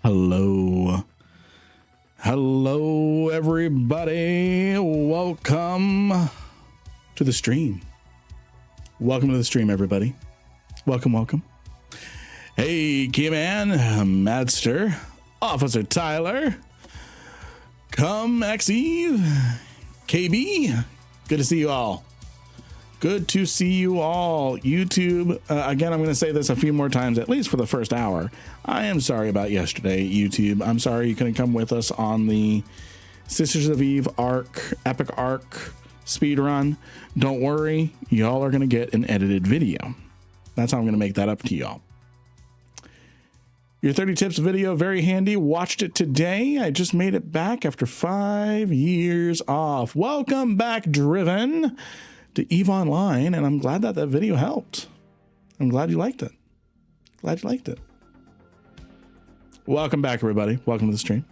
Hello. Hello, everybody. Welcome to the stream. Welcome to the stream, everybody. Welcome, welcome. Hey, Keyman, Madster, Officer Tyler, Come Eve, KB. Good to see you all. Good to see you all. YouTube, again, I'm going to say this a few more times, at least for the first hour. I am sorry about yesterday, YouTube. I'm sorry you couldn't come with us on the Sisters of Eve epic arc speed run. Don't worry, y'all are going to get an edited video. That's how I'm going to make that up to y'all. Your 30 tips video, very handy. Watched it today. I just made it back after 5 years off. Welcome back, Driven, to EVE Online, and I'm glad that video helped. I'm glad you liked it. Glad you liked it. Welcome back, everybody. Welcome to the stream.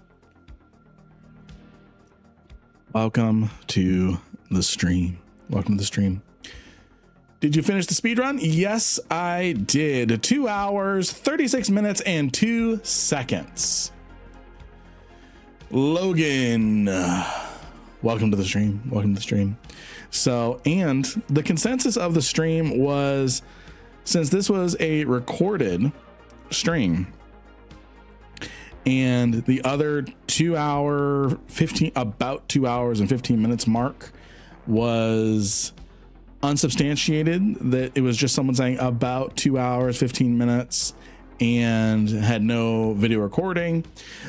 Welcome to the stream. Welcome to the stream. Did you finish the speed run? Yes, I did. 2 hours, 36 minutes, and 2 seconds. Logan, welcome to the stream. Welcome to the stream. So, and the consensus of the stream was, since this was a recorded stream and the other 2 hour 15, about 2 hours and 15 minutes mark was unsubstantiated, that it was just someone saying about 2 hours, 15 minutes and had no video recording.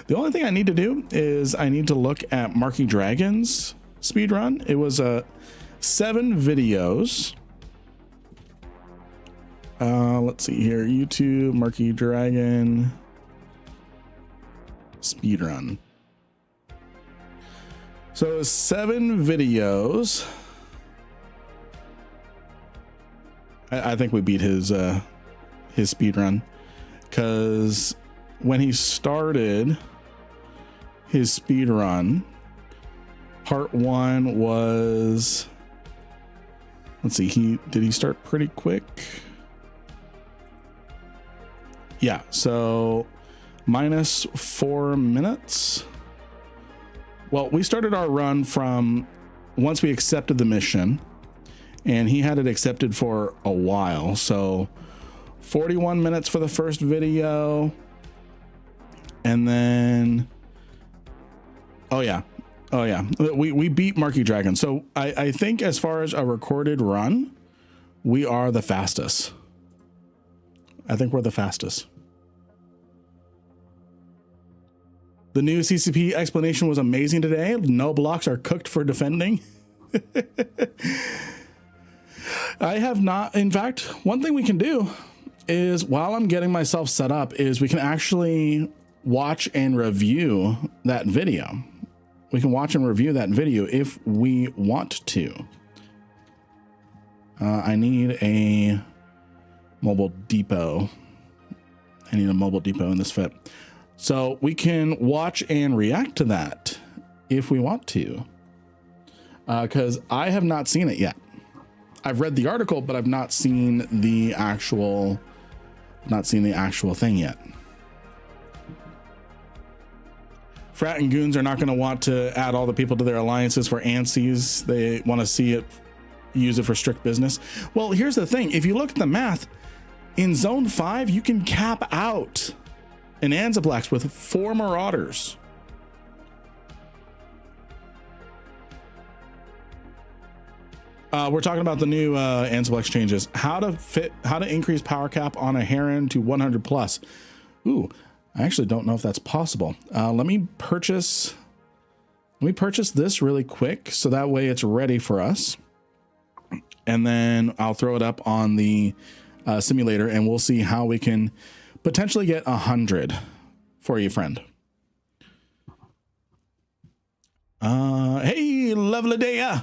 The only thing I need to do is I need to look at Marky Dragon's speed run. It was 7 videos. Let's see here. YouTube, Marky Dragon, speedrun. So it was 7 videos. I think we beat his speedrun, because when he started his speedrun, part 1 was, let's see, did he start pretty quick? Yeah, so -4 minutes. Well, we started our run from once we accepted the mission, and he had it accepted for a while. So 41 minutes for the first video. And then, oh yeah, we beat Marky Dragon. So I think as far as a recorded run, we are the fastest. I think we're the fastest. The new CCP explanation was amazing today. No blocks are cooked for defending. I have not. In fact, one thing we can do is, while I'm getting myself set up, is we can actually watch and review that video. We can watch and review that video if we want to. I need a mobile depot. I need a mobile depot in this fit. So we can watch and react to that if we want to. Because I have not seen it yet. I've read the article, but I've not seen the actual thing yet. Frat and goons are not going to want to add all the people to their alliances for ANSIs. They want to see it, use it for strict business. Well, here's the thing. If you look at the math, in Zone 5, you can cap out an Anzaplex with 4 Marauders. We're talking about the new Anzaplex changes. How to increase power cap on a Heron to 100 plus. Ooh, I actually don't know if that's possible. Let me purchase this really quick, so that way it's ready for us. And then I'll throw it up on the simulator, and we'll see how we can potentially get 100 for you, friend. Hey, lovely day.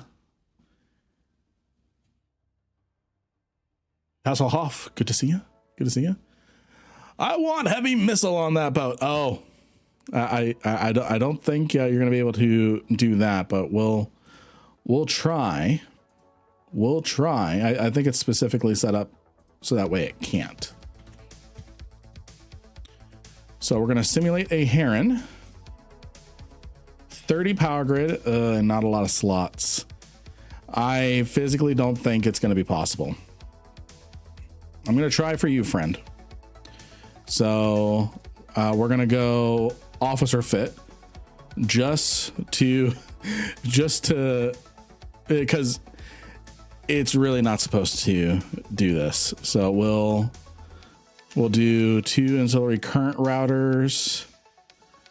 Hasselhoff, good to see you. Good to see you. I want heavy missile on that boat. Oh, I don't think you're going to be able to do that, but we'll try. We'll try. I think it's specifically set up so that way it can't. So we're going to simulate a Heron. 30 power grid, and not a lot of slots. I physically don't think it's going to be possible. I'm going to try for you, friend. So we're going to go officer fit just to because it's really not supposed to do this. So we'll do 2 ancillary current routers.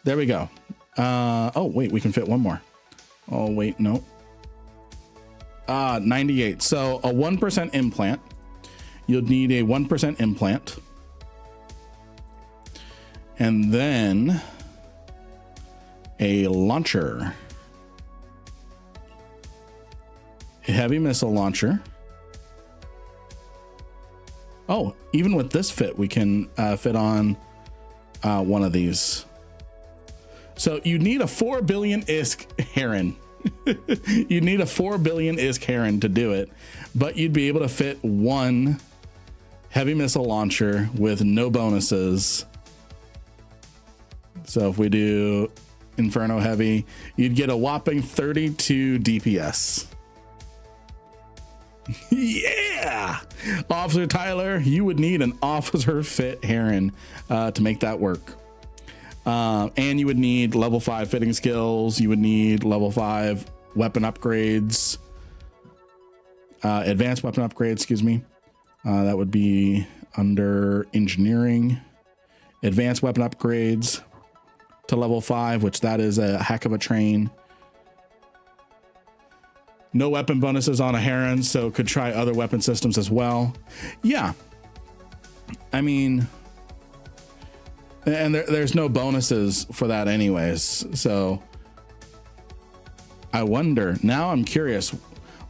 There we go. Oh wait, we can fit one more. Oh wait, no. 98. So a 1% implant. You'll need a 1% implant. And then a launcher. A heavy missile launcher. Oh, even with this fit, we can fit on one of these. So you need a 4 billion ISK Heron. You need a 4 billion ISK Heron to do it, but you'd be able to fit one heavy missile launcher with no bonuses. So if we do Inferno Heavy, you'd get a whopping 32 DPS. Yeah, Officer Tyler, you would need an officer fit Heron to make that work. And you would need level 5 fitting skills. You would need level 5 weapon upgrades, advanced weapon upgrades, excuse me. That would be under engineering, advanced weapon upgrades to level 5, which that is a heck of a train. No weapon bonuses on a Heron, so could try other weapon systems as well. Yeah. I mean, and there's no bonuses for that anyways. So I wonder, now I'm curious,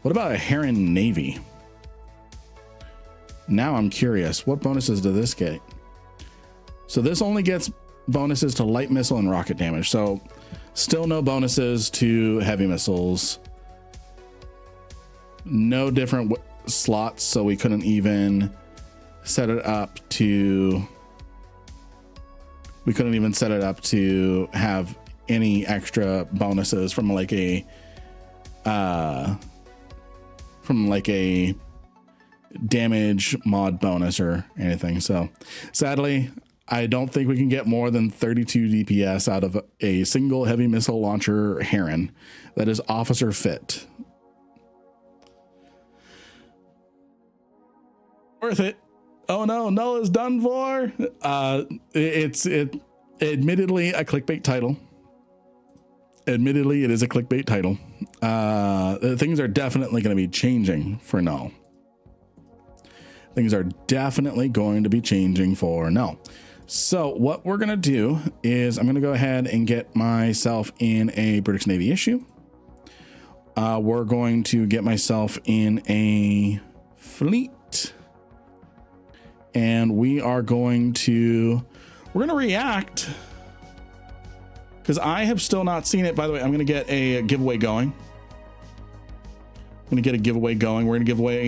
what about a Heron Navy? Now I'm curious, what bonuses do this get? So this only gets bonuses to light missile and rocket damage. So still no bonuses to heavy missiles. No different slots, so we couldn't even set it up to have any extra bonuses from like a damage mod bonus or anything. So sadly, I don't think we can get more than 32 DPS out of a single heavy missile launcher Heron that is officer fit. Worth it. Oh no, Null is done for. It's admittedly a clickbait title. Admittedly, it is a clickbait title. Things are definitely going to be changing for Null. Things are definitely going to be changing for Null. So what we're going to do is I'm going to go ahead and get myself in a British Navy issue. We're going to get myself in a fleet. And we're going to react, because I have still not seen it. By the way, I'm going to get a giveaway going. We're going to give away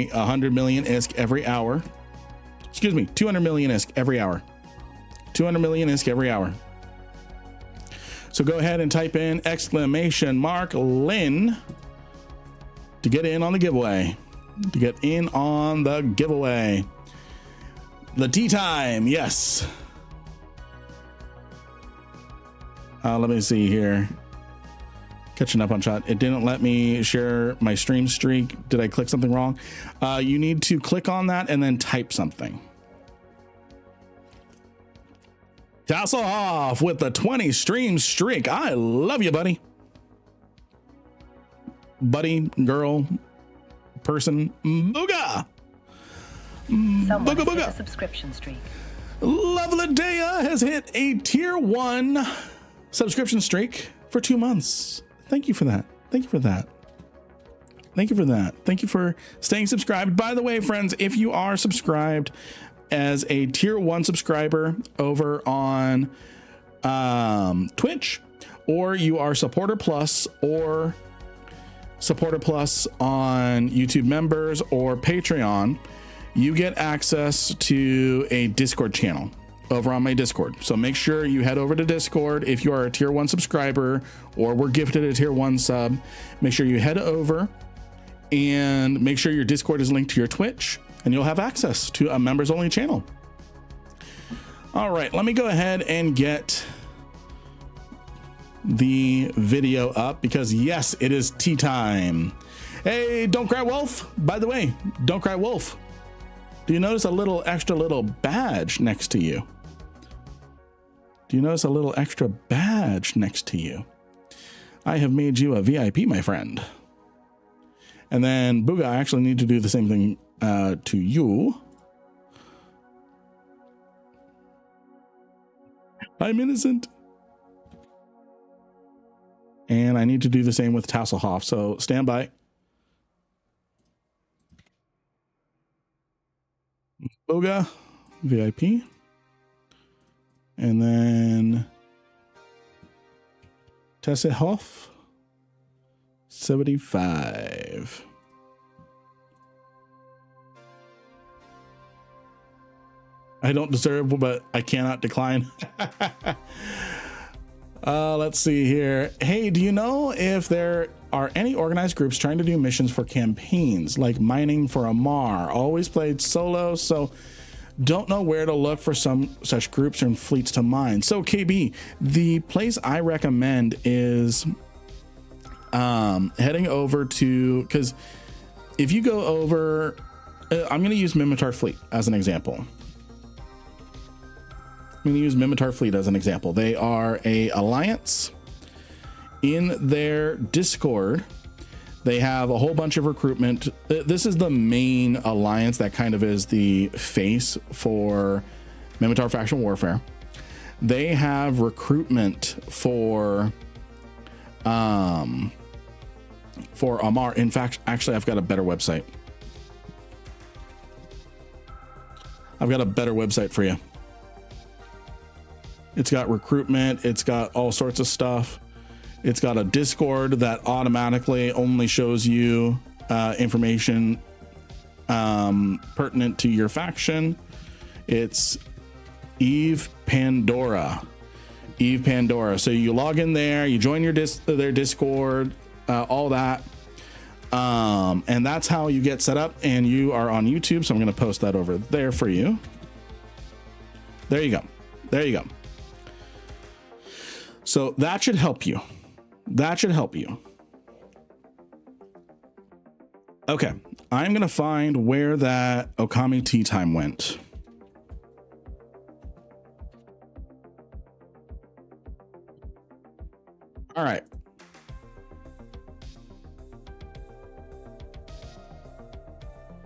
100 million ISK every hour. Excuse me, 200 million ISK every hour. 200 million ISK every hour. So go ahead and type in !Lynn to get in on the giveaway. The tea time, yes. Let me see here. Catching up on chat. It didn't let me share my stream streak. Did I click something wrong? You need to click on that and then type something. Tassel off with the 20 stream streak. I love you, buddy. Buddy, girl, person, booga. Someone has hit a subscription streak. Loveladea has hit a tier 1 subscription streak for 2 months. Thank you for that. Thank you for staying subscribed. By the way, friends, if you are subscribed as a tier 1 subscriber over on Twitch, or you are supporter plus on YouTube members or Patreon, you get access to a Discord channel. over on my Discord. So make sure you head over to Discord. If you are a tier 1 subscriber or were gifted a tier 1 sub, make sure you head over and make sure your Discord is linked to your Twitch, and you'll have access to a members only channel. All right, let me go ahead and get the video up because yes, it is tea time. Hey, Don't Cry Wolf. By the way, Don't Cry Wolf. Do you notice a little extra little badge next to you? Do you notice a little extra badge next to you? I have made you a VIP, my friend. And then Booga, I actually need to do the same thing to you. I'm innocent. And I need to do the same with Tasselhoff. So stand by. Booga, VIP. And then Tasselhoff, 75. I don't deserve, but I cannot decline. Let's see here. Hey, do you know if there are any organized groups trying to do missions for campaigns like mining for Amar? Always played solo, so don't know where to look for some such groups and fleets to mine. So KB, the place I recommend is heading over to, because if you go over, I'm going to use Mimitar Fleet as an example. I'm going to use Mimitar Fleet as an example. They are a alliance. In their Discord, they have a whole bunch of recruitment. This is the main alliance that kind of is the face for Mimitar Faction Warfare. They have recruitment for Amar. In fact, actually, I've got a better website. I've got a better website for you. It's got recruitment. It's got all sorts of stuff. It's got a Discord that automatically only shows you information pertinent to your faction. It's Eve Pandora. Eve Pandora. So you log in there, you join their Discord, all that. And that's how you get set up, and you are on YouTube. So I'm going to post that over there for you. There you go. There you go. So that should help you. That should help you. Okay, I'm going to find where that Okami tea time went. All right.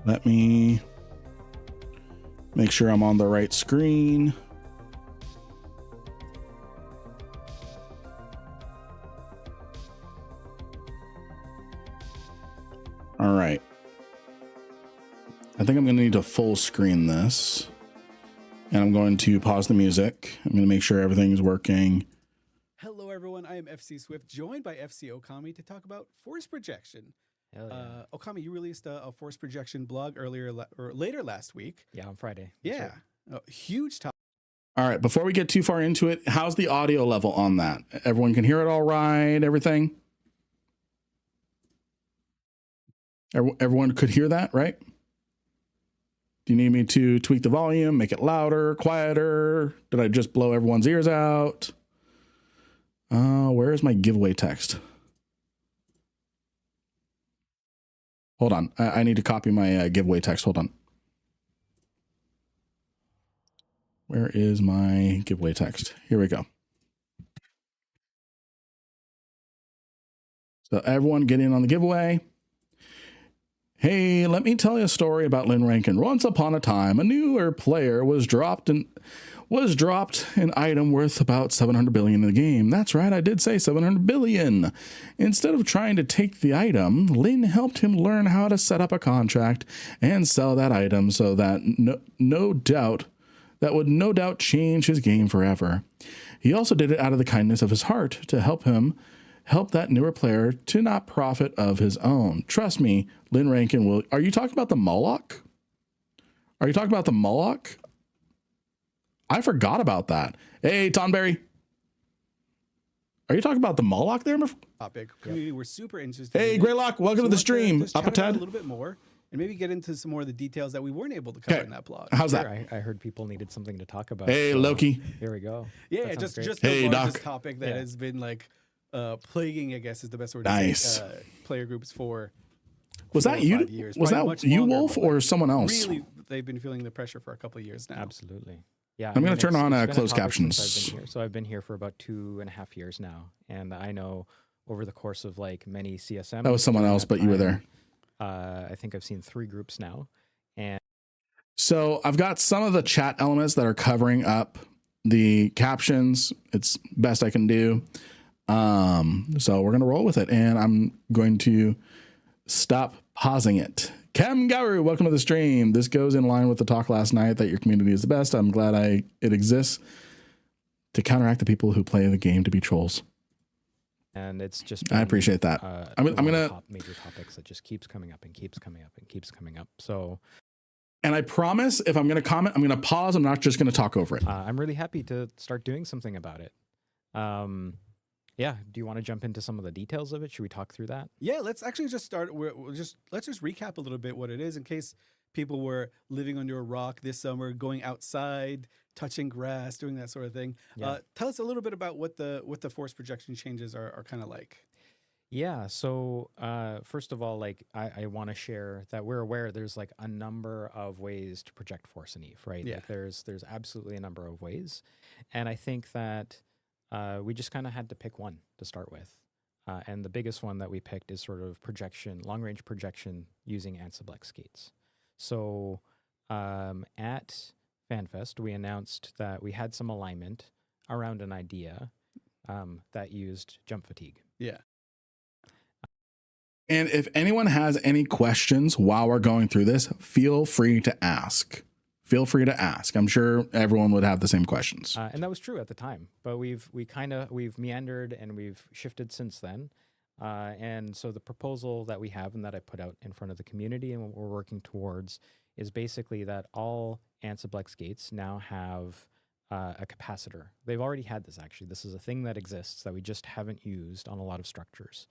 Let me make sure I'm on the right screen. All right. I think I'm going to need to full screen this, and I'm going to pause the music. I'm going to make sure everything's working. Hello, everyone. I am FC Swift, joined by FC Okami to talk about force projection. Yeah. Okami, you released a force projection blog later last week. Yeah, on Friday. Yeah, huge topic. All right. Before we get too far into it, how's the audio level on that? Everyone can hear it all right? Everything? Everyone could hear that, right? Do you need me to tweak the volume, make it louder, quieter? Did I just blow everyone's ears out? Where is my giveaway text? Hold on. I need to copy my giveaway text. Hold on. Where is my giveaway text? Here we go. So everyone get in on the giveaway. Hey, let me tell you a story about Lynn Rankin. Once upon a time, a newer player was dropped an item worth about 700 billion in the game. That's right, I did say 700 billion. Instead of trying to take the item, Lynn helped him learn how to set up a contract and sell that item so that would no doubt change his game forever. He also did it out of the kindness of his heart to help that newer player to not profit of his own. Trust me, Lynn Rankin will. Are you talking about the Moloch? Are you talking about the Moloch? I forgot about that. Hey, Tonberry. Are you talking about the Moloch there? Topic community. We're super interested. Hey, in Greylock, welcome to the stream. Just Up a chat about tad. a little bit more, and maybe get into some more of the details that we weren't able to cover in that blog. How's that? I heard people needed something to talk about. Hey, so Loki. Here we go. Yeah, just Hey, the largest Doc. topic that has been like plaguing, I guess is the best word to Nice. say, player groups for Was 4 that or you? 5 years. Was Probably that much you, longer, Wolf, but, or someone else? really, they've been feeling the pressure for a couple of years now. Absolutely. Yeah. I'm going to turn on it's been a closed topic since captions. I've been here. So I've been here for about 2.5 years now. And I know over the course of like many CSM. That was someone else, but you were there. I think I've seen 3 groups now. And So I've got some of the chat elements that are covering up the captions. It's best I can do. So we're going to roll with it, and I'm going to stop pausing it. Cam Garu, welcome to the stream. This goes in line with the talk last night that your community is the best. I'm glad it exists to counteract the people who play the game to be trolls. And it's just I appreciate that. I'm gonna major topics that just keeps coming up and keeps coming up and keeps coming up. So, and I promise if I'm going to comment, I'm going to pause. I'm not just going to talk over it. I'm really happy to start doing something about it. Yeah. Do you want to jump into some of the details of it? Should we talk through that? Yeah, let's actually just start. Let's just recap a little bit what it is in case people were living under a rock this summer, going outside, touching grass, doing that sort of thing. Yeah. Tell us a little bit about what the force projection changes are kind of like. Yeah. So first of all, like I want to share that we're aware there's like a number of ways to project force in Eve, right? Yeah. Like there's absolutely a number of ways, and I think that we just kind of had to pick one to start with. And the biggest one that we picked is sort of projection, long range projection using Ansiblex gates. So at FanFest, we announced that we had some alignment around an idea that used jump fatigue. Yeah. And if anyone has any questions while we're going through this, feel free to ask. Feel free to ask. I'm sure everyone would have the same questions. And that was true at the time, but we've meandered and we've shifted since then. And so the proposal that we have and that I put out in front of the community and what we're working towards is basically that all Ansiblex gates now have a capacitor. They've already had this, actually. This is a thing that exists that we just haven't used on a lot of structures.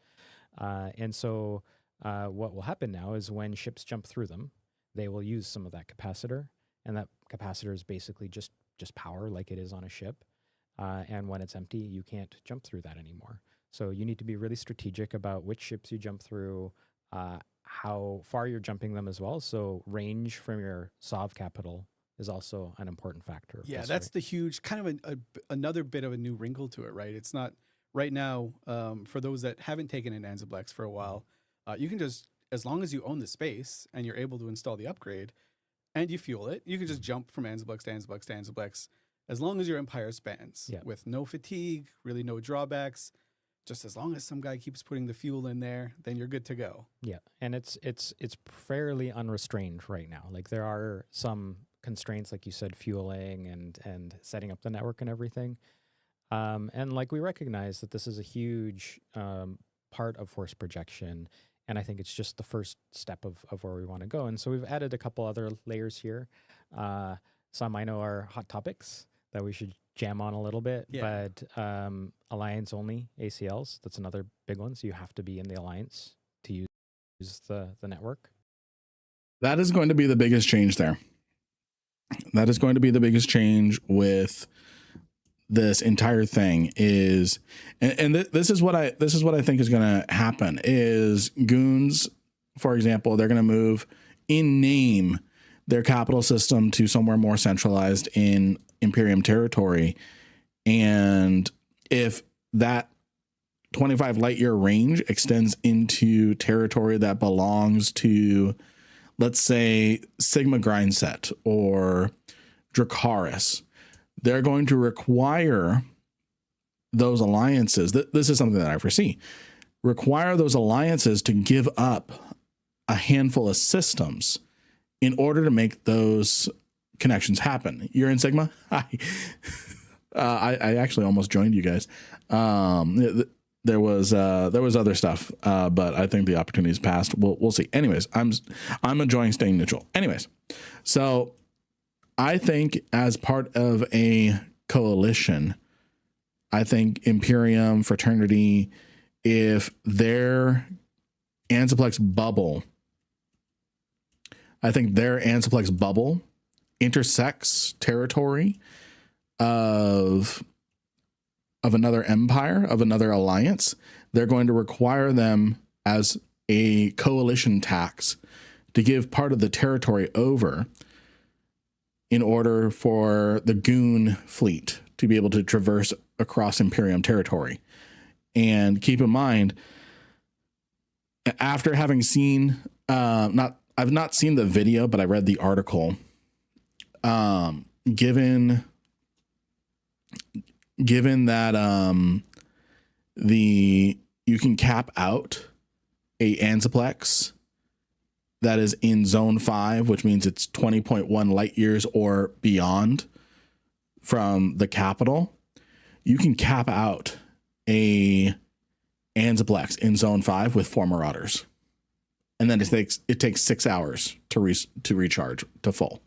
And so what will happen now is when ships jump through them, they will use some of that capacitor. And that capacitor is basically just power like it is on a ship. And when it's empty, you can't jump through that anymore. So you need to be really strategic about which ships you jump through, how far you're jumping them as well. So range from your SOV capital is also an important factor. Yeah, that's the huge kind of another bit of a new wrinkle to it, right? It's not right now, for those that haven't taken an Ansiblex for a while, you can just, as long as you own the space and you're able to install the upgrade, and you fuel it, you can just jump from Ansiblex to Ansiblex to Ansiblex as long as your empire spans with no fatigue, really no drawbacks. Just as long as some guy keeps putting the fuel in there, then you're good to go. Yeah, and it's fairly unrestrained right now. Like there are some constraints, like you said, fueling and setting up the network and everything. And like we recognize that this is a huge part of force projection. And I think it's just the first step of where we want to go. And so we've added a couple other layers here. Some I know are hot topics that we should jam on a little bit, but alliance only ACLs, that's another big one. So you have to be in the alliance to use the network. That is going to be the biggest change there. That is going to be the biggest change with this entire thing is, and this is what I think is going to happen is goons, for example, they're going to move in name their capital system to somewhere more centralized in Imperium territory. And if that 25 light year range extends into territory that belongs to, let's say, Sigma Grindset or Dracaris, they're going to require those alliances. This is something that I foresee. Require those alliances to give up a handful of systems in order to make those connections happen. You're in Sigma? Hi. I actually almost joined you guys. There was other stuff, but I think the opportunity's passed. We'll see. Anyways, I'm enjoying staying neutral. Anyways, so I think as part of a coalition, I think Imperium, Fraternity, if their Anzaplex bubble, I think their Anzaplex bubble intersects territory of another empire, of another alliance, they're going to require them as a coalition tax to give part of the territory over in order for the Goon fleet to be able to traverse across Imperium territory. And keep in mind, after having seen, I've not seen the video, but I read the article. Given that you can cap out a Anzaplex that is in zone 5, which means it's 20.1 light years or beyond from the capital. You can cap out a Anzaplex in zone 5 with 4 Marauders. And then it takes 6 hours to recharge to full.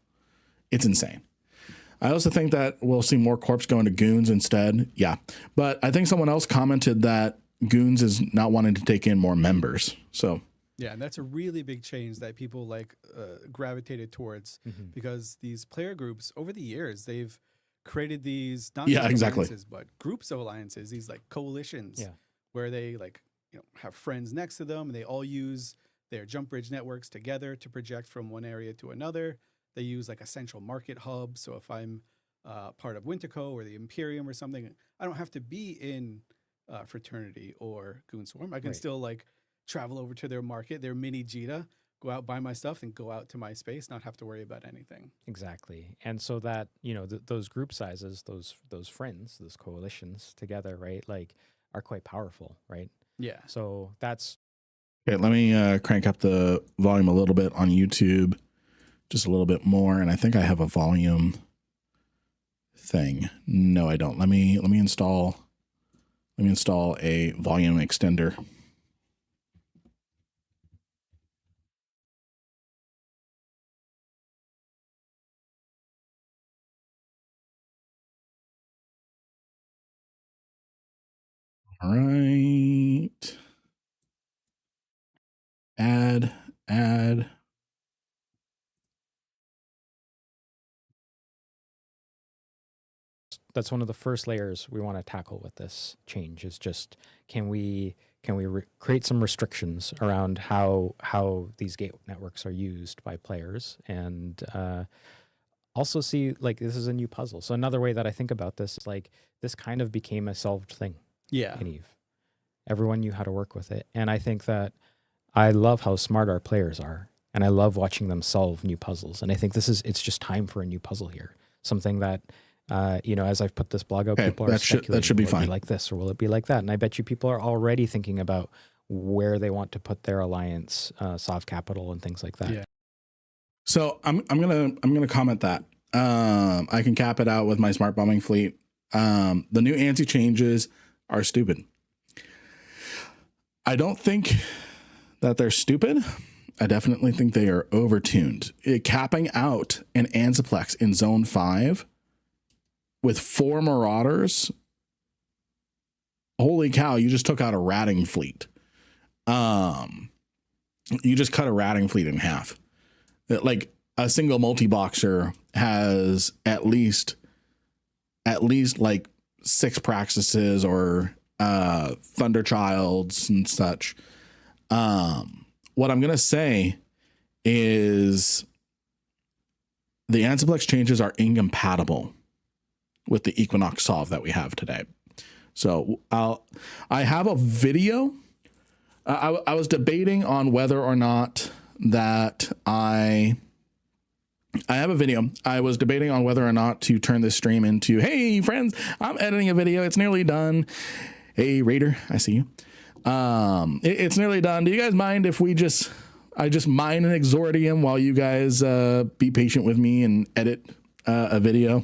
It's insane. I also think that we'll see more corps going to Goons instead. Yeah. But I think someone else commented that Goons is not wanting to take in more members. So yeah, and that's a really big change that people gravitated towards, because these player groups over the years, they've created these not just alliances, but groups of alliances, these like coalitions where they have friends next to them and they all use their jump bridge networks together to project from one area to another. They use like a central market hub. So if I'm part of Winterco or the Imperium or something, I don't have to be in Fraternity or Goon Swarm. I can still travel over to their market, their mini Jita, go out, buy my stuff, and go out to my space, not have to worry about anything. Exactly. And so that, those group sizes, those friends, those coalitions together, right, are quite powerful, right? Yeah. So that's... Okay, let me crank up the volume a little bit on YouTube, just a little bit more, and I think I have a volume thing. No, I don't. Let me install a volume extender. All right. Add. That's one of the first layers we want to tackle with this change, is just can we create some restrictions around how these gate networks are used by players, and also see this is a new puzzle. So another way that I think about this is this kind of became a solved thing. Yeah. In Eve, everyone knew how to work with it, and I think that I love how smart our players are, and I love watching them solve new puzzles. And I think it's just time for a new puzzle here, something that. As I've put this blog out, people are speculating, that should be fine. Will it be like this or will it be like that? And I bet you people are already thinking about where they want to put their alliance, soft capital and things like that. Yeah. So I'm gonna comment that. I can cap it out with my smart bombing fleet. The new ANSI changes are stupid. I don't think that they're stupid. I definitely think they are overtuned. Capping out an Anzaplex in zone 5 with 4 Marauders, holy cow, you just took out a ratting fleet. You just cut a ratting fleet in half. Like a single multi-boxer has at least 6 Praxises or Thunderchilds and such. What I'm going to say is the Anzaplex changes are incompatible with the Equinox solve that we have today. So I have a video. I was debating on whether or not that I have a video. I was debating on whether or not to turn this stream into, hey friends, I'm editing a video. It's nearly done. Hey Raider, I see you. It's nearly done. Do you guys mind if I just mine an exordium while you guys be patient with me and edit a video?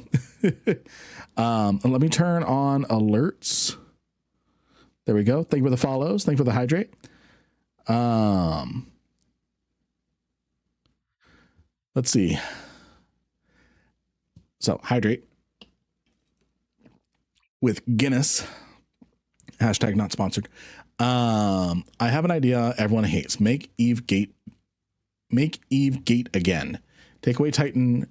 Let me turn on alerts. There we go. Thank you for the follows. Thank you for the hydrate. Let's see. So hydrate with Guinness. Hashtag not sponsored. I have an idea everyone hates. Make Eve gate again. Take away Titan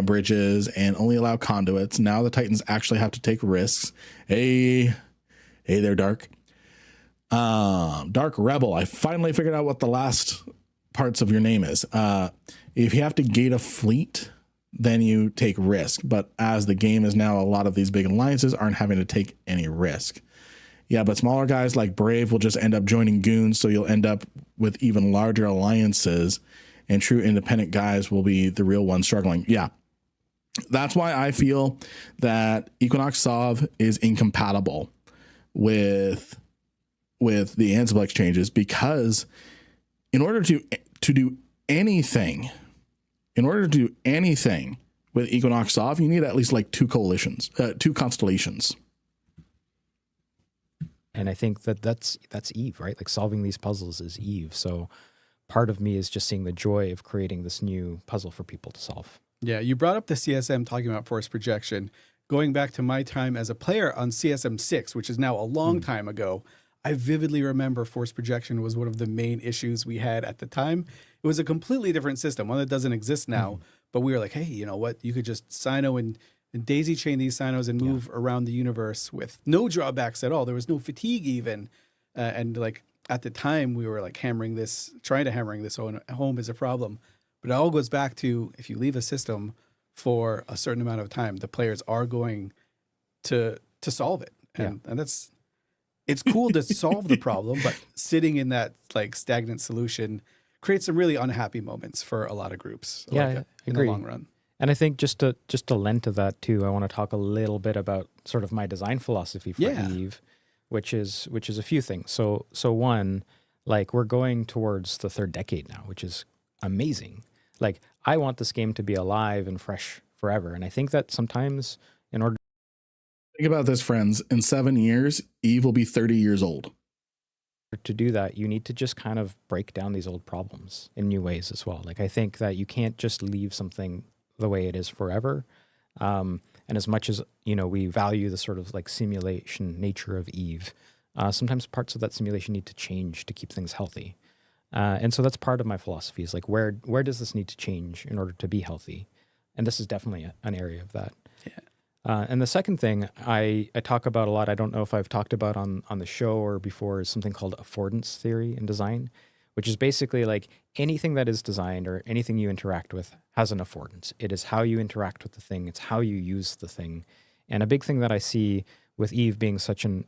bridges and only allow conduits. Now the Titans actually have to take risks. Hey there, Dark. Dark Rebel. I finally figured out what the last parts of your name is. If you have to gate a fleet, then you take risk. But as the game is now, a lot of these big alliances aren't having to take any risk. Yeah, but smaller guys like Brave will just end up joining goons, so you'll end up with even larger alliances, and true independent guys will be the real ones struggling. Yeah, that's why I feel that Equinox Sov is incompatible with the Ansible exchanges, because in order to do anything with Equinox Sov, you need at least like two constellations. And I think that's Eve, right? Like solving these puzzles is Eve. So part of me is just seeing the joy of creating this new puzzle for people to solve. Yeah, you brought up the CSM talking about force projection. Going back to my time as a player on CSM 6, which is now a long time ago, I vividly remember force projection was one of the main issues we had at the time. It was a completely different system, one that doesn't exist now. But we were like, hey, you know what? You could just Sino and daisy chain these Sinos and move around the universe with no drawbacks at all. There was no fatigue even. And like at the time we were like trying to hammering this home is a problem. But it all goes back to, if you leave a system for a certain amount of time, the players are going to solve it. And it's cool to solve the problem, but sitting in that like stagnant solution creates some really unhappy moments for a lot of groups. Yeah, in the long run. And I think just to lend to that too, I want to talk a little bit about sort of my design philosophy for Eve, which is a few things. So one, like we're going towards the 3rd decade now, which is amazing. Like I want this game to be alive and fresh forever. And I think that sometimes in order Think about this, friends. In 7 years, Eve will be 30 years old. to do that, you need to just kind of break down these old problems in new ways as well. Like I think that you can't just leave something the way it is forever. And as much as, we value the sort of like simulation nature of Eve, sometimes parts of that simulation need to change to keep things healthy. And so that's part of my philosophy is like, where does this need to change in order to be healthy? And this is definitely an area of that. Yeah. And the second thing I talk about a lot, I don't know if I've talked about on the show or before, is something called affordance theory in design, which is basically like anything that is designed or anything you interact with has an affordance. It is how you interact with the thing. It's how you use the thing. And a big thing that I see with Eve being such a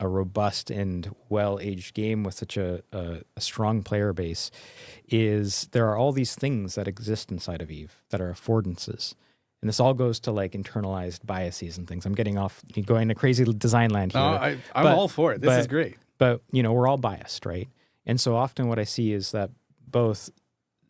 robust and well-aged game with such a strong player base is there are all these things that exist inside of Eve that are affordances. And this all goes to like internalized biases and things. I'm going to crazy design land here. I'm all for it. This is great. But, we're all biased, right? And so often what I see is that both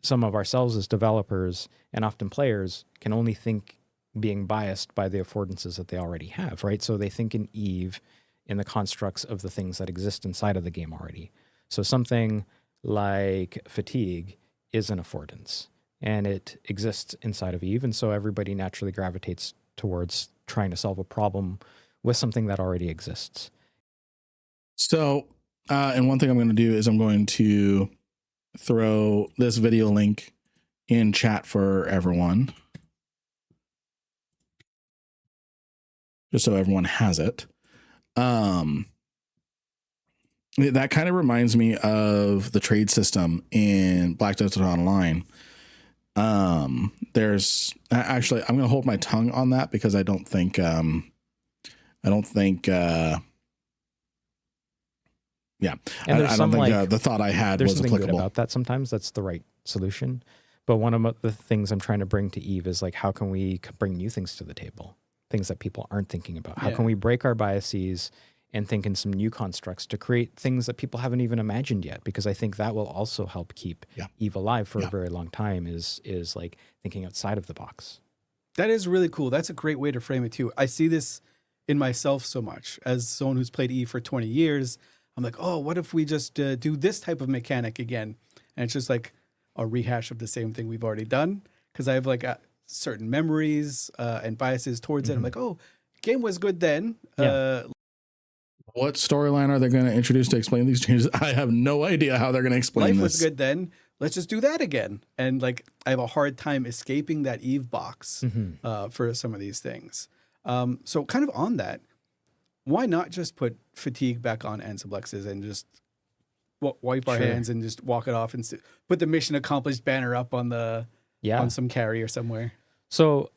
some of ourselves as developers and often players can only think being biased by the affordances that they already have, right? So they think in Eve in the constructs of the things that exist inside of the game already. So something like fatigue is an affordance, and it exists inside of Eve, and so everybody naturally gravitates towards trying to solve a problem with something that already exists. So, and one thing I'm going to do is I'm going to throw this video link in chat for everyone, just so everyone has it. That kind of reminds me of the trade system in Black Desert Online. There's actually, I'm going to hold my tongue on that because I don't think yeah. I don't think the thought I had was something applicable good about that. Sometimes that's the right solution. But one of the things I'm trying to bring to Eve is like, how can we bring new things to the table? Things that people aren't thinking about. How can we break our biases and think in some new constructs to create things that people haven't even imagined yet? Because I think that will also help keep Eve alive for a very long time is like thinking outside of the box. That is really cool. That's a great way to frame it too. I see this in myself so much as someone who's played Eve for 20 years. I'm like, oh, what if we just do this type of mechanic again? And it's just like a rehash of the same thing we've already done. Because I have like certain memories and biases towards it. I'm like, oh, game was good then. What storyline are they going to introduce to explain these changes? I have no idea how they're going to explain Life this. was good then. Let's just do that again. And like, I have a hard time escaping that Eve box for some of these things. So kind of on that, why not just put fatigue back on Ansiblexes and just wipe our hands and just walk it off and put the mission accomplished banner up on the on some carry or somewhere? So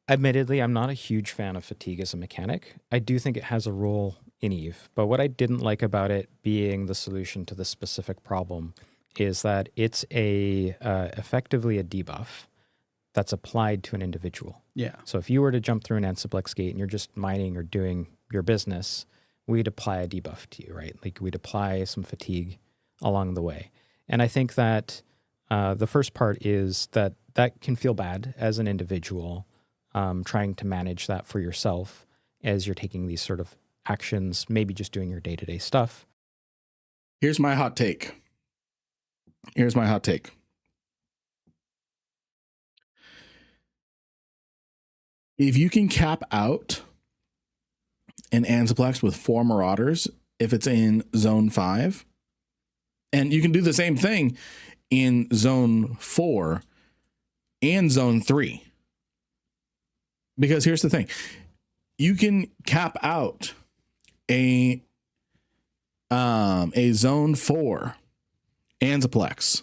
admittedly, I'm not a huge fan of fatigue as a mechanic. I do think it has a role in Eve, but what I didn't like about it being the solution to this specific problem is that it's effectively a debuff that's applied to an individual. Yeah. So if you were to jump through an Ansiblex gate and you're just mining or doing your business, we'd apply a debuff to you, right? Like we'd apply some fatigue along the way. And I think that the first part is that can feel bad as an individual, trying to manage that for yourself as you're taking these sort of actions, maybe just doing your day-to-day stuff. Here's my hot take. If you can cap out an Ansiplex with 4 Marauders, if it's in Zone 5, and you can do the same thing in Zone 4 and Zone 3. Because here's the thing. You can cap out a Zone 4 Ansiplex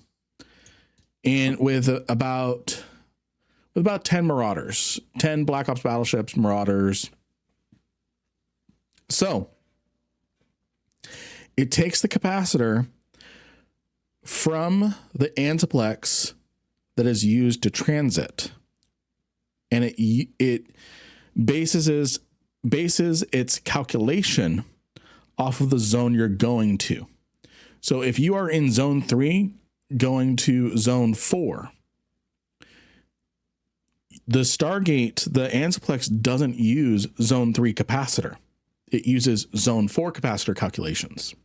and with about 10 Marauders, 10 Black Ops battleships, Marauders. So it takes the capacitor from the Ansiplex that is used to transit, and it bases its calculation off of the zone you're going to. So if you are in Zone 3 going to Zone 4, the Stargate, the Ansiplex doesn't use Zone 3 capacitor. It uses Zone 4 capacitor calculations.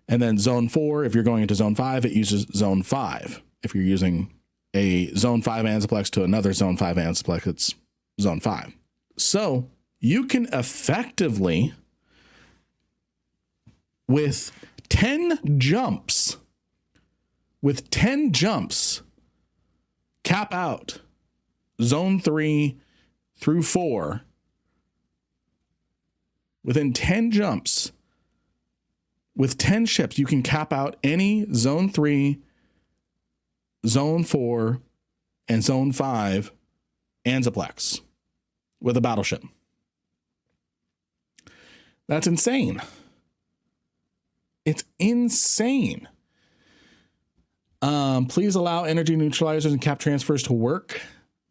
And then Zone 4, if you're going into Zone 5, it uses Zone 5. If you're using a Zone 5 Ansiplex to another Zone 5 Ansiplex, it's Zone 5. So you can effectively, with 10 jumps, cap out Zone 3 through 4. Within 10 jumps, with 10 ships, you can cap out any Zone 3, Zone 4, and Zone 5 Ansiplex with a battleship. That's insane. It's insane. Please allow energy neutralizers and cap transfers to work.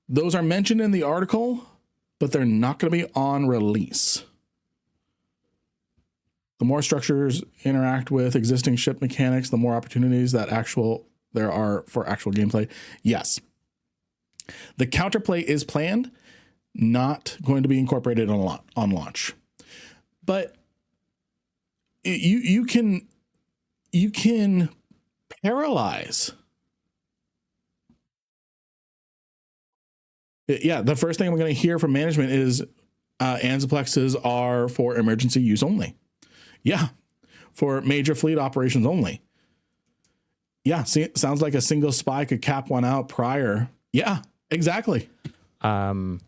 Those are mentioned in the article, but they're not going to be on release. The more structures interact with existing ship mechanics, the more opportunities that there are for actual gameplay. Yes. The counterplay is planned, not going to be incorporated on launch. But you can paralyze. Yeah, the first thing I'm going to hear from management is Ansiplexes are for emergency use only. Yeah, for major fleet operations only. Yeah, see, it sounds like a single spy could cap one out prior. Yeah, exactly. And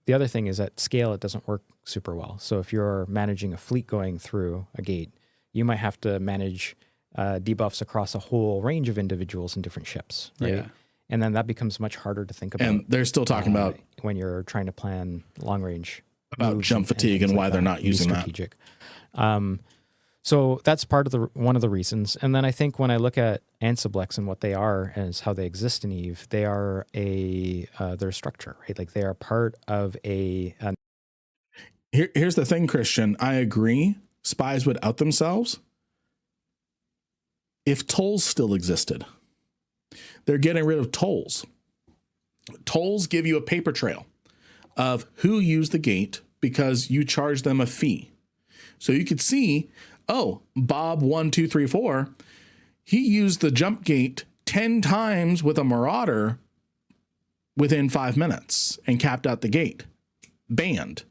the other thing is at scale, it doesn't work super well. So if you're managing a fleet going through a gate, you might have to manage debuffs across a whole range of individuals in different ships, right? Yeah. And then that becomes much harder to think about. And they're still talking about when you're trying to plan long range about jump fatigue and why they're not using strategic. So that's part of one of the reasons. And then I think when I look at Ansiblex and what they are and how they exist in Eve, they are their structure, right? Like they are part of Here's the thing, Christian. I agree. Spies would out themselves if tolls still existed. They're getting rid of tolls. Tolls give you a paper trail of who used the gate because you charge them a fee. So you could see, oh, Bob 1234, he used the jump gate 10 times with a Marauder within 5 minutes and capped out the gate. Banned.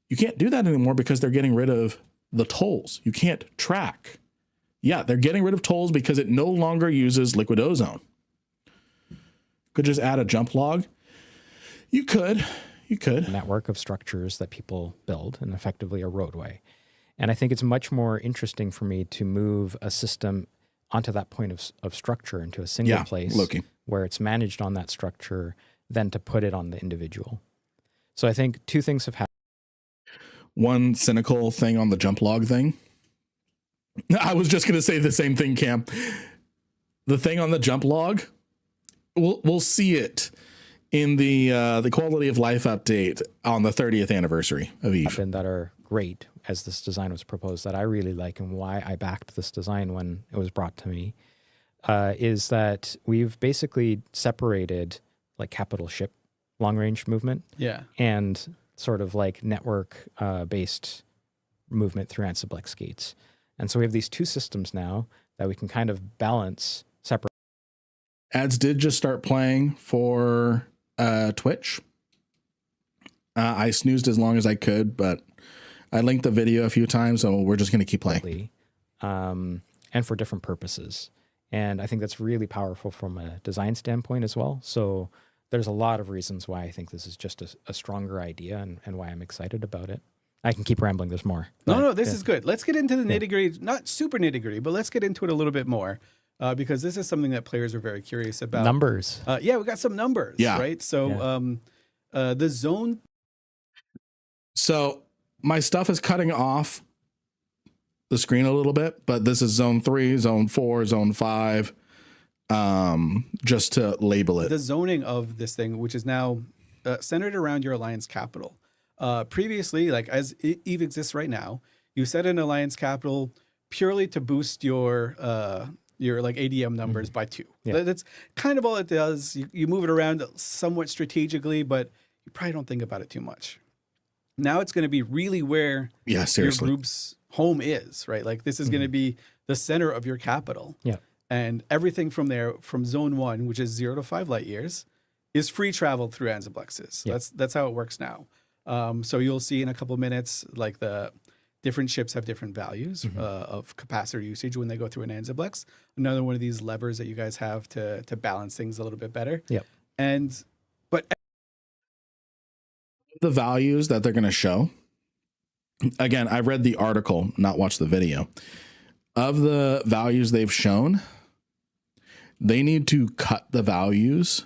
You can't do that anymore because they're getting rid of the tolls. You can't track. Yeah, they're getting rid of tolls because it no longer uses liquid ozone. Could just add a jump log. You could. Network of structures that people build and effectively a roadway. And I think it's much more interesting for me to move a system onto that point of structure into a single place where it's managed on that structure than to put it on the individual. So I think two things have happened. One cynical thing on the jump log thing. I was just going to say the same thing, Cam. The thing on the jump log, we'll see it in the quality of life update on the 30th anniversary of Eve. That are great as this design was proposed that I really like and why I backed this design when it was brought to me is that we've basically separated like capital ship long range movement and sort of like network based movement through Ansiblex gates. And so we have these two systems now that we can kind of balance separate. Ads did just start playing for Twitch. I snoozed as long as I could, but I linked the video a few times, so we're just going to keep playing. And for different purposes. And I think that's really powerful from a design standpoint as well. So there's a lot of reasons why I think this is just a stronger idea and why I'm excited about it. I can keep rambling. There's more. No, this is good. Let's get into the nitty gritty, not super nitty gritty, but let's get into it a little bit more because this is something that players are very curious about. Numbers. We got some numbers, right? So the zone. So my stuff is cutting off the screen a little bit, but this is zone 3, zone 4, zone 5, just to label it. The zoning of this thing, which is now centered around your alliance capital. Previously, like as Eve exists right now, you set an alliance capital purely to boost your like ADM numbers by 2. Yeah. That's kind of all it does. You move it around somewhat strategically, but you probably don't think about it too much. Now it's going to be really where your group's home is, right? Like this is going to be the center of your capital. Yeah. And everything from there, from zone 1, which is 0 to 5 light years, is free travel through Ansiblexes. Yeah. That's how it works now. So you'll see in a couple of minutes, like the different ships have different values of capacitor usage when they go through an Ansiblex. Another one of these levers that you guys have to balance things a little bit better. Yep. But the values that they're going to show. Again, I read the article, not watched the video. Of the values they've shown, they need to cut the values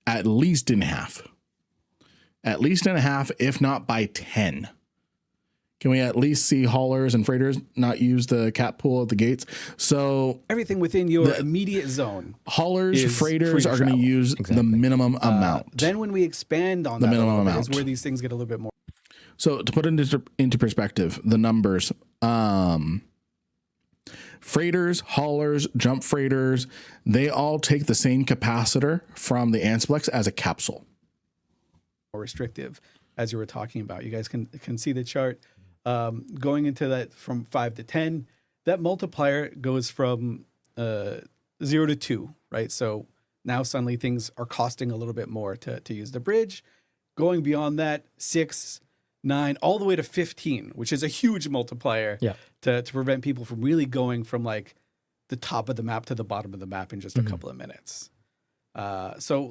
at least in half. At least in half, if not by 10. Can we at least see haulers and freighters not use the cap pool at the gates? So everything within your immediate zone. Haulers, freighters are going to use the minimum amount. Then when we expand on the minimum amount is where these things get a little bit more. So to put it into perspective, the numbers, freighters, haulers, jump freighters, they all take the same capacitor from the Ansiblex as a capsule. More restrictive, as you were talking about. You guys can see the chart going into that from 5 to 10. That multiplier goes from 0 to 2, right? So now suddenly things are costing a little bit more to use the bridge. Going beyond that, 6, 9, all the way to 15, which is a huge multiplier to prevent people from really going from like the top of the map to the bottom of the map in just a couple of minutes. So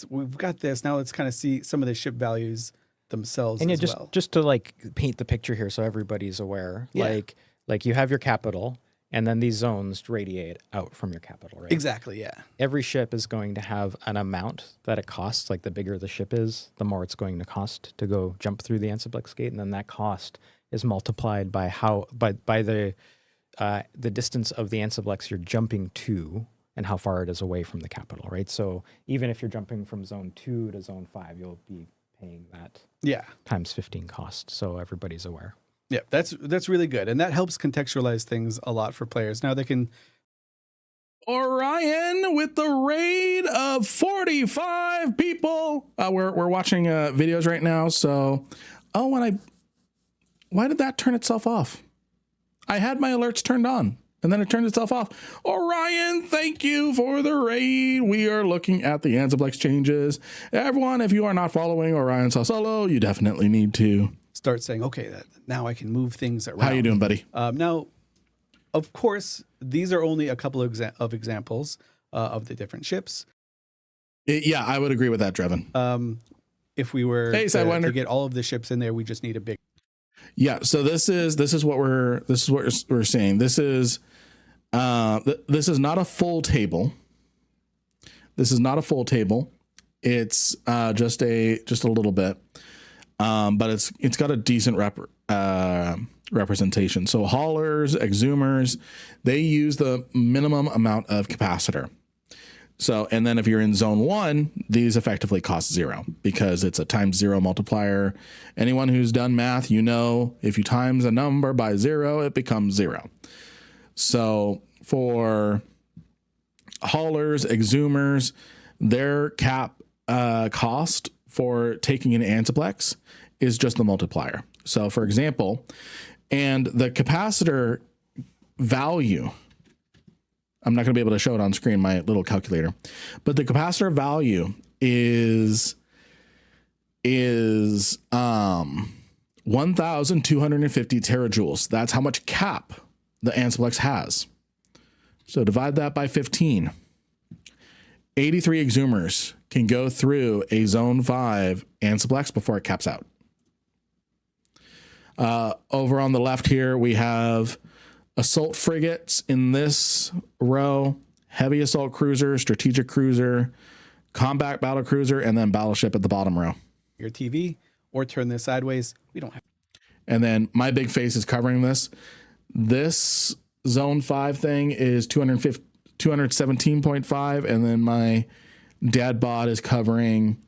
we've got this. Now let's kind of see some of the ship values themselves and as just, well. Just to like paint the picture here so everybody's aware, like you have your capital and then these zones radiate out from your capital, right? Exactly, yeah. Every ship is going to have an amount that it costs. Like the bigger the ship is, the more it's going to cost to go jump through the Ansiblex gate. And then that cost is multiplied by the distance of the Ansiblex you're jumping to and how far it is away from the capital, right? So even if you're jumping from zone 2 to zone 5, you'll be paying that times 15 cost. So everybody's aware. Yeah, that's really good. And that helps contextualize things a lot for players. Now they can... Orion with the raid of 45 people. We're watching videos right now. So, why did that turn itself off? I had my alerts turned on. and then it turned itself off. Orion, thank you for the raid. We are looking at the Anzablex changes. Everyone, if you are not following Orion Solo, you definitely need to start saying, okay, now I can move things around. How you doing, buddy? Now, of course, these are only a couple of examples of the different ships. Yeah, I would agree with that, Drevin. If we were to get all of the ships in there, we just need a big. Yeah. So this is what we're seeing. This is not a full table. This is not a full table. It's just a little bit, but it's got a decent representation. So haulers, exhumers, they use the minimum amount of capacitor. So, and then if you're in zone 1, these effectively cost 0 because it's a times 0 multiplier. Anyone who's done math, you know, if you times a number by 0, it becomes 0. So for haulers, exhumers, their cap cost for taking an Antiplex is just the multiplier. So for example, and the capacitor value, I'm not going to be able to show it on screen, my little calculator, but the capacitor value is 1,250 terajoules. That's how much cap the Antiplex has. So divide that by 15. 83 exhumers can go through a zone 5 Antiplex before it caps out. Over on the left here, we have assault frigates in this row, heavy assault cruiser, strategic cruiser, combat battle cruiser, and then battleship at the bottom row. Your TV, or turn this sideways. We don't have. And then my big face is covering this. This zone 5 thing is 217.5, and then my dad bod is covering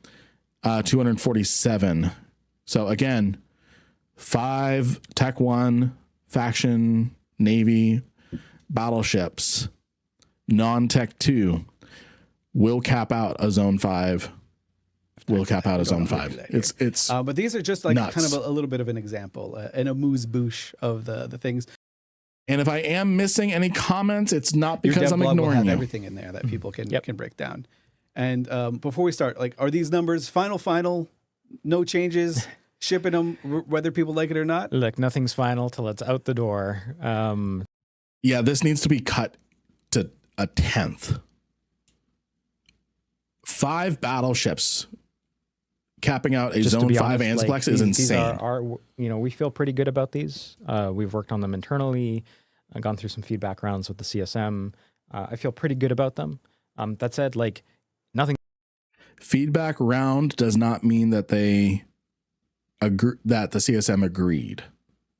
247. So again, 5 Tech 1 faction Navy battleships, non-Tech 2 will cap out a zone 5. Will cap out a zone 5. It's but these are just like nuts. kind of a little bit of an example, an amuse-bouche of the things. And if I am missing any comments, it's not because I'm ignoring you. Everything in there that people can break down. And before we start, like, are these numbers final? No changes? Shipping them, whether people like it or not? Look, nothing's final till it's out the door. Yeah, this needs to be cut to a 1/10. 5 battleships capping out a zone 5 Antiplex is insane. These are, we feel pretty good about these. We've worked on them internally. I've gone through some feedback rounds with the CSM. I feel pretty good about them. That said, like, nothing. Feedback round does not mean that they agree, that the CSM agreed.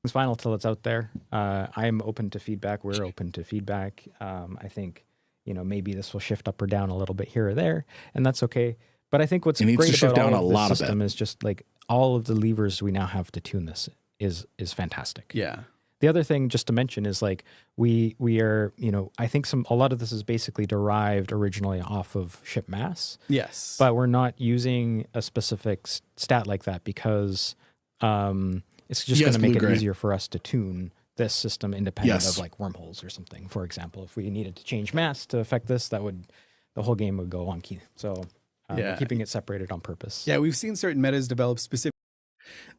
It's final till it's out there. I am open to feedback. We're open to feedback. I think, maybe this will shift up or down a little bit here or there, and that's okay. But I think what's great about all of this system is just like all of the levers we now have to tune this is fantastic. Yeah. The other thing just to mention is like we are, I think a lot of this is basically derived originally off of ship mass. Yes. But we're not using a specific stat like that because it's just going to make it easier for us to tune this system independent of like wormholes or something. For example, if we needed to change mass to affect this, the whole game would go wonky. So we're keeping it separated on purpose. Yeah, we've seen certain metas develop specific.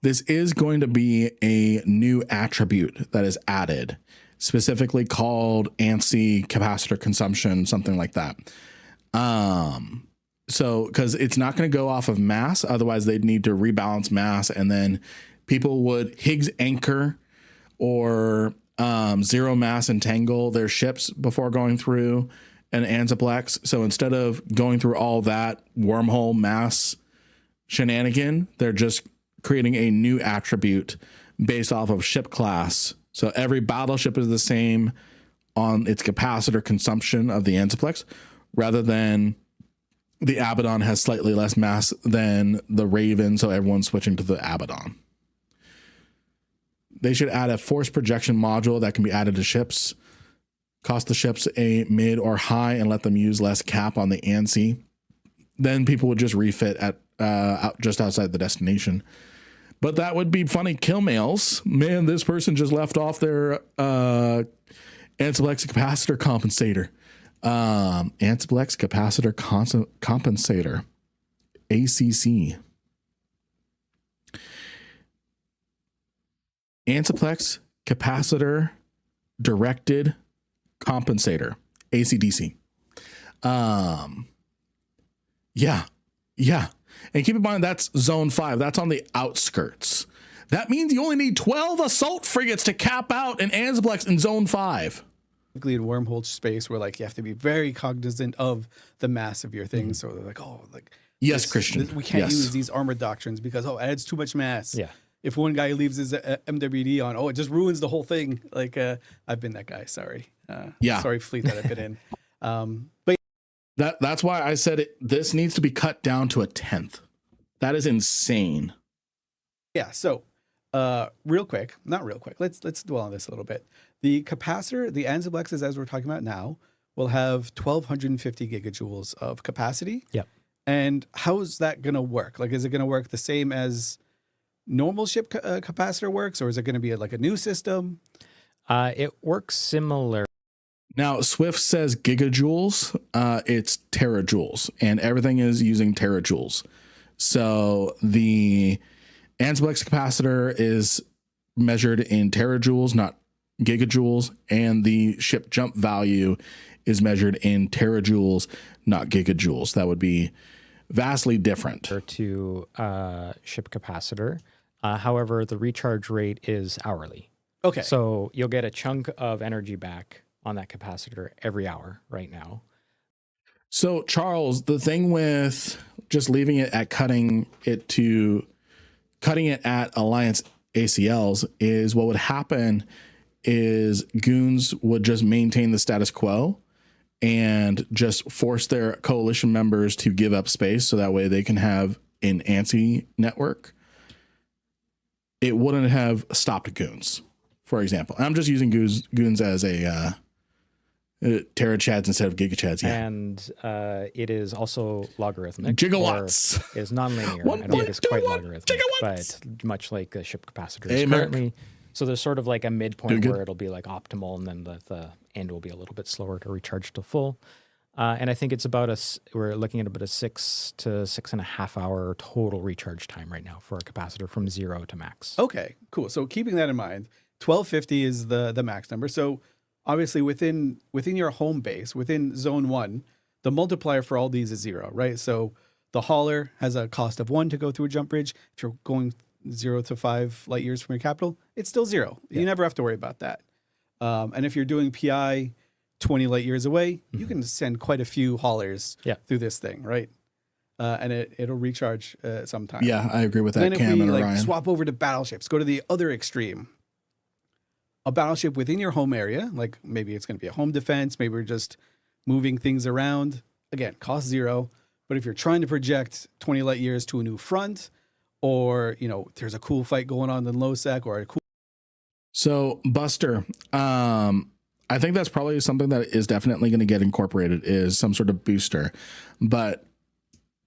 This is going to be a new attribute that is added, specifically called ANSI capacitor consumption, something like that. So, because it's not going to go off of mass, otherwise they'd need to rebalance mass, and then people would Higgs anchor or zero mass entangle their ships before going through an Antiplex. So instead of going through all that wormhole mass shenanigan, they're just creating a new attribute based off of ship class. So every battleship is the same on its capacitor consumption of the Antiplex, rather than the Abaddon has slightly less mass than the Raven, so everyone's switching to the Abaddon. They should add a force projection module that can be added to ships, cost the ships a mid or high, and let them use less cap on the ANSI. Then people would just refit at just outside the destination. But that would be funny kill mails. Man, this person just left off their Antiplex capacitor compensator. Antiplex capacitor compensator. ACC. Antiplex capacitor directed compensator. ACDC. Yeah. And keep in mind, that's zone 5. That's on the outskirts. That means you only need 12 assault frigates to cap out an Antiplex in zone 5. In wormhole space where like you have to be very cognizant of the mass of your thing. So they're like, yes, Christian. We can't use these armored doctrines because it adds too much mass. Yeah. If one guy leaves his MWD on, it just ruins the whole thing. Like I've been that guy. Sorry. Sorry, fleet that I've been in. But that's why I said this needs to be cut down to a 10th. That is insane. Yeah. So not real quick. Let's dwell on this a little bit. The capacitor, the Ansiblexes, as we're talking about now, will have 1,250 gigajoules of capacity. Yep. And how is that going to work? Like, is it going to work the same as normal ship capacitor works, or is it going to be like a new system? It works similar. Now, Swift says gigajoules. It's terajoules, and everything is using terajoules. So the Antiplex capacitor is measured in terajoules, not gigajoules, and the ship jump value is measured in terajoules, not gigajoules. That would be vastly different to ship capacitor. However, the recharge rate is hourly. Okay. So you'll get a chunk of energy back on that capacitor every hour right now. So, Charles, the thing with just leaving it at cutting it at Alliance ACLs is what would happen is goons would just maintain the status quo and just force their coalition members to give up space so that way they can have an ANSI network. It wouldn't have stopped goons, for example. I'm just using goons as a terachads instead of gigachads. Yeah. And it is also logarithmic. Gigawatts. Is nonlinear. I don't think it's quite logarithmic, but much like the ship capacitor is currently. So there's sort of like a midpoint where it'll be like optimal, and then the end will be a little bit slower to recharge to full. And I think it's we're looking at about a 6 to 6.5 hour total recharge time right now for a capacitor from 0 to max. Okay, cool. So keeping that in mind, 1250 is the max number. So obviously within your home base, within zone 1, the multiplier for all these is 0, right? So the hauler has a cost of 1 to go through a jump bridge. If you're going 0 to 5 light years from your capital, it's still 0. Yeah. You never have to worry about that. And if you're doing PI 20 light years away, you can send quite a few haulers through this thing, right? And it'll recharge sometime. Yeah, I agree with that. Then if we swap over to battleships, go to the other extreme. A battleship within your home area, like maybe it's going to be a home defense, maybe we're just moving things around. Again, cost 0. But if you're trying to project 20 light years to a new front, or there's a cool fight going on in LOSEC, or a cool. So Buster, I think that's probably something that is definitely going to get incorporated, is some sort of booster, but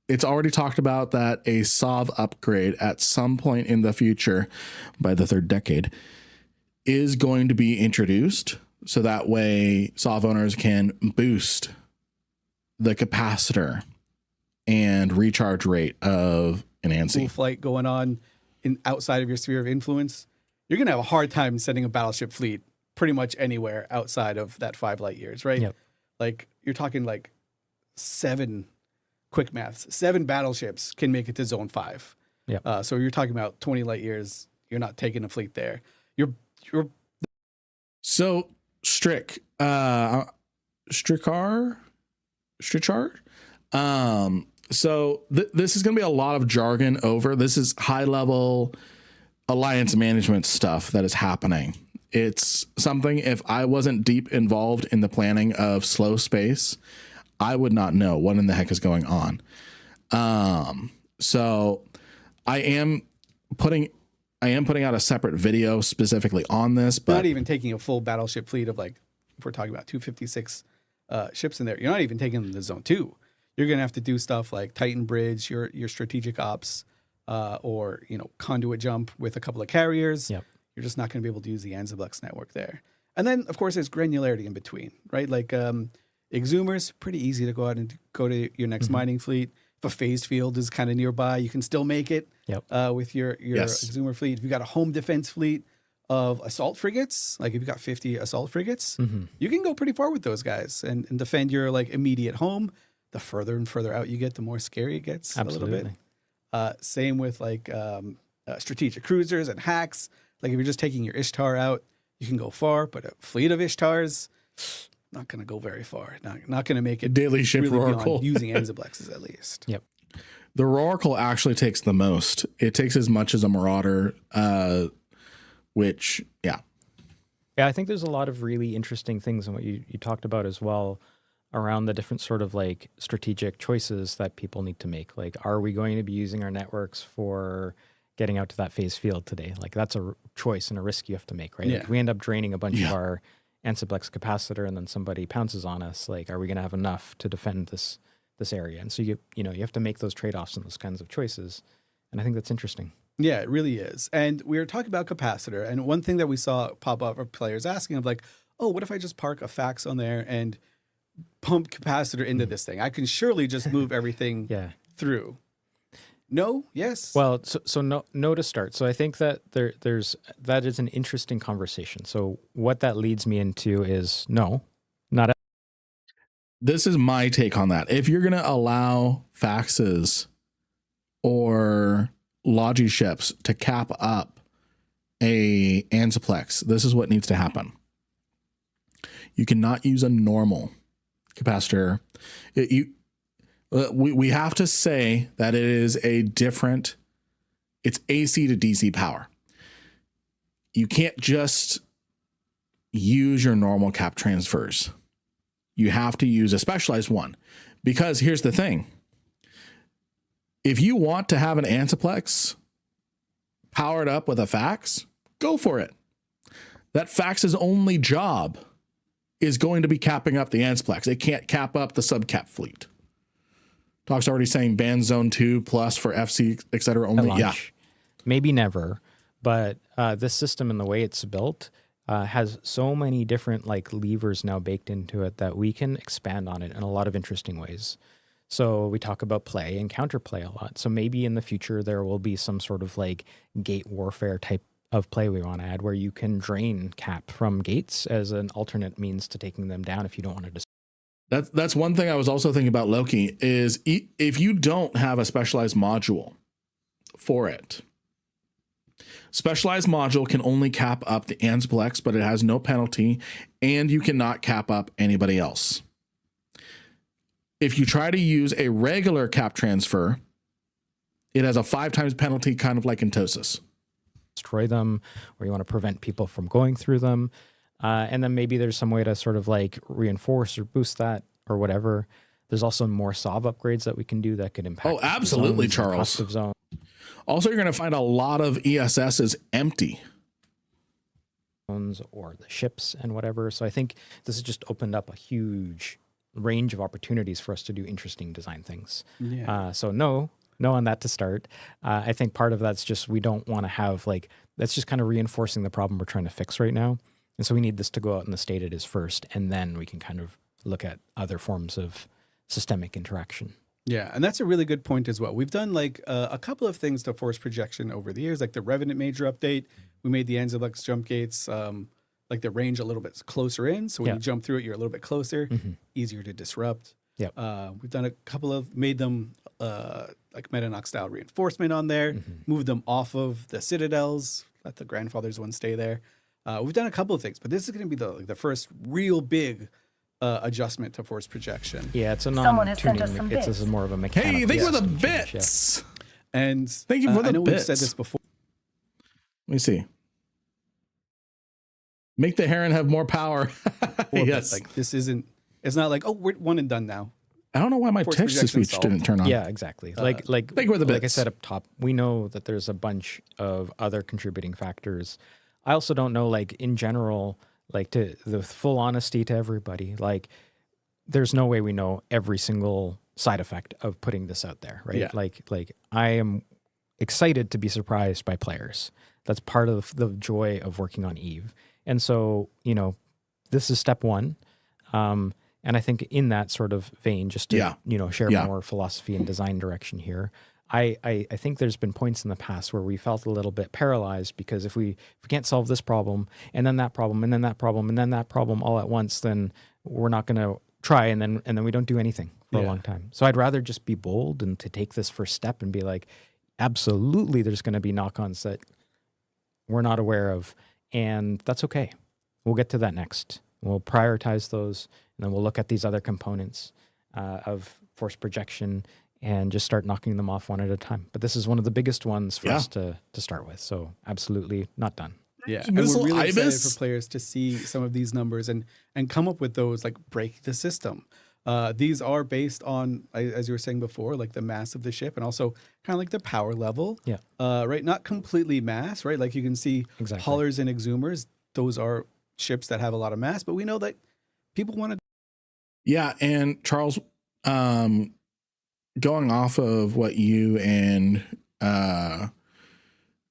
it's already talked about that a SOV upgrade at some point in the future, by the 3rd decade, is going to be introduced. So that way SOV owners can boost the capacitor and recharge rate of an ANSI. Cool flight going on outside of your sphere of influence. You're going to have a hard time sending a battleship fleet pretty much anywhere outside of that 5 light years, right? Yep. Like you're talking like 7 quick maths, 7 battleships can make it to zone 5. Yep. So you're talking about 20 light years. You're not taking a fleet there. So Strichar. So this is going to be a lot of jargon over. This is high level alliance management stuff that is happening. It's something, if I wasn't deep involved in the planning of slow space, I would not know what in the heck is going on. So I am putting out a separate video specifically on this, but not even taking a full battleship fleet of, like, if we're talking about 256 ships in there, you're not even taking them to zone 2. You're going to have to do stuff like Titan Bridge, your strategic ops, or, conduit jump with a couple of carriers. Yep. You're just not going to be able to use the Anziblex network there. And then, of course, there's granularity in between, right? Like exhumers, pretty easy to go out and go to your next mining fleet. If a phased field is kind of nearby, you can still make it with your exhumer fleet. If you've got a home defense fleet of assault frigates, like if you've got 50 assault frigates, you can go pretty far with those guys and defend your like immediate home. The further and further out you get, the more scary it gets a little bit. Same with like strategic cruisers and hacks. Like if you're just taking your Ishtar out, you can go far, but a fleet of Ishtars, not going to go very far. Not going to make it daily ship really Oracle using Enzablexes at least. Yep. The Oracle actually takes the most. It takes as much as a Marauder, which, yeah. Yeah, I think there's a lot of really interesting things in what you talked about as well around the different sort of like strategic choices that people need to make. Like, are we going to be using our networks for getting out to that phase field today? Like, that's a choice and a risk you have to make, right? Yeah. Like, if we end up draining a bunch of our Ansiblex capacitor and then somebody pounces on us, like, are we going to have enough to defend this area? And so you have to make those trade-offs and those kinds of choices. And I think that's interesting. Yeah, it really is. And we were talking about capacitor, and one thing that we saw pop up are players asking of like, oh, what if I just park a fax on there and pump capacitor into this thing? I can surely just move everything through. No? Yes? Well, so no to start. So I think that that is an interesting conversation. So what that leads me into is no, not. This is my take on that. If you're going to allow faxes or Logi ships to cap up a Ansiplex, this is what needs to happen. You cannot use a normal capacitor. We have to say that it is it's AC to DC power. You can't just use your normal cap transfers. You have to use a specialized one, because here's the thing. If you want to have an Ansiplex powered up with a fax, go for it. That fax's only job is going to be capping up the Ansiplex. It can't cap up the subcap fleet. Talk's already saying ban zone 2 plus for FC, et cetera, only. Yeah. Maybe never, but this system and the way it's built has so many different like levers now baked into it that we can expand on it in a lot of interesting ways. So we talk about play and counterplay a lot. So maybe in the future there will be some sort of like gate warfare type of play we want to add where you can drain cap from gates as an alternate means to taking them down if you don't want to. That's one thing I was also thinking about Loki is if you don't have a specialized module for it, specialized module can only cap up the Ansiplex, but it has no penalty, and you cannot cap up anybody else. If you try to use a regular cap transfer, it has a 5 times penalty, kind of like in Tosis. Destroy them, or you want to prevent people from going through them. And then maybe there's some way to sort of like reinforce or boost that or whatever. There's also more SOV upgrades that we can do that could impact. Oh, absolutely, Charles. Zone. Also, you're going to find a lot of ESSs empty. Or the ships and whatever. So I think this has just opened up a huge range of opportunities for us to do interesting design things. Yeah. So no on that to start. I think part of that's just we don't want to have like, that's just kind of reinforcing the problem we're trying to fix right now. And so we need this to go out in the state it is first, and then we can kind of look at other forms of systemic interaction. Yeah, and that's a really good point as well. We've done like a couple of things to force projection over the years, like the Revenant Major update. We made the Ansiblex jump gates, like the range a little bit closer in. So when you jump through it, you're a little bit closer, easier to disrupt. Yep. We've done made them like Metanox style reinforcement on there, moved them off of the Citadels, let the Grandfather's one stay there. We've done a couple of things, but this is going to be the first real big adjustment to force projection. Yeah, it's a Someone has sent us some It's bits. more of a mechanical. Hey, thank you for the system change, bits. And Thank you for the I know bits. we've said this before. Let me see. Make the Heron have more power. Yes. Like this isn't. It's not like, oh, we're one and done now. I don't know why my Force text to projection speech solved. didn't turn on. Yeah, exactly. Like thank you for the like I bits. said up top, we know that there's a bunch of other contributing factors. I also don't know, like in general, like to the full honesty to everybody, like there's no way we know every single side effect of putting this out there, right? Yeah. Like I am excited to be surprised by players. That's part of the joy of working on Eve. And so, this is step one. And I think in that sort of vein, just to, share more philosophy and design direction here, I think there's been points in the past where we felt a little bit paralyzed because if we can't solve this problem and then that problem and then that problem and then that problem all at once, then we're not going to try, and then we don't do anything for a long time. So I'd rather just be bold and to take this first step and be like, absolutely, there's going to be knock-ons that we're not aware of, and that's okay. We'll get to that next. We'll prioritize those, and then we'll look at these other components of force projection and just start knocking them off one at a time. But this is one of the biggest ones for us to start with. So absolutely not done. Yeah, and we're really excited for players to see some of these numbers and come up with those, like break the system. These are based on, as you were saying before, like the mass of the ship and also kind of like the power level. Yeah. Right. Not completely mass, right? Like you can see haulers and exhumers. Those are ships that have a lot of mass, but we know that people want to. Yeah. And Charles, going off of what you and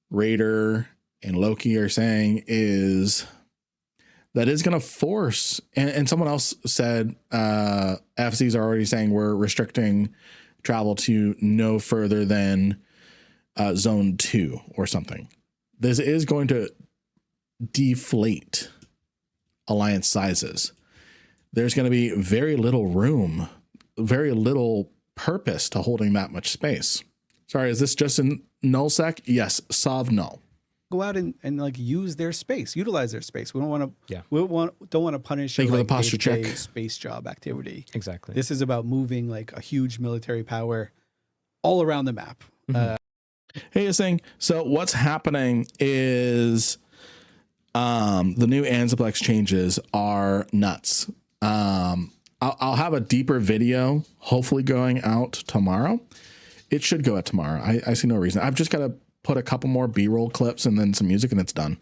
Raider and Loki are saying is that is going to force, and someone else said FCs are already saying we're restricting travel to no further than zone 2 or something. This is going to deflate alliance sizes. There's going to be very little room, very little purpose to holding that much space. Sorry, is this just in nullsec? Yes, Sov null. Go out and like use their space, utilize their space. We don't want to. We don't want to punish your like, the posture check space job activity. Exactly. This is about moving like a huge military power all around the map. Hey, you're saying, so what's happening is the new Anzaplex changes are nuts. I'll have a deeper video hopefully going out tomorrow. It should go out tomorrow. I see no reason. I've just got to put a couple more B-roll clips and then some music and it's done.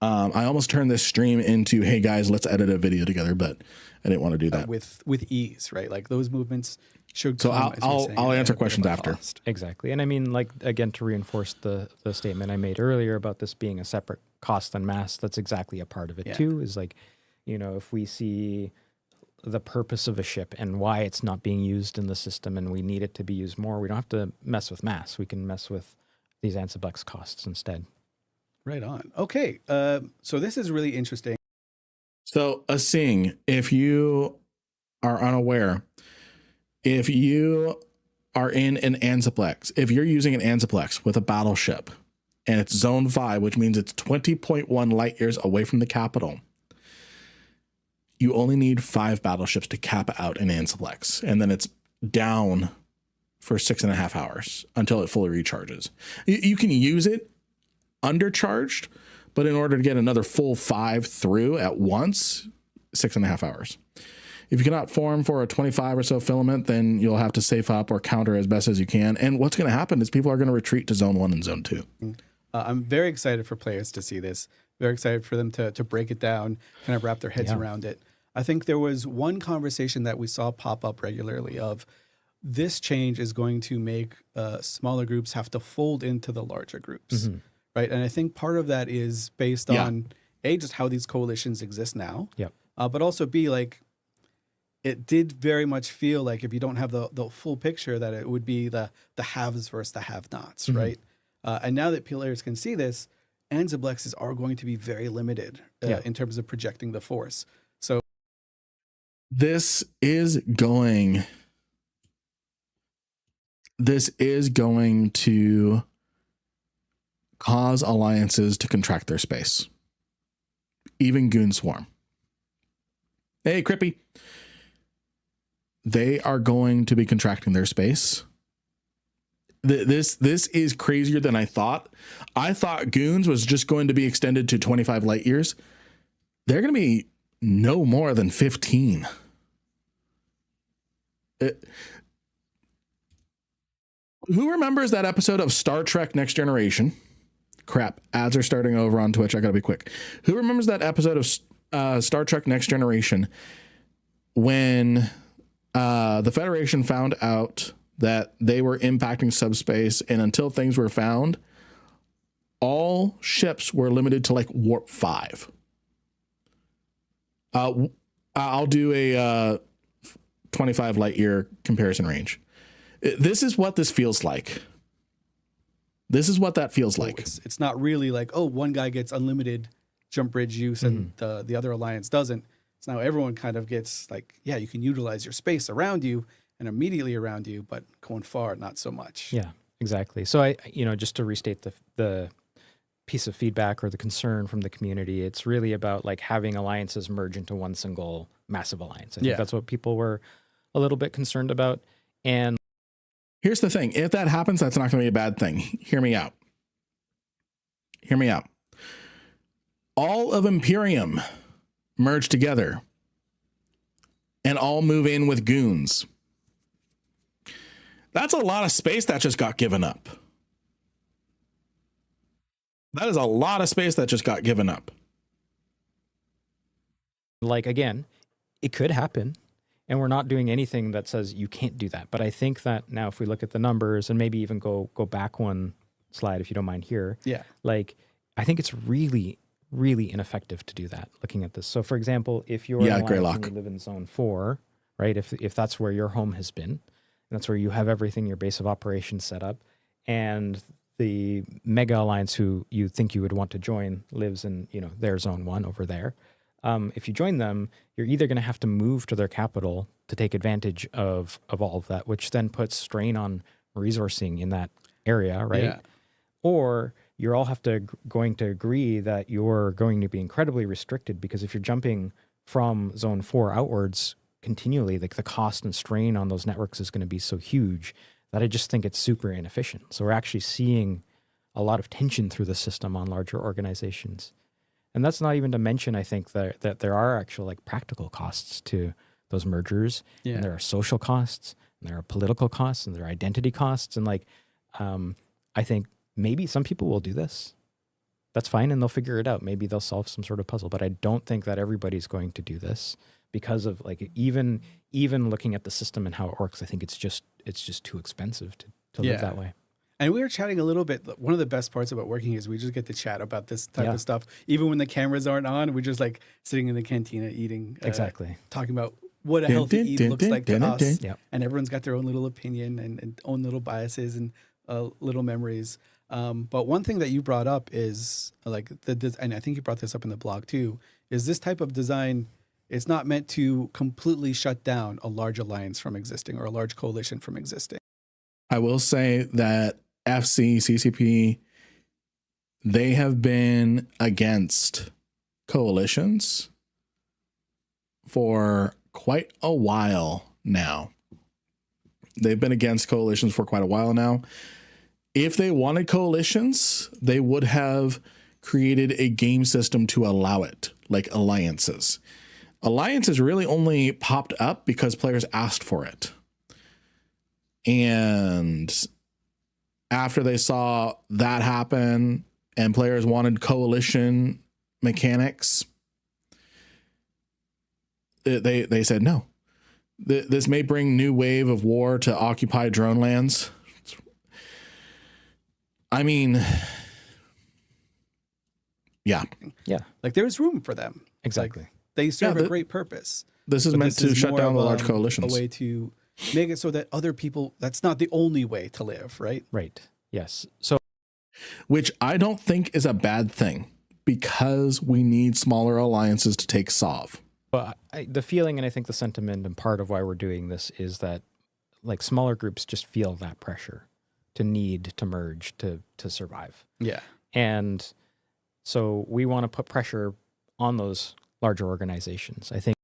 I almost turned this stream into, hey guys, let's edit a video together, but I didn't want to do that with ease, right? Like those movements should. So I'll answer questions after. Exactly. And I mean, like, again, to reinforce the statement I made earlier about this being a separate cost than mass, that's exactly a part of it too, is like, if we see the purpose of a ship and why it's not being used in the system and we need it to be used more, we don't have to mess with mass. We can mess with these Ansiblux costs instead. Right on. Okay. So this is really interesting. So Asing, if you are unaware, if you are in an Anzaplex, if you're using an Anzaplex with a battleship and it's zone 5, which means it's 20.1 light years away from the capital, you only need 5 battleships to cap out an Anzaplex, and then it's down for 6.5 hours until it fully recharges. You can use it undercharged, but in order to get another full 5 through at once, 6.5 hours. If you cannot form for a 25 or so filament, then you'll have to safe up or counter as best as you can. And what's going to happen is people are going to retreat to zone 1 and zone 2. I'm very excited for players to see this. Very excited for them to break it down, kind of wrap their heads around it. I think there was one conversation that we saw pop up regularly of this change is going to make smaller groups have to fold into the larger groups, right? And I think part of that is based on A, just how these coalitions exist now, but also B, like it did very much feel like if you don't have the full picture that it would be the haves versus the have-nots, right? And now that players can see this, Anziblexes are going to be very limited in terms of projecting the force. So this is going to cause alliances to contract their space. Even Goon Swarm. Hey, Crippy. They are going to be contracting their space. This is crazier than I thought. I thought Goons was just going to be extended to 25 light years. They're going to be no more than 15. Who remembers that episode of Star Trek Next Generation? Crap, ads are starting over on Twitch. I gotta be quick. Who remembers that episode of Star Trek Next Generation when the Federation found out that they were impacting subspace, and until things were found, all ships were limited to like warp 5. I'll do a 25 light year comparison range. This is what this feels like. This is what that feels like. It's not really like, oh, one guy gets unlimited jump bridge use and the other alliance doesn't. So now everyone kind of gets like, yeah, you can utilize your space around you and immediately around you, but going far, not so much. Yeah, exactly. So I, just to restate the piece of feedback or the concern from the community, it's really about like having alliances merge into one single massive alliance. I think that's what people were a little bit concerned about. And here's the thing. If that happens, that's not going to be a bad thing. Hear me out. Hear me out. All of Imperium merge together and all move in with goons. That's a lot of space that just got given up. That is a lot of space that just got given up. like, again, it could happen. And we're not doing anything that says you can't do that. But I think that now if we look at the numbers and maybe even go back one slide, if you don't mind here. Yeah. Like, I think it's really, really ineffective to do that, looking at this. So, for example, if you're you live in zone 4, right, if that's where your home has been, and that's where you have everything, your base of operations set up, and the mega alliance who you think you would want to join lives in, their zone 1 over there. If you join them, you're either going to have to move to their capital to take advantage of all of that, which then puts strain on resourcing in that area, right? Yeah. Or you're all going to agree that you're going to be incredibly restricted, because if you're jumping from zone 4 outwards continually, like the cost and strain on those networks is going to be so huge that I just think it's super inefficient. So we're actually seeing a lot of tension through the system on larger organizations. And that's not even to mention, I think, that there are actual like practical costs to those mergers. Yeah. And there are social costs, and there are political costs, and there are identity costs. And like, I think maybe some people will do this. That's fine, and they'll figure it out. Maybe they'll solve some sort of puzzle. But I don't think that everybody's going to do this, because of like even looking at the system and how it works. I think it's just too expensive to live that way. And we were chatting a little bit. One of the best parts about working is we just get to chat about this type of stuff. Even when the cameras aren't on, we're just like sitting in the cantina eating. Exactly. Talking about what a healthy eat looks like to us. Yep. And everyone's got their own little opinion and own little biases and little memories. But one thing that you brought up is like and I think you brought this up in the blog too, is this type of design, it's not meant to completely shut down a large alliance from existing or a large coalition from existing. I will say that FC, CCP, they have been against coalitions for quite a while now. They've been against coalitions for quite a while now. If they wanted coalitions, they would have created a game system to allow it, like alliances. Alliances really only popped up because players asked for it. And after they saw that happen and players wanted coalition mechanics, they said no. This may bring new wave of war to occupy drone lands. I mean, yeah. Like there's room for them. Exactly. Like, they serve a great purpose. This is meant to shut down the large coalitions. A way to make it so that other people, that's not the only way to live, right? Right. Yes. So, which I don't think is a bad thing, because we need smaller alliances to take SOV. But the feeling, and I think the sentiment, and part of why we're doing this, is that like smaller groups just feel that pressure to need to merge to survive. Yeah. And so we want to put pressure on those larger organizations. I think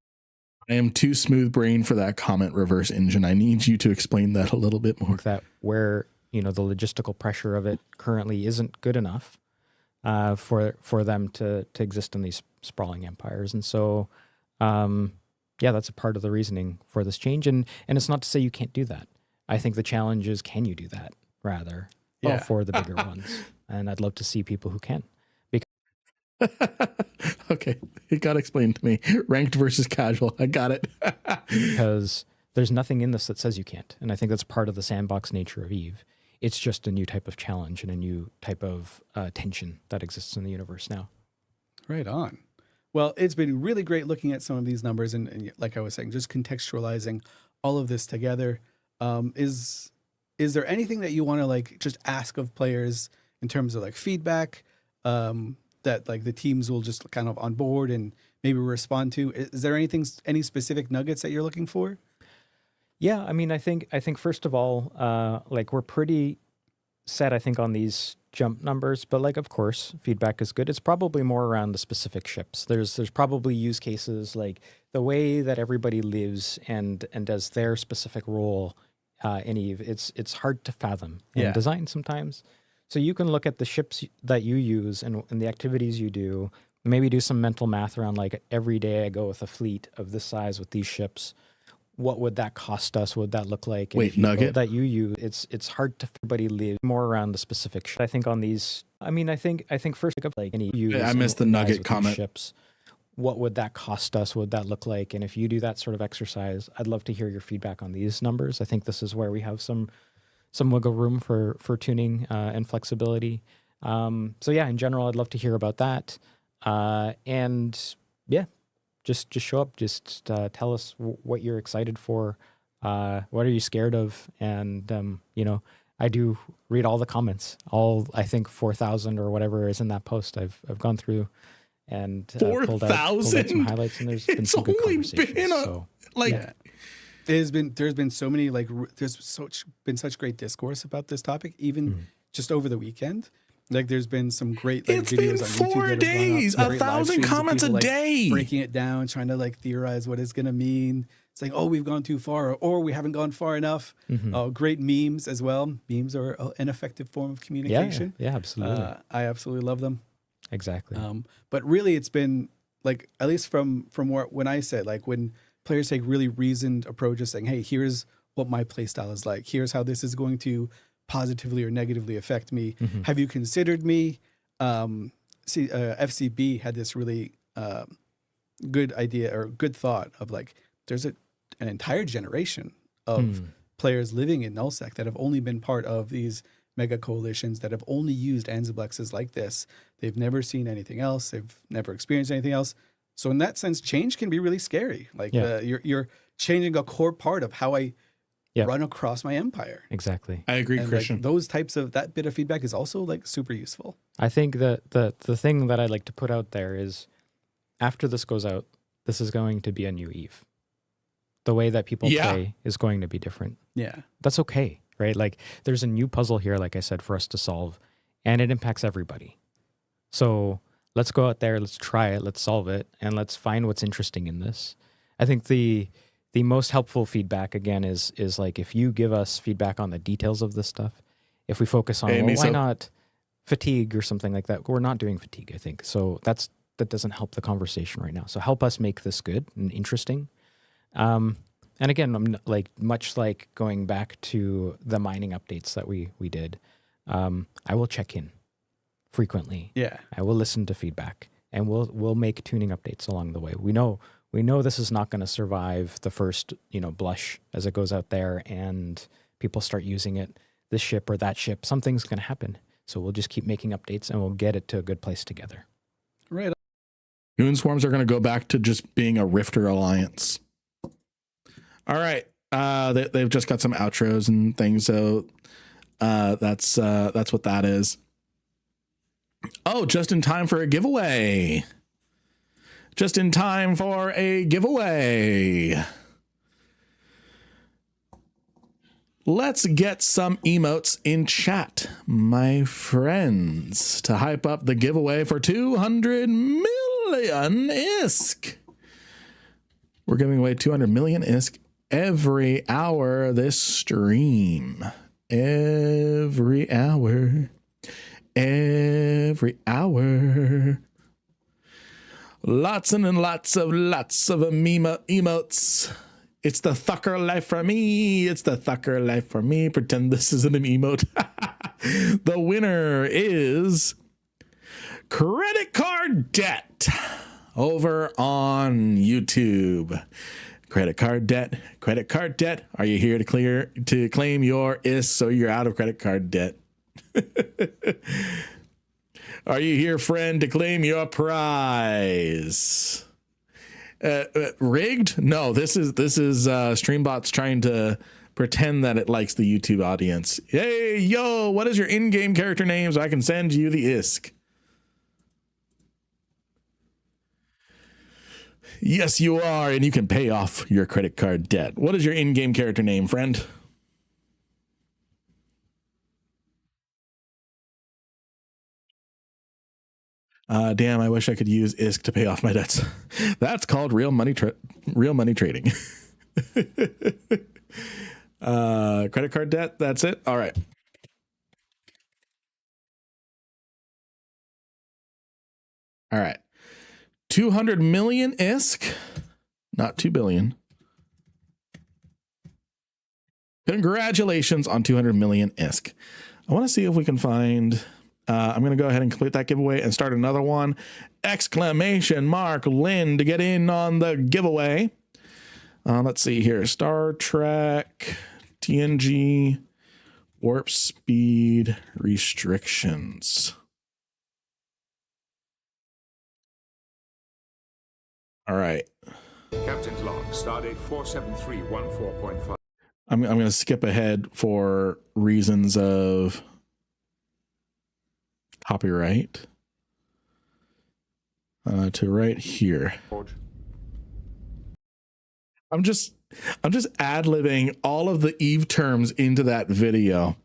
I am too smooth brained for that comment reverse engine. I need you to explain that a little bit more. That where, the logistical pressure of it currently isn't good enough for them to exist in these sprawling empires. And so, that's a part of the reasoning for this change. And it's not to say you can't do that. I think the challenge is, can you do that rather for the bigger ones? And I'd love to see people who can. Okay, it got explained to me. Ranked versus casual. I got it. Because there's nothing in this that says you can't. And I think that's part of the sandbox nature of EVE. It's just a new type of challenge and a new type of tension that exists in the universe now. Right on. Well, it's been really great looking at some of these numbers and like I was saying, just contextualizing all of this together. Is there anything that you want to like just ask of players in terms of like feedback that like the teams will just kind of on board and maybe respond to? Is there any specific nuggets that you're looking for? Yeah, I mean, I think first of all, like we're pretty set, I think, on these jump numbers, but like, of course, feedback is good. It's probably more around the specific ships. There's probably use cases like the way that everybody lives and does their specific role in Eve. It's hard to fathom in design sometimes. So you can look at the ships that you use and the activities you do, maybe do some mental math around like every day I go with a fleet of this size with these ships. What would that cost us? What would that look like? Wait, nugget that you use. It's hard to everybody live more around the specific. I think on these. I mean, I think first like any use. I missed the nugget comment. Ships. What would that cost us? What would that look like? And if you do that sort of exercise, I'd love to hear your feedback on these numbers. I think this is where we have some wiggle room for tuning and flexibility. So yeah, in general, I'd love to hear about that. And yeah. Just show up. Just tell us what you're excited for. What are you scared of? And I do read all the comments. All I think 4,000 or whatever is in that post. I've gone through and pulled out some highlights. And there's been some good conversations. There's been so many been such great discourse about this topic. Even just over the weekend. Like there's been some great like, it's videos been on YouTube 4 days, 1,000 comments a day, breaking it down, trying to like theorize what it's gonna mean. Saying, oh, we've gone too far, or we haven't gone far enough. Great memes as well. Memes are an effective form of communication. Yeah, absolutely. I absolutely love them. Exactly. But really, it's been like at least from when I said like when players take really reasoned approaches, saying, hey, here's what my play style is like. Here's how this is going to positively or negatively affect me. Have you considered me? FCB had this really good idea or good thought of like, there's an entire generation of players living in nullsec that have only been part of these mega coalitions that have only used Ansiblexes like this. They've never seen anything else. They've never experienced anything else. So in that sense, change can be really scary. Like you're changing a core part of how I run across my empire. Exactly. I agree, and Christian. Like, those types of that bit of feedback is also like super useful. I think that the thing that I'd like to put out there is after this goes out, this is going to be a new Eve. The way that people play is going to be different. Yeah. That's okay, right? Like there's a new puzzle here, like I said, for us to solve, and it impacts everybody. So let's go out there, let's try it, let's solve it, and let's find what's interesting in this. I think the most helpful feedback, again, is like if you give us feedback on the details of this stuff, if we focus on, why not fatigue or something like that? We're not doing fatigue, I think. So that doesn't help the conversation right now. So help us make this good and interesting. And again, I'm like, much like going back to the mining updates that we did, I will check in frequently. Yeah. I will listen to feedback and we'll make tuning updates along the way. We know this is not going to survive the first, blush as it goes out there and people start using it, this ship or that ship. Something's going to happen. So we'll just keep making updates and we'll get it to a good place together. Right. Moon Swarms are going to go back to just being a Rifter alliance. All right. They've just got some outros and things. So that's what that is. Oh, just in time for a giveaway. Just in time for a giveaway. Let's get some emotes in chat, my friends, to hype up the giveaway for 200 million ISK. We're giving away 200 million ISK every hour this stream. Every hour. Every hour. Lots and lots of emotes. It's the Thucker life for me. It's the Thucker life for me. Pretend this isn't an emote. The winner is Credit Card Debt over on YouTube. Credit card debt. Are you here to claim your IS so you're out of credit card debt? Are you here, friend, to claim your prize? Rigged? No, this is Streambot's trying to pretend that it likes the YouTube audience. Hey, yo, what is your in-game character name so I can send you the ISK? Yes, you are, and you can pay off your credit card debt. What is your in-game character name, friend? Damn, I wish I could use ISK to pay off my debts. That's called real money trading. Credit card debt, that's it. All right. All right. 200 million ISK, not 2 billion. Congratulations on 200 million ISK. I want to see if we can find, I'm going to go ahead and complete that giveaway and start another one. Exclamation mark Lynn to get in on the giveaway. Let's see here. Star Trek, TNG, warp speed restrictions. All right. Captain's log, stardate 47314.5. I'm going to skip ahead for reasons of copyright to right here. I'm just ad-libbing all of the Eve terms into that video.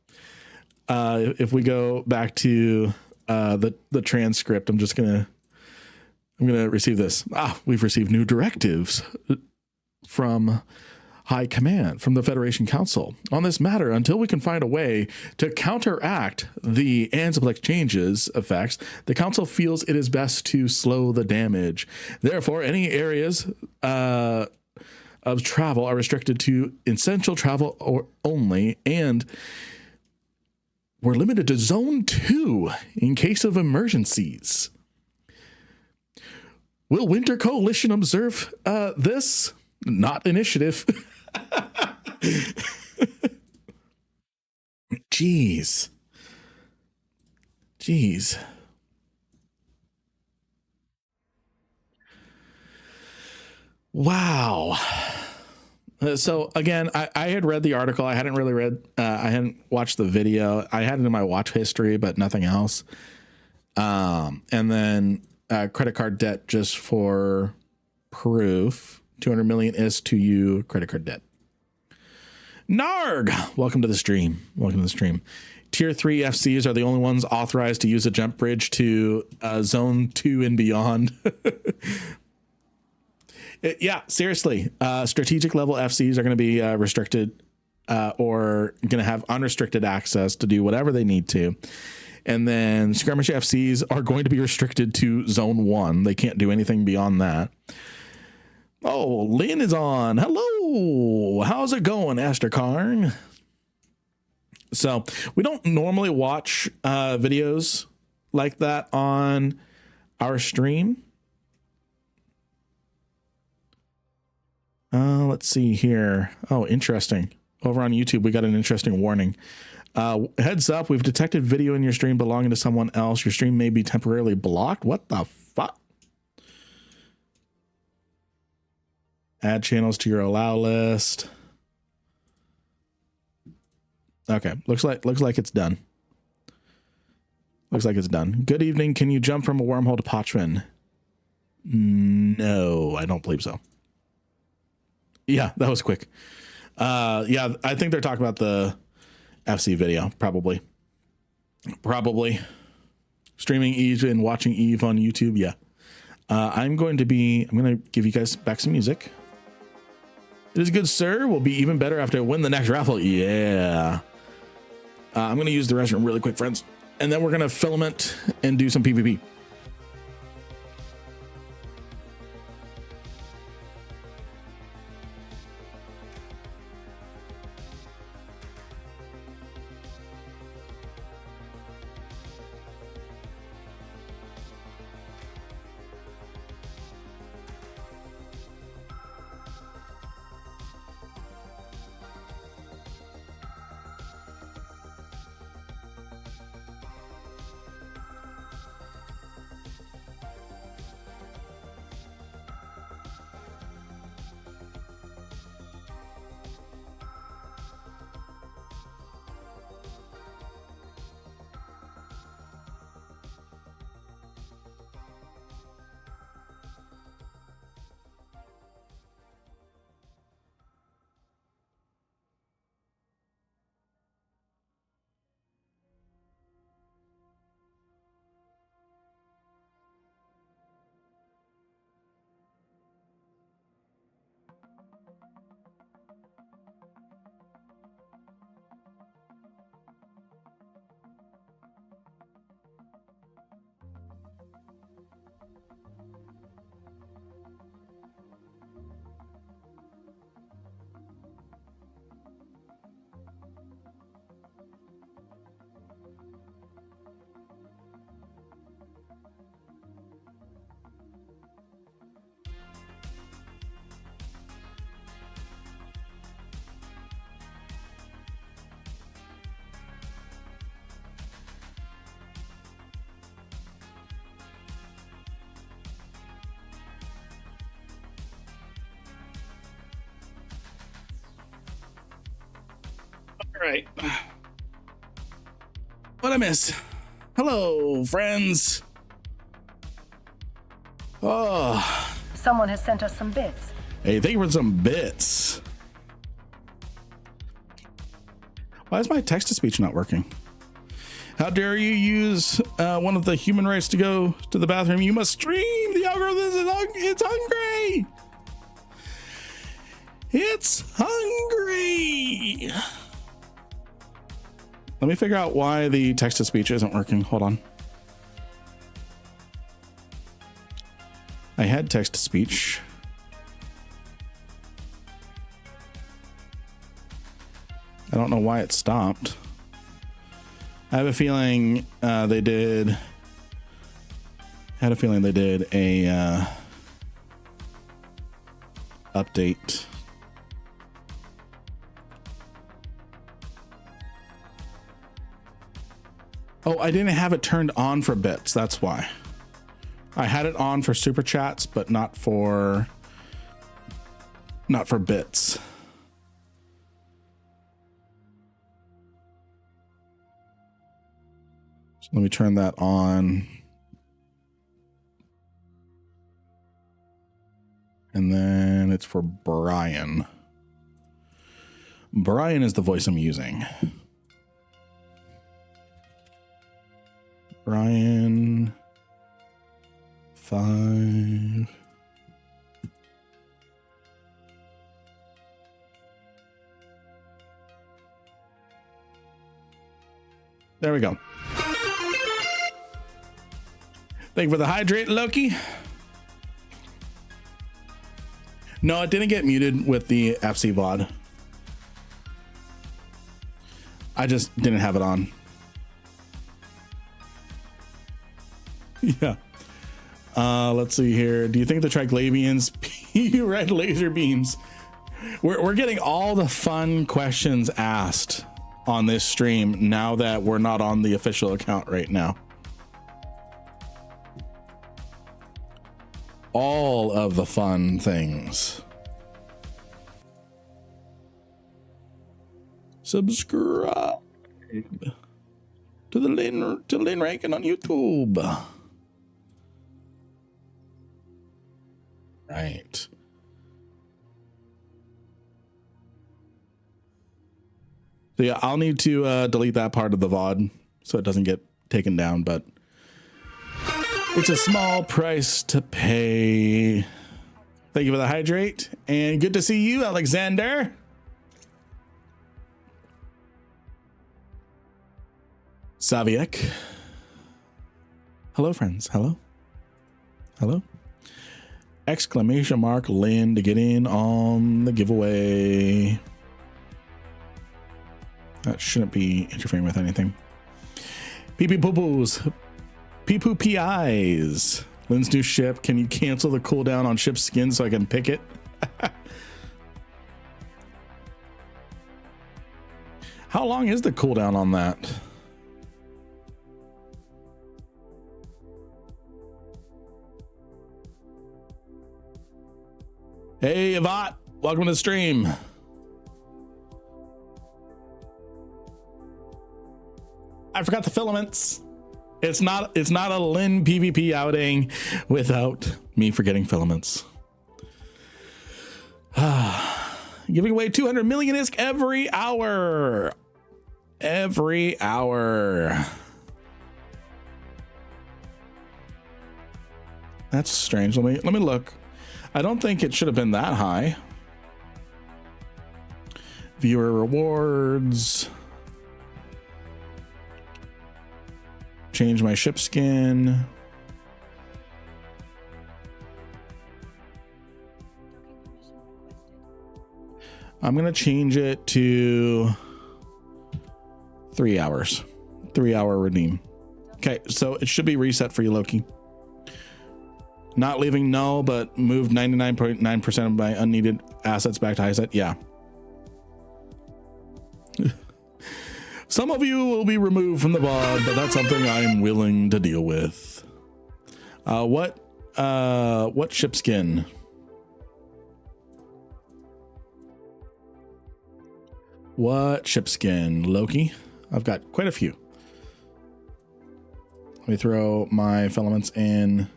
If we go back to the transcript, I'm going to receive this. We've received new directives from High Command, from the Federation Council on this matter. Until we can find a way to counteract the Anzaplex changes effects, the Council feels it is best to slow the damage. Therefore, any areas of travel are restricted to essential travel or only, and we're limited to Zone 2 in case of emergencies. Will Winter Coalition observe this? Not initiative. Jeez. Wow. So again, I had read the article. I hadn't really read, I hadn't watched the video. I had it in my watch history, but nothing else. And then credit card debt, just for proof. 200 million is to you credit card debt. Narg, welcome to the stream. Tier 3 FCs are the only ones authorized to use a jump bridge to zone 2 and beyond. Yeah, seriously. Strategic level FCs are going to be restricted or going to have unrestricted access to do whatever they need to. And then skirmish FCs are going to be restricted to zone 1. They can't do anything beyond that. Oh, Lynn is on. Hello. How's it going, Asterkarn? So we don't normally watch videos like that on our stream. Let's see here. Oh, interesting. Over on YouTube, we got an interesting warning. Heads up, we've detected video in your stream belonging to someone else. Your stream may be temporarily blocked. What the fuck? Add channels to your allow list. Okay, looks like it's done. Good evening. Can you jump from a wormhole to Pochman? No, I don't believe so. Yeah, that was quick. Yeah, I think they're talking about the FC video, probably. Streaming Eve and watching Eve on YouTube. Yeah. I'm going to give you guys back some music. It is good, sir. Will be even better after I win the next raffle. Yeah. I'm going to use the restroom really quick, friends. And then we're going to filament and do some PvP. right. What'd I miss? Hello, friends. Oh. Someone has sent us some bits. Hey, thank you for some bits. Why is my text-to-speech not working? How dare you use one of the human rights to go to the bathroom? You must stream. The algorithm it's hungry. It's hungry. Let me figure out why the text-to-speech isn't working. Hold on. I had text-to-speech. I don't know why it stopped. I have a feeling they did. Had a feeling they did a update. Oh, I didn't have it turned on for bits. That's why. I had it on for super chats, but not for bits. So let me turn that on. And then it's for Brian. Brian is the voice I'm using. Brian 5. There we go. Thank you for the hydrate, Loki. No, it didn't get muted with the FC VOD. I just didn't have it on. Yeah. Let's see here. Do you think the Triglavians red laser beams? We're getting all the fun questions asked on this stream now that we're not on the official account right now. All of the fun things. Subscribe to Lynn Rankin on YouTube. Right. So yeah, I'll need to delete that part of the VOD so it doesn't get taken down, but it's a small price to pay. Thank you for the hydrate, and good to see you, Alexander. Saviek. Hello, friends. Hello. Hello. Exclamation mark Lynn to get in on the giveaway. That shouldn't be interfering with anything. Pee-pee poo-poos. Pee-poo PIs. Lynn's new ship. Can you cancel the cooldown on ship skin so I can pick it? How long is the cooldown on that? Hey, Yvette. Welcome to the stream. I forgot the filaments. It's not a Lynn PvP outing without me forgetting filaments. Giving away 200 million ISK every hour. Every hour. That's strange. Let me look. I don't think it should have been that high. Viewer rewards. Change my ship skin. I'm going to change it to 3 hours. 3 hour redeem. Okay, so it should be reset for you, Loki. Not leaving null, but moved 99.9% of my unneeded assets back to high set. Yeah. Some of you will be removed from the VOD, but that's something I'm willing to deal with. What ship skin? What ship skin? Loki? I've got quite a few. Let me throw my filaments in.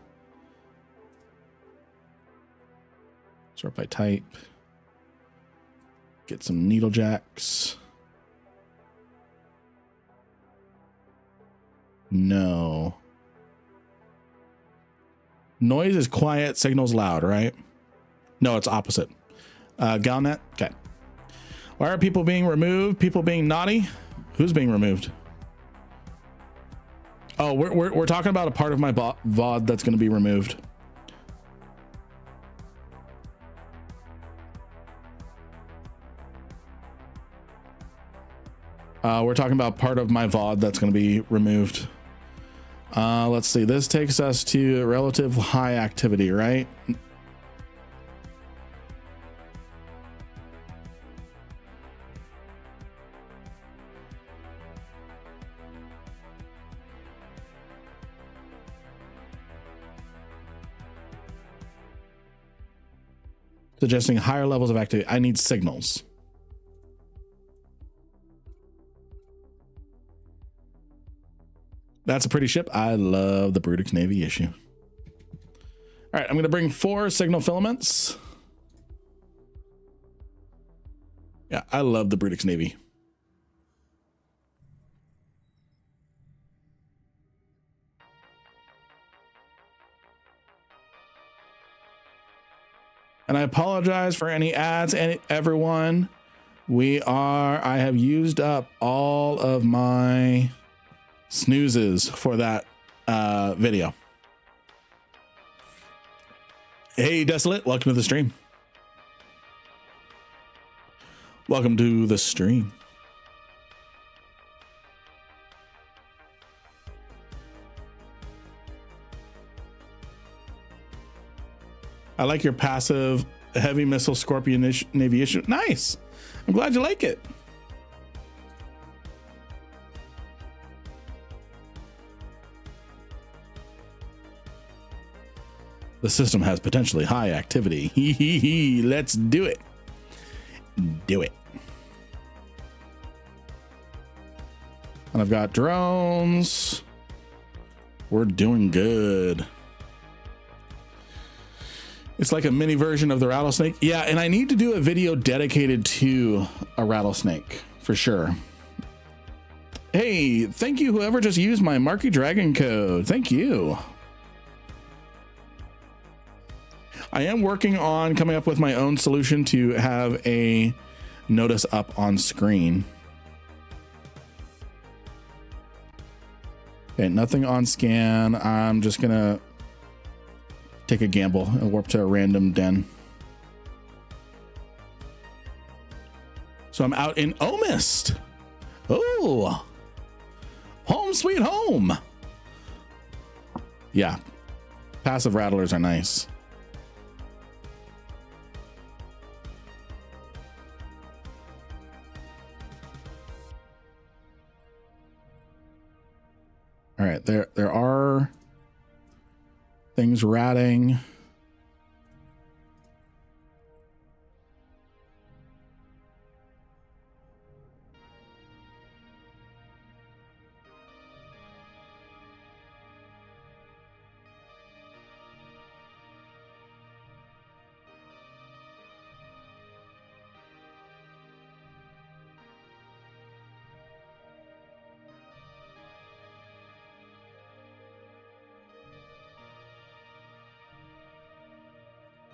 Sort by type. Get some needle jacks. No. Noise is quiet, signal's loud, right? No, it's opposite. Galnet? Okay. Why are people being removed? People being naughty? Who's being removed? Oh, we're talking about a part of my VOD that's going to be removed. We're talking about part of my VOD that's going to be removed. Let's see. This takes us to relative high activity, right? Suggesting higher levels of activity. I need signals. That's a pretty ship. I love the Brutix Navy issue. All right, I'm going to bring 4 signal filaments. Yeah, I love the Brutix Navy. And I apologize for any ads and everyone. I have used up all of my snoozes for that video. Hey, Desolate, welcome to the stream. Welcome to the stream. I like your passive heavy missile Scorpion Navy issue. Nice. I'm glad you like it. The system has potentially high activity. Let's do it. Do it. And I've got drones. We're doing good. It's like a mini version of the rattlesnake. Yeah, and I need to do a video dedicated to a rattlesnake for sure. Hey, thank you whoever just used my Marky Dragon code. Thank you. I am working on coming up with my own solution to have a notice up on screen. Okay, nothing on scan. I'm just gonna take a gamble and warp to a random den. So I'm out in Omist. Oh, home sweet home. Yeah, passive rattlers are nice. All right, there are things ratting.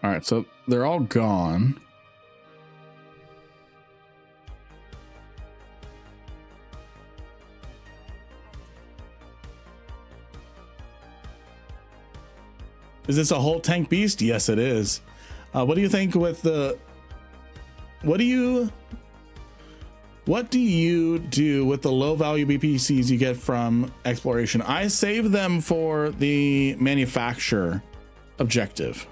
All right, so they're all gone. Is this a whole tank beast? Yes, it is. What do you think with the... What do you do with the low value BPCs you get from exploration? I save them for the manufacturer objective.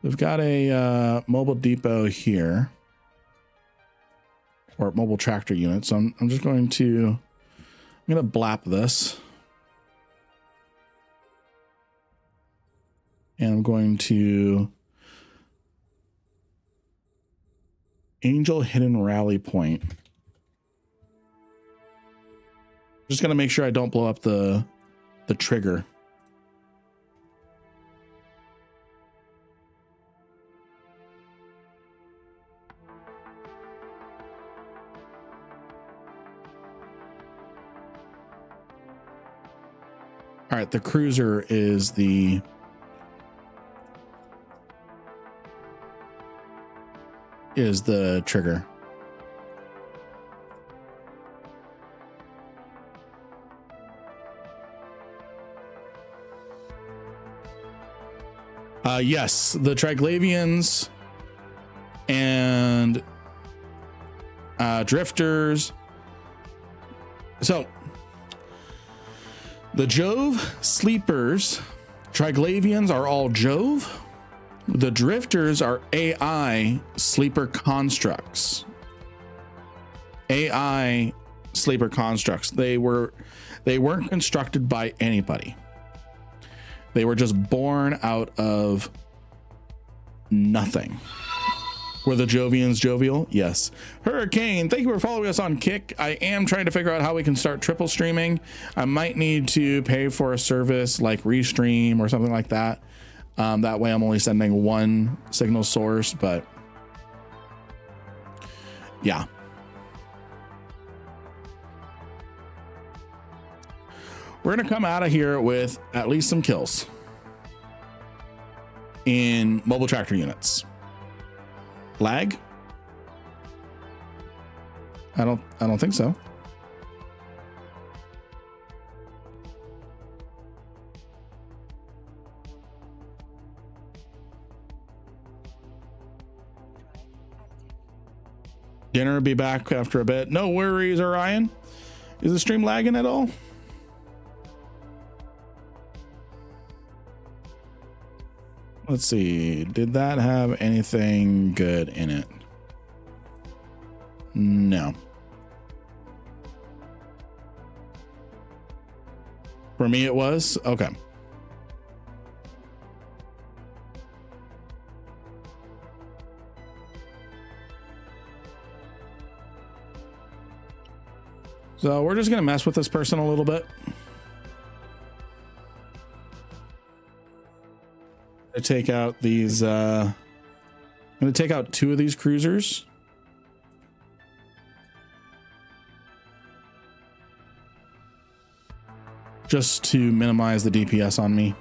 We've got a mobile depot here, or mobile tractor unit. So I'm just going to, I'm going to blap this. And I'm going to Angel Hidden Rally Point. Just gonna make sure I don't blow up the trigger. All right, the cruiser is the trigger. Yes, the Triglavians and drifters. So the Jove sleepers, Triglavians are all Jove. The drifters are AI sleeper constructs. AI sleeper constructs. They weren't constructed by anybody. They were just born out of nothing. Were the Jovians jovial? Yes. Hurricane, thank you for following us on Kick. I am trying to figure out how we can start triple streaming. I might need to pay for a service like Restream or something like that. That way I'm only sending one signal source, but yeah. We're going to come out of here with at least some kills in mobile tractor units. Lag? I don't think so. Dinner will be back after a bit. No worries, Orion. Is the stream lagging at all? Let's see. Did that have anything good in it? No. For me, it was. Okay. So we're just going to mess with this person a little bit. I take out these, I'm going to take out 2 of these cruisers. Just to minimize the DPS on me.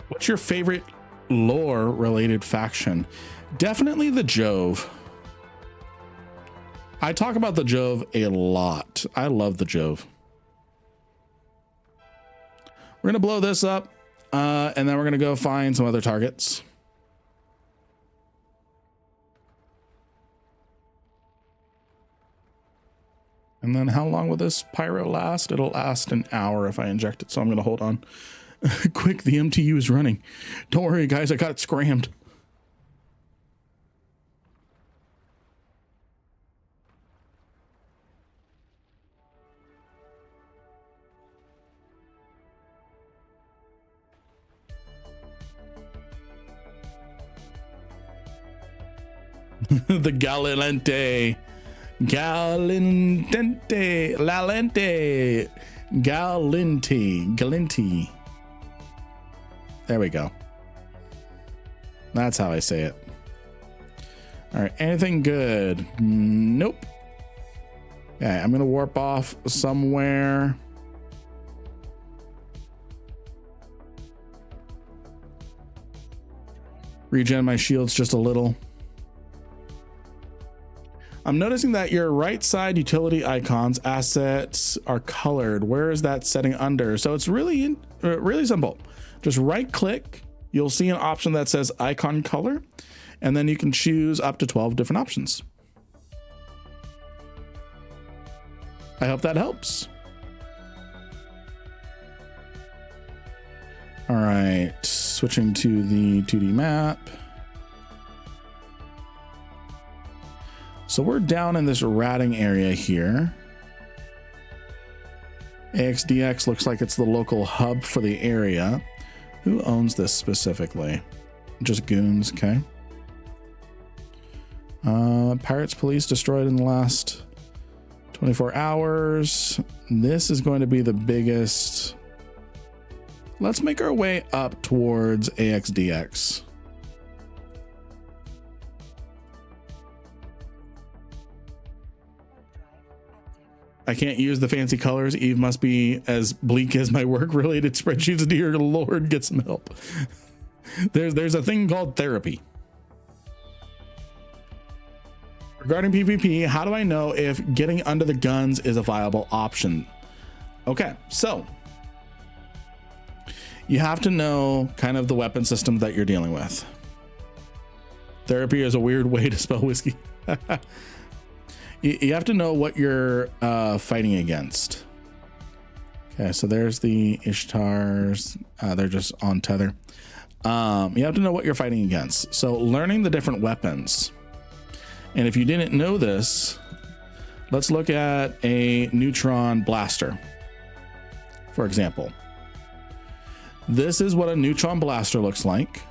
What's your favorite lore related faction? Definitely the Jove. I talk about the Jove a lot. I love the Jove. We're gonna blow this up, and then we're gonna go find some other targets. And then how long will this pyro last? It'll last an hour if I inject it, so I'm gonna hold on. Quick, the MTU is running. Don't worry, guys, I got it scrammed. The Galilente. Galintente. Lalente. Galinti. There we go. That's how I say it. All right, anything good? Nope. Okay, I'm gonna warp off somewhere. Regen my shields just a little. I'm noticing that your right side utility icons assets are colored. Where is that setting under? So it's really simple. Just right click, you'll see an option that says icon color, and then you can choose up to 12 different options. I hope that helps. All right, switching to the 2D map. So we're down in this ratting area here. AXDX looks like it's the local hub for the area. Who owns this specifically? Just goons, okay. Pirates police destroyed in the last 24 hours. This is going to be the biggest. Let's make our way up towards AXDX. I can't use the fancy colors. Eve must be as bleak as my work-related spreadsheets. Dear Lord, get some help. There's a thing called therapy. Regarding PvP, how do I know if getting under the guns is a viable option? Okay, so you have to know kind of the weapon system that you're dealing with. Therapy is a weird way to spell whiskey. You have to know what you're fighting against. Okay, so there's the Ishtars. They're just on tether. You have to know what you're fighting against. So learning the different weapons. And if you didn't know this, let's look at a neutron blaster. For example, this is what a neutron blaster looks like.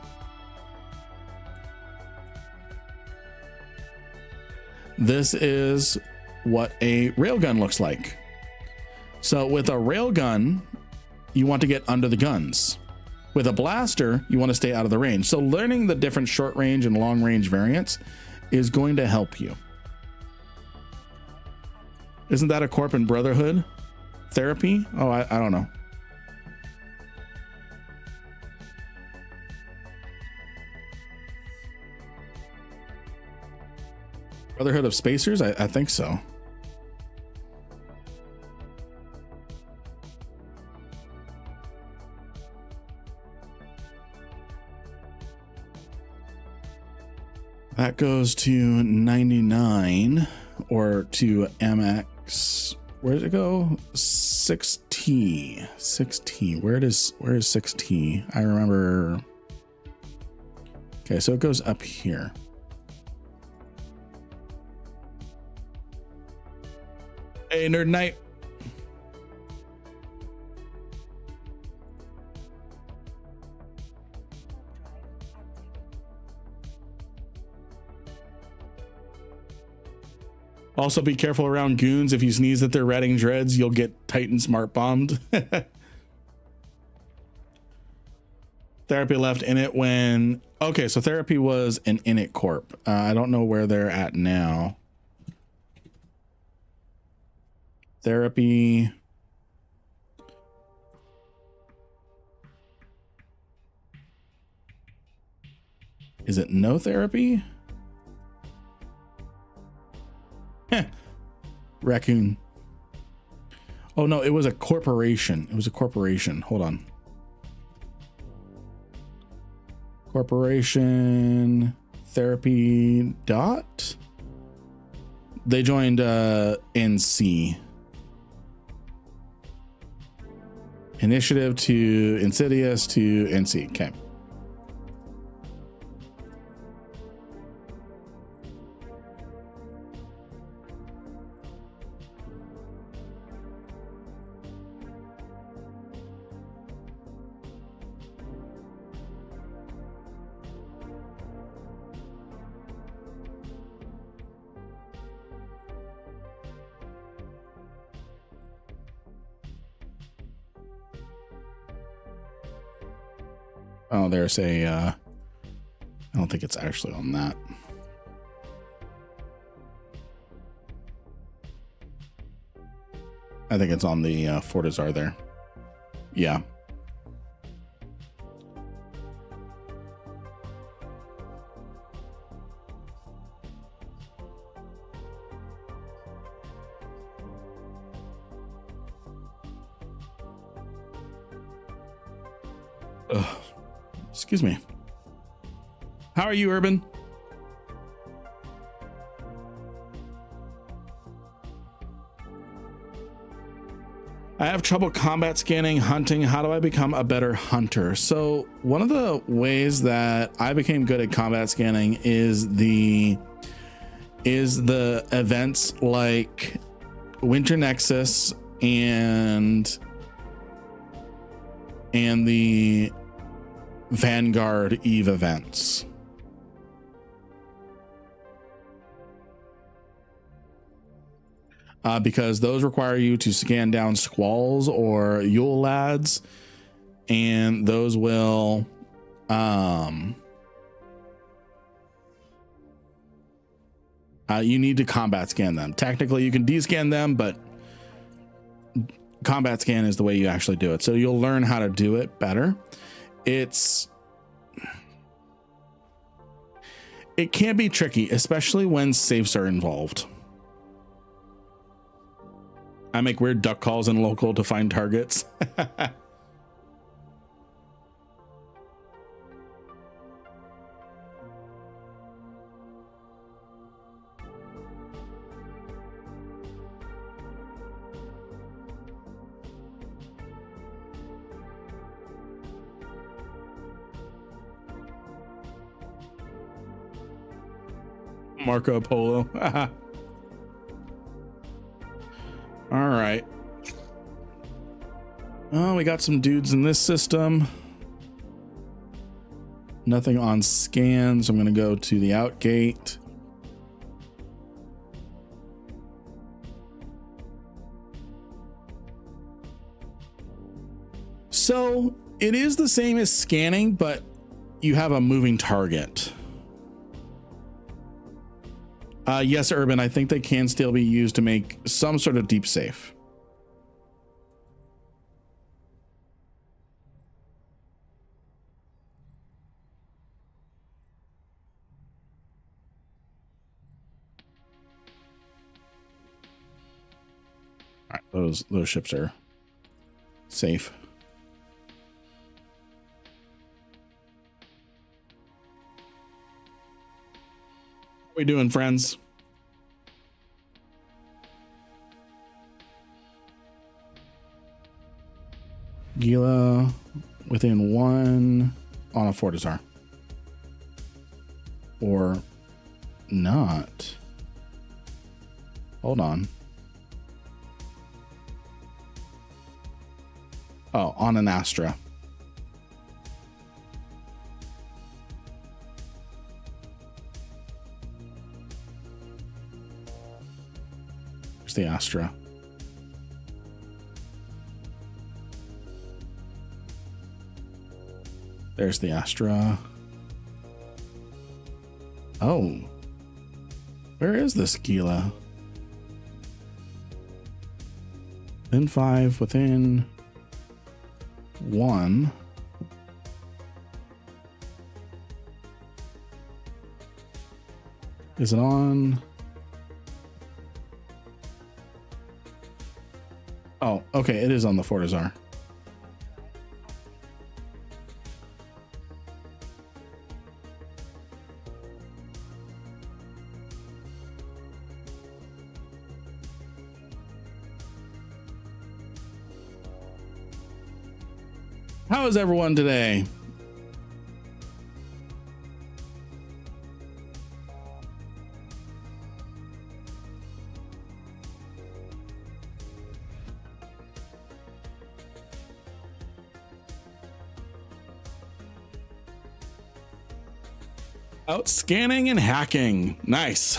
This is what a railgun looks like. So with a railgun, you want to get under the guns. With a blaster, you want to stay out of the range. So learning the different short range and long range variants is going to help you. Isn't that a Corp and Brotherhood therapy? Oh, I don't know. Brotherhood of Spacers? I think so. That goes to 99 or to MX. Where did it go? 6T. 6T. Where is 6T? I remember. Okay, so it goes up here. Hey, Nerd Knight. Also be careful around goons. If you sneeze at their ratting dreads, you'll get Titan smart bombed. Therapy left Init when... Okay, so Therapy was an Init Corp. I don't know where they're at now. Therapy... Is it no therapy? Raccoon. Oh no, it was a corporation. It was a corporation. Hold on. Corporation therapy dot. They joined NC. Initiative to Insidious to NC. Okay. Oh, there's a, I don't think it's actually on that. I think it's on the Fortizar there. Yeah. Ugh. Excuse me. How are you, Urban? I have trouble combat scanning, hunting. How do I become a better hunter? So one of the ways that I became good at combat scanning is the is the events like Winter Nexus and the Vanguard Eve events. Because those require you to scan down squalls or Yule lads, and those will you need to combat scan them. Technically you can descan them, but combat scan is the way you actually do it. So you'll learn how to do it better. It can be tricky, especially when safes are involved. I make weird duck calls in local to find targets. Marco Polo. All right. Oh, we got some dudes in this system. Nothing on scans. I'm going to go to the out gate. So it is the same as scanning, but you have a moving target. Yes, Urban, I think they can still be used to make some sort of deep safe. All right, those ships are safe. What are we doing, friends? Gila within 1 on a Fortizar. Or not. Hold on. Oh, on an Astra. There's the Astra. There's the Astra. Oh. Where is this Gila? Within 5, within 1. Is it on? Oh, okay. It is on the Fortizar. How is everyone today? Out scanning and hacking. Nice.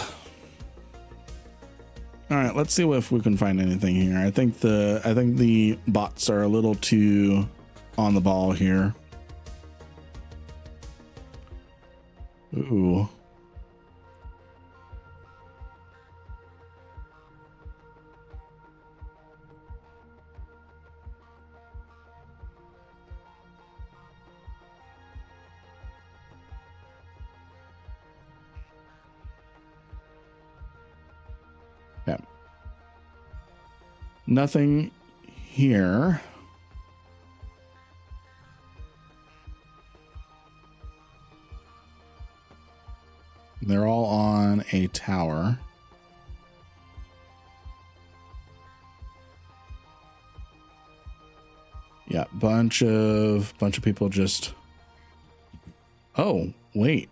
All right, let's see if we can find anything here. I think the bots are a little too on the ball here. Ooh. Yeah. Nothing here. They're all on a tower. Yeah, bunch of people just. Oh, wait.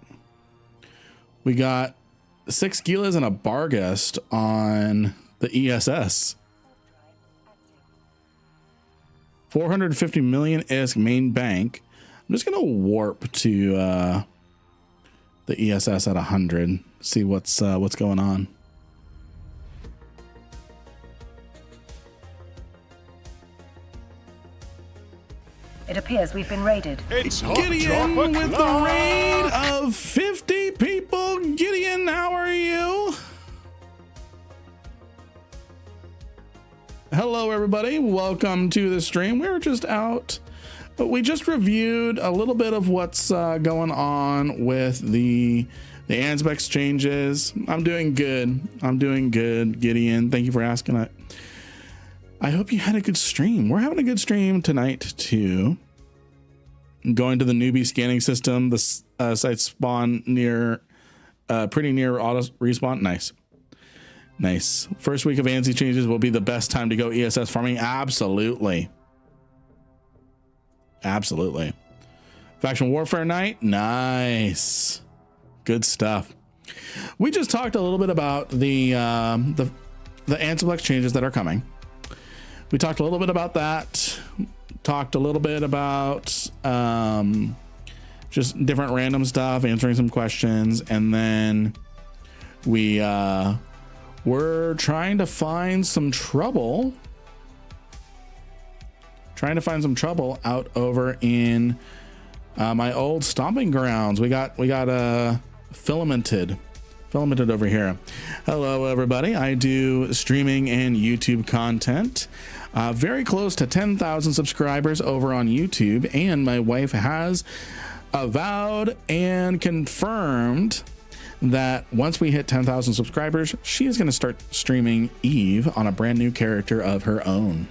We got 6 gilas and a Barghest on the ESS. 450 million ISK main bank. I'm just gonna warp to the ESS at 100. See what's going on. It appears we've been raided. It's Gideon with the raid of 50 people. Gideon, how are you? Hello, everybody. Welcome to the stream. We were just out, but we just reviewed a little bit of what's going on with the Ansbex changes. I'm doing good. Gideon. Thank you for asking it. I hope you had a good stream. We're having a good stream tonight too. Going to the newbie scanning system. The site spawn near, pretty near auto respawn. Nice. First week of ANSI changes will be the best time to go ESS farming. Absolutely. Faction warfare night. Nice. Good stuff. We just talked a little bit about the Ansiblex changes that are coming. We talked a little bit about that. Talked a little bit about just different random stuff, answering some questions, and then we're trying to find some trouble. Out over in my old stomping grounds. We got filamented over here. Hello, everybody. I do streaming and YouTube content. Very close to 10,000 subscribers over on YouTube, and my wife has avowed and confirmed that once we hit 10,000 subscribers, she is going to start streaming Eve on a brand new character of her own.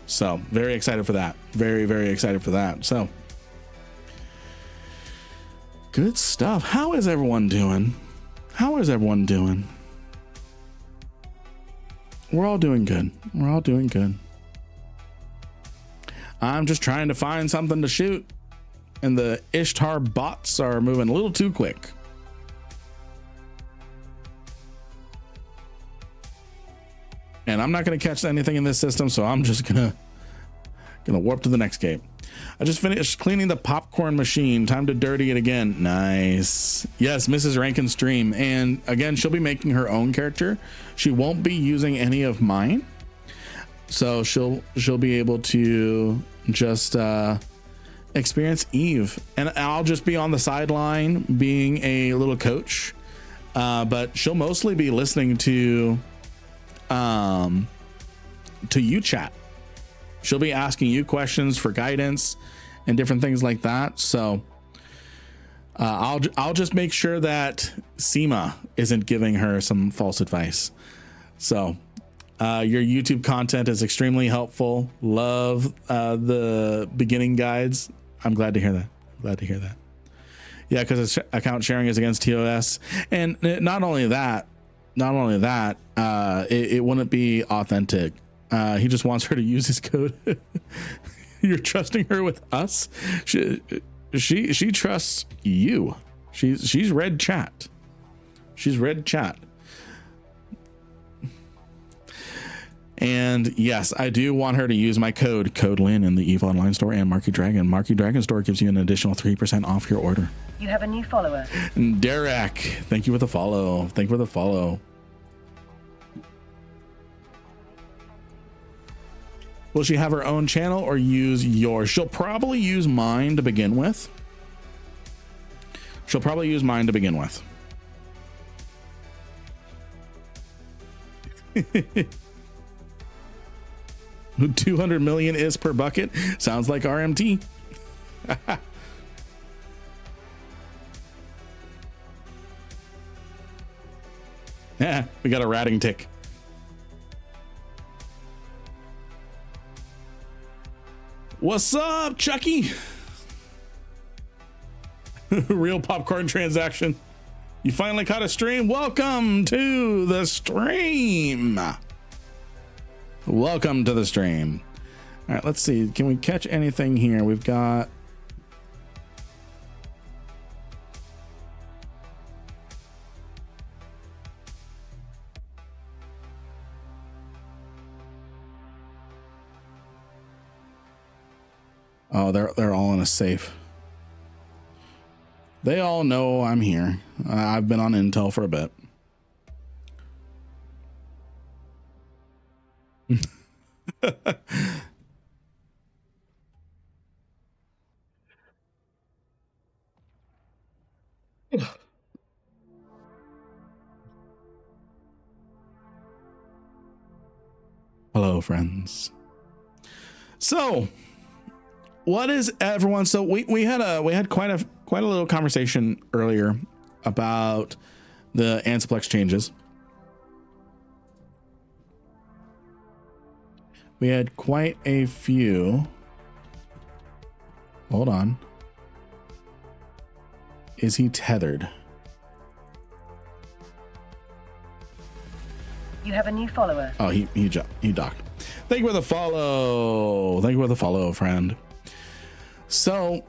So very excited for that. Very excited for that. So good stuff. How is everyone doing? We're all doing good. I'm just trying to find something to shoot, and the Ishtar bots are moving a little too quick. And I'm not going to catch anything in this system, so I'm just gonna warp to the next game. I just finished cleaning the popcorn machine. Time to dirty it again. Nice. Yes, Mrs. Rankin stream, and again, she'll be making her own character. She won't be using any of mine, so she'll be able to just experience Eve, and I'll just be on the sideline being a little coach. But she'll mostly be listening to you chat. She'll be asking you questions for guidance and different things like that. So I'll just make sure that Seema isn't giving her some false advice. So your YouTube content is extremely helpful. Love the beginning guides. I'm glad to hear that. Yeah, because account sharing is against TOS, and not only that, it wouldn't be authentic. He just wants her to use his code. You're trusting her with us. She trusts you. She's read chat. And yes, I do want her to use my code Lynn in the EVE Online store and Marky Dragon. Marky Dragon store gives you an additional 3% off your order. You have a new follower. Derek, thank you for the follow. Will she have her own channel or use yours? She'll probably use mine to begin with. 200 million is per bucket. Sounds like RMT. Yeah, we got a ratting tick. What's up, Chucky? Real popcorn transaction. You finally caught a stream. Welcome to the stream. All right, let's see. Can we catch anything here? We've got Oh, they're all in a safe. They all know I'm here. I've been on intel for a bit. Hello, friends. So, what is everyone? So we had quite a little conversation earlier about the Ansiplex changes. We had quite a few. Hold on. Is he tethered? You have a new follower. Oh, he docked. Thank you for the follow. Thank you for the follow, friend. So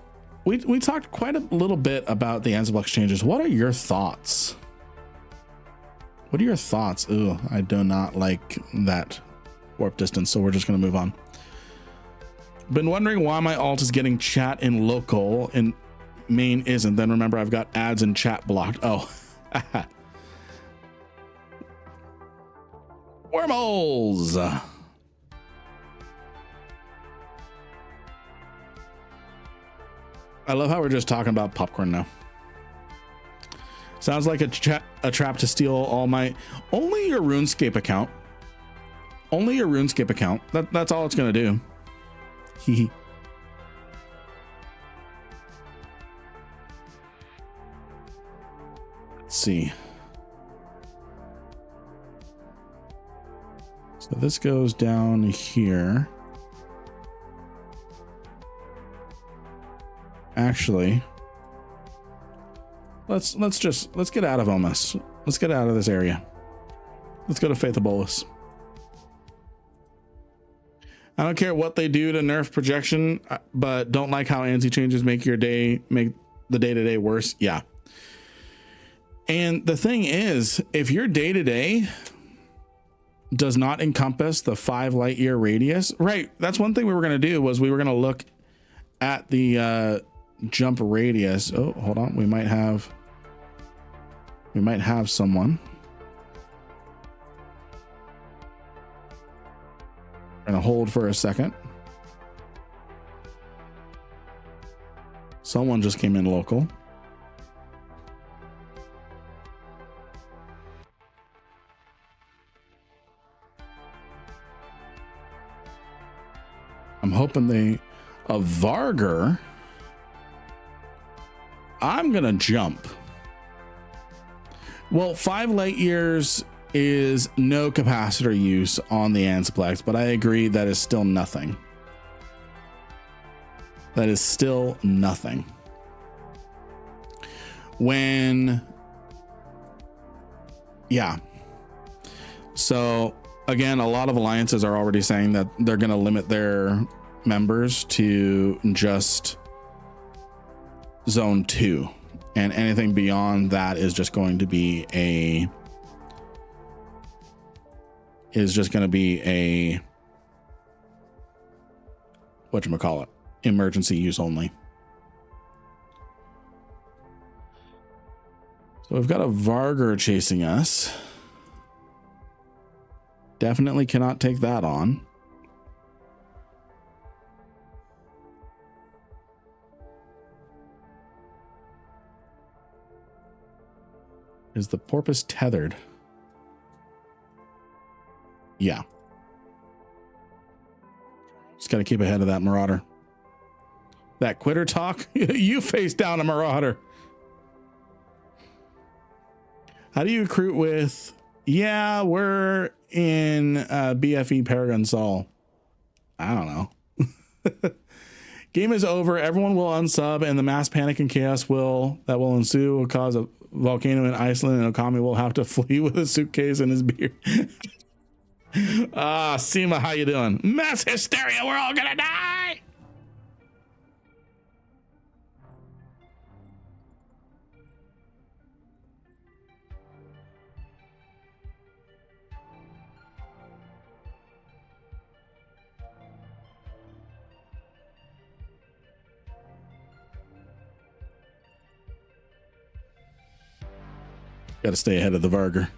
we talked quite a little bit about the Ansiplex changes. What are your thoughts? What are your thoughts? Ooh, I do not like that warp distance, so we're just gonna move on. Been wondering why my alt is getting chat in local and main isn't. Then remember, I've got ads and chat blocked. Oh. Wormholes. I love how we're just talking about popcorn now. Sounds like a trap to steal all my... Only your RuneScape account. Only your RuneScape account. That's all it's going to do. Hee. Let's see. So this goes down here. Actually, let's get out of Omas. Let's get out of this area. Let's go to Faith of Bolus. I don't care what they do to nerf projection, but don't like how ANSI changes make the day-to-day worse. Yeah. And the thing is, if your day-to-day does not encompass the 5 light year radius, right? That's one thing we were going to do, was we were going to look at the jump radius. Oh, hold on. We might have someone. We're going to hold for a second. Someone just came in local. I'm hoping a Varger. I'm gonna jump. Well, 5 light years is no capacitor use on the Ansiplex, but I agree that is still nothing. That is still nothing. Yeah. So again, a lot of alliances are already saying that they're going to limit their members to just zone 2, and anything beyond that is just going to be a whatchamacallit, emergency use only. So we've got a Varger chasing us. Definitely cannot take that on. Is the porpoise tethered? Yeah. Just got to keep ahead of that marauder. That quitter talk? You face down a marauder. How do you recruit with... Yeah, we're in BFE Paragon Sol. I don't know. Game is over. Everyone will unsub, and the mass panic and chaos that will ensue will cause a volcano in Iceland, and Okami will have to flee with a suitcase and his beer. Seema, how you doing? Mass hysteria. We're all gonna die. Got to stay ahead of the Varger.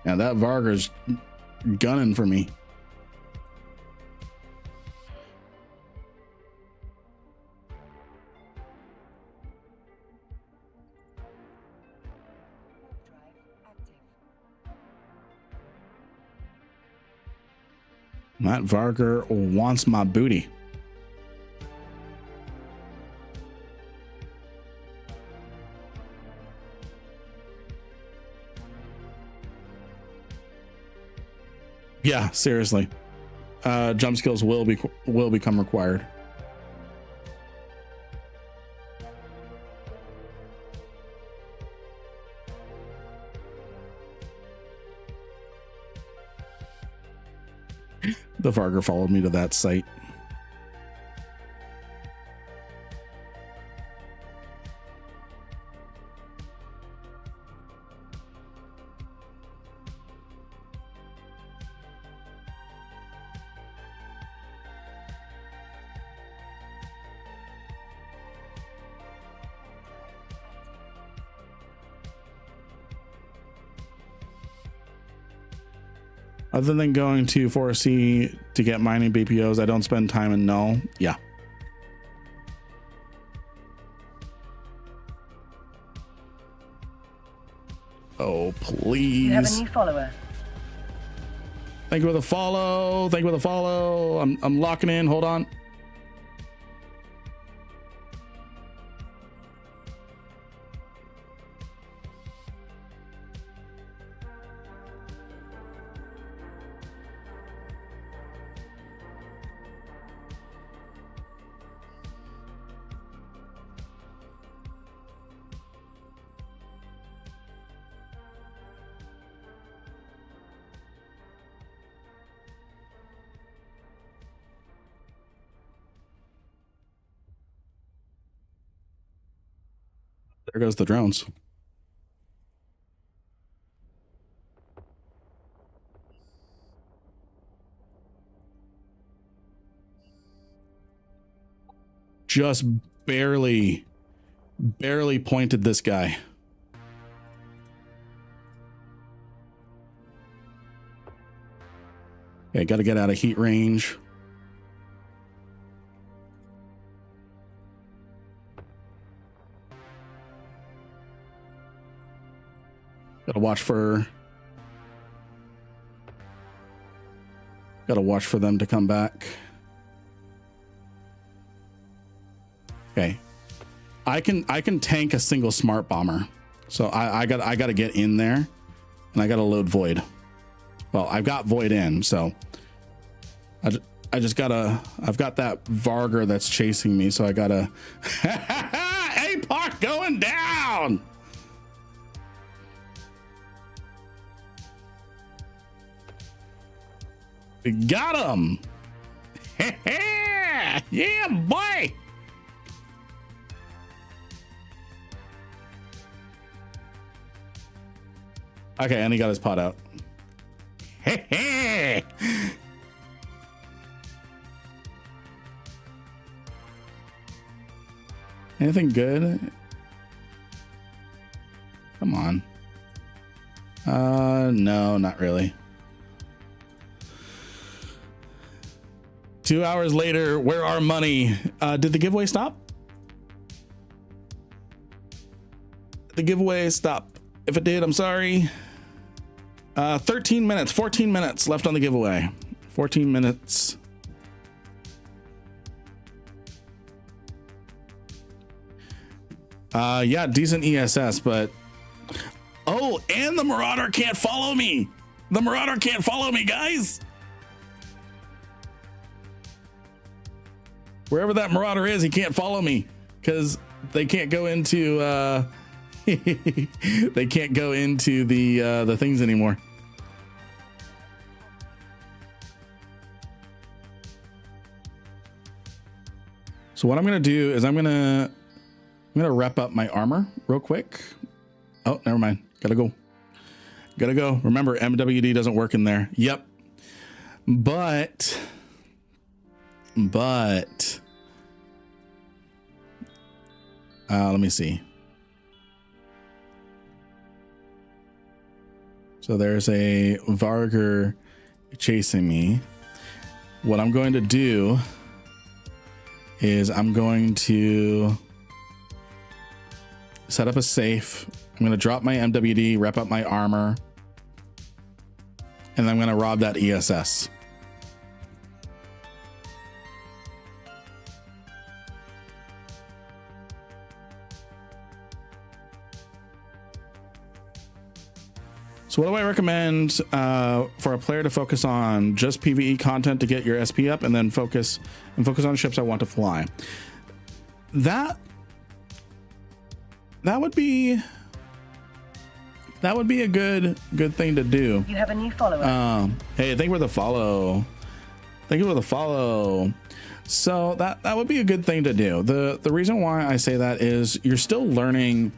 Yeah, that Varger's gunning for me. That Varger wants my booty. Yeah, seriously. Jump skills will become required. The Varger followed me to that site. Other than going to 4C to get mining BPOs, I don't spend time in Null. Yeah. Oh, please. You have a new follower. Thank you for the follow. Thank you for the follow. I'm locking in. Hold on. There goes the drones. Just barely pointed this guy. Okay, got to get out of heat range. Gotta watch for them to come back. Okay. I can tank a single smart bomber. So I got to get in there and I got to load void. Well, I've got void in, so I just gotta, I've got that Varger that's chasing me, so I gotta APOC going down. We got him. Yeah, boy. Okay, and he got his pot out. Anything good? Come on. No, not really. 2 hours later, where our money? Did the giveaway stop? The giveaway stop. If it did, I'm sorry. 13 minutes, 14 minutes left on the giveaway. 14 minutes. Yeah, decent ESS, but oh, and the Marauder can't follow me. The Marauder can't follow me, guys. Wherever that Marauder is, he can't follow me because they can't go into they can't go into the things anymore. So what I'm gonna do is I'm gonna rep up my armor real quick. Oh, never mind. Gotta go. Remember, MWD doesn't work in there. Yep. But let me see. So there's a Vargur chasing me. What I'm going to do is I'm going to set up a safe. I'm going to drop my MWD, rep up my armor, and I'm going to rob that ESS. So what do I recommend for a player to focus on? Just PvE content to get your SP up, and then focus on ships I want to fly. That would be a good thing to do. You have a new follower. Hey, thank you for the follow. Thank you for the follow. So that would be a good thing to do. The reason why I say that is you're still learning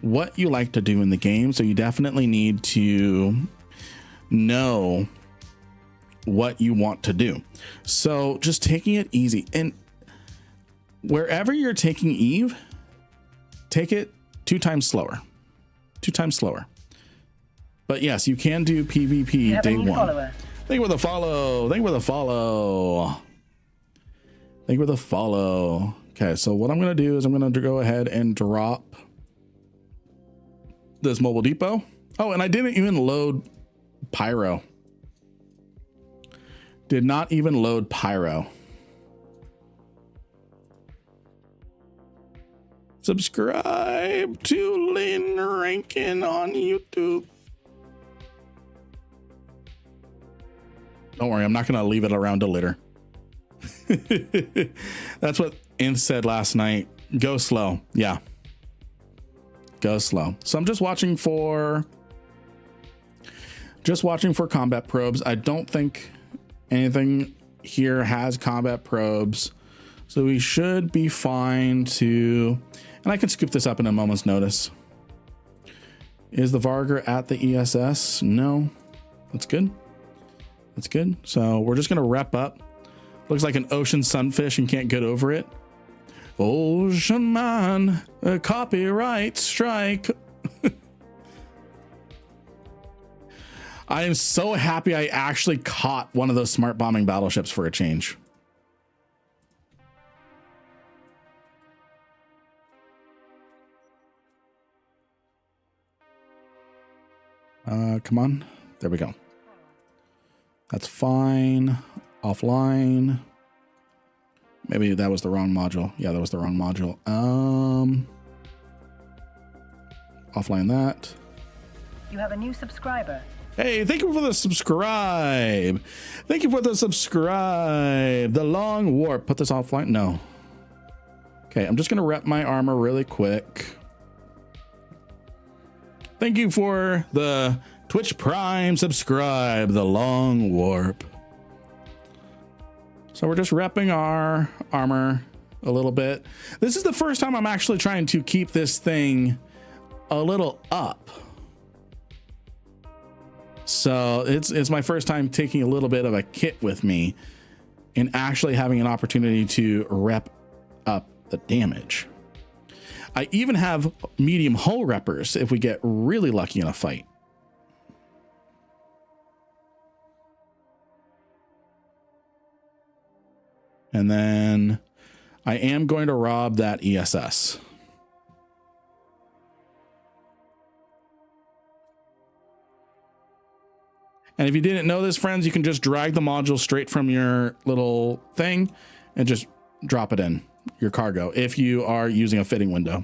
what you like to do in the game, so you definitely need to know what you want to do. So just taking it easy, and wherever you're taking Eve, take it 2 times slower. But yes, you can do PvP day 1. Follower. Thank you for the follow. Okay, so what I'm gonna do is I'm gonna go ahead and drop this mobile depot. Oh, and I didn't even load pyro. Did not even load pyro. Subscribe to Lynn Rankin on YouTube. Don't worry, I'm not gonna leave it around to litter. That's what Inth said last night. Go slow. Yeah. Go slow. So I'm just watching for combat probes. I don't think anything here has combat probes, so we should be fine to, and I can scoop this up in a moment's notice. Is the Vargur at the ESS? No. That's good. So we're just gonna rep up. Looks like an ocean sunfish and can't get over it. Ocean man, a copyright strike. I am so happy I actually caught one of those smart bombing battleships for a change. Come on. There we go. That's fine. Offline. Maybe that was the wrong module. Yeah, that was the wrong module. Offline that. You have a new subscriber. Hey, thank you for the subscribe. The long warp. Put this offline. No. Okay, I'm just going to rep my armor really quick. Thank you for the Twitch Prime subscribe. The long warp. So we're just repping our armor a little bit. This is the first time I'm actually trying to keep this thing a little up. So it's my first time taking a little bit of a kit with me and actually having an opportunity to rep up the damage. I even have medium hull reppers if we get really lucky in a fight. And then I am going to rob that ESS. And if you didn't know this, friends, you can just drag the module straight from your little thing and just drop it in your cargo if you are using a fitting window.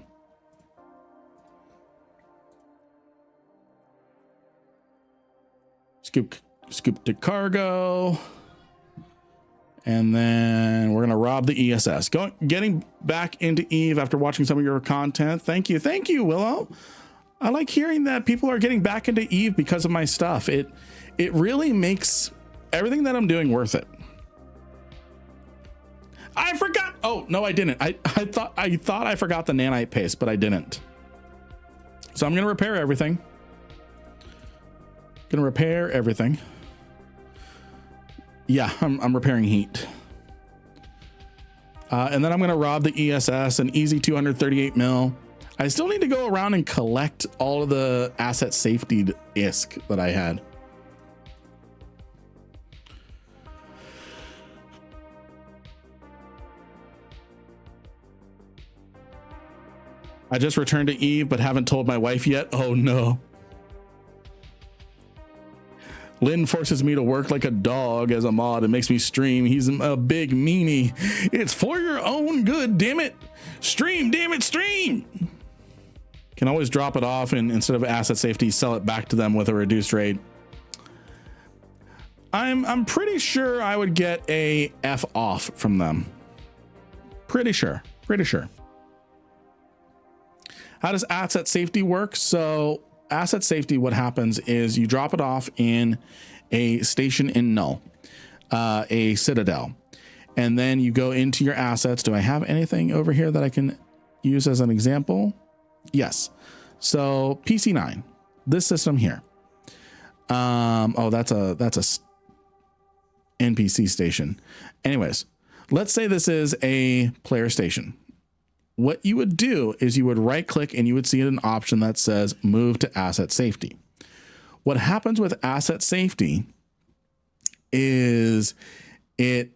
Scoop to cargo. And then we're going to rob the ESS. Getting back into Eve after watching some of your content. Thank you. Thank you, Willow. I like hearing that people are getting back into Eve because of my stuff. It really makes everything that I'm doing worth it. I forgot. Oh, no, I didn't. I thought I forgot the nanite paste, but I didn't. So I'm going to repair everything. Yeah, I'm repairing heat. And then I'm going to rob the ESS, an easy 238 mil. I still need to go around and collect all of the asset safety ISK that I had. I just returned to Eve, but haven't told my wife yet. Oh no. Lynn forces me to work like a dog as a mod and makes me stream. He's a big meanie. It's for your own good, damn it. Stream, damn it, stream. Can always drop it off and instead of asset safety, sell it back to them with a reduced rate. I'm pretty sure I would get a F off from them. Pretty sure. How does asset safety work? So asset safety, what happens is you drop it off in a station in Null, a Citadel, and then you go into your assets. Do I have anything over here that I can use as an example? Yes. So PC9, this system here. Oh, that's a NPC station. Anyways, let's say this is a player station. What you would do is you would right click and you would see an option that says move to asset safety. What happens with asset safety is it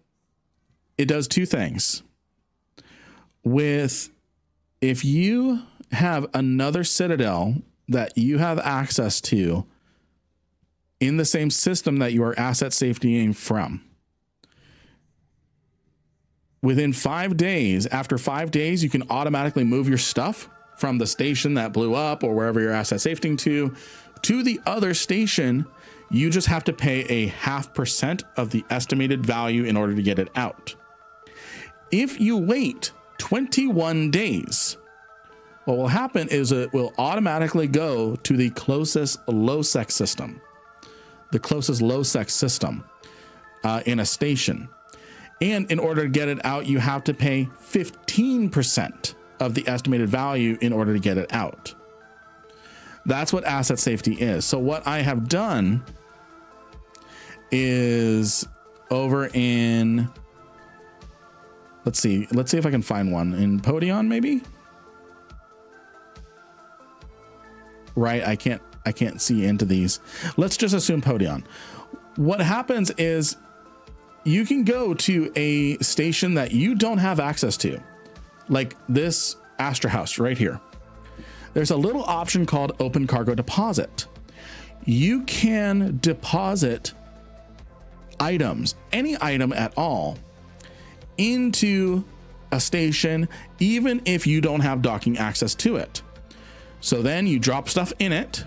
does two things. If you have another Citadel that you have access to in the same system that you are asset safetying from, within 5 days, after 5 days, you can automatically move your stuff from the station that blew up or wherever you're asset safetying to the other station. You just have to pay a 0.5% of the estimated value in order to get it out. If you wait 21 days, what will happen is it will automatically go to the closest low-sec system, in a station. And in order to get it out, you have to pay 15% of the estimated value in order to get it out. That's what asset safety is. So what I have done is over in, let's see if I can find one in Podion, maybe. Right, I can't see into these. Let's just assume Podion. What happens is you can go to a station that you don't have access to, like this Astra House right here. There's a little option called Open Cargo Deposit. You can deposit items, any item at all, into a station, even if you don't have docking access to it. So then you drop stuff in it,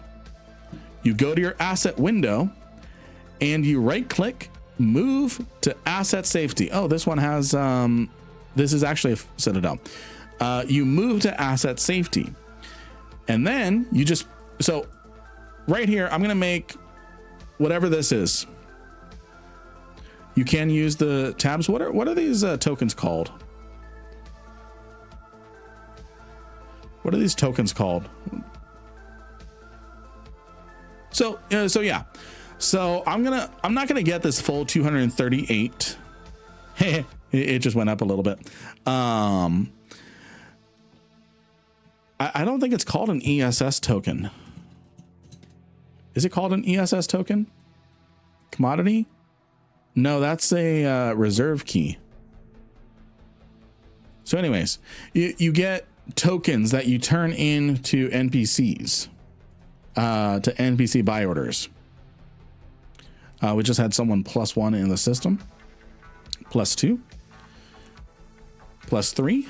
you go to your asset window, and you right click, move to asset safety. Oh, this one has, this is actually a Citadel. You move to asset safety. And then you just, so right here, I'm going to make whatever this is. You can use the tabs. What are these tokens called? What are these tokens called? So yeah. So I'm not gonna get this full 238. It just went up a little bit. I don't think it's called an ESS token. Is it called an ESS token? Commodity? No, that's a reserve key. So anyways, you get tokens that you turn into NPCs, to NPC buy orders. We just had someone +1 in the system, +2, +3.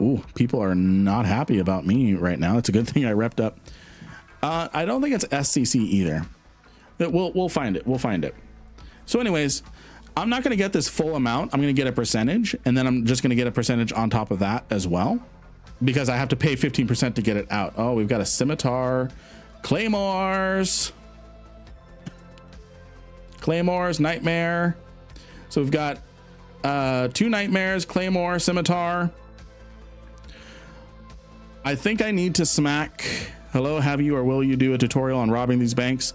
Ooh, people are not happy about me right now. It's a good thing I repped up. I don't think it's SCC either. We'll find it. We'll find it. So anyways, I'm not going to get this full amount. I'm going to get a percentage, and then I'm just going to get a percentage on top of that as well, because I have to pay 15% to get it out. Oh, we've got a scimitar, claymores, nightmare. So we've got 2 nightmares, claymore, scimitar. I think I need to smack. Hello, have you or will you do a tutorial on robbing these banks?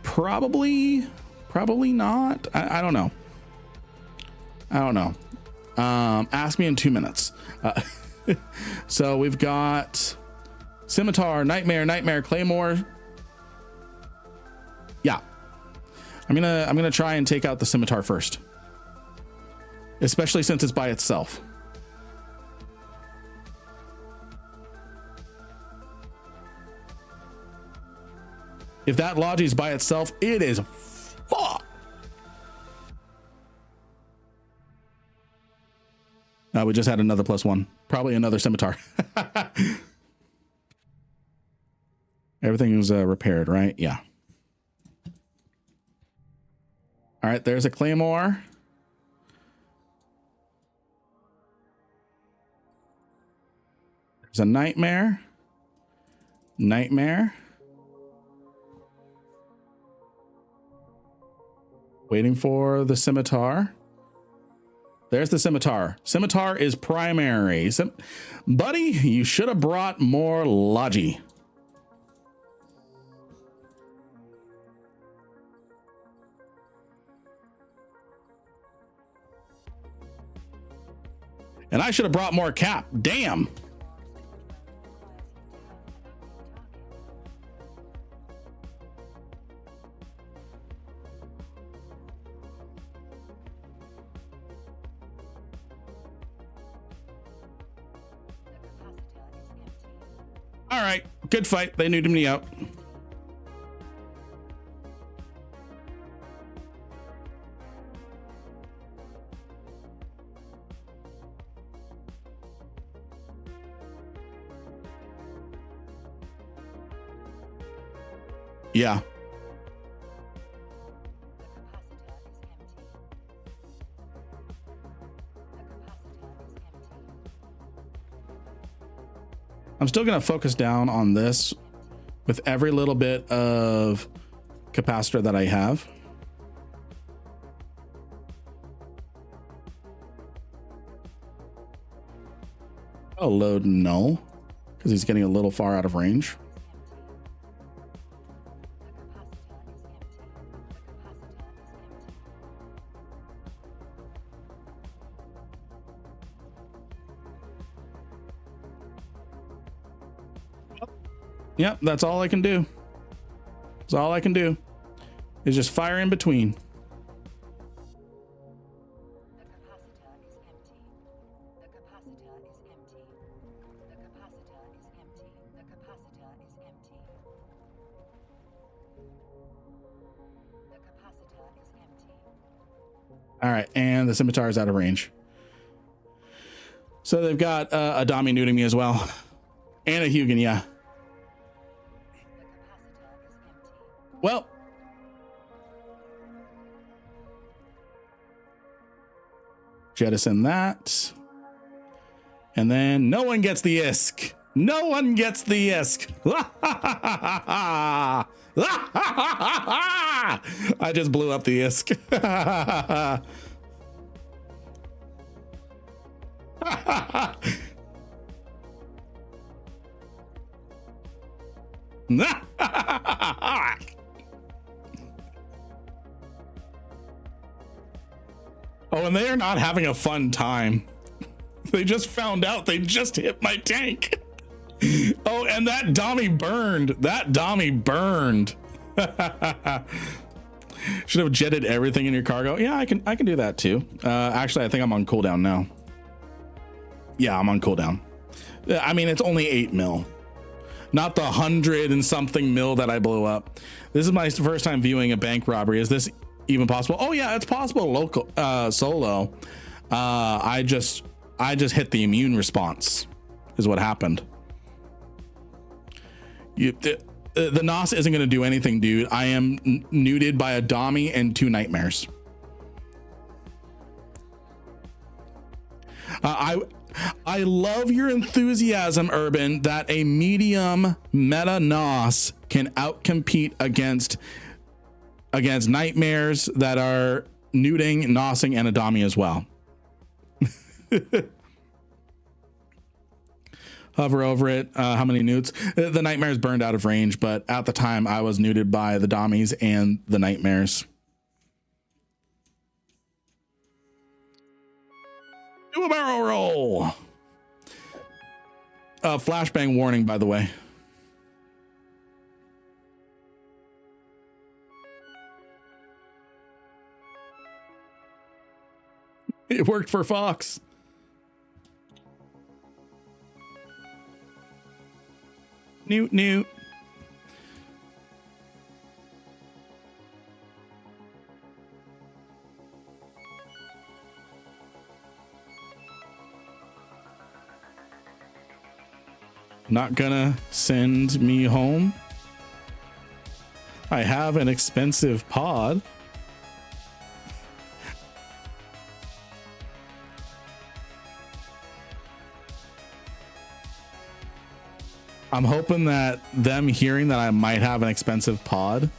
Probably not. I don't know. Ask me in 2 minutes. So we've got scimitar, nightmare, claymore. Yeah, I'm gonna try and take out the scimitar first, especially since it's by itself. If that Logi's by itself, it is fuck. We just had another +1. Probably another scimitar. Everything was repaired, right? Yeah. All right, there's a claymore. There's a nightmare. Waiting for the scimitar. There's the scimitar. Scimitar is primary. Buddy, you should have brought more Logi. And I should have brought more cap. Damn. All right, good fight. They neutered me out. Yeah. I'm still going to focus down on this with every little bit of capacitor that I have. I'll load Null because he's getting a little far out of range. Yep, that's all I can do. That's all I can do is just fire in between. All right, and the scimitar is out of range. So they've got a Dami neuting me as well, and a Hugin, yeah. Well, jettison that. And then no one gets the ISK. No one gets the ISK. I just blew up the ISK. Oh, and they are not having a fun time. They just found out they just hit my tank. Oh, and that Dami burned. That Dami burned. Should have jetted everything in your cargo. Yeah, I can do that too. Actually, I think I'm on cooldown now. Yeah, I'm on cooldown. I mean, it's only 8 mil, not the 100 and something mil that I blew up. This is my first time viewing a bank robbery. Is this even possible? Oh yeah, it's possible. Local solo. I just hit the immune response is what happened. the NOS isn't going to do anything, dude. I am nuded by a Dami and 2 nightmares. I love your enthusiasm, Urban, that a medium meta NOS can outcompete against nightmares that are nuding, nosing, and a Dami as well. Hover over it. How many newts? The nightmares burned out of range, but at the time I was nuded by the Damis and the nightmares. Do a barrel roll. Flashbang warning, by the way. It worked for Fox. Newt. Not gonna send me home. I have an expensive pod. I'm hoping that them hearing that I might have an expensive pod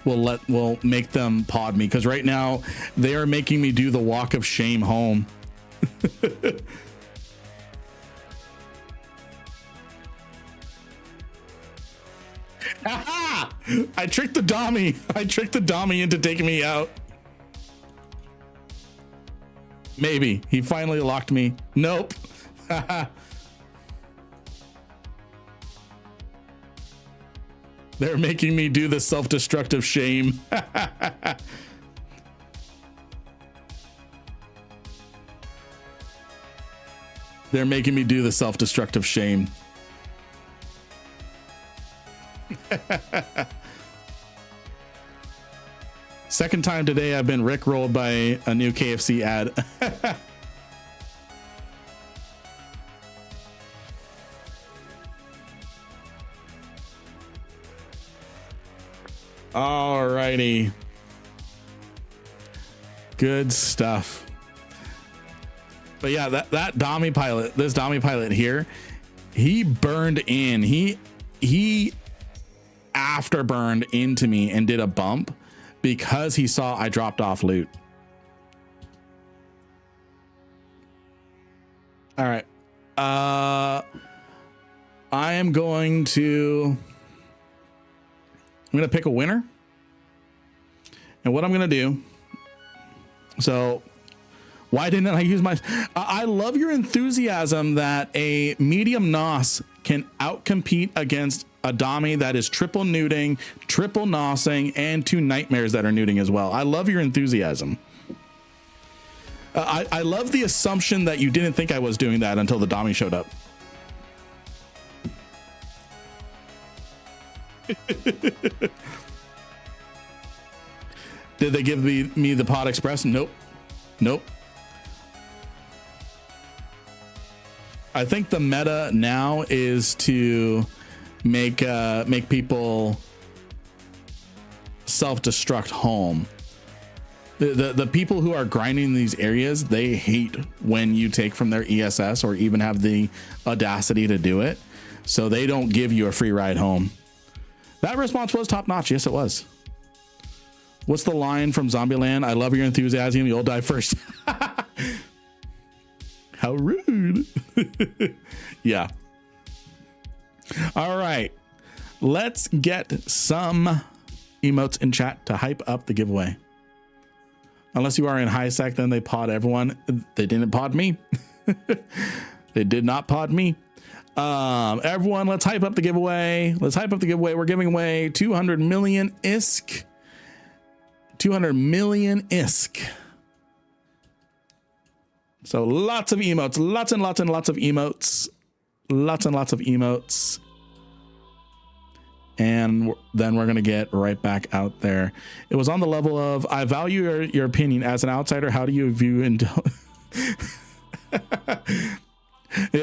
will make them pod me, because right now they are making me do the walk of shame home. Aha! I tricked the Dami. I tricked the Dami into taking me out. Maybe. He finally locked me. Nope. They're making me do the self-destructive shame. They're making me do the self-destructive shame. Second time today I've been rickrolled by a new KFC ad. Alrighty. Good stuff. But yeah, that Dami pilot, this Dami pilot here, he burned in. He afterburned into me and did a bump because he saw I dropped off loot. All right. I am going to pick a winner. And what I'm going to do. So why didn't I use my, I love your enthusiasm that a medium NOS can outcompete against a Dami that is triple nuding, triple nosing, and 2 nightmares that are nuding as well. I love your enthusiasm. I love the assumption that you didn't think I was doing that until the Dami showed up. Did they give me the Pod Express? Nope. I think the meta now is to make people self-destruct home. The people who are grinding these areas, they hate when you take from their ESS or even have the audacity to do it. So they don't give you a free ride home. That response was top notch. Yes, it was. What's the line from Zombieland? I love your enthusiasm. You'll die first. How rude. Yeah. All right. Let's get some emotes in chat to hype up the giveaway. Unless you are in high sec, then they pod everyone. They didn't pod me. They did not pod me. Everyone, let's hype up the giveaway. We're giving away 200 million ISK. 200 million ISK. So lots of emotes, lots and lots and lots of emotes, lots and lots of emotes. And then we're going to get right back out there. It was on the level of, I value your opinion as an outsider. How do you view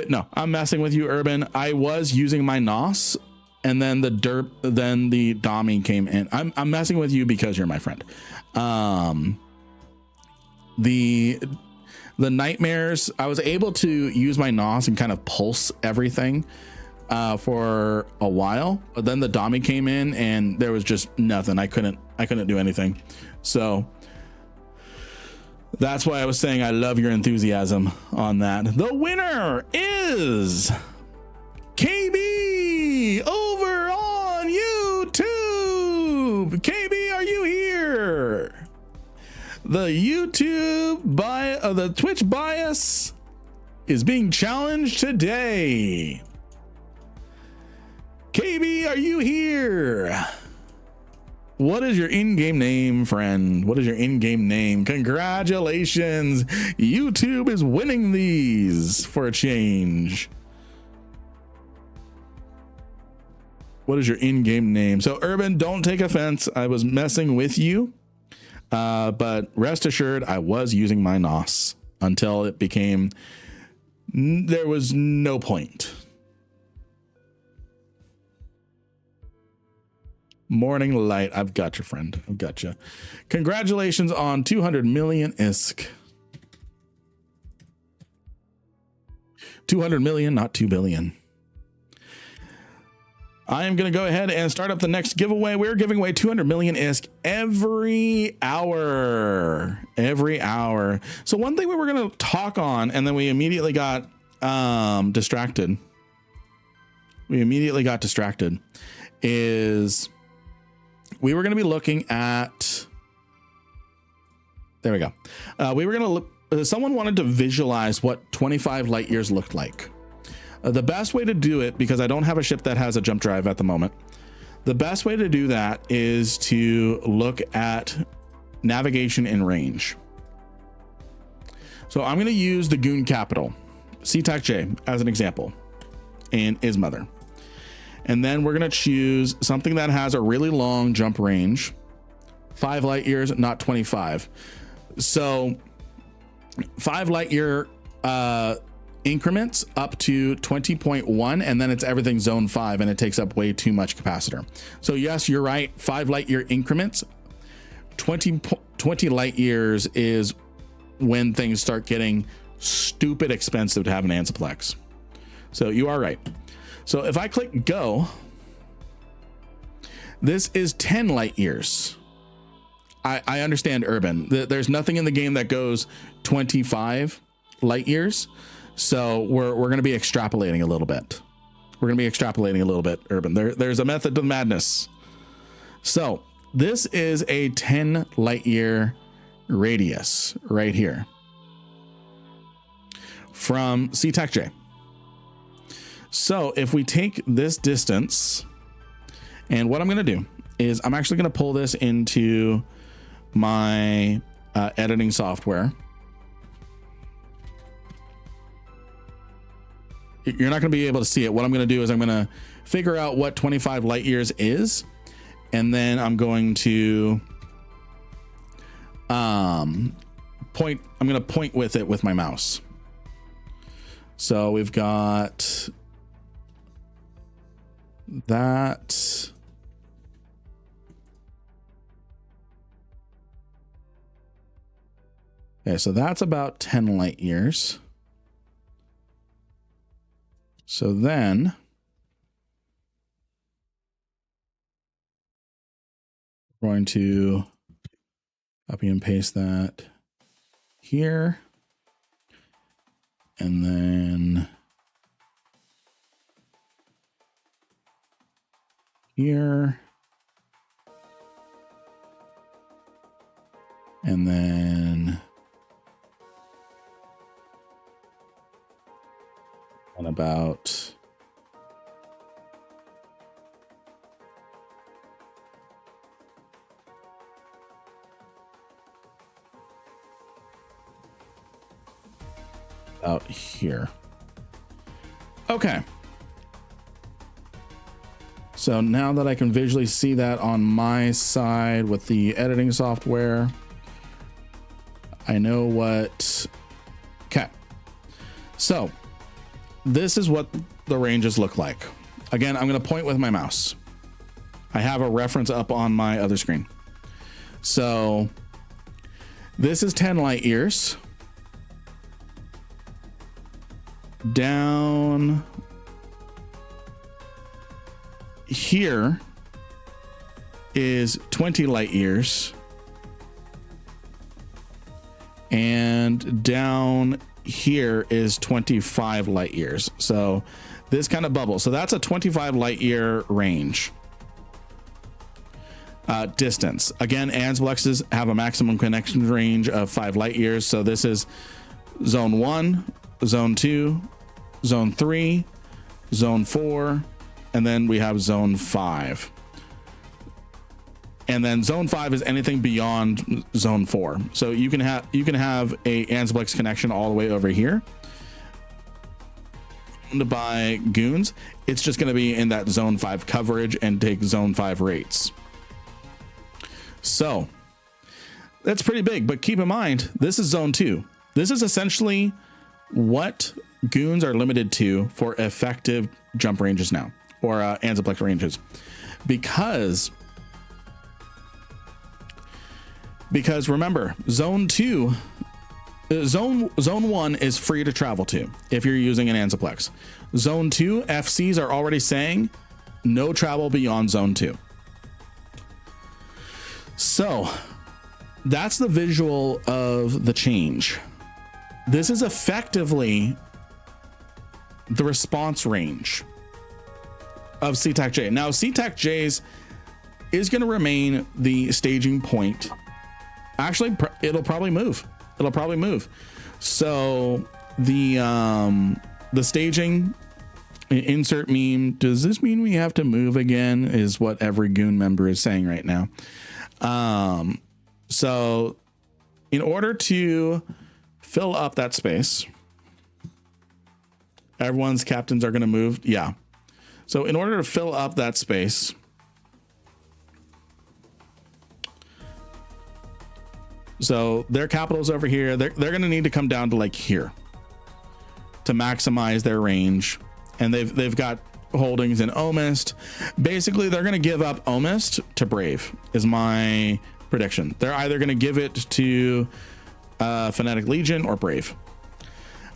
no, I'm messing with you, Urban. I was using my NOS and then the Dommy came in. I'm messing with you because you're my friend. The nightmares, I was able to use my NOS and kind of pulse everything for a while, but then the Dommy came in and there was just nothing. I couldn't do anything. So that's why I was saying I love your enthusiasm on that. The winner is KB over on YouTube. KB, are you here? The the Twitch bias is being challenged today. KB, are you here? What is your in-game name, friend? What is your in-game name? Congratulations. YouTube is winning these for a change. What is your in-game name? So Urban, don't take offense. I was messing with you. But rest assured, I was using my NOS until it became, there was no point. Morning Light, I've got you, friend. I've got you. Congratulations on 200 million ISK. 200 million, not 2 billion. I am going to go ahead and start up the next giveaway. We're giving away 200 million ISK every hour. Every hour. So one thing we were going to talk on, and then we immediately got distracted. Is we were going to be looking at, there we go. We were going to look, someone wanted to visualize what 25 light years looked like. The best way to do it, because I don't have a ship that has a jump drive at the moment, the best way to do that is to look at navigation and range. So I'm going to use the Goon Capital, SeaTac J, as an example, and Ismother. And then we're going to choose something that has a really long jump range, 5 light years, not 25. So 5 light year increments up to 20.1, and then it's everything zone 5, and it takes up way too much capacitor. So yes, you're right, 5 light year increments. 20 light years is when things start getting stupid expensive to have an Ansiplex. So you are right. So if I click go, this is 10 light years. I understand Urban. There's nothing in the game that goes 25 light years. So we're going to be extrapolating a little bit. Urban. There's a method to the madness. So this is a 10 light year radius right here from SeaTac J. So if we take this distance, and what I'm going to do is I'm actually going to pull this into my editing software. You're not going to be able to see it. What I'm going to do is I'm going to figure out what 25 light years is, and then I'm going to point with it with my mouse. So we've got that. Okay, so that's about 10 light years. So then we're going to copy and paste that here. And then here. And then on about here. Okay. So now that I can visually see that on my side with the editing software, I know what. Okay. So this is what the ranges look like. Again, I'm going to point with my mouse. I have a reference up on my other screen. So this is 10 light years. Down here is 20 light years. And down here is 25 light years. So this kind of bubble. So that's a 25 light year range. Distance. Again, Ansblexes have a maximum connection range of 5 light years. So this is zone 1, zone 2, zone 3, zone 4, and then we have zone 5. And then zone 5 is anything beyond zone 4. So you can have a Ansplex connection all the way over here. By goons, it's just going to be in that zone 5 coverage and take zone 5 rates. So that's pretty big, but keep in mind, this is zone 2. This is essentially what goons are limited to for effective jump ranges now, or Ansplex ranges, because remember, zone 2, zone 1 is free to travel to if you're using an Ansplex. Zone 2 FCs are already saying no travel beyond zone 2. So that's the visual of the change. This is effectively the response range of CTAC-J. Now, CTAC-J's is going to remain the staging point. Actually, it'll probably move. So the staging, insert meme, does this mean we have to move again, is what every goon member is saying right now. So in order to fill up that space, everyone's captains are going to move. Yeah. So in order to fill up that space, so their capital's over here. They're going to need to come down to like here to maximize their range. And they've got holdings in Omist. Basically, they're going to give up Omist to Brave is my prediction. They're either going to give it to Fnatic Legion or Brave.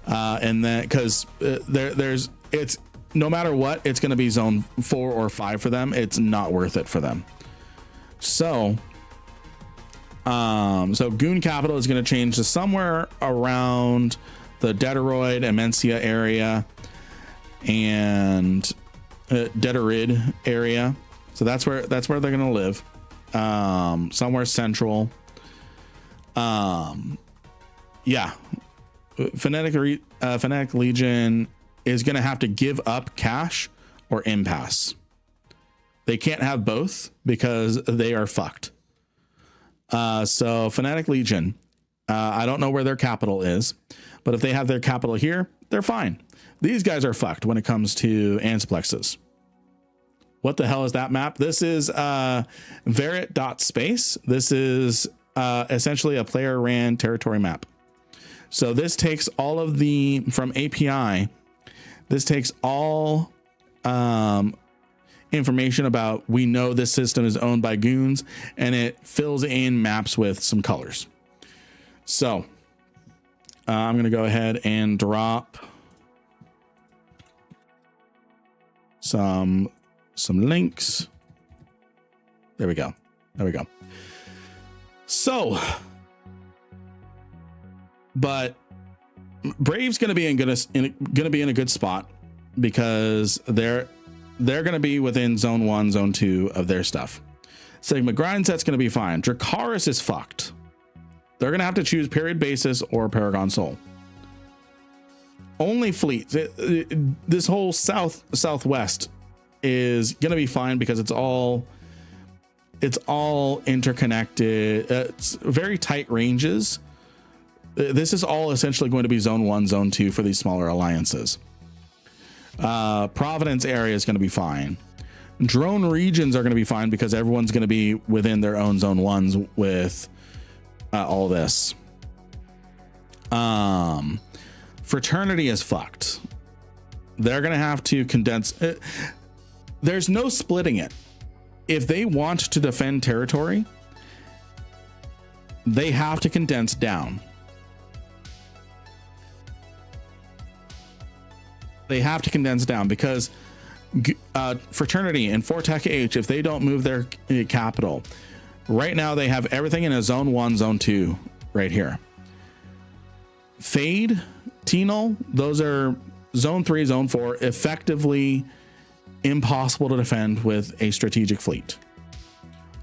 And then because it's no matter what, it's going to be zone 4 or 5 for them. It's not worth it for them. So Goon Capital is going to change to somewhere around the Dedoroid, Amencia area and Dedorid area. So that's where they're going to live. Somewhere central. Yeah. Fnatic Legion is going to have to give up cash or impasse. They can't have both because they are fucked. So Fnatic Legion, I don't know where their capital is, but if they have their capital here, they're fine. These guys are fucked when it comes to Ansplexes. What the hell is that map? This is Verit.space. This is essentially a player ran territory map. So this takes all of the, from API, this takes all information about, we know this system is owned by goons, and it fills in maps with some colors. So I'm going to go ahead and drop some links. There we go. So, but Brave's going to be in a good spot because they're going to be within zone 1, zone 2 of their stuff. Sigma Grind Set's going to be fine. Dracaris is fucked. They're going to have to choose period basis or Paragon Soul. Only fleet. This whole southwest is going to be fine because it's all interconnected. It's very tight ranges. This is all essentially going to be zone 1, zone 2 for these smaller alliances. Providence area is going to be fine. Drone regions are going to be fine because everyone's going to be within their own zone 1s with all this. Fraternity is fucked. They're going to have to condense. there's no splitting it. If they want to defend territory, they have to condense down. They have to condense down because Fraternity and Fortech H, if they don't move their capital, right now they have everything in a zone 1, zone 2 right here. Fade, T-Null, those are zone 3, zone 4, effectively impossible to defend with a strategic fleet.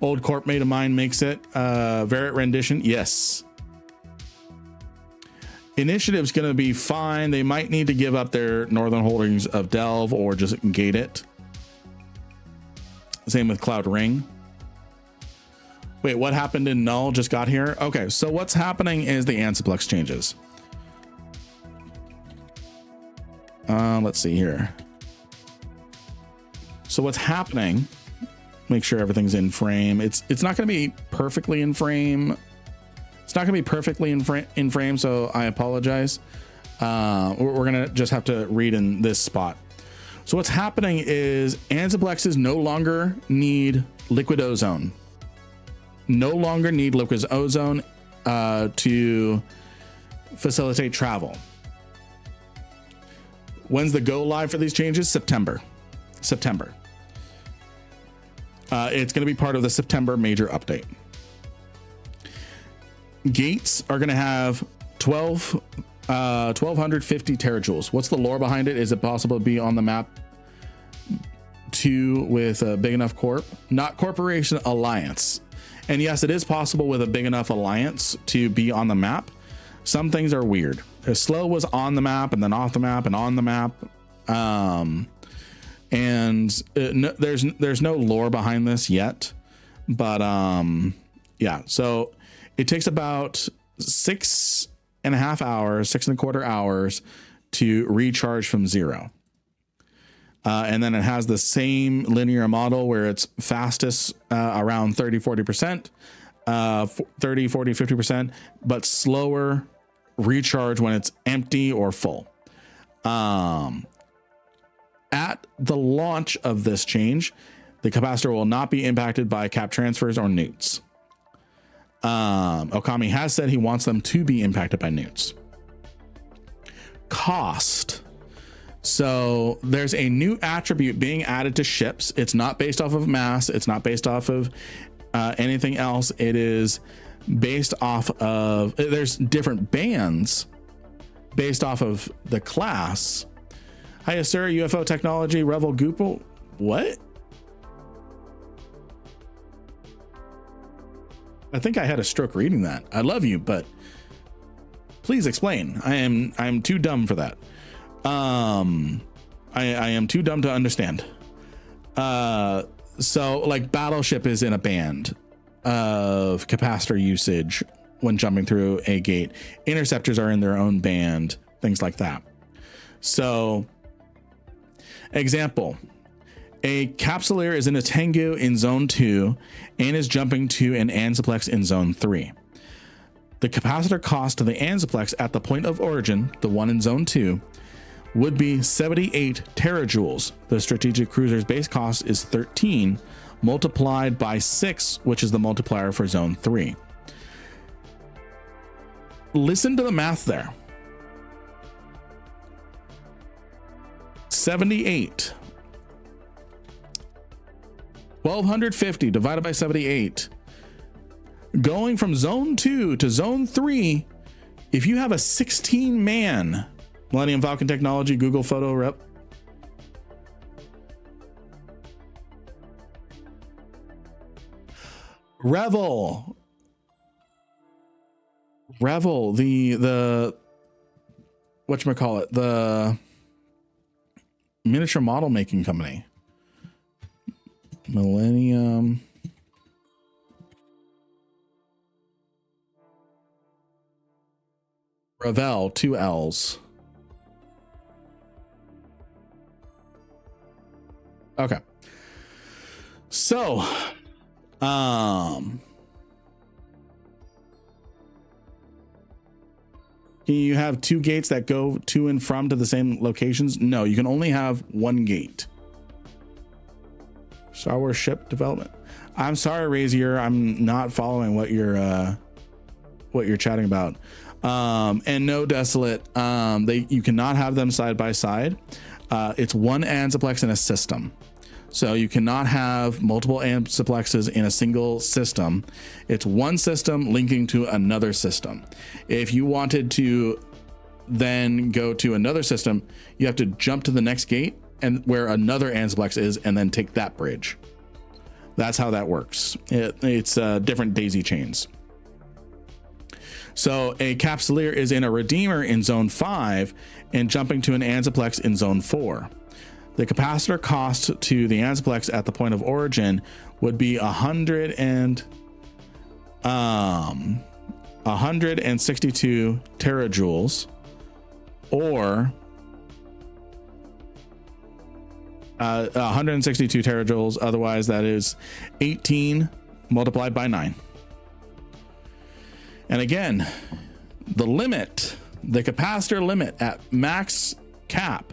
Old Corp Made of Mine makes it. Variant Rendition, yes. Initiative's going to be fine. They might need to give up their northern holdings of Delve or just gate it. Same with Cloud Ring. Wait, what happened in Null? Just got here? Okay, so what's happening is the Ansiplex changes. Let's see here. So what's happening, make sure everything's in frame. It's not going to be perfectly in frame. It's not going to be perfectly in frame, so I apologize. We're going to just have to read in this spot. So what's happening is Ansiplexes no longer need liquid ozone. No longer need liquid ozone to facilitate travel. When's the go live for these changes? September. It's going to be part of the September major update. Gates are going to have 1250 terajoules. What's the lore behind it? Is it possible to be on the map too with a big enough corp? Not corporation, alliance. And yes, it is possible with a big enough alliance to be on the map. Some things are weird. Slow was on the map and then off the map and on the map. There's no lore behind this yet, but yeah. So it takes about 6.25 hours, 6.25 hours to recharge from 0. And then it has the same linear model where it's fastest around 30-40%, 30-40-50%, but slower recharge when it's empty or full. At the launch of this change, the capacitor will not be impacted by cap transfers or newts. Okami has said he wants them to be impacted by newts. Cost. So there's a new attribute being added to ships. It's not based off of mass. It's not based off of anything else. It is based off of, there's different bands based off of the class. Hiya, sir. UFO technology, Revel Goopal. What? I think I had a stroke reading that. I love you, but please explain. I am too dumb for that. I am too dumb to understand. So like Battleship is in a band of capacitor usage when jumping through a gate. Interceptors are in their own band, things like that. So example, a Capsuleer is in a Tengu in zone 2 and is jumping to an Ansiplex in zone 3. The capacitor cost to the Ansiplex at the point of origin, the one in zone 2, would be 78 terajoules. The strategic cruiser's base cost is 13 multiplied by 6, which is the multiplier for zone 3. Listen to the math there. 78. 1250 divided by 78. Going from zone 2 to zone 3, if you have a 16-man Millennium Falcon technology, Google photo rep. Revel, the whatchamacallit, the miniature model making company. Millennium Revel, 2 L's. Okay. So, can you have 2 gates that go to and from to the same locations? No, you can only have 1 gate. Star Wars ship development. I'm sorry, Razier. I'm not following what you're chatting about. And no, Desolate. You cannot have them side by side. It's one Anzaplex in a system. So you cannot have multiple Anzaplexes in a single system. It's one system linking to another system. If you wanted to then go to another system, you have to jump to the next gate and where another Anzaplex is, and then take that bridge. That's how that works. It's different daisy chains. So a Capsuleer is in a Redeemer in zone 5 and jumping to an Anzaplex in zone 4. The capacitor cost to the Anzaplex at the point of origin would be 162 terajoules, or 162 terajoules. Otherwise, that is 18 multiplied by 9. And again, the capacitor limit at max cap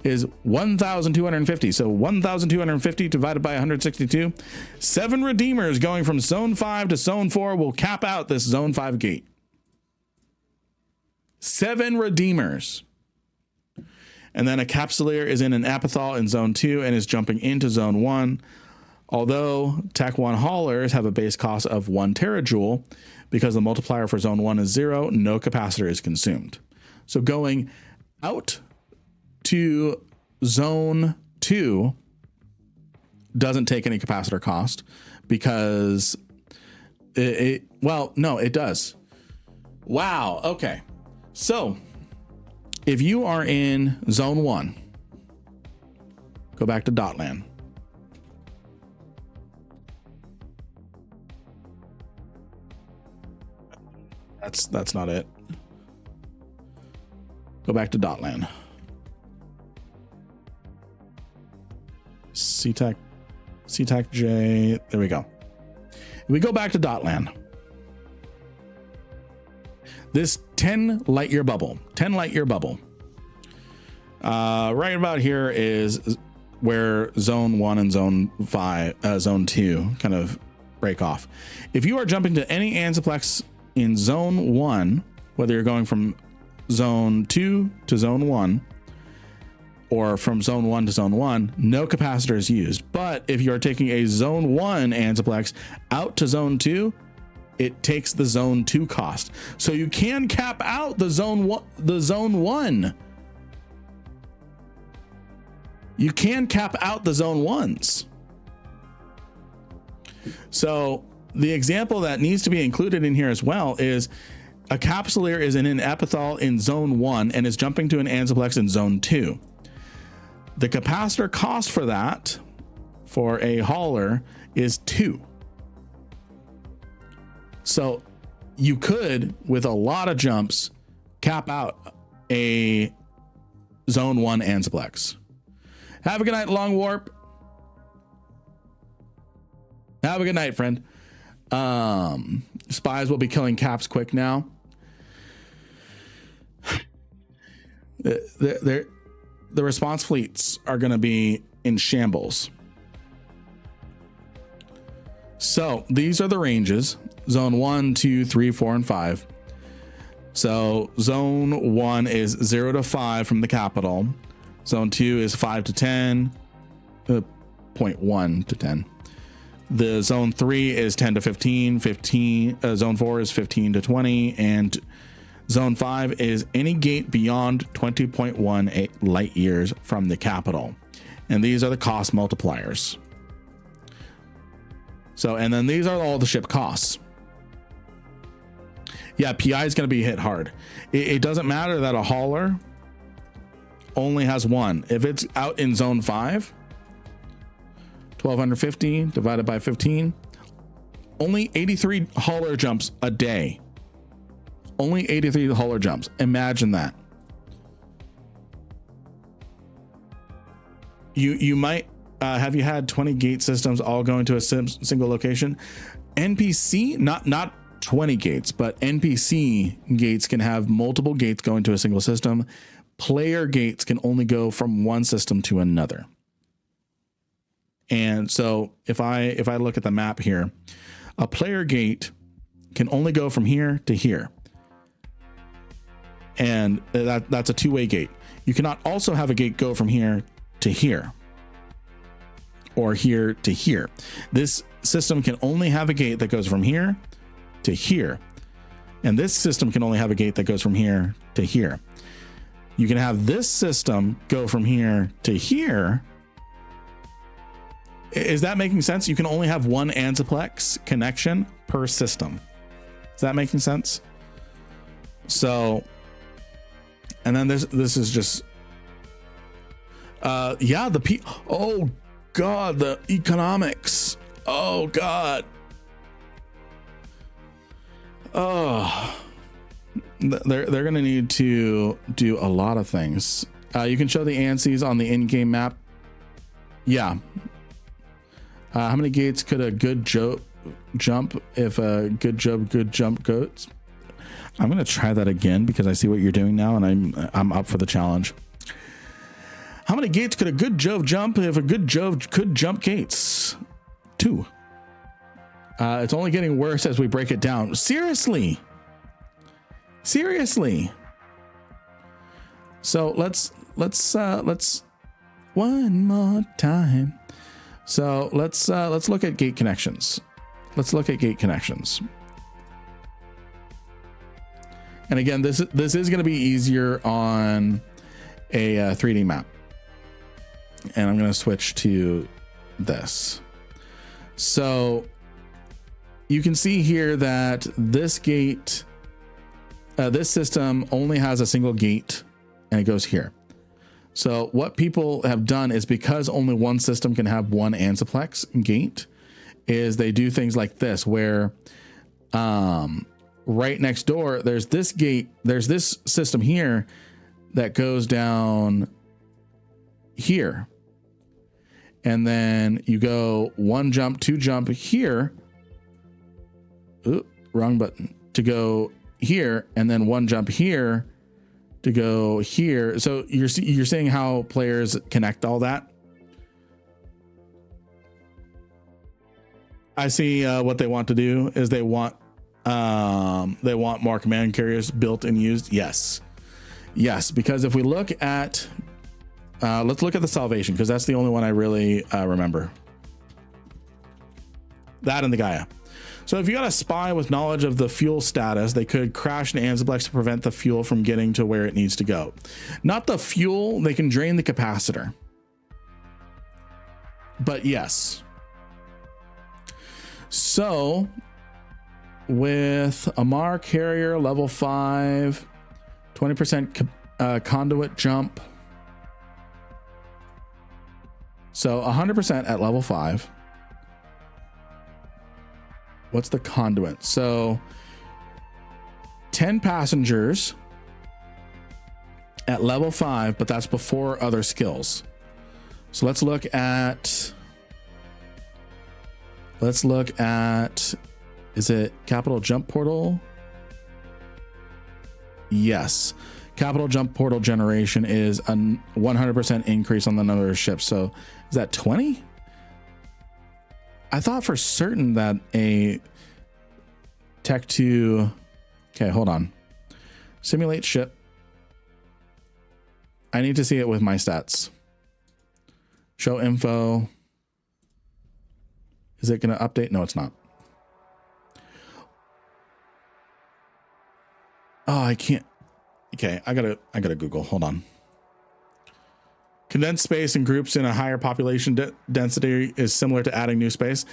is 1,250. So 1,250 divided by 162. 7 Redeemers going from zone 5 to zone 4 will cap out this zone 5 gate. 7 Redeemers. And then a Capsuleer is in an Apithal in zone 2 and is jumping into zone 1. Although Tech 1 haulers have a base cost of 1 terajoule, because the multiplier for zone 1 is 0, no capacitor is consumed. So going out to zone 2 doesn't take any capacitor cost, because no, it does. Wow. Okay. So if you are in zone 1, go back to Dotland. That's not it. Go back to Dotland. CTAC J. There we go. We go back to Dotland. This 10 light year bubble. Right about here is where zone 1 and zone 2 kind of break off. If you are jumping to any Anzaplex in zone 1, whether you're going from zone 2 to zone 1 or from zone 1 to zone 1, no capacitor is used. But if you're taking a zone 1 Anzaplex out to zone 2, it takes the zone 2 cost. So you can cap out the zone 1. You can cap out the zone 1s. So the example that needs to be included in here as well is a Capsuleer is in an Apithal in zone 1 and is jumping to an Anzaplex in zone 2. The capacitor cost for that, for a hauler, is 2. So you could, with a lot of jumps, cap out a zone 1 Anzaplex. Have a good night, Long Warp. Have a good night, friend. Spies will be killing caps quick now. The response fleets are going to be in shambles. So these are the ranges: zone 1, 2, 3, 4, and 5. So zone 1 is 0 to 5 from the capital. Zone 2 is 5 to 10, 0.1 to 10. The zone 3 is 10 to 15, zone 4 is 15 to 20, and zone 5 is any gate beyond 20.1 light years from the capital. And these are the cost multipliers. So, and then these are all the ship costs. Yeah, PI is going to be hit hard. It doesn't matter that a hauler only has 1. If it's out in zone 5, 1250 divided by 15, only 83 hauler jumps a day. Only 83 hauler jumps. Imagine that. You might have you had 20 gate systems all going to a single location? NPC, not 20 gates, but NPC gates can have multiple gates going to a single system. Player gates can only go from one system to another. And so if I look at the map here, a player gate can only go from here to here. And that's a two-way gate. You cannot also have a gate go from here to here or here to here. This system can only have a gate that goes from here to here. And this system can only have a gate that goes from here to here. You can have this system go from here to here. Is that making sense? You can only have one Ansiplex connection per system. Is that making sense? So, and then this is just, yeah, oh God, the economics. Oh God. Oh, they're going to need to do a lot of things. You can show the ANSIs on the in-game map. Yeah. How many gates could a good jump if a good jump goes? I'm going to try that again because I see what you're doing now, and I'm up for the challenge. How many gates could a good Jove jump if a good Jove could jump gates? 2. It's only getting worse as we break it down. Seriously. So let's one more time. So let's look at gate connections. And again, this is going to be easier on a 3D map. And I'm going to switch to this. So you can see here that this gate, this system only has a single gate, and it goes here. So what people have done is, because only one system can have one Ansiplex gate, is they do things like this, where right next door, there's this gate, there's this system here that goes down here. And then you go 1 jump, 2 jump here. Ooh, wrong button. To go here, and then 1 jump here to go here. So you're seeing how players connect all that. I see what they want to do is they want more command carriers built and used. Yes, because if we look at let's look at the Salvation, because that's the only one I really remember. That and the Gaia. So if you got a spy with knowledge of the fuel status, they could crash an Ansiplex to prevent the fuel from getting to where it needs to go. Not the fuel, they can drain the capacitor. But yes. So with Amar carrier level 5, 20% conduit jump. So 100% at level 5. What's the conduit? So 10 passengers at level 5, but that's before other skills. So let's look at, is it Capital Jump Portal? Yes. Capital Jump Portal generation is a 100% increase on the number of ships. So is that 20? I thought for certain that a Tech 2, okay, hold on. Simulate ship. I need to see it with my stats. Show info. Is it going to update? No, it's not. Oh, I can't. Okay, I gotta Google. Hold on. Condensed space in groups in a higher population density is similar to adding new space.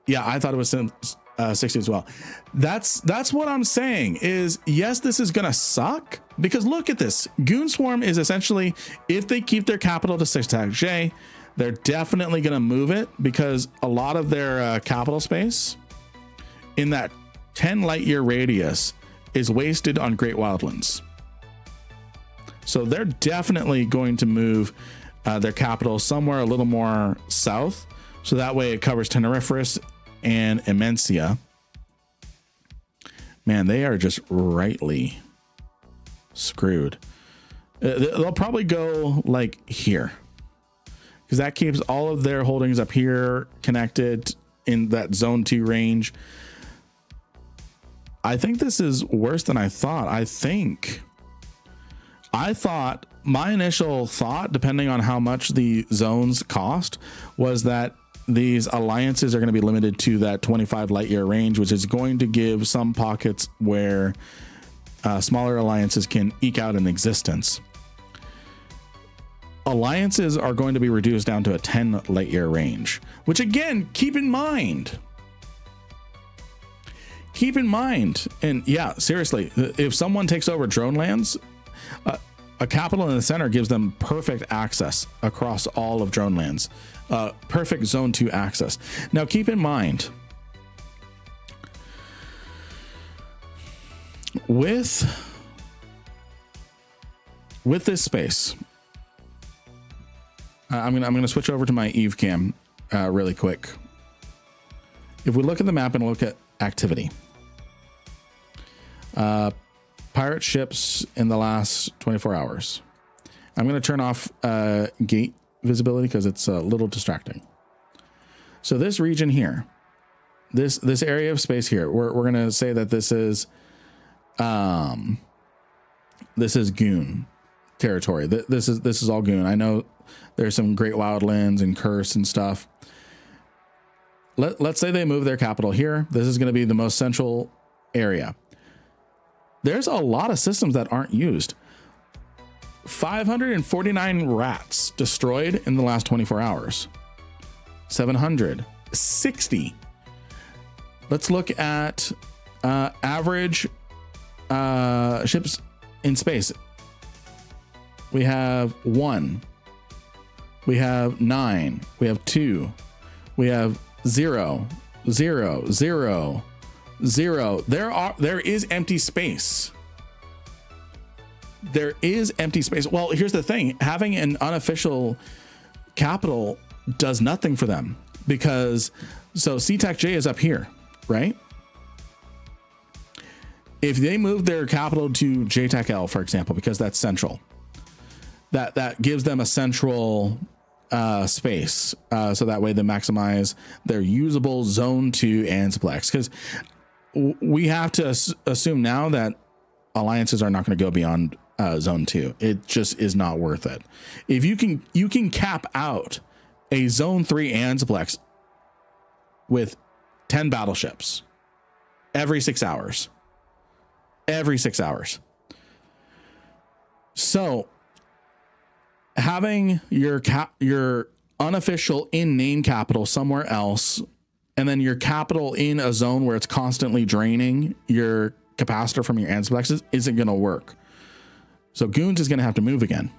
Yeah, I thought it was 60 as well. That's what I'm saying is, yes, this is gonna suck, because look at this. Goon Swarm is essentially, if they keep their capital to 6-J, they're definitely gonna move it, because a lot of their capital space in that 10 light year radius is wasted on Great Wildlands. So they're definitely going to move their capital somewhere a little more south, so that way it covers Teneriferis and Immensia. Man, they are just rightly screwed. They'll probably go like here, because that keeps all of their holdings up here connected in that zone 2 range. I think this is worse than I thought. I thought my initial thought, depending on how much the zones cost, was that these alliances are going to be limited to that 25 light year range, which is going to give some pockets where smaller alliances can eke out an existence. Alliances are going to be reduced down to a 10 light year range, which again, keep in mind. And yeah, seriously, if someone takes over drone lands, a capital in the center gives them perfect access across all of drone lands, perfect zone 2 access. Now keep in mind, with this space, I'm gonna switch over to my Eve cam really quick. If we look at the map and look at activity, pirate ships in the last 24 hours. I'm going to turn off gate visibility because it's a little distracting. So this region here, this area of space here, we're going to say that this is Goon territory. This is all Goon. I know there's some Great Wildlands and Curse and stuff. Let's say they move their capital here. This is going to be the most central area. There's a lot of systems that aren't used. 549 rats destroyed in the last 24 hours. 760. Let's look at average ships in space. We have 1. We have 9. We have 2. We have 0, 0, 0. 0. There is empty space. There is empty space. Well, here's the thing. Having an unofficial capital does nothing for them, because so CTAC J is up here, right? If they move their capital to JTAC L, for example, because that's central, that gives them a central space, so that way they maximize their usable zone 2 Ansplex, because we have to assume now that alliances are not going to go beyond zone 2. It just is not worth it. If you can cap out a zone 3 Ansplex with 10 battleships every 6 hours. So having your unofficial in-name capital somewhere else, and then your capital in a zone where it's constantly draining your capacitor from your Ansplexes isn't going to work. So Goons is going to have to move again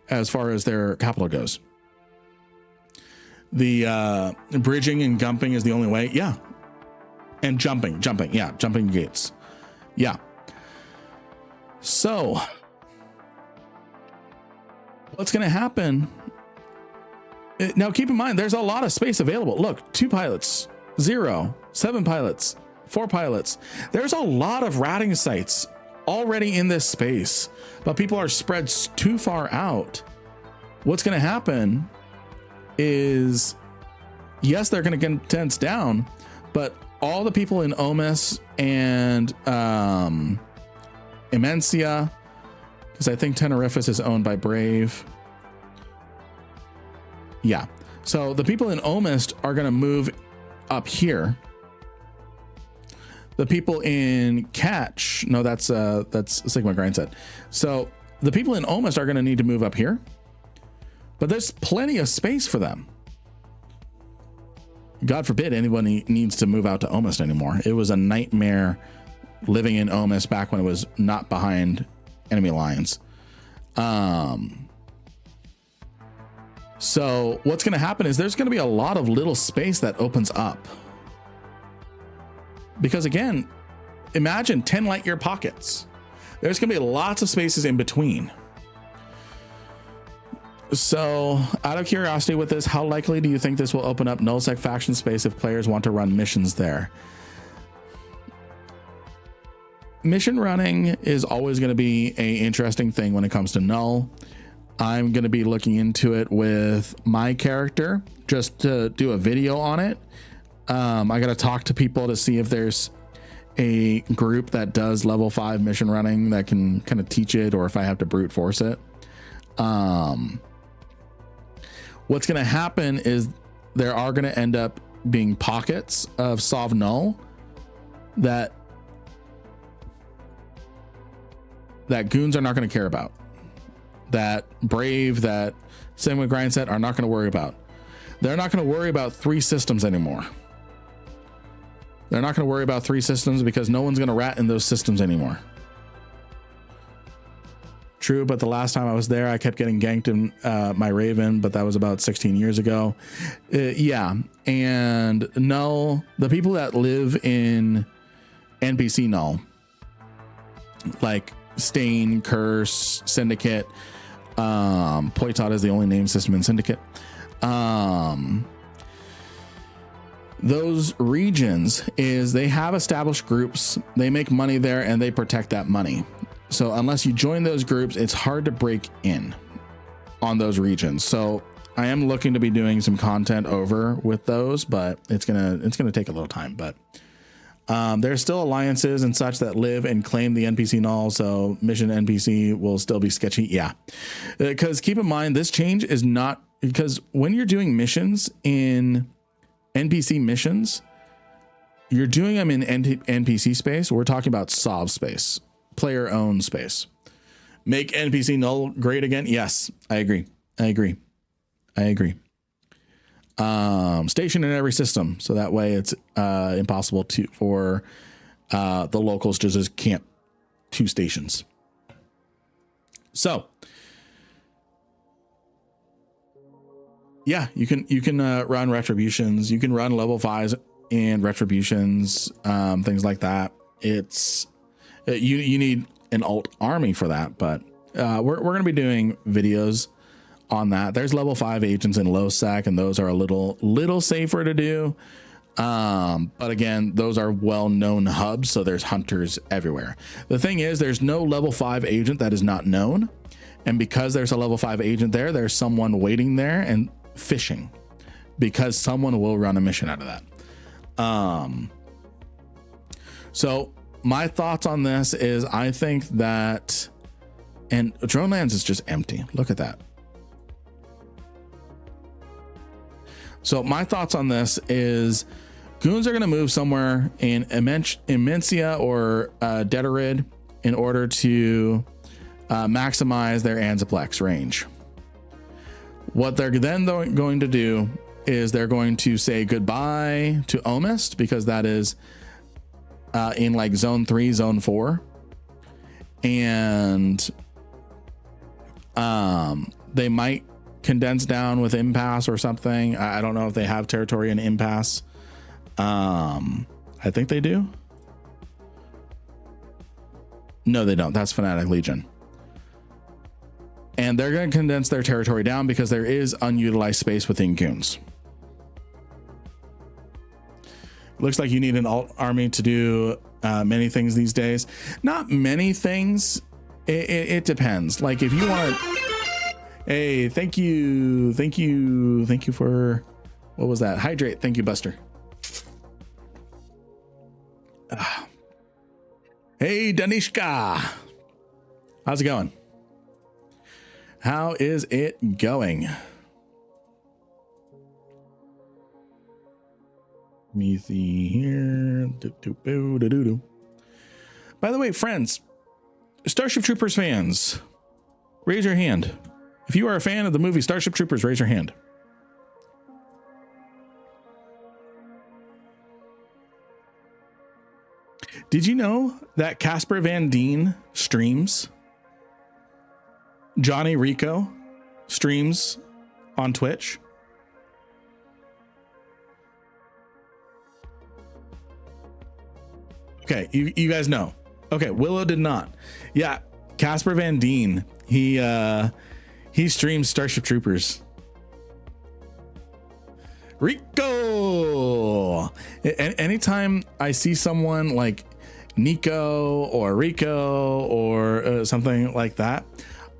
as far as their capital goes. The bridging and gumping is the only way. Yeah. And jumping. Yeah. Jumping gates. Yeah. So what's going to happen? Now keep in mind, there's a lot of space available. Look, 2 pilots. 0, 7 pilots, 4 pilots. There's a lot of ratting sites already in this space, but people are spread too far out. What's going to happen is, yes, they're going to condense down, but all the people in Omis and Imencia, because I think Tenerifis is owned by Brave. Yeah. So the people in Omist are going to move up here. The people in Catch, no, that's Sigma Grindset. So the people in Omist are going to need to move up here, but there's plenty of space for them. God forbid anybody needs to move out to Omist anymore. It was a nightmare living in Omist back when it was not behind enemy lines. So what's going to happen is there's going to be a lot of little space that opens up. Because again, imagine 10 light year pockets. There's going to be lots of spaces in between. So out of curiosity with this, how likely do you think this will open up nullsec faction space if players want to run missions there? Mission running is always going to be an interesting thing when it comes to Null. I'm going to be looking into it with my character just to do a video on it. I got to talk to people to see if there's a group that does level 5 mission running that can kind of teach it, or if I have to brute force it. What's going to happen is there are going to end up being pockets of Solve Null that goons are not going to care about, that Brave, that same with Grindset are not going to worry about. They're not going to worry about 3 systems anymore. They're not going to worry about 3 systems because no one's going to rat in those systems anymore. True, but the last time I was there, I kept getting ganked in my Raven, but that was about 16 years ago. Yeah, and Null, the people that live in NPC Null, like Stain, Curse, Syndicate, Poitot is the only name system in Syndicate. Those regions is they have established groups, they make money there, and they protect that money. So unless you join those groups, it's hard to break in on those regions. So I am looking to be doing some content over with those, but it's gonna take a little time. But there's still alliances and such that live and claim the NPC null, so mission NPC will still be sketchy. Yeah, because keep in mind, this change is not, because when you're doing missions in NPC missions, you're doing them in NPC space. We're talking about Solve space, player owned space. Make NPC null great again. Yes, I agree. Station in every system, so that way it's impossible for the locals to just camp 2 stations. So yeah, you can run retributions, you can run level 5s and retributions, things like that. It's you need an alt army for that, but we're going to be doing videos on that. There's level 5 agents in low sec, and those are a little safer to do. But again, those are well-known hubs, so there's hunters everywhere. The thing is, there's no level 5 agent that is not known, and because there's a level 5 agent there, there's someone waiting there and fishing, because someone will run a mission out of that. So my thoughts on this is, I think that, and Drone Lands is just empty. Look at that. So my thoughts on this is, goons are going to move somewhere in Immensia or Deterid in order to maximize their Anzaplex range. What they're then going to do is they're going to say goodbye to Omist, because that is in like zone 3, zone 4. And they might condense down with Impasse or something. I don't know if they have territory in Impasse. I think they do. No, they don't. That's Fnatic Legion. And they're going to condense their territory down because there is unutilized space within goons. Looks like you need an alt army to do many things these days. Not many things. It depends. Like if you want to, hey, thank you for, what was that? Hydrate. Thank you, Buster. Hey, Danishka. How's it going? How is it going? Let me see here. By the way, friends, Starship Troopers fans, raise your hand. If you are a fan of the movie Starship Troopers, raise your hand. Did you know that Casper Van Dien streams? Johnny Rico streams on Twitch? Okay, you guys know. Okay, Willow did not. Yeah, Casper Van Dien, he streams Starship Troopers. Rico! Anytime I see someone like Nico or Rico or something like that,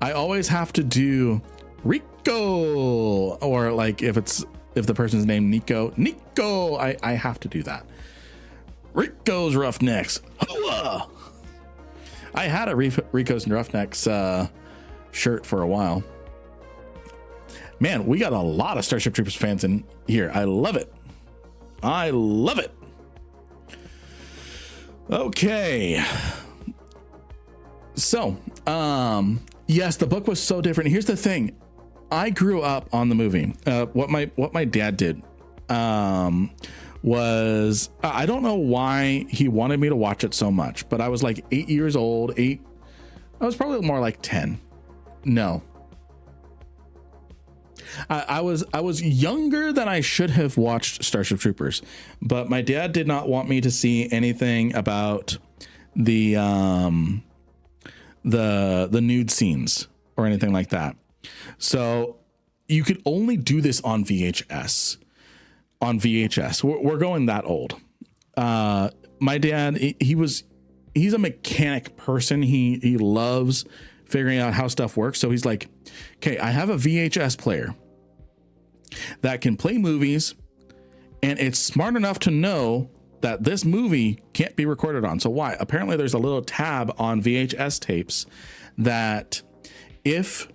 I always have to do Rico, or like if the person's named Nico, I have to do that. Rico's Roughnecks. Hoa! I had a Rico's Roughnecks shirt for a while. Man, we got a lot of Starship Troopers fans in here. I love it. I love it. Okay. So, yes, the book was so different. Here's the thing. I grew up on the movie. What my dad did was, I don't know why he wanted me to watch it so much, but I was like 8 years old. I was probably more like 10. No. I was younger than I should have watched Starship Troopers, but my dad did not want me to see anything about the nude scenes or anything like that. So you could only do this on VHS. We're going that old. My dad, he's a mechanic person. He loves figuring out how stuff works. So he's like, okay, I have a VHS player that can play movies, and it's smart enough to know that this movie can't be recorded on. So why? Apparently there's a little tab on VHS tapes that if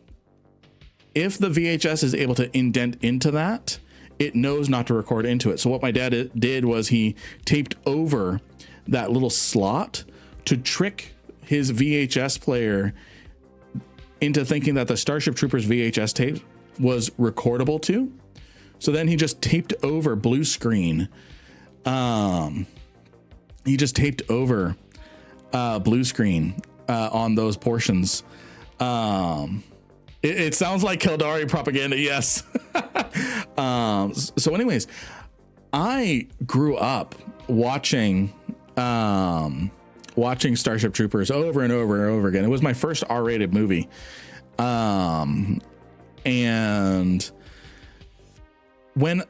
the VHS is able to indent into that, it knows not to record into it. So what my dad did was he taped over that little slot to trick his VHS player into thinking that the Starship Troopers VHS tape was recordable too. So then he just taped over blue screen. He just taped over blue screen on those portions. It sounds like Keldari propaganda. Yes. So anyways, I grew up watching Starship Troopers over and over and over again. It was my first R-rated movie. And when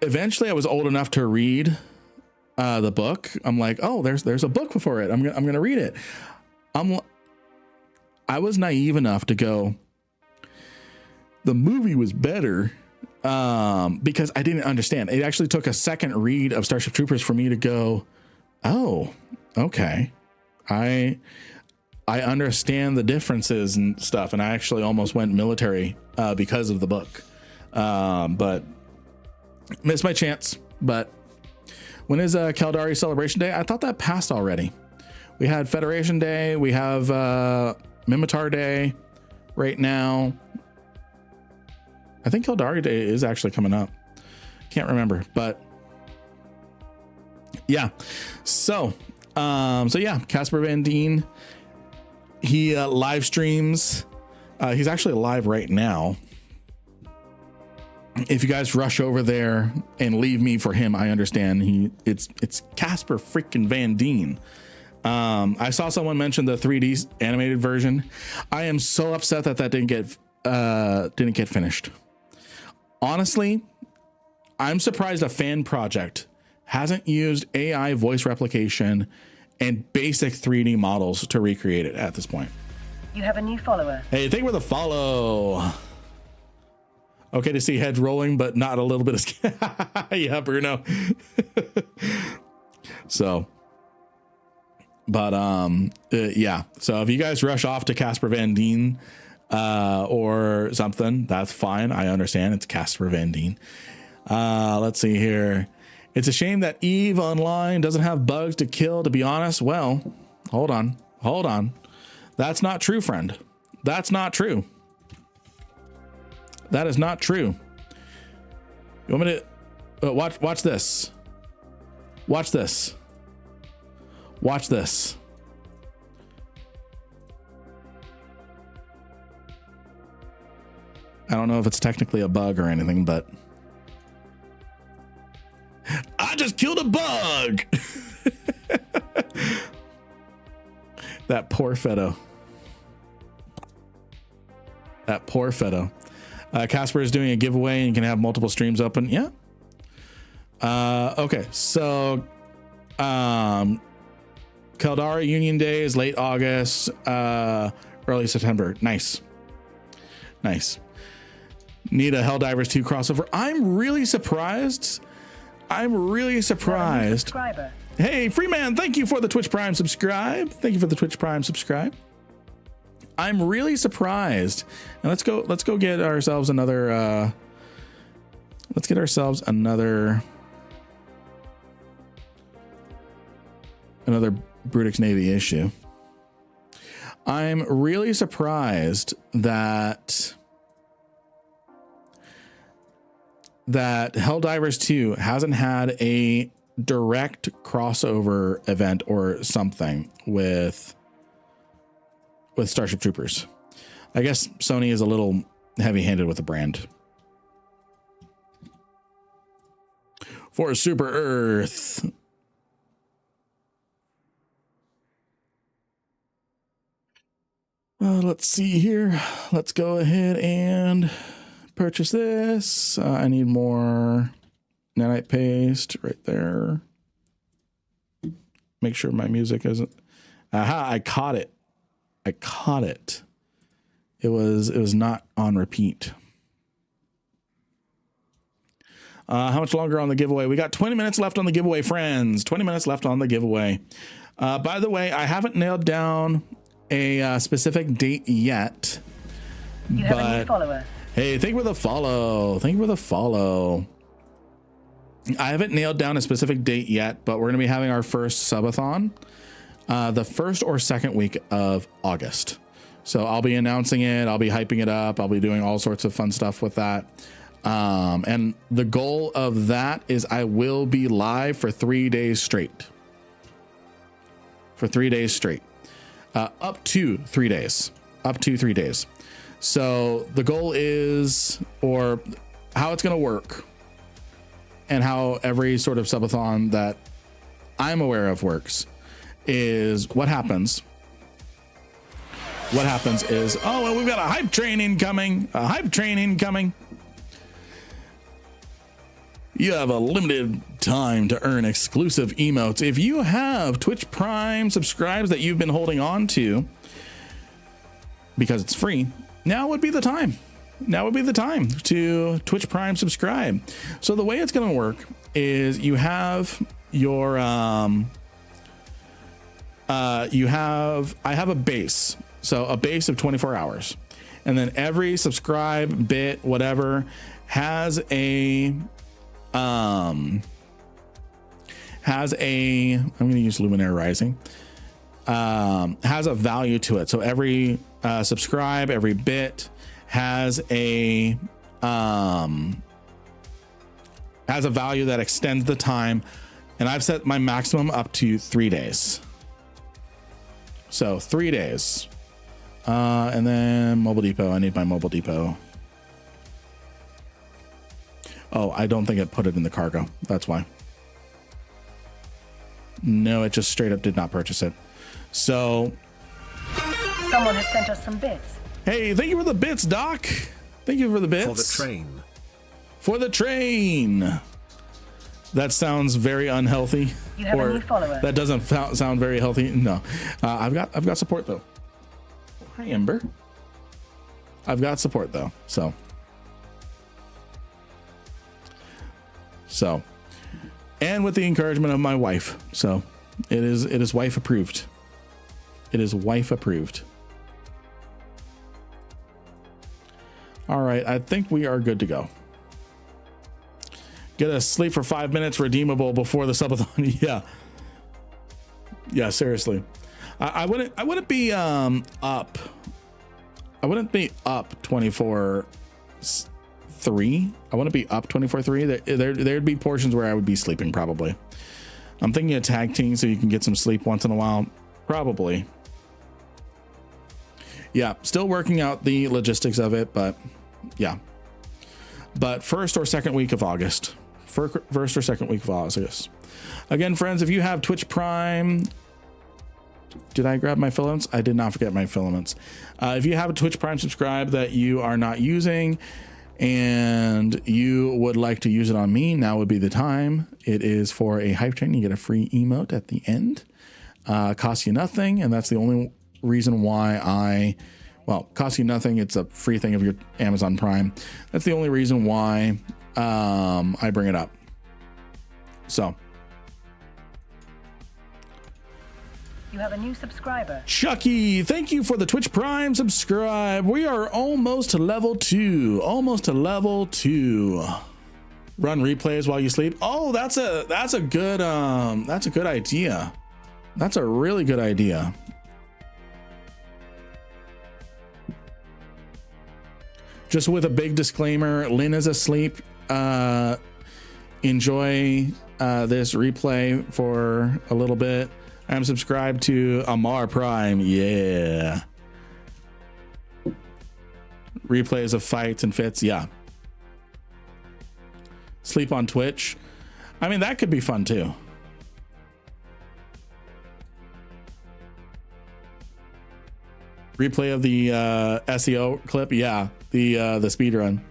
eventually I was old enough to read the book, I'm like, oh, there's a book before it. I'm going to read it. I was naive enough to go, the movie was better, because I didn't understand. It actually took a second read of Starship Troopers for me to go, oh, okay. I understand the differences and stuff. And I actually almost went military because of the book. But missed my chance. But when is Caldari Celebration Day? I thought that passed already. We had Federation Day. We have Mimitar Day right now. I think Caldari Day is actually coming up. Can't remember, but yeah. So yeah, Casper Van Dien, he live streams. He's actually live right now. If you guys rush over there and leave me for him, I understand. It's Casper freaking Van Dien. I saw someone mention the 3D animated version. I am so upset that didn't get finished. Honestly, I'm surprised a fan project hasn't used AI voice replication and basic 3D models to recreate it at this point. You have a new follower. Hey, thank you for the follow. Okay to see heads rolling, but not a little bit of yeah, Bruno. So, but yeah. So if you guys rush off to Casper Van Dien or something, that's fine. I understand. It's Casper Van Dien. Let's see here. It's a shame that EVE Online doesn't have bugs to kill, to be honest. Well, hold on. That's not true, friend. That's not true. That is not true. You want me to watch this? Watch this. Watch this. I don't know if it's technically a bug or anything, but I just killed a bug. That poor Fedo. That poor Fedo. Casper is doing a giveaway and you can have multiple streams open. Yeah. Okay. So, Caldari Union Day is late August, early September. Nice. Nice. Need a Helldivers 2 crossover. I'm really surprised. Subscriber. Hey, Freeman, thank you for the Twitch Prime subscribe. I'm really surprised. And let's go get ourselves another Brutix Navy issue. I'm really surprised that Helldivers 2 hasn't had a direct crossover event or something with Starship Troopers. I guess Sony is a little heavy-handed with the brand. For Super Earth. Let's see here. Let's go ahead and purchase this. I need more nanite paste right there. Make sure my music isn't. Aha, I caught it. It was not on repeat. How much longer on the giveaway? We got 20 minutes left on the giveaway, friends. 20 minutes left on the giveaway. By the way, I haven't nailed down a specific date yet. You have a new follower. Hey, thank you for the follow. I haven't nailed down a specific date yet, but we're going to be having our first subathon the first or second week of August. So I'll be announcing it. I'll be hyping it up. I'll be doing all sorts of fun stuff with that. And the goal of that is I will be live for 3 days straight. Up to 3 days. So the goal is, or how it's going to work, and how every sort of subathon that I'm aware of works, is what happens is, oh, well, we've got a hype train incoming. You have a limited time to earn exclusive emotes. If you have Twitch Prime subscribes that you've been holding on to because it's free, now would be the time to Twitch Prime subscribe. So the way it's going to work is you have your I have a base. So a base of 24 hours. And then every subscribe bit, whatever, has a I'm going to use Luminaire Rising, has a value to it. So every subscribe, every bit has a value that extends the time. And I've set my maximum up to 3 days. So 3 days. And then Mobile Depot. I need my Mobile Depot. Oh, I don't think it put it in the cargo. That's why. No, it just straight up did not purchase it. So someone has sent us some bits. Hey, thank you for the bits, Doc. Thank you for the bits. For the train. That sounds very unhealthy. You have a new follower. That doesn't sound very healthy. No, I've got support though. Hi, Ember. I've got support though. So, and with the encouragement of my wife. So it is wife approved. All right. I think we are good to go. Get a sleep for 5 minutes redeemable before the subathon. Yeah, seriously. I wouldn't be up. I wouldn't be up 24/3. I wouldn't be up 24/3. There'd be portions where I would be sleeping probably. I'm thinking of tag team so you can get some sleep once in a while. Probably. Yeah, still working out the logistics of it, but yeah. But first or second week of August. First or second week of August. Again, friends, if you have Twitch Prime, did I grab my filaments? I did not forget my filaments. If you have a Twitch Prime subscribe that you are not using and you would like to use it on me, now would be the time. It is for a hype train. You get a free emote at the end. Costs you nothing, and that's the only reason why I well, costs you nothing. It's a free thing of your Amazon Prime. That's the only reason why I bring it up. So You have a new subscriber. Chucky, thank you for the Twitch Prime subscribe. We are almost to level 2. Almost to level 2. Run replays while you sleep. Oh, that's a good idea. That's a really good idea. Just with a big disclaimer, Lynn is asleep. Enjoy this replay for a little bit. I'm subscribed to Amar Prime. Yeah. Replays of fights and fits. Yeah. Sleep on Twitch. I mean, that could be fun too. Replay of the SEO clip. Yeah. The speed run.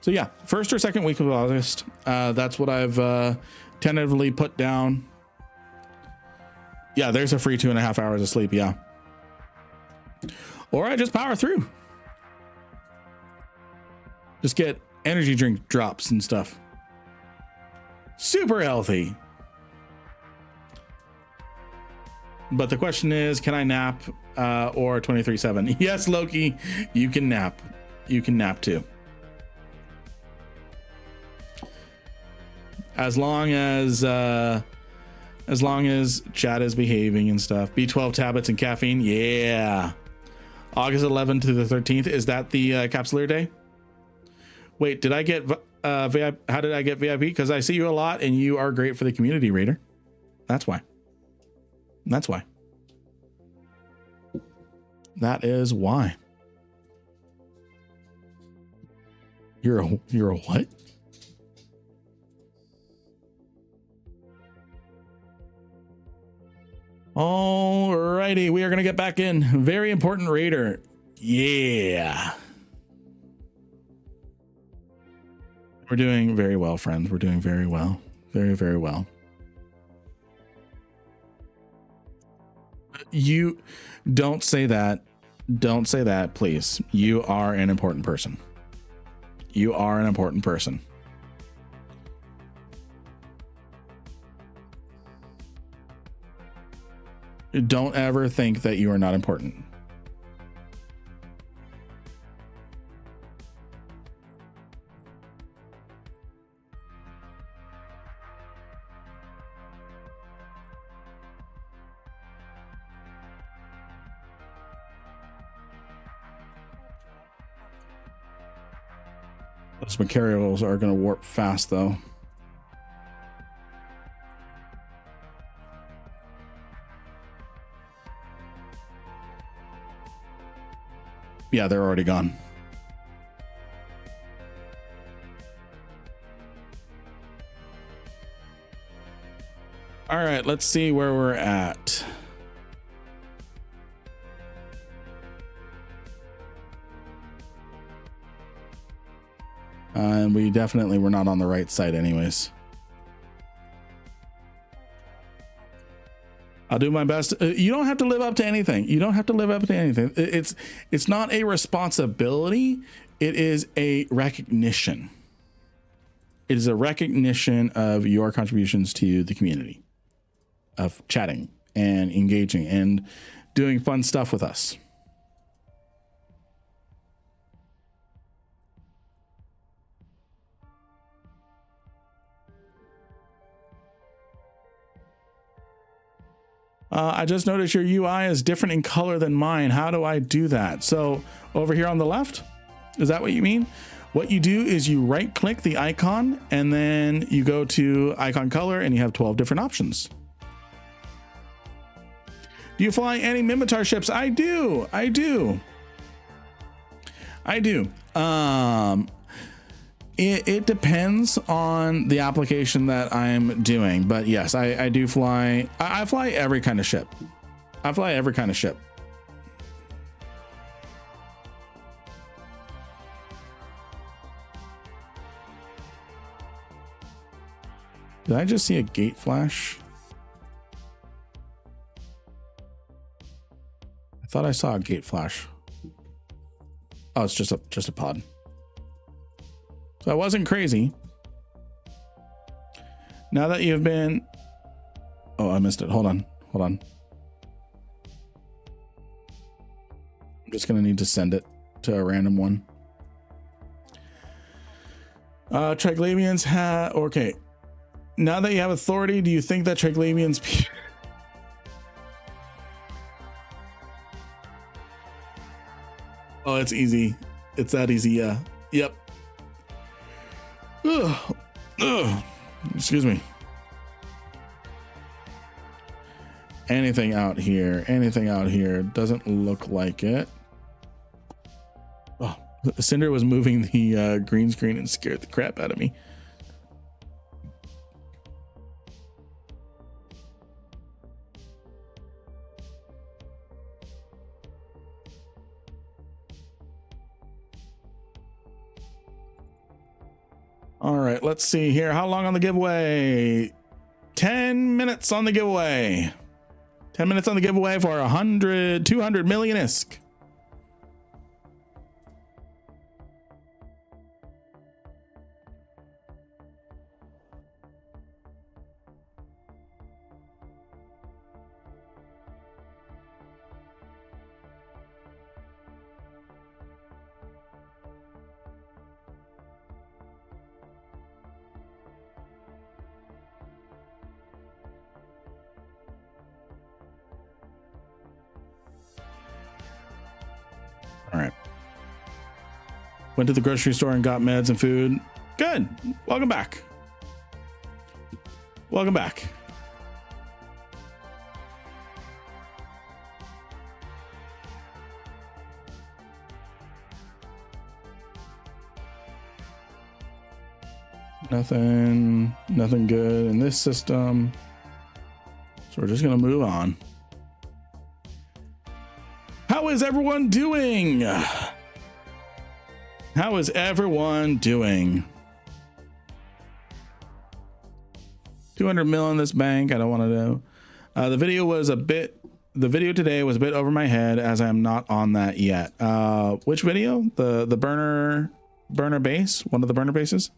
So yeah, first or second week of August. That's what I've tentatively put down. Yeah, there's a free 2.5 hours of sleep. Yeah. Or I just power through. Just get energy drink drops and stuff. Super healthy. But the question is, can I nap or 23/7? Yes, Loki, you can nap. You can nap too. As long as chat is behaving and stuff. B12 tablets and caffeine. Yeah. August 11th to the 13th. Is that the Capsuleer Day? Wait, did I get VIP? How did I get VIP? Because I see you a lot and you are great for the community, Raider. That's why. That's why. That is why. You're a what? Alrighty, we are gonna get back in. Very important Raider. Yeah. We're doing very well, friends. We're doing very well. Very, very well. You don't say that. Don't say that, please. You are an important person. You are an important person. Don't ever think that you are not important. Those materials are going to warp fast, though. Yeah, they're already gone. All right, let's see where we're at. And we definitely were not on the right side anyways. I'll do my best. You don't have to live up to anything. You don't have to live up to anything. It's not a responsibility. It is a recognition. It is a recognition of your contributions to the community, of chatting and engaging and doing fun stuff with us. I just noticed your UI is different in color than mine. How do I do that? So over here on the left, is that what you mean? What you do is you right click the icon and then you go to icon color and you have 12 different options. Do you fly any Mimitar ships? I do. I do. I do. It depends on the application that I'm doing, but yes, I do fly. I fly every kind of ship. I fly every kind of ship. Did I just see a gate flash? I thought I saw a gate flash. Oh, it's just a pod. So I wasn't crazy. Now that you've been... Oh, I missed it. Hold on. I'm just going to need to send it to a random one. Triglavians have... Okay. Now that you have authority, do you think that Triglavians... Oh, it's easy. It's that easy, yeah. Yep. Ugh. Excuse me. Anything out here? Doesn't look like it. Oh, Cinder was moving the green screen and scared the crap out of me. All right, let's see here. How long on the giveaway? 10 minutes on the giveaway. 10 minutes on the giveaway for 200 million ISK. All right. Went to the grocery store and got meds and food. Good. Welcome back. Welcome back. Nothing good in this system. So we're just going to move on. How is everyone doing? How is everyone doing? 200 mil in this bank. I don't want to know. The video today was a bit over my head as I'm not on that yet. Which video? The burner base? One of the burner bases?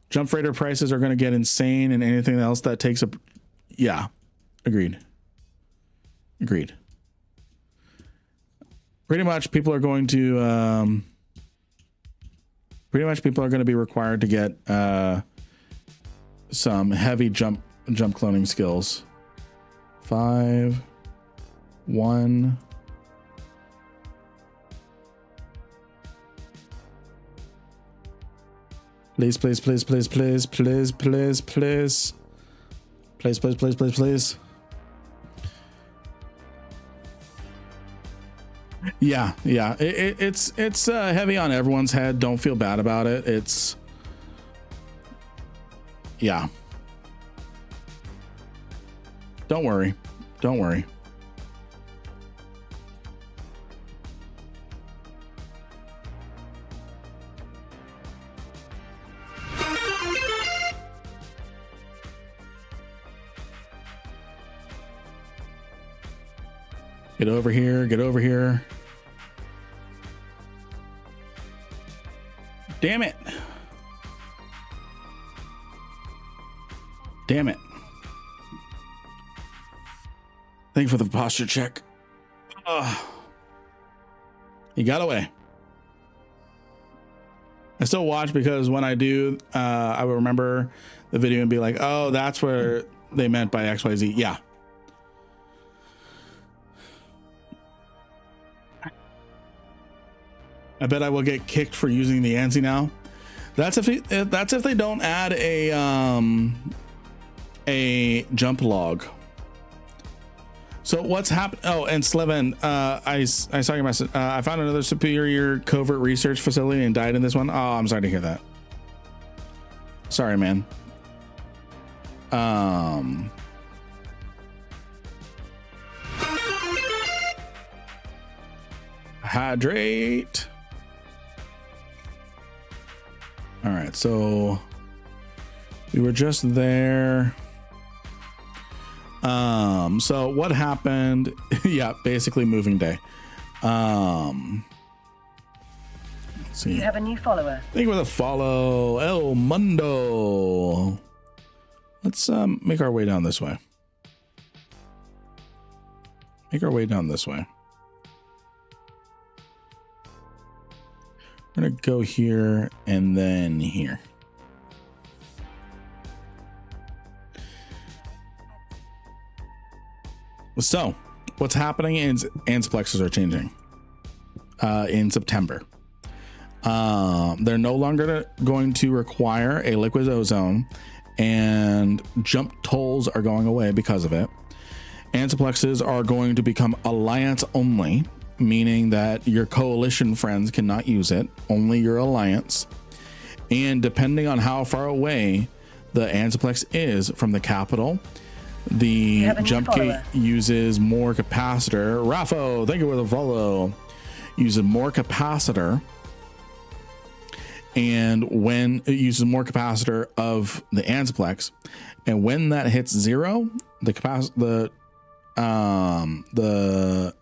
Jump freighter prices are going to get insane, and anything else that takes a... Yeah. Agreed. Pretty much people are going to be required to get some heavy jump cloning skills. 5 1 please. Yeah. It's heavy on everyone's head. Don't feel bad about it. Yeah. Don't worry. Get over here. Damn it. Thank you for the posture check. He got away. I still watch because when I do, I will remember the video and be like, oh, that's where they meant by XYZ. Yeah. I bet I will get kicked for using the ANSI now. That's if they don't add a jump log. So what's happened? Oh, and Slevin, I saw your message. I found another superior covert research facility and died in this one. Oh, I'm sorry to hear that. Sorry, man. Hydrate. All right, so we were just there. So what happened? Yeah, basically moving day. Let's see. You have a new follower. Thank you for the follow, El Mundo. Let's make our way down this way. Make our way down this way. We're gonna go here and then here. So, what's happening is antiplexes are changing in September. They're no longer going to require a liquid ozone, and jump tolls are going away because of it. Antiplexes are going to become alliance only, meaning that your coalition friends cannot use it, only your alliance. And depending on how far away the antiplex is from the capital, the jump gate uses more capacitor. Raffo, thank you for the follow. Uses more capacitor. And when it uses more capacitor of the antiplex, and when that hits zero, the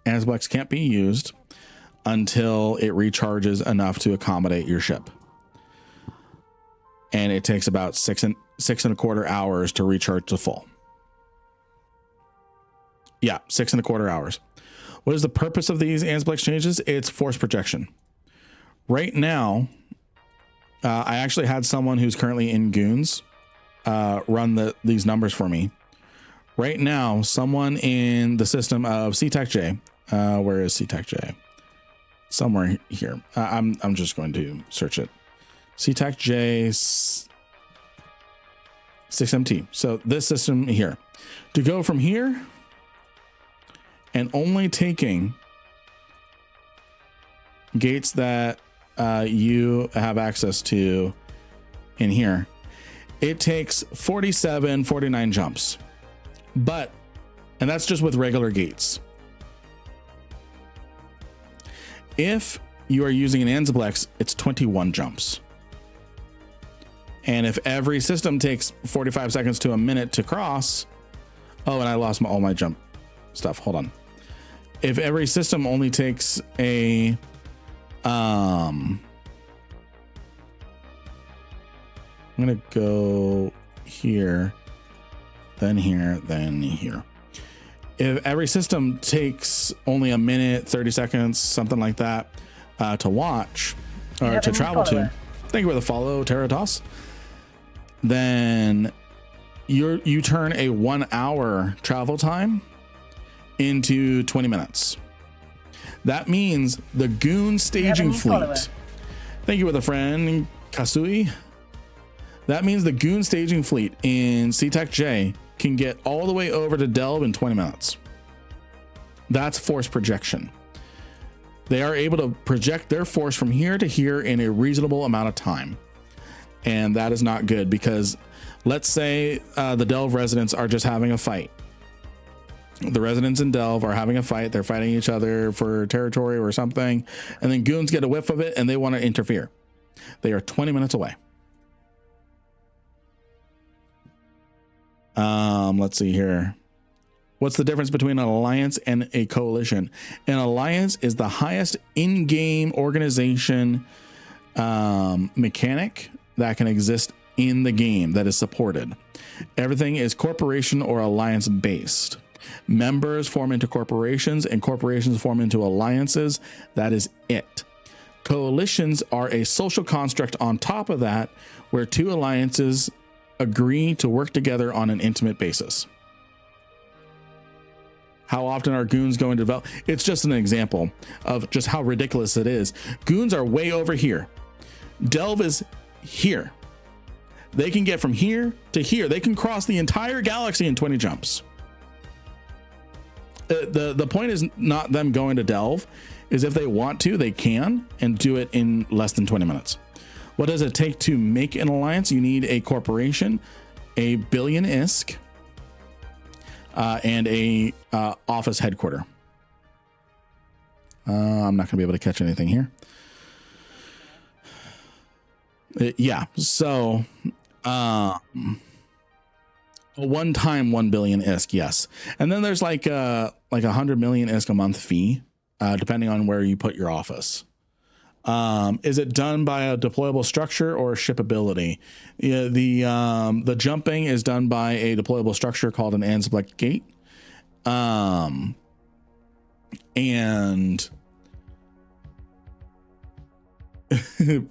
antiplex can't be used until it recharges enough to accommodate your ship. And it takes about 6.25 hours to recharge to full. Yeah, 6.25 hours. What is the purpose of these antiplex changes? It's force projection. Right now, I actually had someone who's currently in Goons run these numbers for me. Right now, someone in the system of CTEC-J, where is CTEC-J? Somewhere here. I'm just going to search it. CTEC-J 6MT. So this system here, to go from here and only taking gates that you have access to in here, it takes 49 jumps. But, and that's just with regular gates. If you are using an antiplex, it's 21 jumps. And if every system takes 45 seconds to a minute to cross, oh, and I lost all my jump stuff. Hold on. If every system only takes a, I'm going to go here, then here, then here. If every system takes only a minute, 30 seconds, something like that, to watch or to travel to, thank you for the follow, Terratos. Then you turn a 1 hour travel time into 20 minutes. That means the Goon staging fleet. Thank you for the friend, Kasui. That means the Goon staging fleet in CTEC-J can get all the way over to Delve in 20 minutes. That's force projection. They are able to project their force from here to here in a reasonable amount of time. And that is not good, because let's say the Delve residents are just having a fight. The residents in Delve are having a fight. They're fighting each other for territory or something. And then Goons get a whiff of it and they want to interfere. They are 20 minutes away. Let's see here. What's the difference between an alliance and a coalition? An alliance is the highest in-game organization mechanic that can exist in the game that is supported. Everything is corporation or alliance based. Members form into corporations and corporations form into alliances. That is it. Coalitions are a social construct on top of that, where two alliances agree to work together on an intimate basis. How often are Goons going to develop? It's just an example of just how ridiculous it is. Goons are way over here. Delve is here. They can get from here to here. They can cross the entire galaxy in 20 jumps. The point is not them going to Delve, is if they want to, they can, and do it in less than 20 minutes. What does it take to make an alliance? You need a corporation, a billion ISK, and a office headquarter. I'm not gonna be able to catch anything here. Yeah, so A one-time 1 billion ISK, yes. And then there's like 100 million ISK a month fee, depending on where you put your office. Is it done by a deployable structure or shippability? Yeah, the jumping is done by a deployable structure called an Ansible gate. And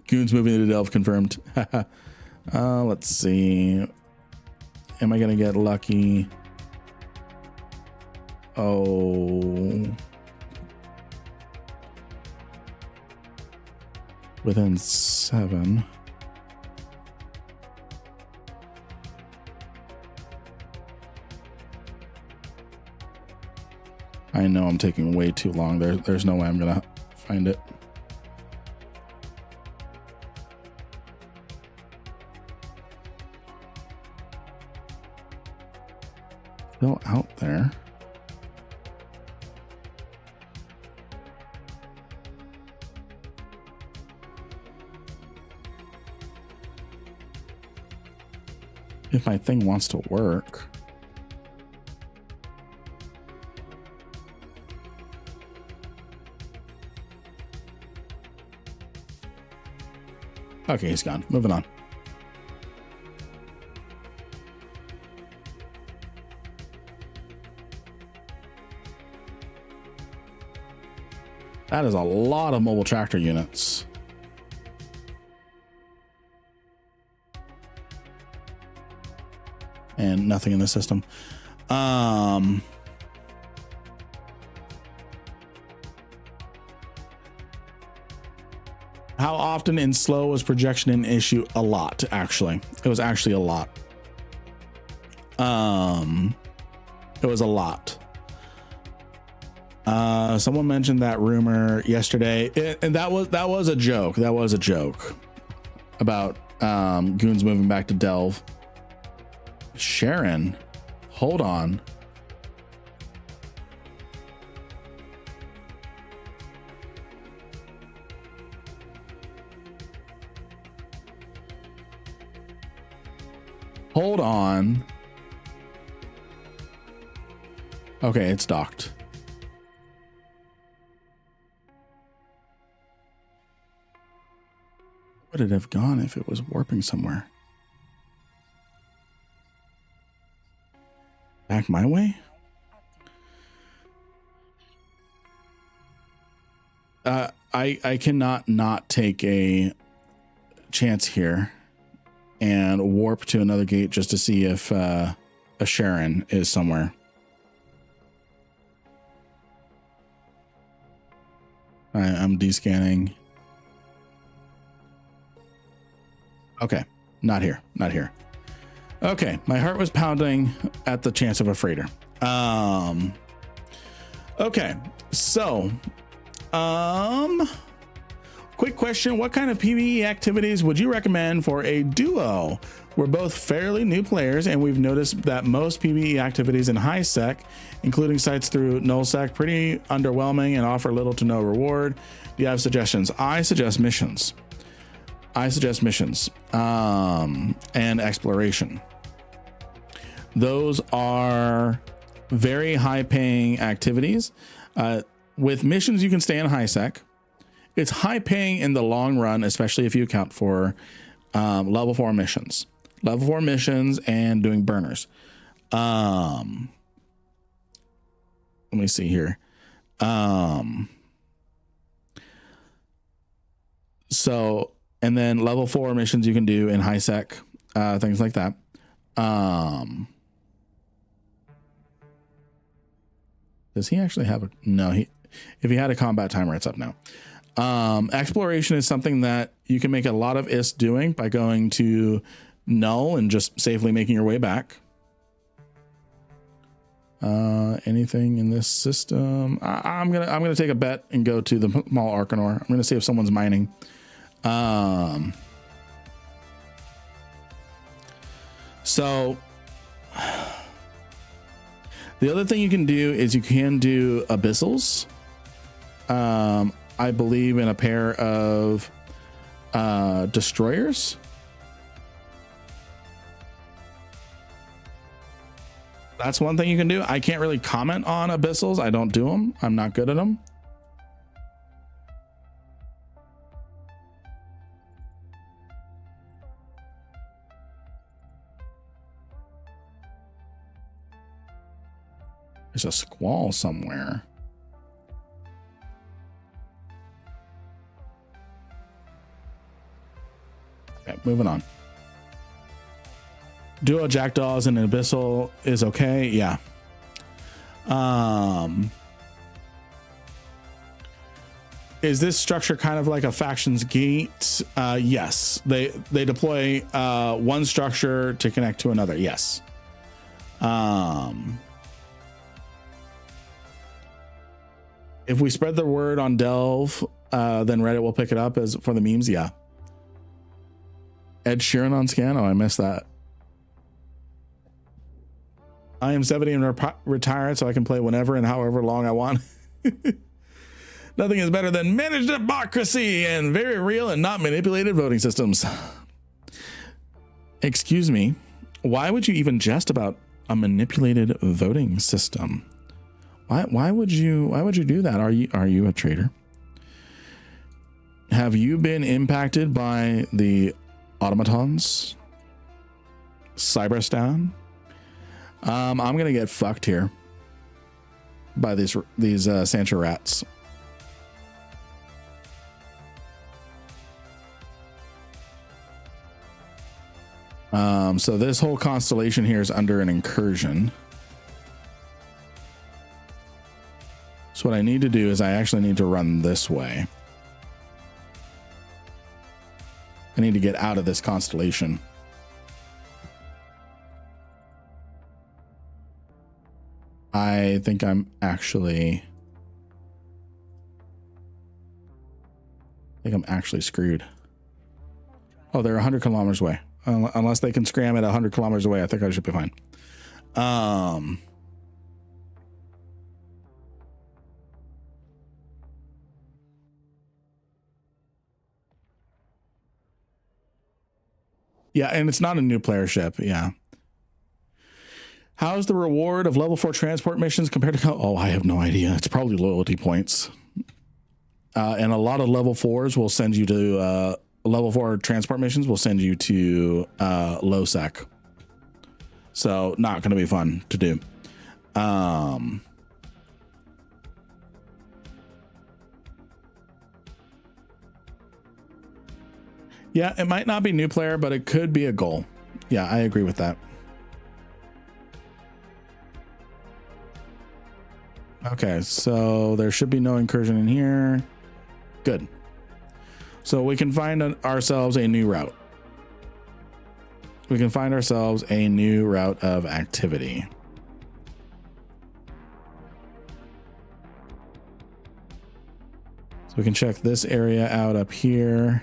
Goon's moving to Delve confirmed. Let's see. Am I gonna get lucky? Oh, within 7. I know I'm taking way too long. There's no way I'm gonna find it. Still out there. If my thing wants to work. Okay, he's gone. Moving on. That is a lot of mobile tractor units. And nothing in the system. How often in slow was projection an issue? A lot, actually. It was actually a lot. It was a lot. Someone mentioned that rumor yesterday, and that was a joke. That was a joke about Goons moving back to Delve. Sharon, hold on. Hold on. Okay, it's docked. Would it have gone if it was warping somewhere? Back my way? I cannot not take a chance here and warp to another gate just to see if a Sharon is somewhere. I'm descanning. Okay, not here, not here. Okay, my heart was pounding at the chance of a freighter. Okay, so, quick question. What kind of PvE activities would you recommend for a duo? We're both fairly new players, and we've noticed that most PvE activities in high sec, including sites through null sec, pretty underwhelming and offer little to no reward. Do you have suggestions? I suggest missions. And exploration. Those are very high paying activities. With missions, you can stay in high sec. It's high paying in the long run, especially if you account for level 4 missions. Level 4 missions and doing burners. Let me see here. So, and then level 4 missions you can do in high sec, things like that. Does he actually have a, no, if he had a combat timer, it's up now. Exploration is something that you can make a lot of IS doing by going to null and just safely making your way back. Anything in this system? I'm gonna take a bet and go to the Mall Arcanor. I'm gonna see if someone's mining. So the other thing you can do is you can do abyssals. I believe in a pair of destroyers. That's one thing you can do. I can't really comment on abyssals. I don't do them. I'm not good at them. There's a squall somewhere. Okay, moving on. Duo jackdaws and an abyssal is okay. Yeah. Is this structure kind of like a factions gate? Yes. They deploy one structure to connect to another. Yes. If we spread the word on Delve, then Reddit will pick it up as for the memes. Yeah. Ed Sheeran on scan. Oh, I missed that. I am 70 and retired, so I can play whenever and however long I want. Nothing is better than managed democracy and very real and not manipulated voting systems. Excuse me. Why would you even jest about a manipulated voting system? Why would you do that? Are you a traitor? Have you been impacted by the automatons? Cyberstan? I'm gonna get fucked here by these Sancho rats. So this whole constellation here is under an incursion. So what I need to do is I actually need to run this way. I need to get out of this constellation. I think I'm actually screwed. Oh, they're 100 kilometers away. Unless they can scram it 100 kilometers away, I think I should be fine. Yeah, and it's not a new player ship. Yeah. How's the reward of level 4 transport missions compared to... Oh, I have no idea. It's probably loyalty points. And a lot of level 4s will send you to... level 4 transport missions will send you to low sec. So not going to be fun to do. Yeah, it might not be new player, but it could be a goal. Yeah, I agree with that. Okay, so there should be no incursion in here. Good. So we can find ourselves a new route. We can find ourselves a new route of activity. So we can check this area out up here.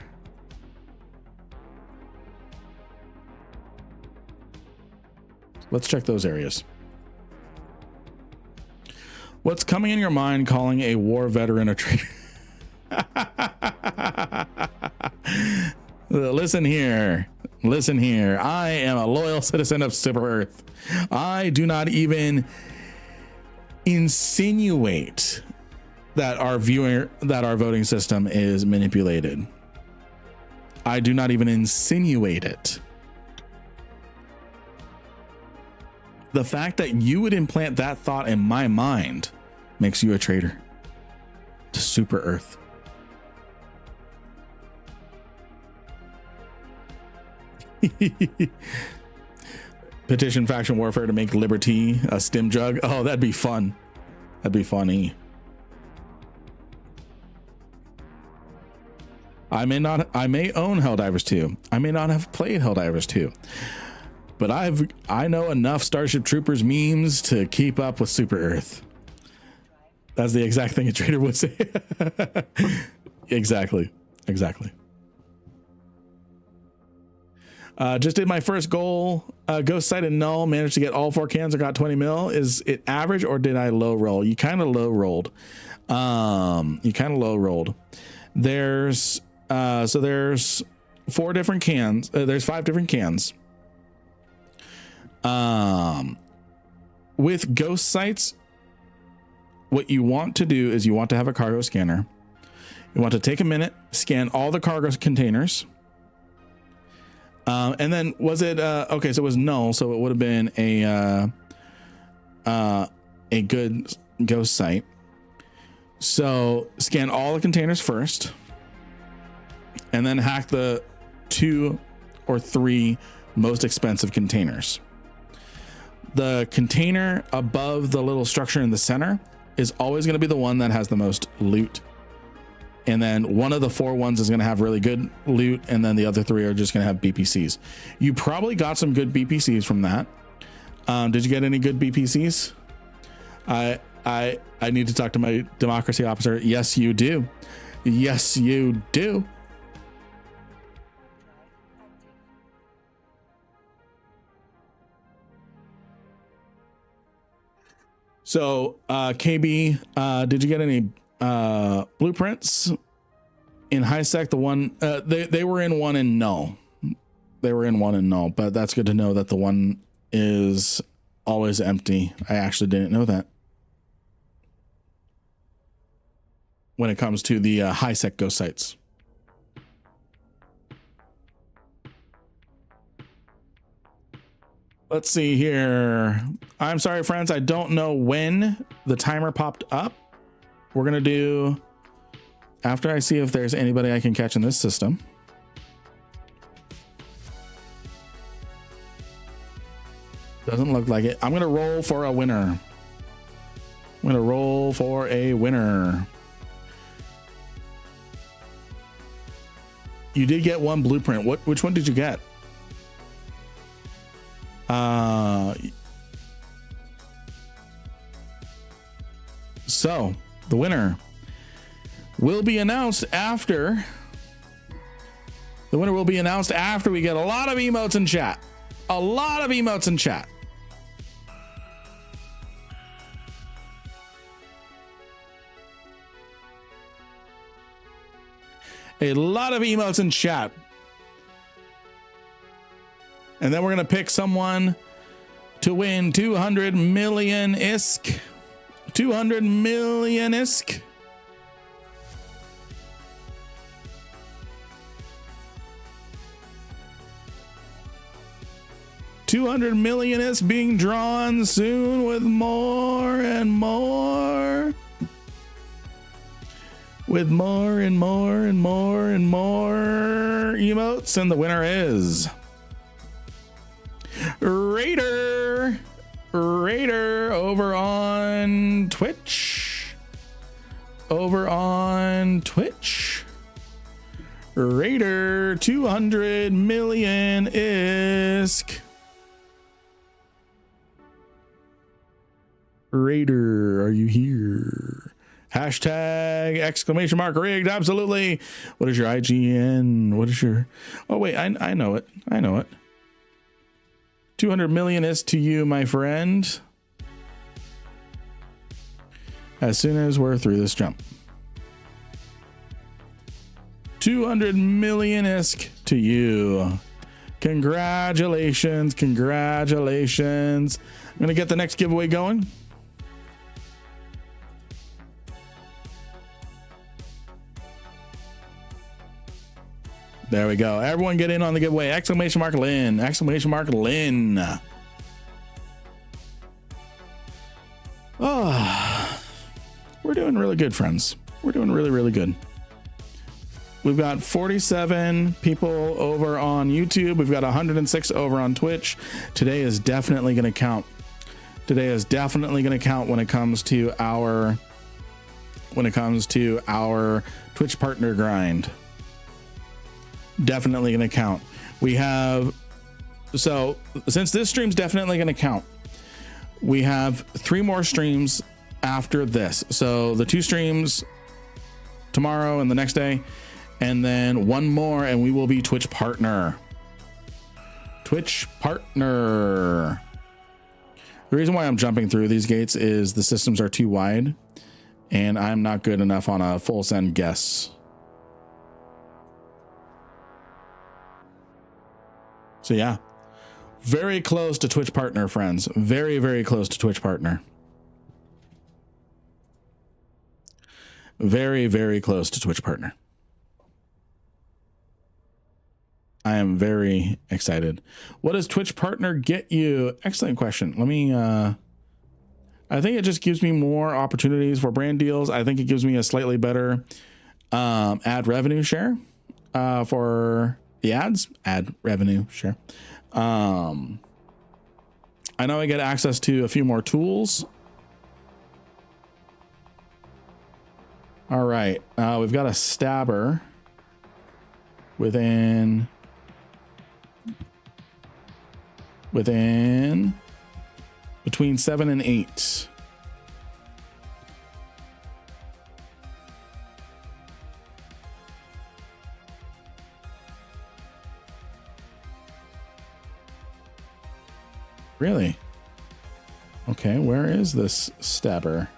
Let's check those areas. What's coming in your mind calling a war veteran a traitor? Listen here. I am a loyal citizen of Super Earth. I do not even insinuate that our voting system is manipulated. I do not even insinuate it. The fact that you would implant that thought in my mind makes you a traitor to Super Earth. Petition faction warfare to make liberty a stim jug. Oh, that'd be fun. That'd be funny. I may own Helldivers 2. I may not have played Helldivers 2. But I know enough Starship Troopers memes to keep up with Super Earth. That's the exact thing a traitor would say. Exactly. Just did my first goal. Ghost Sight and Null. Managed to get all 4 cans. I got 20 mil. Is it average or did I low roll? You kind of low rolled. There's 4 different cans. There's 5 different cans. with ghost sites, what you want to do is you want to have a cargo scanner. You want to take a minute, scan all the cargo containers. And then was it, okay, so it was null. So it would have been a good ghost site. So scan all the containers first, and then hack the 2 or 3 most expensive containers. The container above the little structure in the center is always going to be the one that has the most loot. And then one of the 4 ones is going to have really good loot, and then the other 3 are just going to have BPCs. You probably got some good BPCs from that. Did you get any good BPCs? I need to talk to my democracy officer. Yes, you do. Yes, you do. So, KB, did you get any blueprints in high sec? The one they were in one in null. They were in one in null, but that's good to know that the one is always empty. I actually didn't know that. When it comes to the high sec ghost sites. Let's see here. I'm sorry, friends. I don't know when the timer popped up. We're going to do after I see if there's anybody I can catch in this system. Doesn't look like it. I'm going to roll for a winner. I'm going to roll for a winner. You did get one blueprint. Which one did you get? So the winner will be announced after. The winner will be announced after we get a lot of emotes in chat. A lot of emotes in chat. A lot of emotes in chat. And then we're going to pick someone to win 200 million ISK. 200 million ISK. $200 million is being drawn soon with more and more. With more and more and more and more emotes, and the winner is Raider over on Twitch. Raider 200 million ISK. Raider, are you here? Hashtag exclamation mark rigged. Absolutely. What is your IGN? What is your, oh wait, I know it. 200 million is to you, my friend. As soon as we're through this jump. 200 million ISK to you. Congratulations. I'm going to get the next giveaway going. There we go. Everyone get in on the giveaway. Exclamation mark Lynn. Oh, we're doing really good, friends. We're doing really, really good. We've got 47 people over on YouTube. We've got 106 over on Twitch. Today is definitely going to count. When it comes to our Twitch partner grind. Definitely going to count. We have, so since this stream's definitely going to count, we have 3 more streams after this. So the 2 streams tomorrow and the next day, and then 1 more, and we will be Twitch partner. The reason why I'm jumping through these gates is the systems are too wide, and I'm not good enough on a full send guess. So yeah, Very close to Twitch partner, friends. Very, very close to Twitch partner. Very, very close to Twitch partner. I am very excited. What does Twitch partner get you? Excellent question. Let me, I think it just gives me more opportunities for brand deals. I think it gives me a slightly better ad revenue share for the ads. Ad revenue share. I know I get access to a few more tools. All right. We've got a stabber within between 7 and 8. Really? Okay, where is this stabber?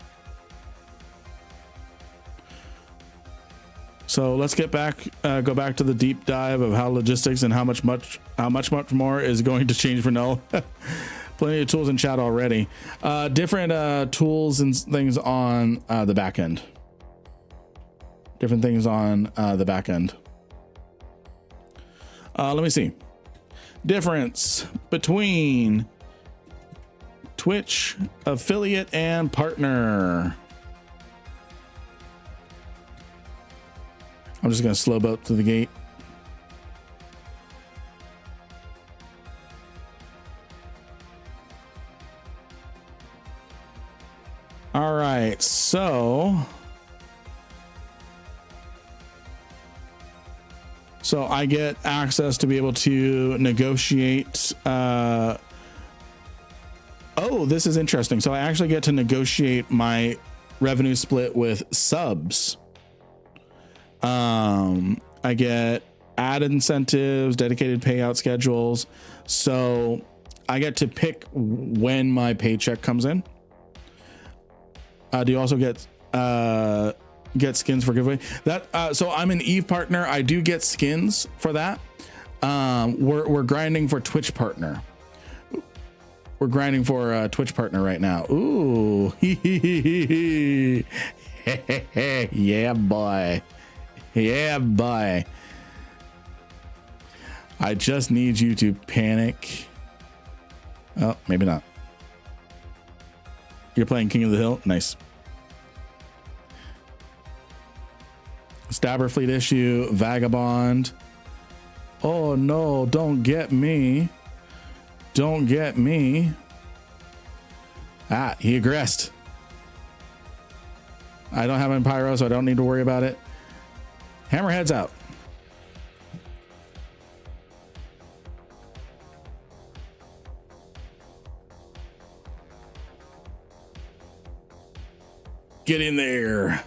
So let's get back, go back to the deep dive of how logistics and how much more is going to change for Null. Plenty of tools in chat already. Different tools and things on the back end. Different things on the back end. Let me see. Difference between Twitch affiliate and partner. I'm just going to slow boat to the gate. All right, so I get access to be able to negotiate. Oh, this is interesting. So I actually get to negotiate my revenue split with subs. I get ad incentives, dedicated payout schedules. So I get to pick when my paycheck comes in. Do you also get skins for giveaway? That so I'm an Eve partner. I do get skins for that. We're grinding for Twitch partner. We're grinding for Twitch partner right now. Ooh, yeah, boy. Yeah, boy. I just need you to panic. Oh, maybe not. You're playing King of the Hill? Nice. Stabber fleet issue, Vagabond. Oh no, don't get me. Don't get me. Ah, he aggressed. I don't have an Pyro, so I don't need to worry about it. Hammerhead's out. Get in there.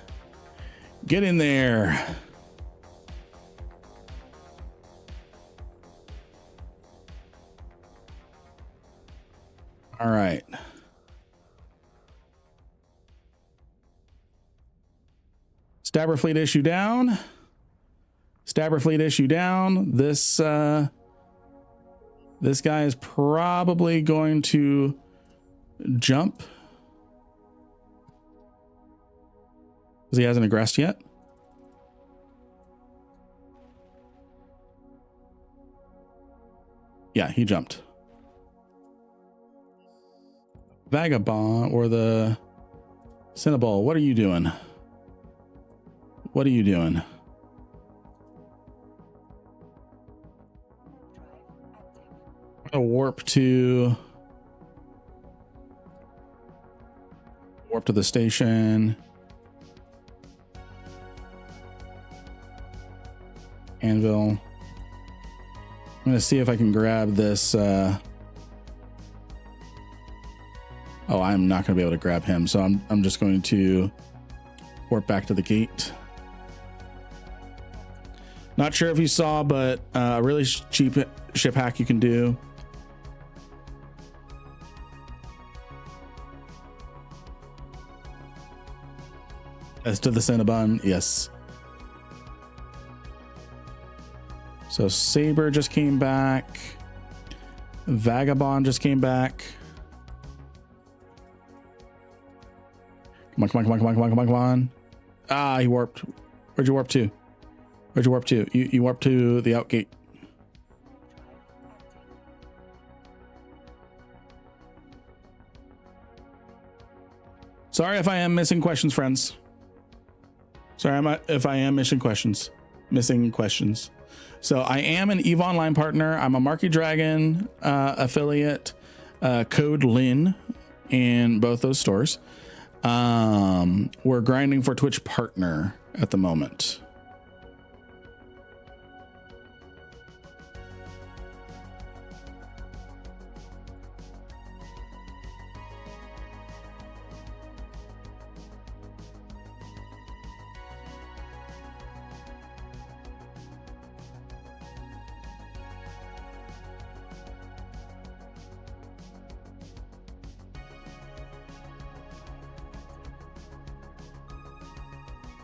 Get in there. All right. Stabber fleet issue down. Stabber fleet issue down. This guy is probably going to jump. Because he hasn't aggressed yet. Yeah, he jumped. Vagabond or the Cinnaball, what are you doing? What are you doing? A warp to the station. Anvil. I'm going to see if I can grab this. Oh, I'm not going to be able to grab him. So I'm just going to warp back to the gate. Not sure if you saw, but a really cheap ship hack you can do. As to the Cinnabon, yes. So Saber just came back. Vagabond just came back. Come on, come on, come on, come on, come on, come on, come on. Ah, he warped. Where'd you warp to? Where'd you warp to? You warped to the out gate. Sorry if I am missing questions, friends. Sorry if I am missing questions. So I am an EVE Online partner. I'm a Marky Dragon affiliate, code Lynn in both those stores. We're grinding for Twitch partner at the moment.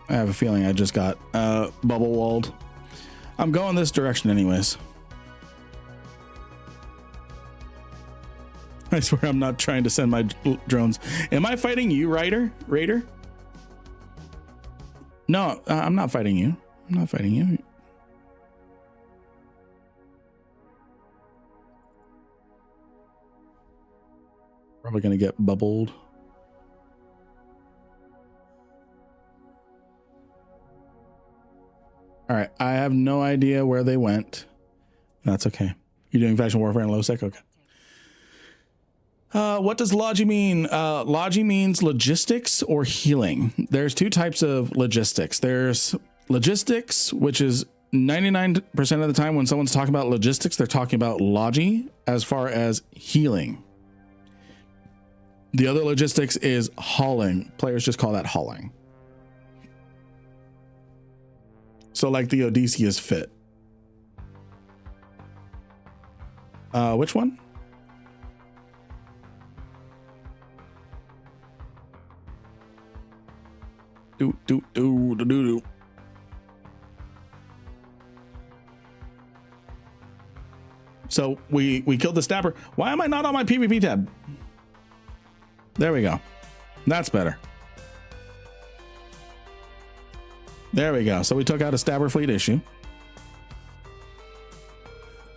I have a feeling I just got bubble walled. I'm going this direction anyways. I swear I'm not trying to send my drones. Am I fighting you, Raider? No, I'm not fighting you. I'm not fighting you. Probably gonna get bubbled. All right, I have no idea where they went. That's okay. You're doing faction warfare in low sec? Okay. What does logi mean? Logi means logistics or healing. There's two types of logistics. There's logistics, which is 99% of the time when someone's talking about logistics, they're talking about logi as far as healing. The other logistics is hauling. Players just call that hauling. So like the Odysseus fit. Which one? Do. So we killed the stabber. Why am I not on my PvP tab? There we go. That's better. There we go. So we took out a stabber fleet issue.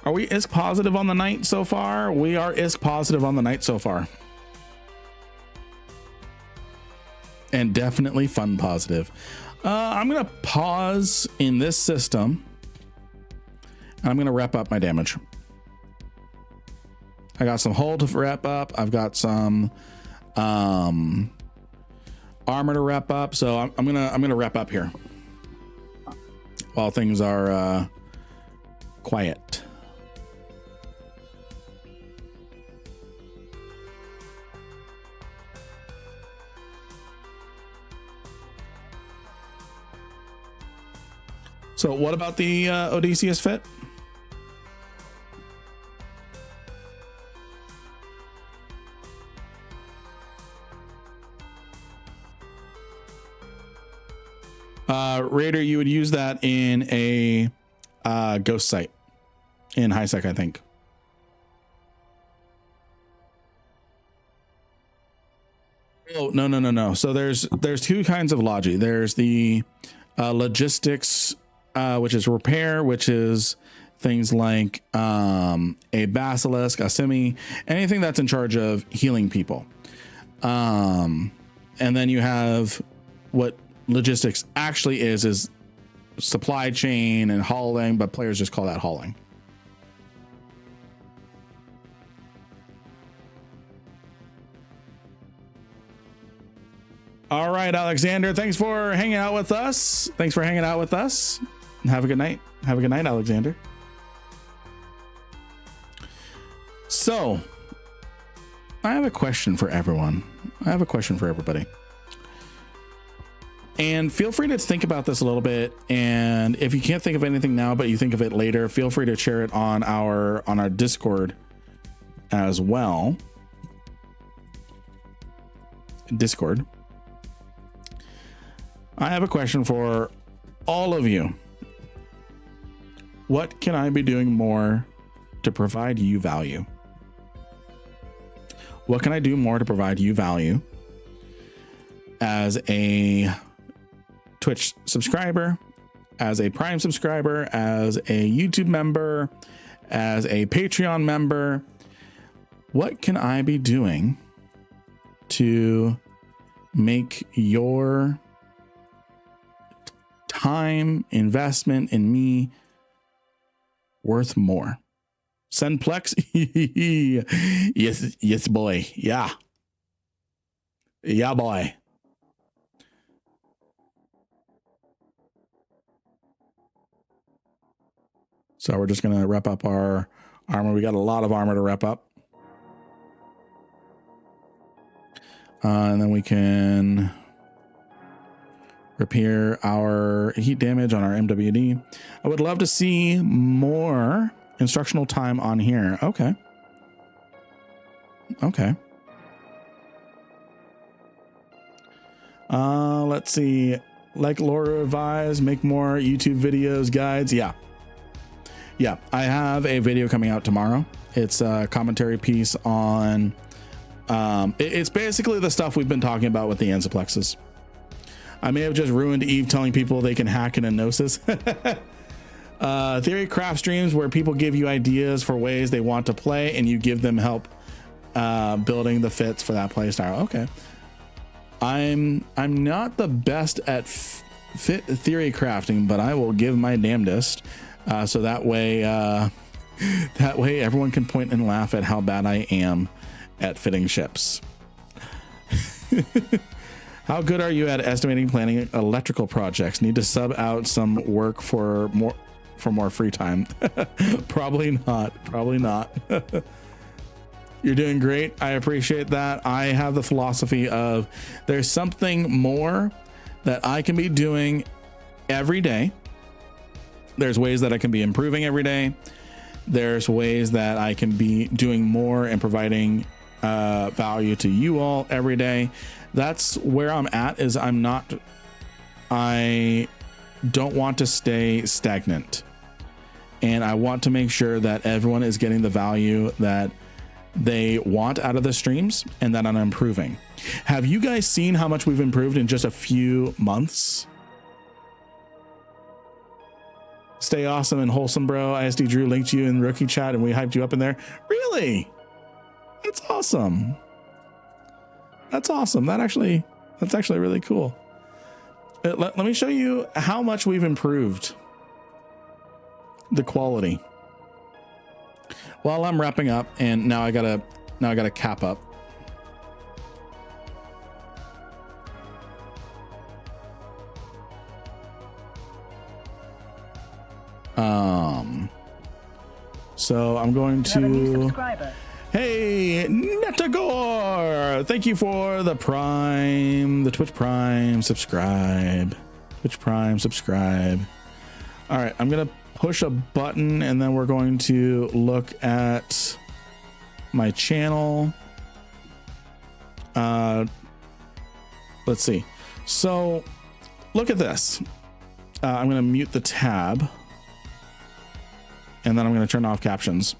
Are we ISK positive on the night so far? We are ISK positive on the night so far. And definitely fun positive. I'm going to pause in this system. And I'm going to wrap up my damage. I got some hull to wrap up. I've got some armor to wrap up. So I'm gonna wrap up here while things are quiet. So what about the Odysseus fit? Raider, you would use that in a ghost site in high sec, I think. Oh, no. So there's two kinds of logi. There's the logistics, which is repair, which is things like a basilisk, a simi, anything that's in charge of healing people. And then you have what logistics actually is supply chain and hauling, but players just call that hauling. All right, Alexander, thanks for hanging out with us. Have a good night. Have a good night, Alexander. So I have a question for everyone. I have a question for everybody. And feel free to think about this a little bit. And if you can't think of anything now, but you think of it later, feel free to share it on our Discord as well. Discord. I have a question for all of you. What can I be doing more to provide you value? What can I do more to provide you value as a Twitch subscriber, as a Prime subscriber, as a YouTube member, as a Patreon member? What can I be doing to make your time investment in me worth more? Send Plex. Yes, boy. Yeah, boy. So we're just gonna wrap up our armor. We got a lot of armor to wrap up. And then we can repair our heat damage on our MWD. I would love to see more instructional time on here. Okay. Let's see. Like Laura advised, make more YouTube videos, guides. Yeah, I have a video coming out tomorrow. It's a commentary piece on it's basically the stuff we've been talking about with the Ansiplexes. I may have just ruined Eve telling people they can hack in a Gnosis. Theory craft streams where people give you ideas for ways they want to play and you give them help building the fits for that play style. Okay. I'm not the best at fit theory crafting, but I will give my damnedest. So that way everyone can point and laugh at how bad I am at fitting ships. How good are you at estimating, planning electrical projects? Need to sub out some work for more free time? Probably not. You're doing great. I appreciate that. I have the philosophy of there's something more that I can be doing every day. There's ways that I can be improving every day. There's ways that I can be doing more and providing value to you all every day. That's where I'm at. I don't want to stay stagnant, and I want to make sure that everyone is getting the value that they want out of the streams and that I'm improving. Have you guys seen how much we've improved in just a few months? Stay awesome and wholesome, bro. ISD Drew linked you in rookie chat and we hyped you up in there. Really? That's awesome. That's actually really cool. Let me show you how much we've improved the quality. While I'm wrapping up, and now I gotta cap up. So I'm going to. Hey, Netagore! Thank you for the Twitch Prime subscribe. All right, I'm gonna push a button and then we're going to look at my channel. Let's see. So look at this. I'm gonna mute the tab and then I'm gonna turn off captions.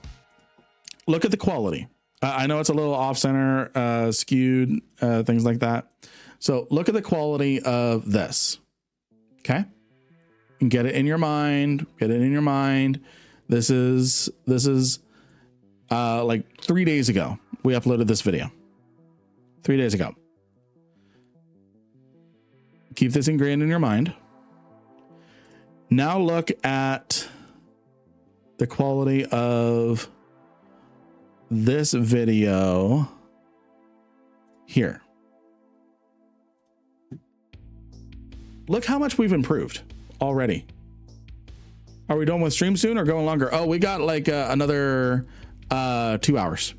Look at the quality. I know it's a little off center, skewed, things like that. So look at the quality of this. Okay. And get it in your mind. This is like 3 days ago. We uploaded this video 3 days ago. Keep this ingrained in your mind. Now look at the quality of this video here. Look how much we've improved already. Are we done with stream soon or going longer? Oh, we got like another 2 hours.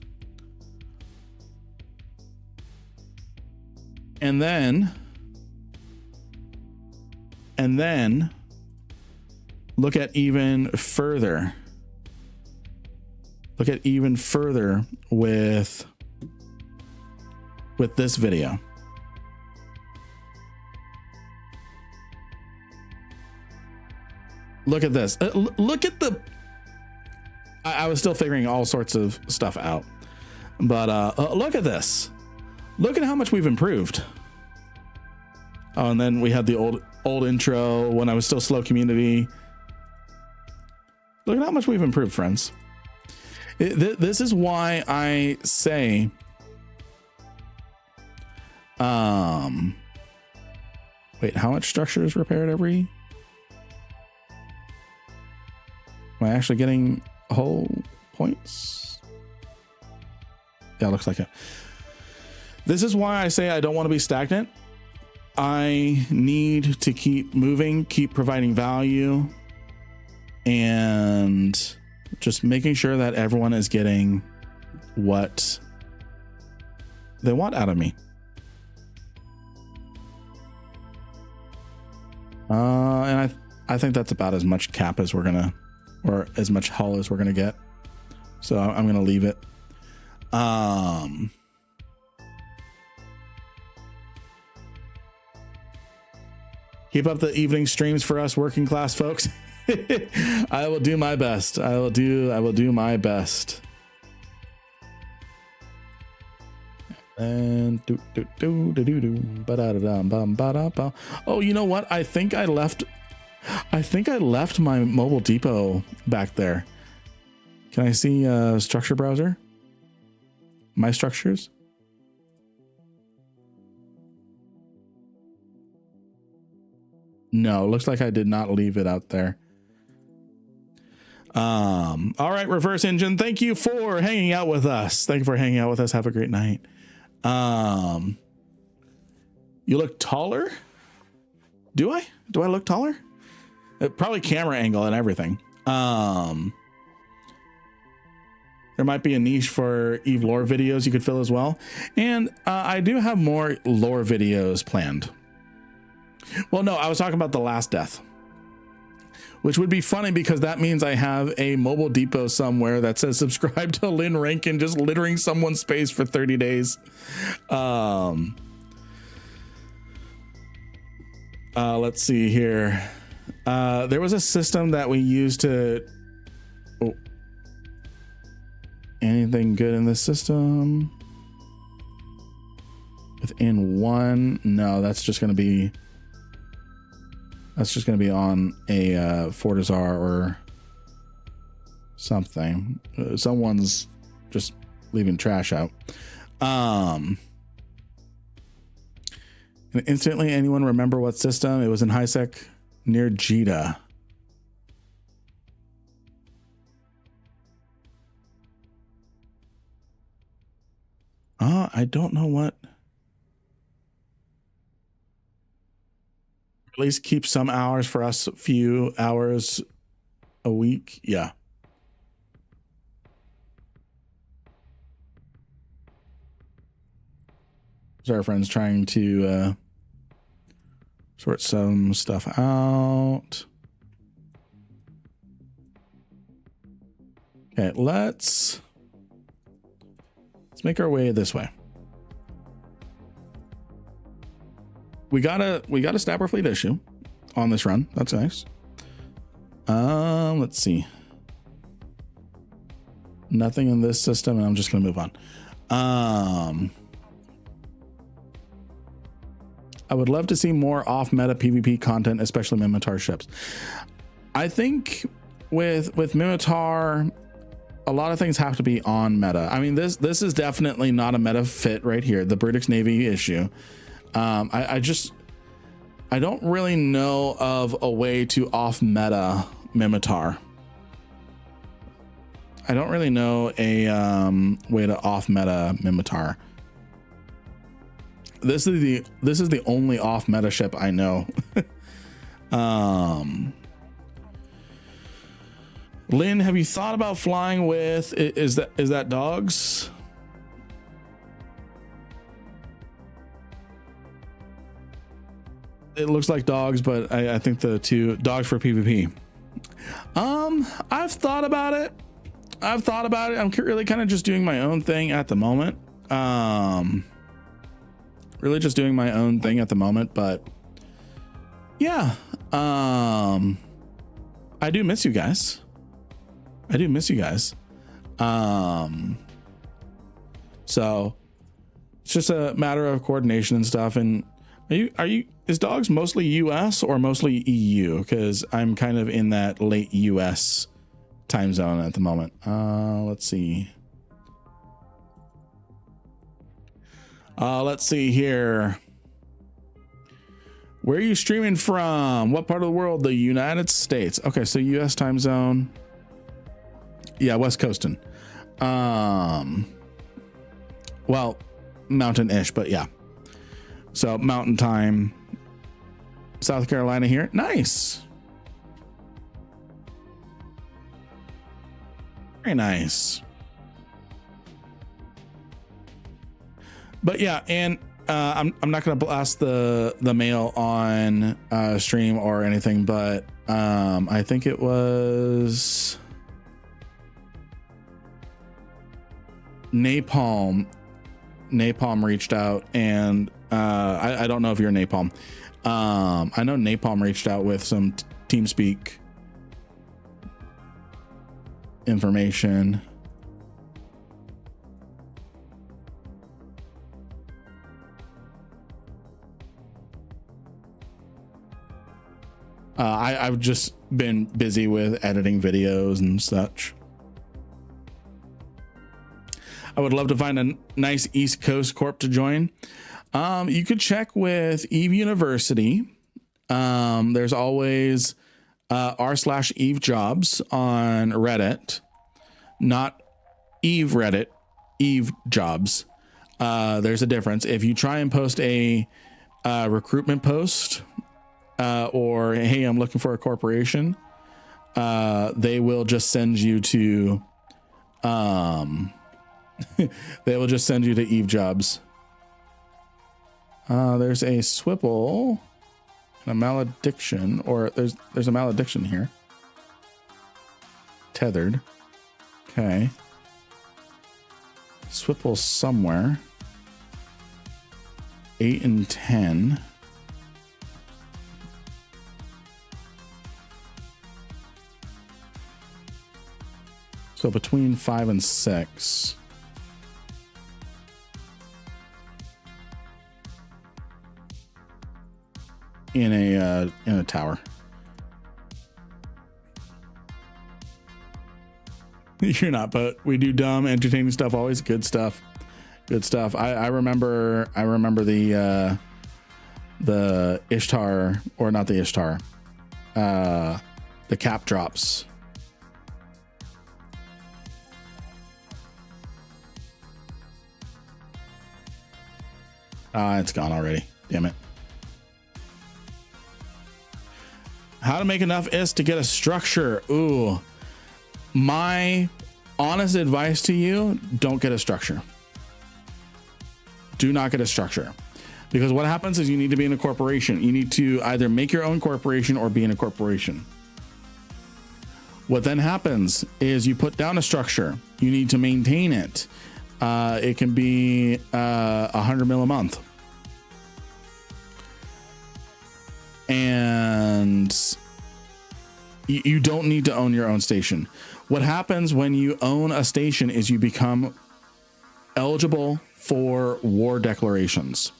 And then look at even further. Look at even further with this video. Look at this. Look at the. I was still figuring all sorts of stuff out. But look at this. Look at how much we've improved. Oh, and then we had the old intro when I was still slow community. Look at how much we've improved, friends. This is why I say, wait, how much structure is repaired every? Am I actually getting whole points? Yeah, looks like it. This is why I say I don't want to be stagnant. I need to keep moving, keep providing value, and just making sure that everyone is getting what they want out of me. And I think that's about as much cap as we're gonna, or as much hull as we're gonna get. So I'm gonna leave it. Keep up the evening streams for us working class folks. I will do my best. I will do my best. And oh, you know what? I think I left my mobile depot back there. Can I see structure browser? My structures? No, looks like I did not leave it out there. All right, reverse engine. Thank you for hanging out with us. Thank you for hanging out with us. Have a great night. You look taller. Do I look taller? Probably camera angle and everything. There might be a niche for Eve lore videos you could fill as well. And I do have more lore videos planned. Well, no, I was talking about the last death, which would be funny because that means I have a mobile depot somewhere that says subscribe to Lynn Rankin, just littering someone's space for 30 days. Let's see here. There was a system that we used to... Oh. Anything good in this system? Within one? No, that's just going to be... That's just going to be on a Fortizar or something. Someone's just leaving trash out. And instantly, anyone remember what system? It was in HiSec near Jita. I don't know what. At least keep some hours for us, a few hours a week. Yeah. So our friend's trying to sort some stuff out. Okay, let's make our way this way. We got a Stabber Fleet issue on this run. That's nice. Let's see. Nothing in this system, and I'm just gonna move on. I would love to see more off-meta PvP content, especially Minotaur ships. I think with Minotaur, a lot of things have to be on meta. I mean, this is definitely not a meta fit right here. The Brutix Navy issue. I don't really know of a way to off meta Minotaur. I don't really know a way to off meta Minotaur. This is the only off meta ship I know. Lynn, have you thought about flying with, is that dogs? It looks like dogs, but I think the two dogs for PvP. I've thought about it. I'm really kind of just doing my own thing at the moment. Really just doing my own thing at the moment, but yeah. I do miss you guys. So it's just a matter of coordination and stuff. And is dogs mostly US or mostly EU? Because I'm kind of in that late US time zone at the moment. Let's see. Let's see here. Where are you streaming from? What part of the world? The United States. Okay, so US time zone. Yeah, West Coastin. Well, mountain-ish, but yeah. So mountain time. South Carolina here. Nice. Very nice. But yeah, and I'm not gonna blast the mail on stream or anything, but I think it was Napalm reached out, and I don't know if you're Napalm. I know Napalm reached out with some TeamSpeak information. I've just been busy with editing videos and such. I would love to find a nice East Coast corp to join. You could check with Eve University. There's always r/Eve jobs on Reddit, not Eve Reddit, Eve jobs. There's a difference. If you try and post a recruitment post, or hey, I'm looking for a corporation, they will just send you to they will just send you to Eve jobs. There's a Swipple and a malediction, or there's a malediction here. Tethered. Okay. Swipple somewhere. 8 and 10. So between 5 and 6. In a tower. You're not, but we do dumb, entertaining stuff. Always good stuff. Good stuff. I remember the Ishtar, or not the Ishtar, the cap drops. It's gone already. Damn it. How to make enough is to get a structure. Ooh, my honest advice to you, don't get a structure. Do not get a structure, because what happens is you need to be in a corporation. You need to either make your own corporation or be in a corporation. What then happens is you put down a structure. You need to maintain it. It can be 100 mil a month. And you don't need to own your own station. What happens when you own a station is you become eligible for war declarations.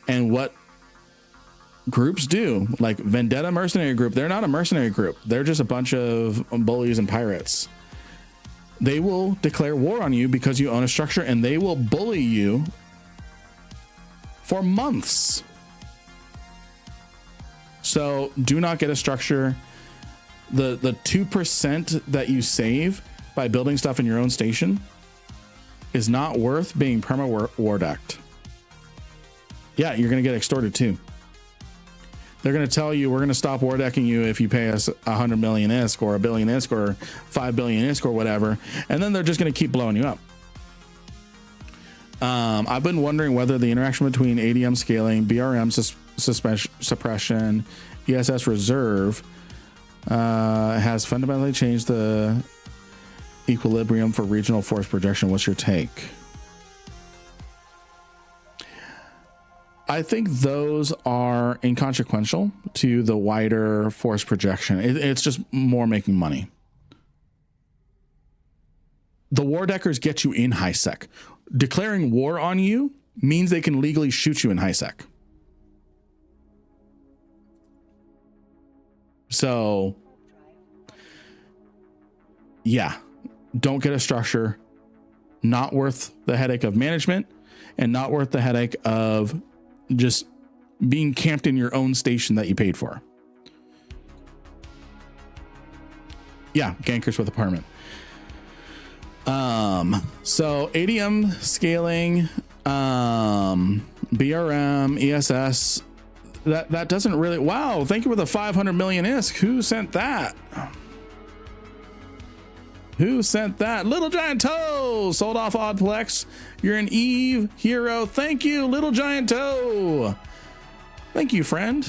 And what groups do, like Vendetta Mercenary Group, they're not a mercenary group. They're just a bunch of bullies and pirates. They will declare war on you because you own a structure, and they will bully you for months. So do not get a structure. The 2% that you save by building stuff in your own station is not worth being perma war decked. Yeah, you're going to get extorted too. They're going to tell you, we're going to stop war decking you if you pay us 100 million ISK or 1 billion ISK or 5 billion ISK or whatever. And then they're just going to keep blowing you up. I've been wondering whether the interaction between ADM scaling, BRM suppression, ESS reserve has fundamentally changed the equilibrium for regional force projection. What's your take? I think those are inconsequential to the wider force projection. It's just more making money. the war deckers get you in high sec. Declaring war on you means they can legally shoot you in high sec. So yeah, don't get a structure. Not worth the headache of management and not worth the headache of just being camped in your own station that you paid for. Yeah, gankers with apartment. So ADM scaling, BRM, ESS, that doesn't really, wow, thank you for the 500 million ISK. Who sent that? Who sent that? Little Giant Toe sold off Oddplex. You're an Eve hero. Thank you, Little Giant Toe. Thank you, friend.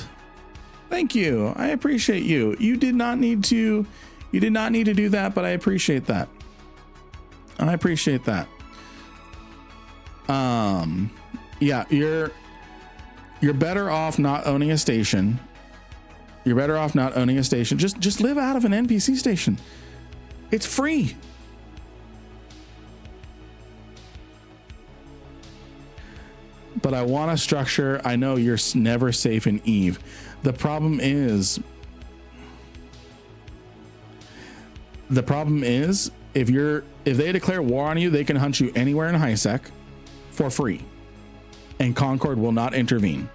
Thank you. I appreciate you. You did not need to do that, but I appreciate that. I appreciate that. Yeah, you're better off not owning a station. You're better off not owning a station. Just live out of an NPC station. It's free. But I want a structure. I know you're never safe in Eve. The problem is if they declare war on you, they can hunt you anywhere in HiSec for free, and Concord will not intervene.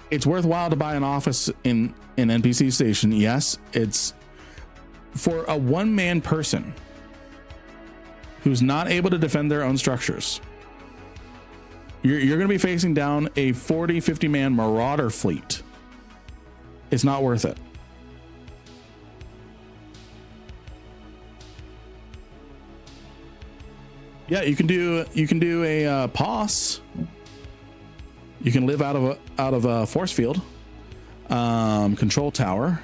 It's worthwhile to buy an office in an NPC station. Yes, it's for a one-man person who's not able to defend their own structures. You're going to be facing down a 40, 50 man marauder fleet. It's not worth it. Yeah, you can do a POS. You can live out of a force field, control tower.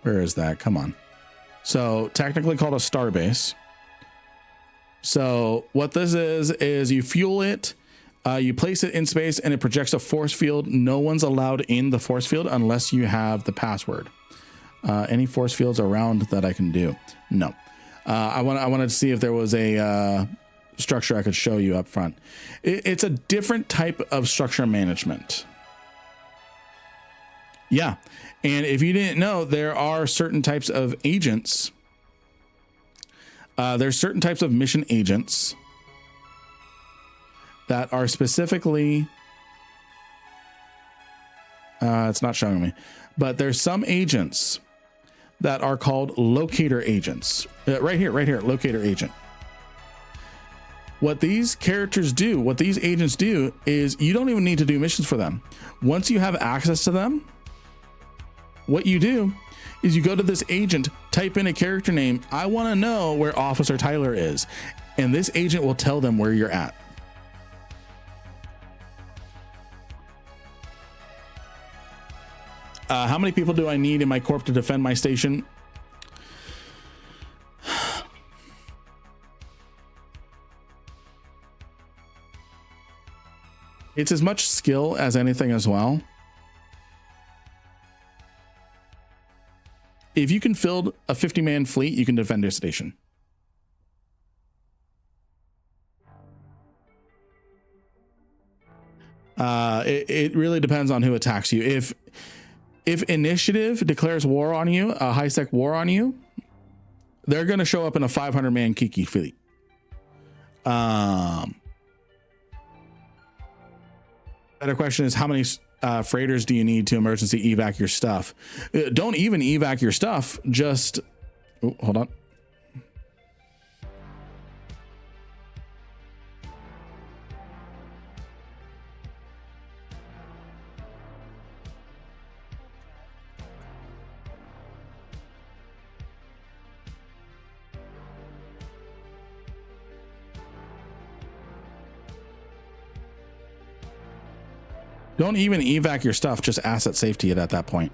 Where is that? Come on. So technically called a starbase. So what this is you fuel it, you place it in space, and it projects a force field. No one's allowed in the force field unless you have the password. Any force fields around that I can do? No. I wanted to see if there was a structure I could show you up front. It's a different type of structure management. Yeah. And if you didn't know, there are certain types of agents. There's certain types of mission agents that are specifically, it's not showing me, but there's some agents that are called locator agents. Right here, locator agent. What these characters do, what these agents do, is you don't even need to do missions for them. Once you have access to them, what you do is you go to this agent, type in a character name. I want to know where Officer Tyler is. And this agent will tell them where you're at. How many people do I need in my corp to defend my station? It's as much skill as anything as well. If you can field a 50-man fleet, you can defend your station. It really depends on who attacks you. If initiative declares war on you, a high-sec war on you, they're going to show up in a 500-man Kiki fleet. Better question is, how many freighters do you need to emergency evac your stuff? Don't even evac your stuff. Just hold on. Don't even evac your stuff, just asset safety it at that point.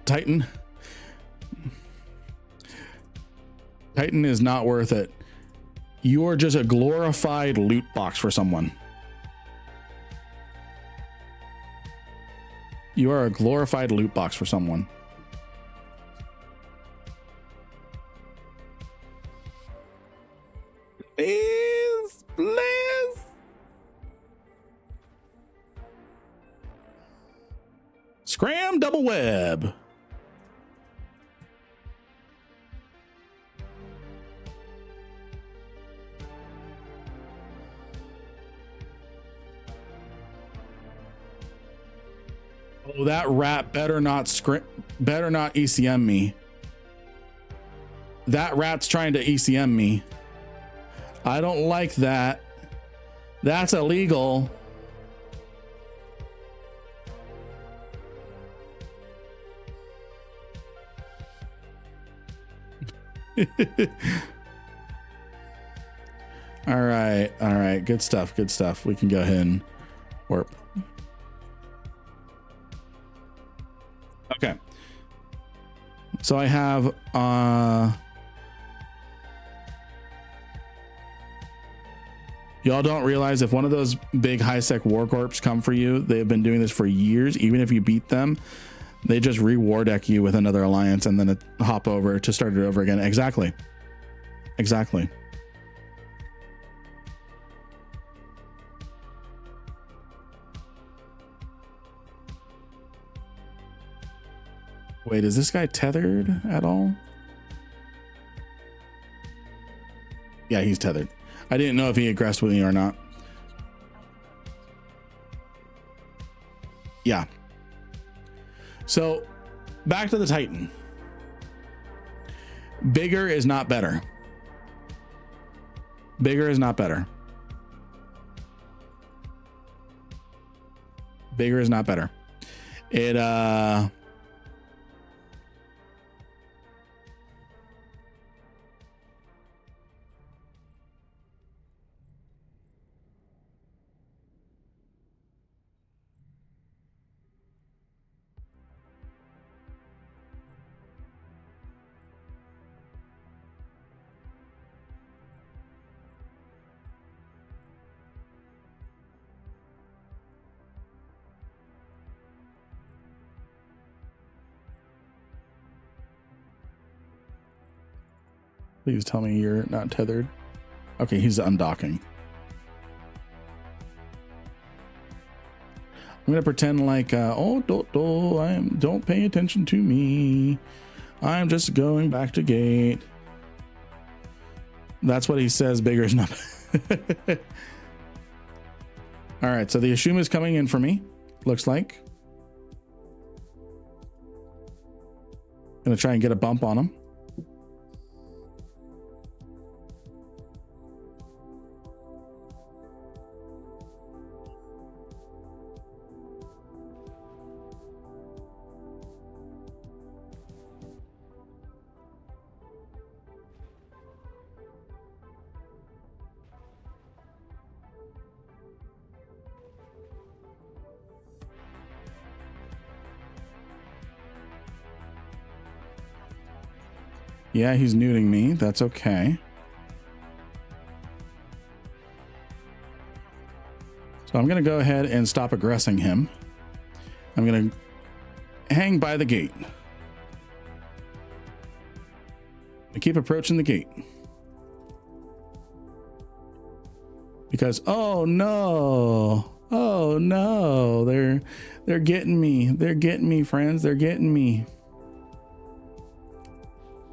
Titan. Titan is not worth it. You're just a glorified loot box for someone. You are a glorified loot box for someone. Please, please. Scram double web. Oh, that rat better not ECM me. That rat's trying to ECM me. I don't like that. That's illegal. All right. Good stuff. We can go ahead and warp. Okay. So I have y'all don't realize if one of those big high-sec war corps come for you, they've been doing this for years. Even if you beat them, they just re-war deck you with another alliance and then hop over to start it over again. Exactly. Wait, is this guy tethered at all? Yeah, he's tethered. I didn't know if he aggressed with me or not. Yeah. So back to the Titan. Bigger is not better. Bigger is not better. Bigger is not better. It please tell me you're not tethered. Okay, he's undocking. I'm gonna pretend like don't pay attention to me. I'm just going back to gate. That's what he says. Bigger is not. All right, so the Ashuma is coming in for me. Looks like. Gonna try and get a bump on him. Yeah, he's neuting me. That's okay. So I'm going to go ahead and stop aggressing him. I'm going to hang by the gate. I keep approaching the gate. Because, oh no, they're getting me. They're getting me, friends. They're getting me.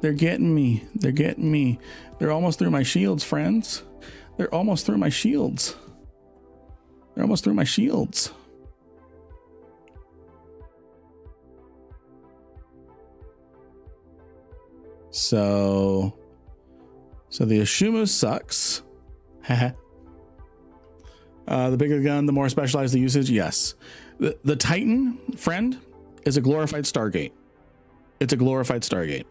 They're getting me. They're getting me. They're almost through my shields, friends. They're almost through my shields. They're almost through my shields. So the Ashuma sucks. The bigger the gun, the more specialized the usage. Yes. The Titan, friend, is a glorified Stargate. It's a glorified Stargate.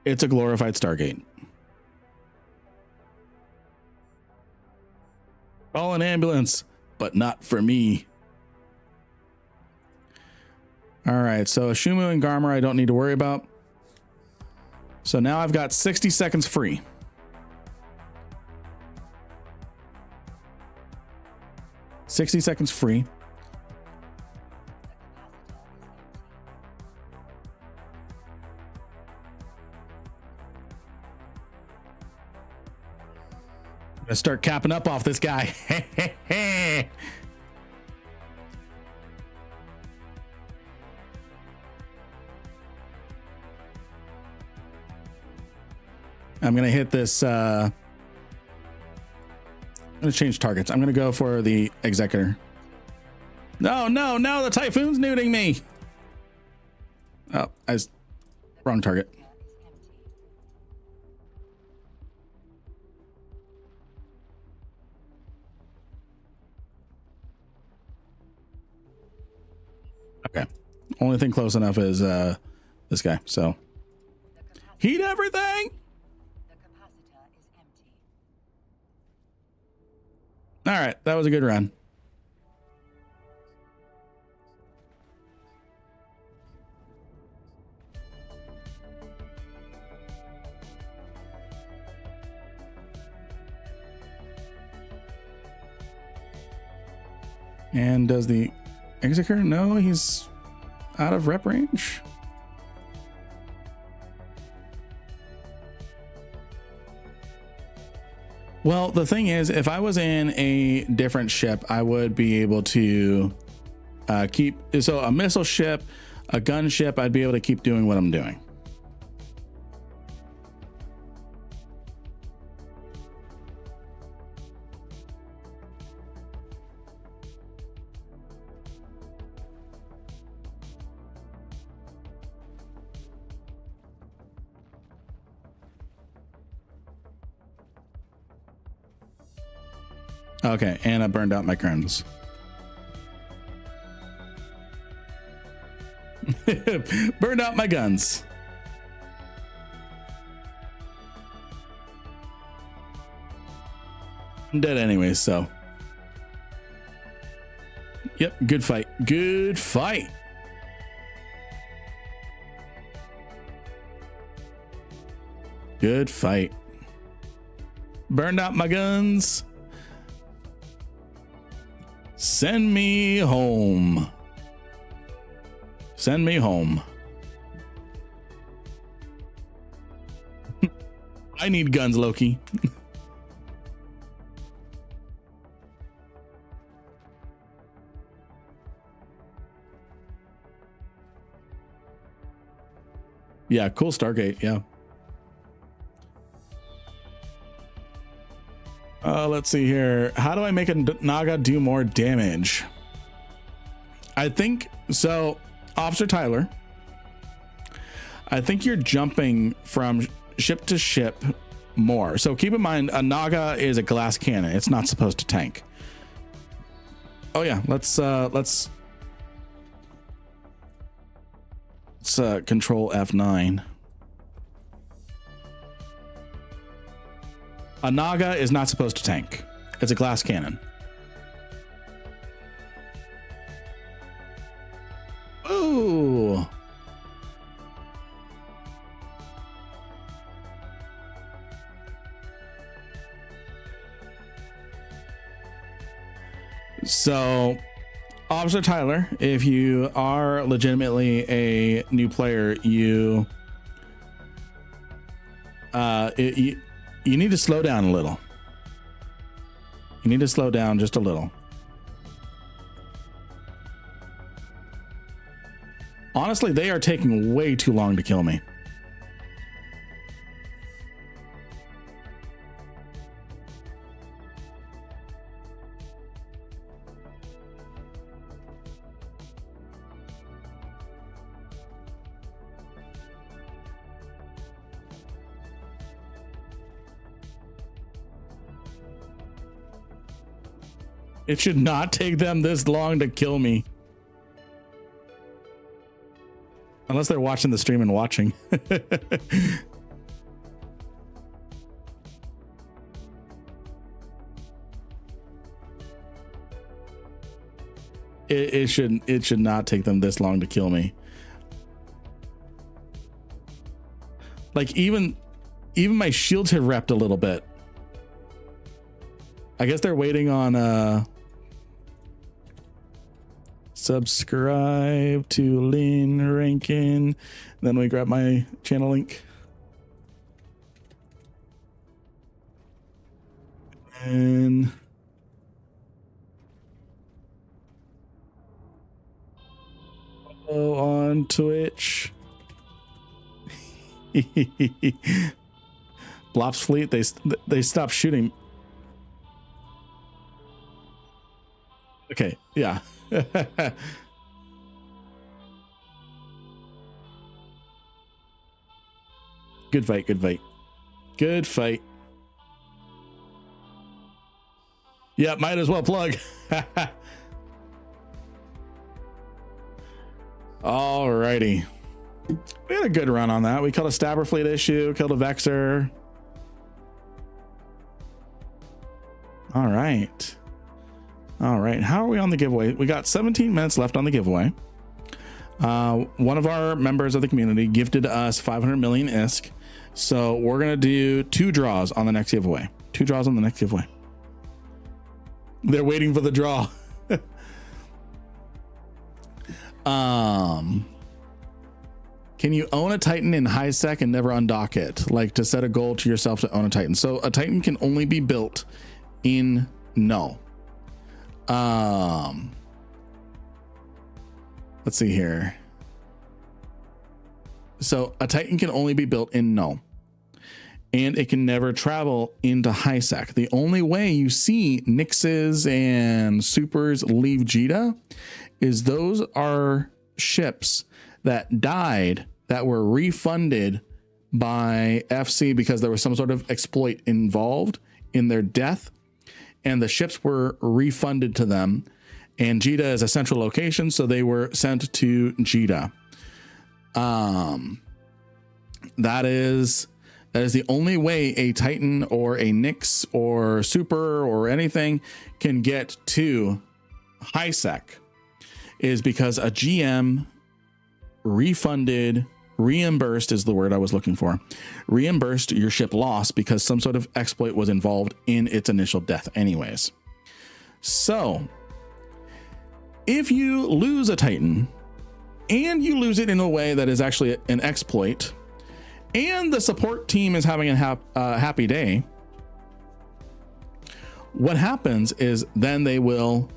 It's a glorified Stargate. Call an ambulance, but not for me. All right, so Shumu and Garmer I don't need to worry about. So now I've got 60 seconds free. I'm gonna start capping up off this guy. I'm gonna hit this. I'm gonna change targets. I'm gonna go for the Executor. No, the Typhoon's nuding me. Oh, wrong target. Okay. Only thing close enough is this guy. So heat everything. All right, that was a good run. And does the Executor? No, he's out of rep range. Well, the thing is, if I was in a different ship, I would be able to keep. So a missile ship, a gun ship, I'd be able to keep doing what I'm doing. Okay, and I burned out my guns. Burned out my guns. I'm dead anyways, so. Yep, good fight. Good fight. Good fight. Burned out my guns. Send me home. Send me home. I need guns, Loki. Yeah, cool Stargate, yeah. Let's see here. How do I make a Naga do more damage? I think so. Officer Tyler, I think you're jumping from ship to ship more. So keep in mind, a Naga is a glass cannon. It's not supposed to tank. Oh yeah, let's control F9. A Naga is not supposed to tank. It's a glass cannon. Ooh. So, Officer Tyler, if you are legitimately a new player, you need to slow down a little. You need to slow down just a little. Honestly, they are taking way too long to kill me. It should not take them this long to kill me. Unless they're watching the stream and watching. it should not take them this long to kill me. Like even my shields have repped a little bit. I guess they're waiting on subscribe to Lynn Rankin. Then we grab my channel link. And on Twitch. Blops fleet, they stopped shooting. Okay, yeah. Good fight, good fight. Good fight. Yeah, might as well plug. Alrighty. We had a good run on that. We killed a Stabber fleet issue, killed a Vexer. All right. All right. How are we on the giveaway? We got 17 minutes left on the giveaway. One of our members of the community gifted us 500 million ISK. So we're going to do 2 draws on the next giveaway. 2 draws on the next giveaway. They're waiting for the draw. Can you own a Titan in high sec and never undock it? Like to set a goal to yourself to own a Titan. So a Titan can only be built in Null. Let's see here. So a Titan can only be built in Null, and it can never travel into high sec. The only way you see Nyxes and Supers leave Jita is those are ships that died that were refunded by FC because there was some sort of exploit involved in their death, and the ships were refunded to them. And Jita is a central location, so they were sent to Jita. That is the only way a Titan or a Nyx or Super or anything can get to high sec, is because a GM refunded, reimbursed is the word I was looking for, reimbursed your ship loss because some sort of exploit was involved in its initial death anyways. So if you lose a Titan and you lose it in a way that is actually an exploit, and the support team is having a happy day, what happens is then they will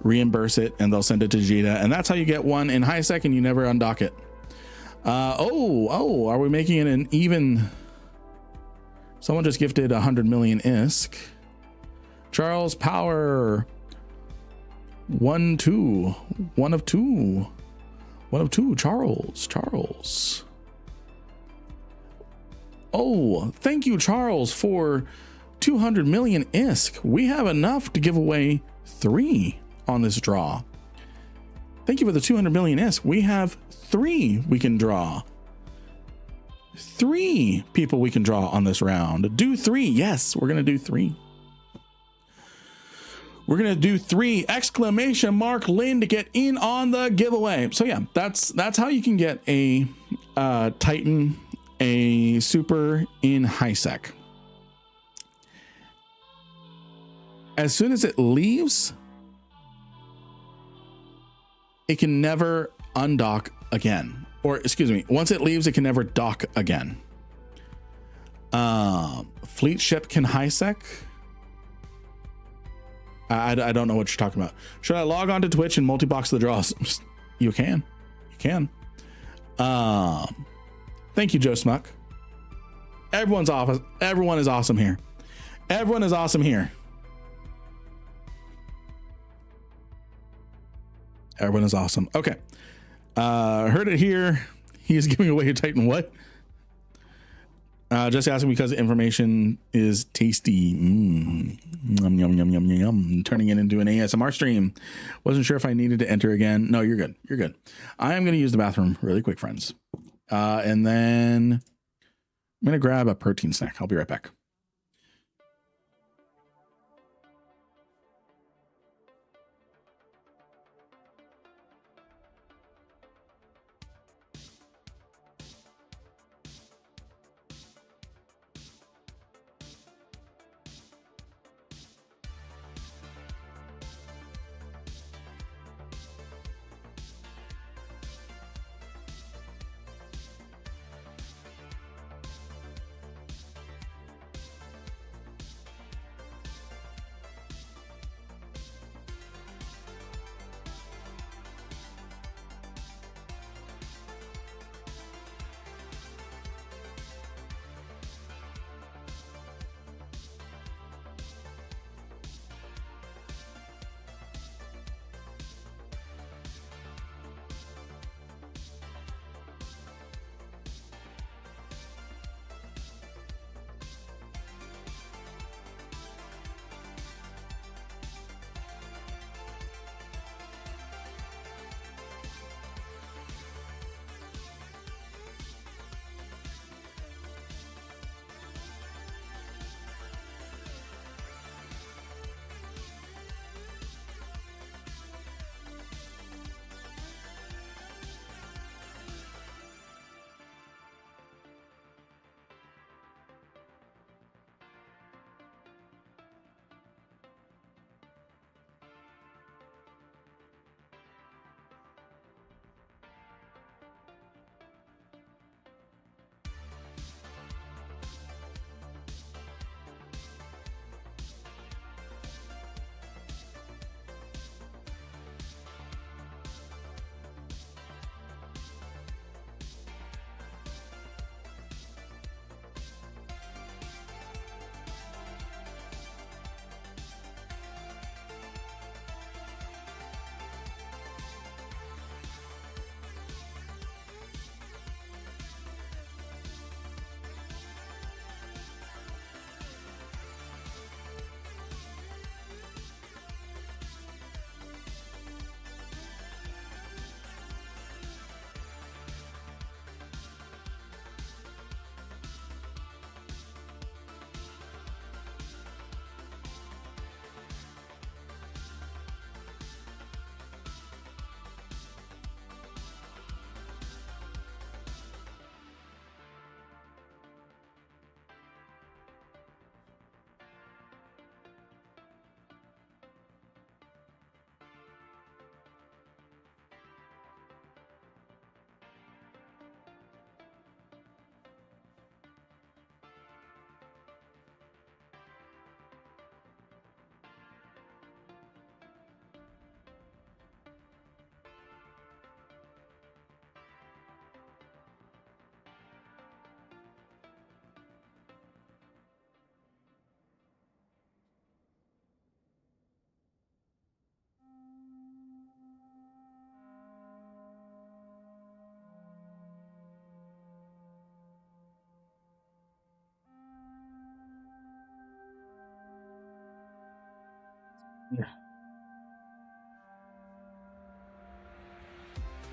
reimburse it and they'll send it to Jita, and that's how you get one in high sec and you never undock it. Are we making it an even? Someone just gifted 100 million ISK. Charles Power 1 2 1 of 2 Charles. Oh, thank you, Charles, for 200 million ISK. We have enough to give away 3 on this draw. Thank you for the 200 million ISK. We have 3 we can draw. 3 people we can draw on this round. Do 3. Yes, we're going to do 3. We're going to do 3 ! Lynn to get in on the giveaway. So yeah, that's how you can get a Titan, a Super in high sec. As soon as it leaves, it can never undock again. Or excuse me, once it leaves, it can never dock again. Fleet ship can high sec. I don't know what you're talking about. Should I log on to Twitch and multi-box the draws? You can. Thank you, Joe Smuck. Everyone's awesome. Everyone is awesome here. Everyone is awesome here. Everyone is awesome. Okay. Heard it here. He is giving away a Titan. What? Just asking because information is tasty. Yum, yum, yum, yum, yum. Turning it into an ASMR stream. Wasn't sure if I needed to enter again. No, you're good. You're good. I am going to use the bathroom really quick, friends. And then I'm going to grab a protein snack. I'll be right back.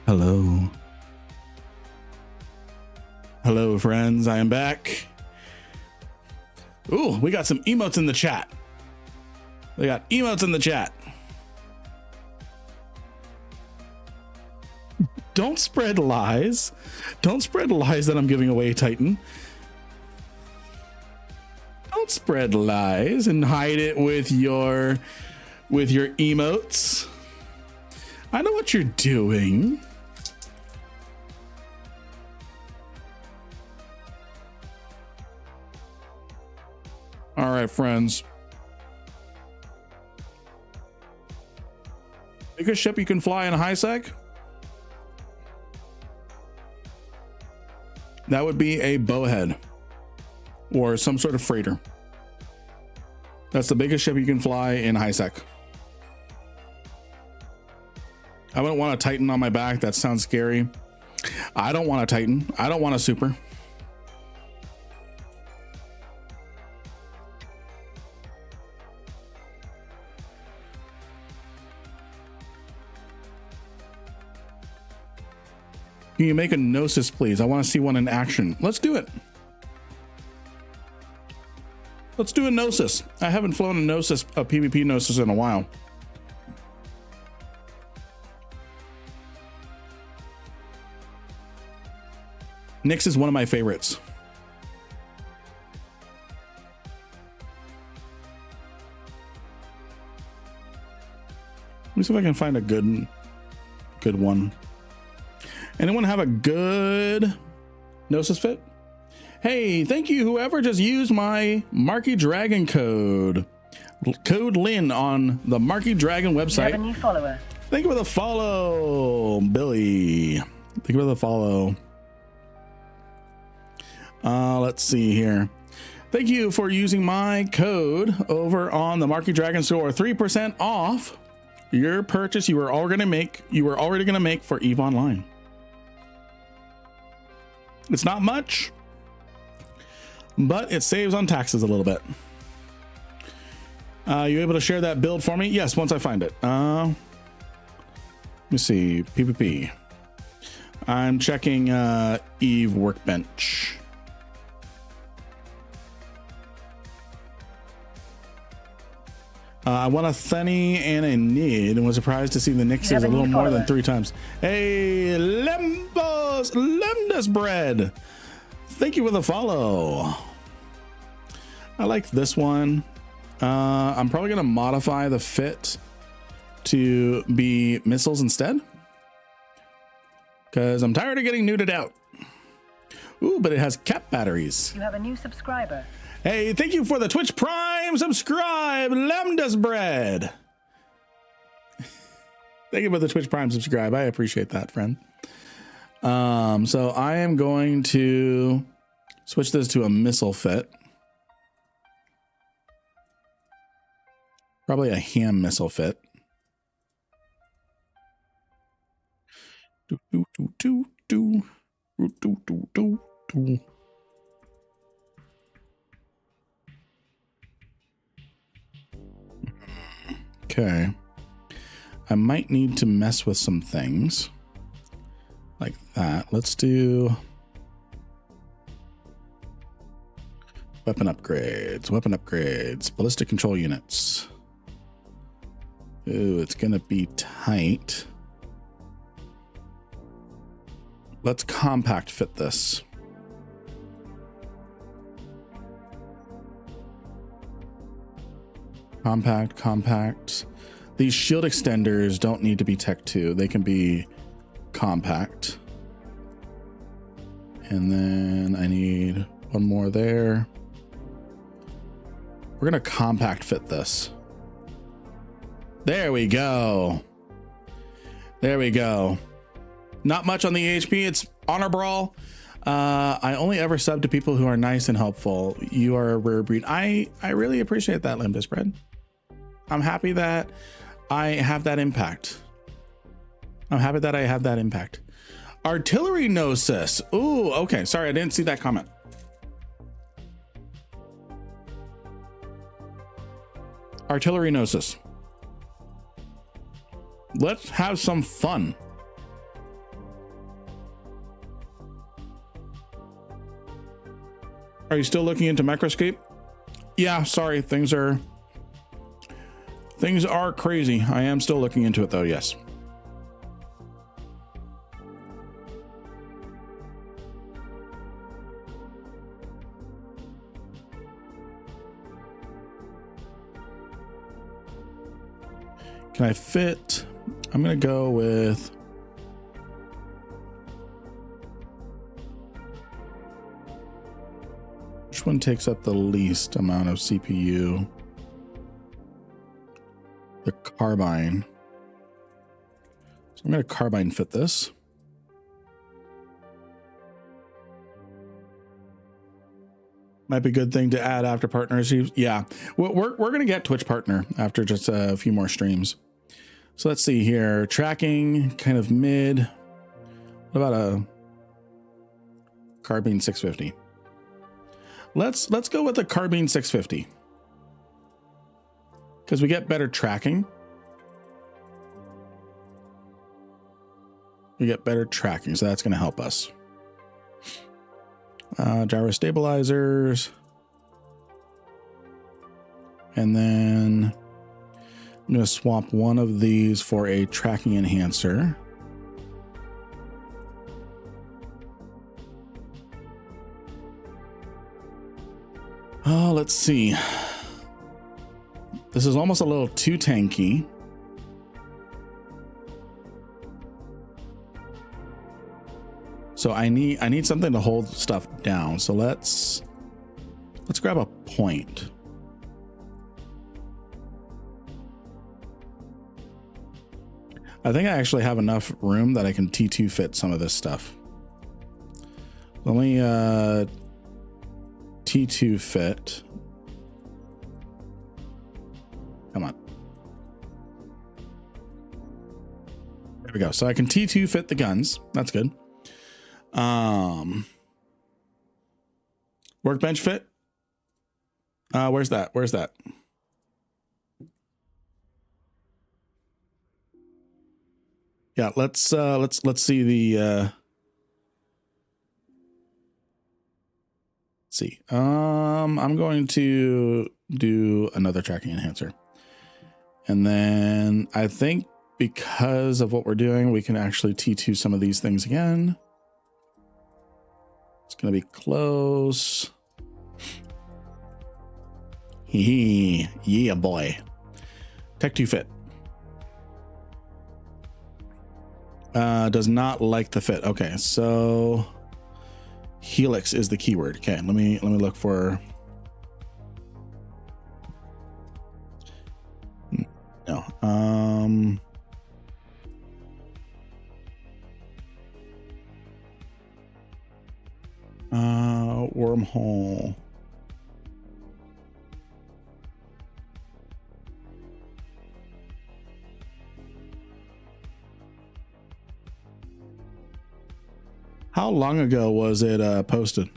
Hello. Hello, friends. I am back. Ooh, we got some emotes in the chat. We got emotes in the chat. Don't spread lies. Don't spread lies that I'm giving away Titan. Don't spread lies and hide it with your emotes. I know what you're doing. All right, friends. Biggest ship you can fly in high sec? That would be a bowhead or some sort of freighter. That's the biggest ship you can fly in high sec. I wouldn't want a Titan on my back. That sounds scary. I don't want a Titan. I don't want a super. Can you make a Gnosis, please? I want to see one in action. Let's do it. Let's do a Gnosis. I haven't flown a Gnosis, a PvP Gnosis in a while. Nyx is one of my favorites. Let me see if I can find a good one. Anyone have a good Gnosis fit? Hey, thank you whoever just used my Marky Dragon code Lynn on the Marky Dragon website. You have a new follower. Thank you for the follow, Billy. Thank you for the follow. Let's see here. Thank you for using my code over on the Marky Dragon store. 3% off your purchase you were already gonna make for EVE Online. It's not much, but it saves on taxes a little bit. You able to share that build for me? Yes, once I find it. Let me see. PvP. I'm checking EVE Workbench. I won a Theny and a Nid and was surprised to see the Nyx is a little more than 3 times. Hey, Lemdas Bread. Thank you for the follow. I like this one. I'm probably going to modify the fit to be missiles instead, because I'm tired of getting nuded out. Ooh, but it has cap batteries. You have a new subscriber. Hey, thank you for the Twitch Prime subscribe, Lemdas Bread. Thank you for the Twitch Prime subscribe. I appreciate that, friend. So I am going to switch this to a missile fit. Probably a ham missile fit. Okay. I might need to mess with some things like that. Let's do weapon upgrades, ballistic control units. Ooh, it's gonna be tight. Let's compact fit this. Compact. These shield extenders don't need to be Tech 2. They can be compact. And then I need one more there. We're gonna compact fit this. There we go. There we go. Not much on the HP. It's honor brawl. I only ever sub to people who are nice and helpful. You are a rare breed. I really appreciate that, Limb Spread. I'm happy that I have that impact. Artillery Gnosis. Ooh, okay. Sorry, I didn't see that comment. Artillery Gnosis. Let's have some fun. Are you still looking into Microscape? Yeah, sorry, things are crazy. I am still looking into it though, yes. Can I fit? I'm gonna go with which one takes up the least amount of CPU? The carbine. So I'm gonna carbine fit this. Might be a good thing to add after partners. Yeah, we're gonna get Twitch partner after just a few more streams. So let's see here. Tracking, kind of mid. What about a carbine 650? Let's go with the carbine 650 because we get better tracking. We get better tracking, so that's going to help us. Gyro stabilizers, and then I'm going to swap one of these for a tracking enhancer. Oh, let's see. This is almost a little too tanky. So I need something to hold stuff down. So let's grab a point. I think I actually have enough room that I can T2 fit some of this stuff. Let me T2 fit. Come on. There we go. So I can T2 fit the guns. That's good. Workbench fit. Where's that? Where's that? Yeah, let's see the let's see. I'm going to do another tracking enhancer. And then I think because of what we're doing, we can actually T2 some of these things again. It's going to be close. Yeah, boy. Tech 2 fit. Does not like the fit. Okay, so Helix is the keyword. Okay, let me look for. No. Wormhole. How long ago was it posted?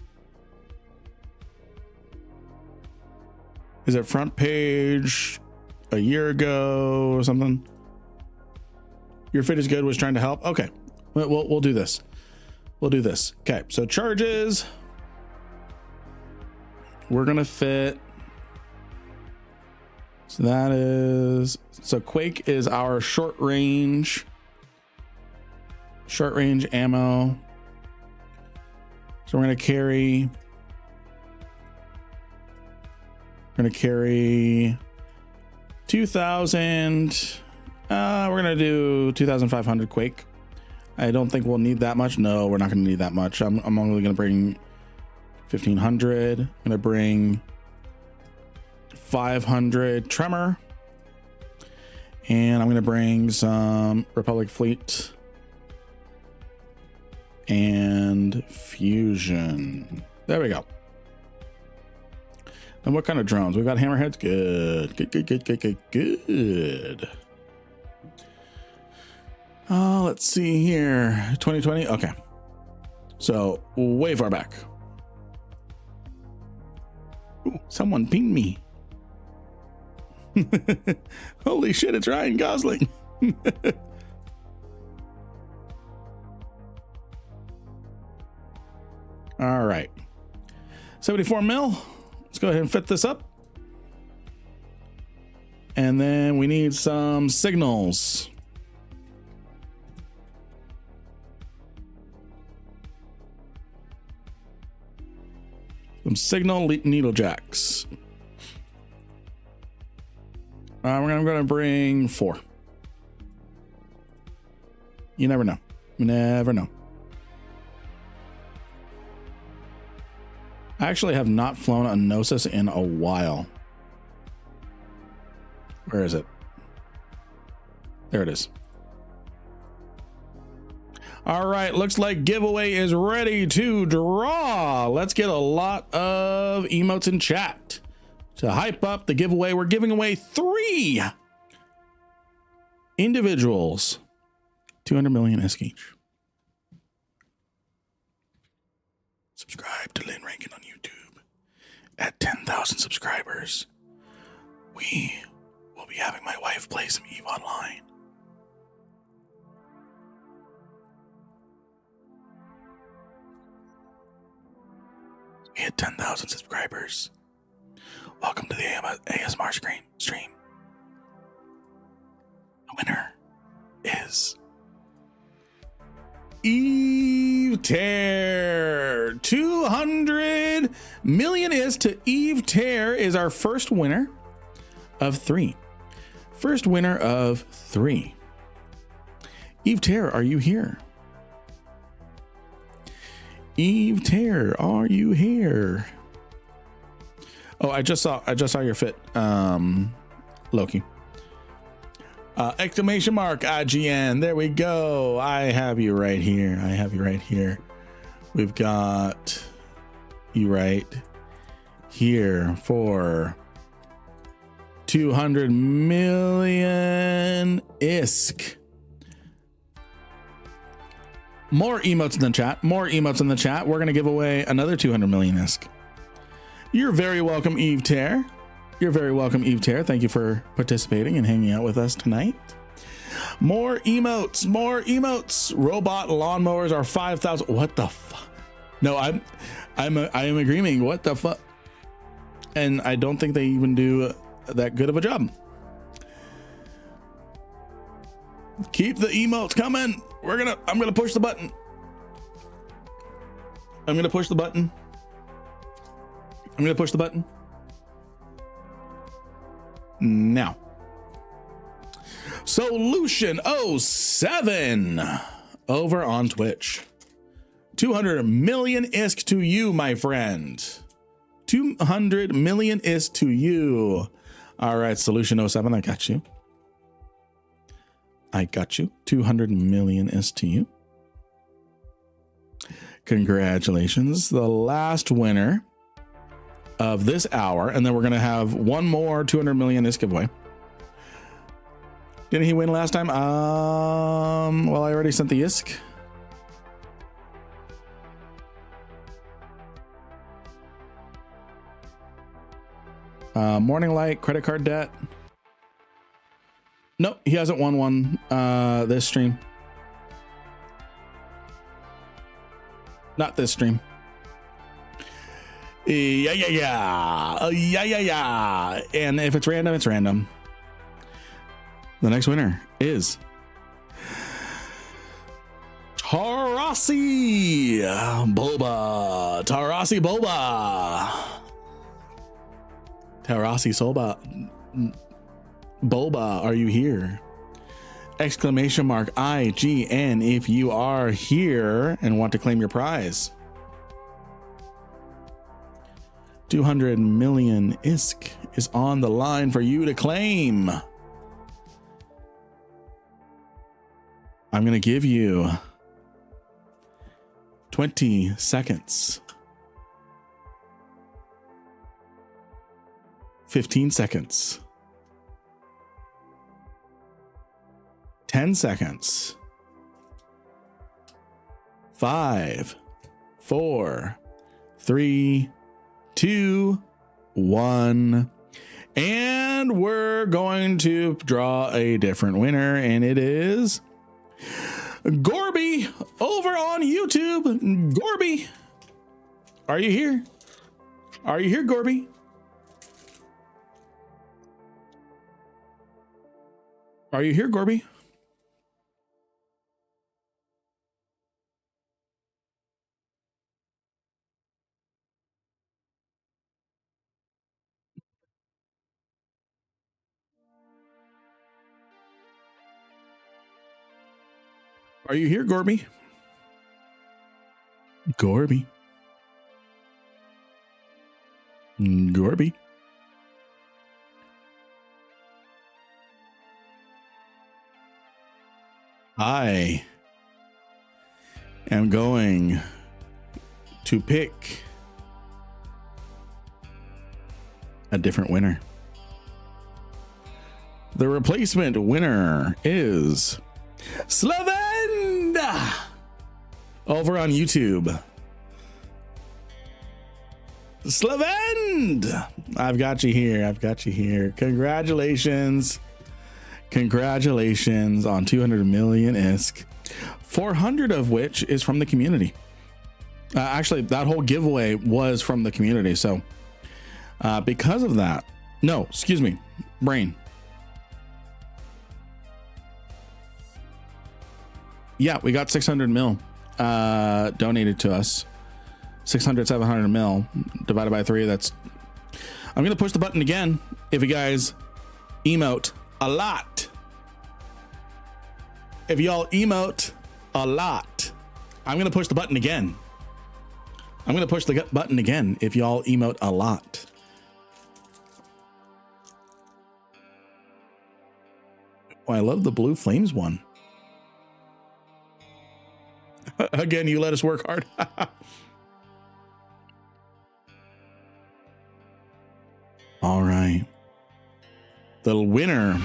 Is it front page a year ago or something? Your fit is good was trying to help. Okay, we'll do this. We'll do this. Okay, so charges. We're gonna fit. So that is, so Quake is our short range ammo. So we're gonna carry 2,000. We're gonna do 2,500 Quake. I don't think we'll need that much. No, we're not gonna need that much. I'm only gonna bring 1,500. I'm gonna bring 500 Tremor, and I'm gonna bring some Republic Fleet and Fusion. There we go. And what kind of drones? We've got hammerheads. Good. Let's see here. 2020. Okay. So way far back. Ooh, someone pinged me. Holy shit, it's Ryan Gosling. All right. 74 mil. Let's go ahead and fit this up. And then we need some signals. Some signal needle jacks. I'm going to bring 4. You never know. You never know. I actually have not flown a Gnosis in a while. Where is it? There it is. All right, looks like giveaway is ready to draw. Let's get a lot of emotes in chat to hype up the giveaway. We're giving away 3 individuals, 200 million ISK each. Subscribe to Lynn Rankin on YouTube. At 10,000 subscribers, we will be having my wife play some EVE Online. We hit 10,000 subscribers. Welcome to the ASMR stream. The winner is Eve Tear. 200 million is to Eve Tear is our first winner of 3. First winner of 3. Eve Tear, are you here? Eve Tear, are you here? Oh, I just saw your fit, Loki. Exclamation mark IGN. There we go. I have you right here. We've got you right here for 200 million ISK. More emotes in the chat. We're going to give away another 200 million ISK. You're very welcome, Eve Tear. Thank you for participating and hanging out with us tonight. More emotes. Robot lawnmowers are 5,000. What the fuck? No, I am agreeing. What the fuck? And I don't think they even do that good of a job. Keep the emotes coming. I'm gonna push the button. I'm gonna push the button now. Solution 07 over on Twitch. 200 million ISK to you, my friend. 200 million ISK to you. All right, Solution 07, I got you. 200 million is to you. Congratulations. The last winner of this hour. And then we're going to have one more 200 million ISK giveaway. Didn't he win last time? Well, I already sent the ISK. Morning Light, credit card debt. Nope, he hasn't won one this stream. Not this stream. Yeah. And if it's random, it's random. The next winner is Tarasi Boba. Tarasi Soba. Boba, are you here? Exclamation mark IGN if you are here and want to claim your prize. 200 million ISK is on the line for you to claim. I'm going to give you 20 seconds. 15 seconds. 10 seconds. 5, 4, 3, 2, 1. And we're going to draw a different winner, and it is Gorby over on YouTube. Gorby, are you here? Are you here, Gorby? Are you here, Gorby? Are you here, Gorby? Gorby. Gorby. I am going to pick a different winner. The replacement winner is Slavenda over on YouTube. Slavend, I've got you here. I've got you here. Congratulations. Congratulations on 200 million ISK, 400 of which is from the community. Actually, that whole giveaway was from the community. So because of that, no, excuse me, brain. Yeah, we got 600 mil donated to us. 600, 700 mil divided by 3. That's, I'm going to push the button again. If you guys emote a lot, if y'all emote a lot, I'm going to push the button again. I'm going to push the button again if y'all emote a lot. Oh, I love the blue flames one. Again, you let us work hard. All right. The winner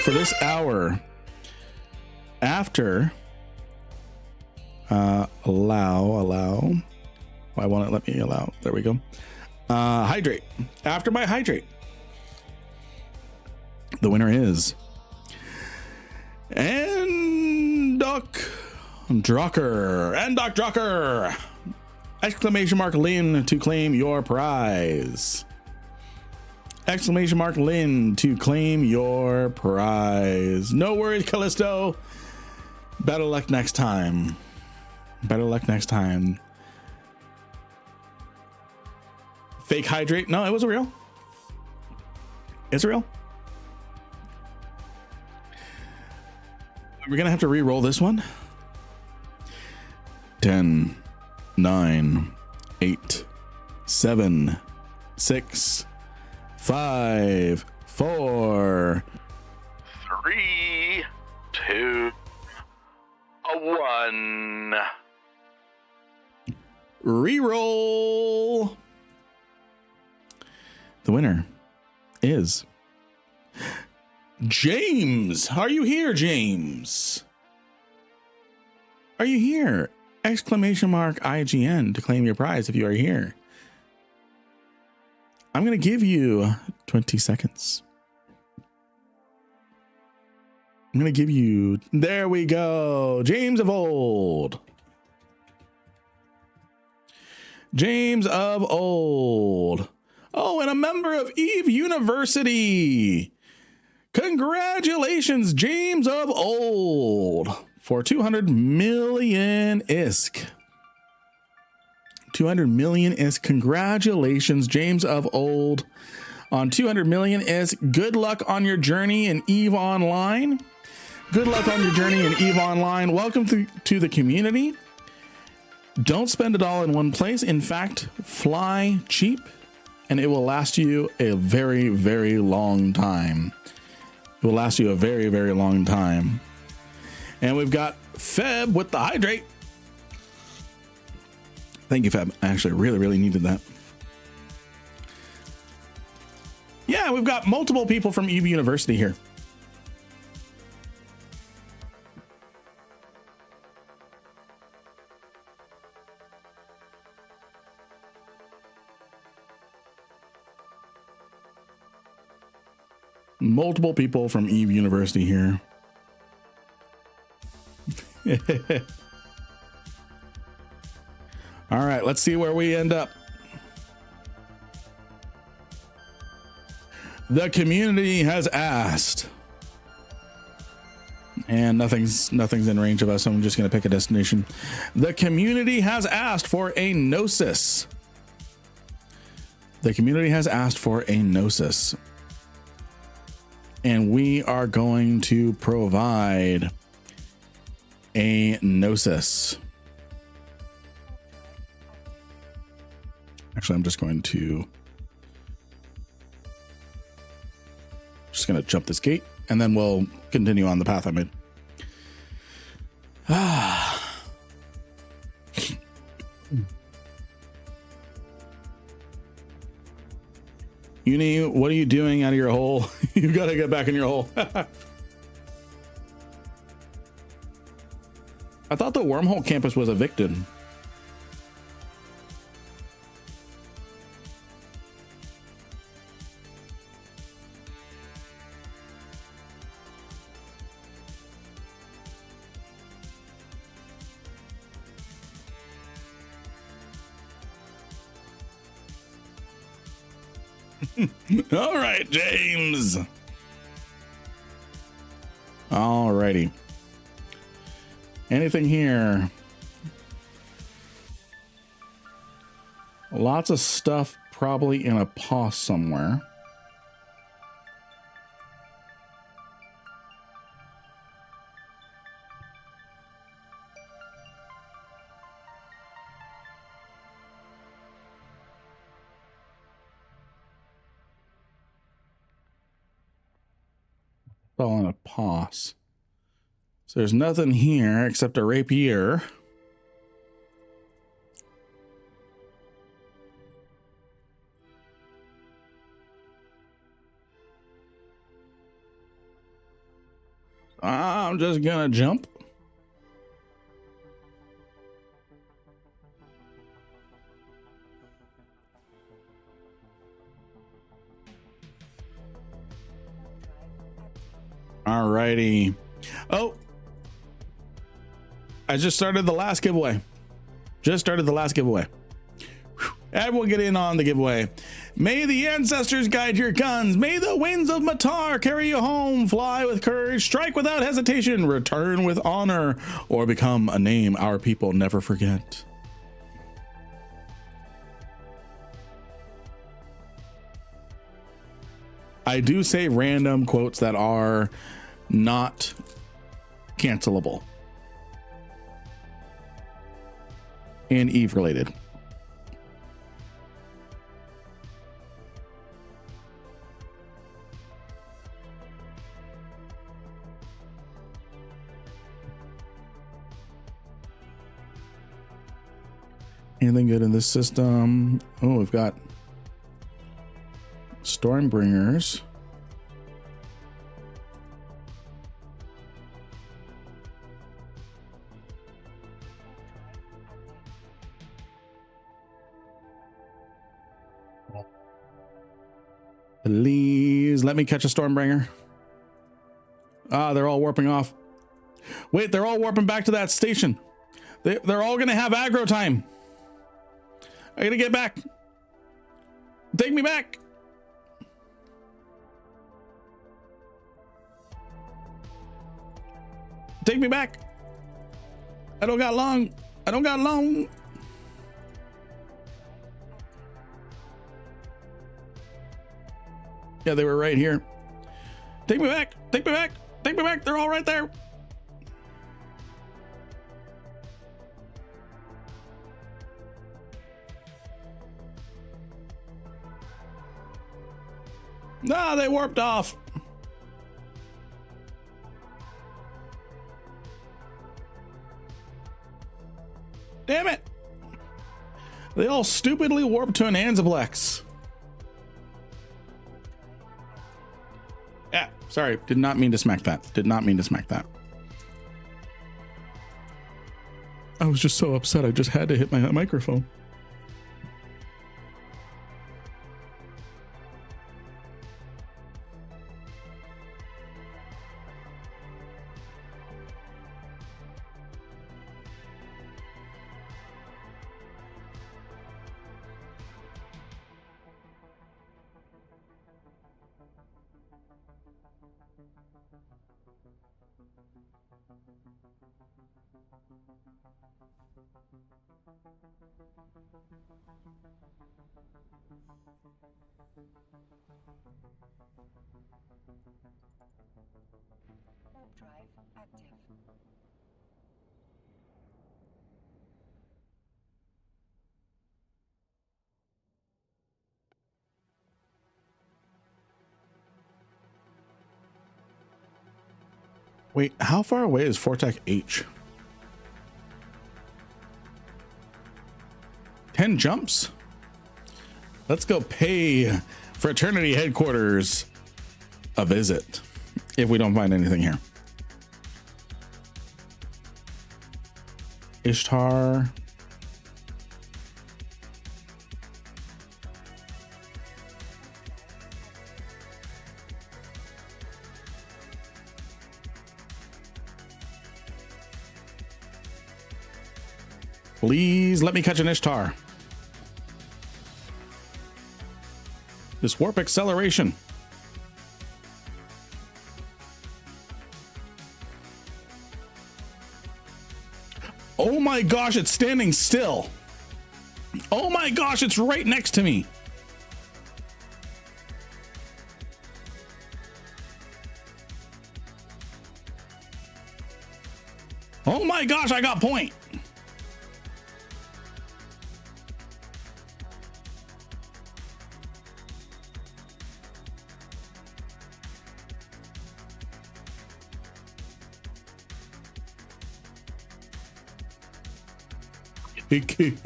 for this hour after allow. Why won't it let me allow? There we go. Hydrate. After my hydrate, the winner is Doc Drucker. Exclamation mark Lynn to claim your prize. Exclamation mark Lynn to claim your prize. No worries, Callisto. Better luck next time. Better luck next time. Fake hydrate. No, it was real. It's real. We're going to have to re-roll this one. 10, 9, 8, 7, 6, 5, 4, 3, 2, 1. Reroll. The winner is James. Are you here, James? Are you here? Exclamation mark IGN to claim your prize if you are here. I'm going to give you 20 seconds. I'm going to give you, there we go. James of old. James of old. Oh, and a member of Eve University. Congratulations, James of old, for 200 million ISK. 200 million ISK. Congratulations, James of old, on 200 million ISK. Good luck on your journey in Eve Online. Good luck on your journey in Eve Online. Welcome to the community. Don't spend it all in one place. In fact, fly cheap, and it will last you a very, very long time. It will last you a very, very long time. And we've got Feb with the hydrate. Thank you, Feb. I actually really, really needed that. Yeah, we've got multiple people from Eve University here. Multiple people from Eve University here. All right, let's see where we end up. The community has asked, and nothing's in range of us. So I'm just going to pick a destination. The community has asked for a gnosis. The community has asked for a gnosis, and we are going to provide a gnosis. Actually, I'm just going to jump this gate, and then we'll continue on the path I made. Uni, what are you doing out of your hole? You got to get back in your hole. I thought the wormhole campus was evicted. All right, James. All righty. Anything here? Lots of stuff probably in a paw somewhere. All in a pause. So there's nothing here except a rapier. I'm just gonna jump. Alrighty. Oh, I just started the last giveaway. Whew. Everyone get in on the giveaway. May the ancestors guide your guns. May the winds of Matar carry you home. Fly with courage, strike without hesitation, return with honor, or become a name our people never forget. I do say random quotes that are not cancelable and Eve related. Anything good in this system? Oh, we've got Stormbringers. Please let me catch a Stormbringer. Ah, they're all warping off. Wait, they're all warping back to that station. They're all gonna have aggro time. I gotta get back. Take me back. Take me back. I don't got long. Yeah, they were right here. Take me back. They're all right there. Nah, they warped off. Damn it. They all stupidly warped to an Anzaplex. Yeah, sorry. Did not mean to smack that. I was just so upset. I just had to hit my microphone. Wait, how far away is Fortec H? 10 jumps? Let's go pay Fraternity Headquarters a visit if we don't find anything here. Ishtar. Please let me catch an Ishtar. This warp acceleration. Oh my gosh, it's standing still. Oh my gosh, it's right next to me. Oh my gosh, I got point. Keep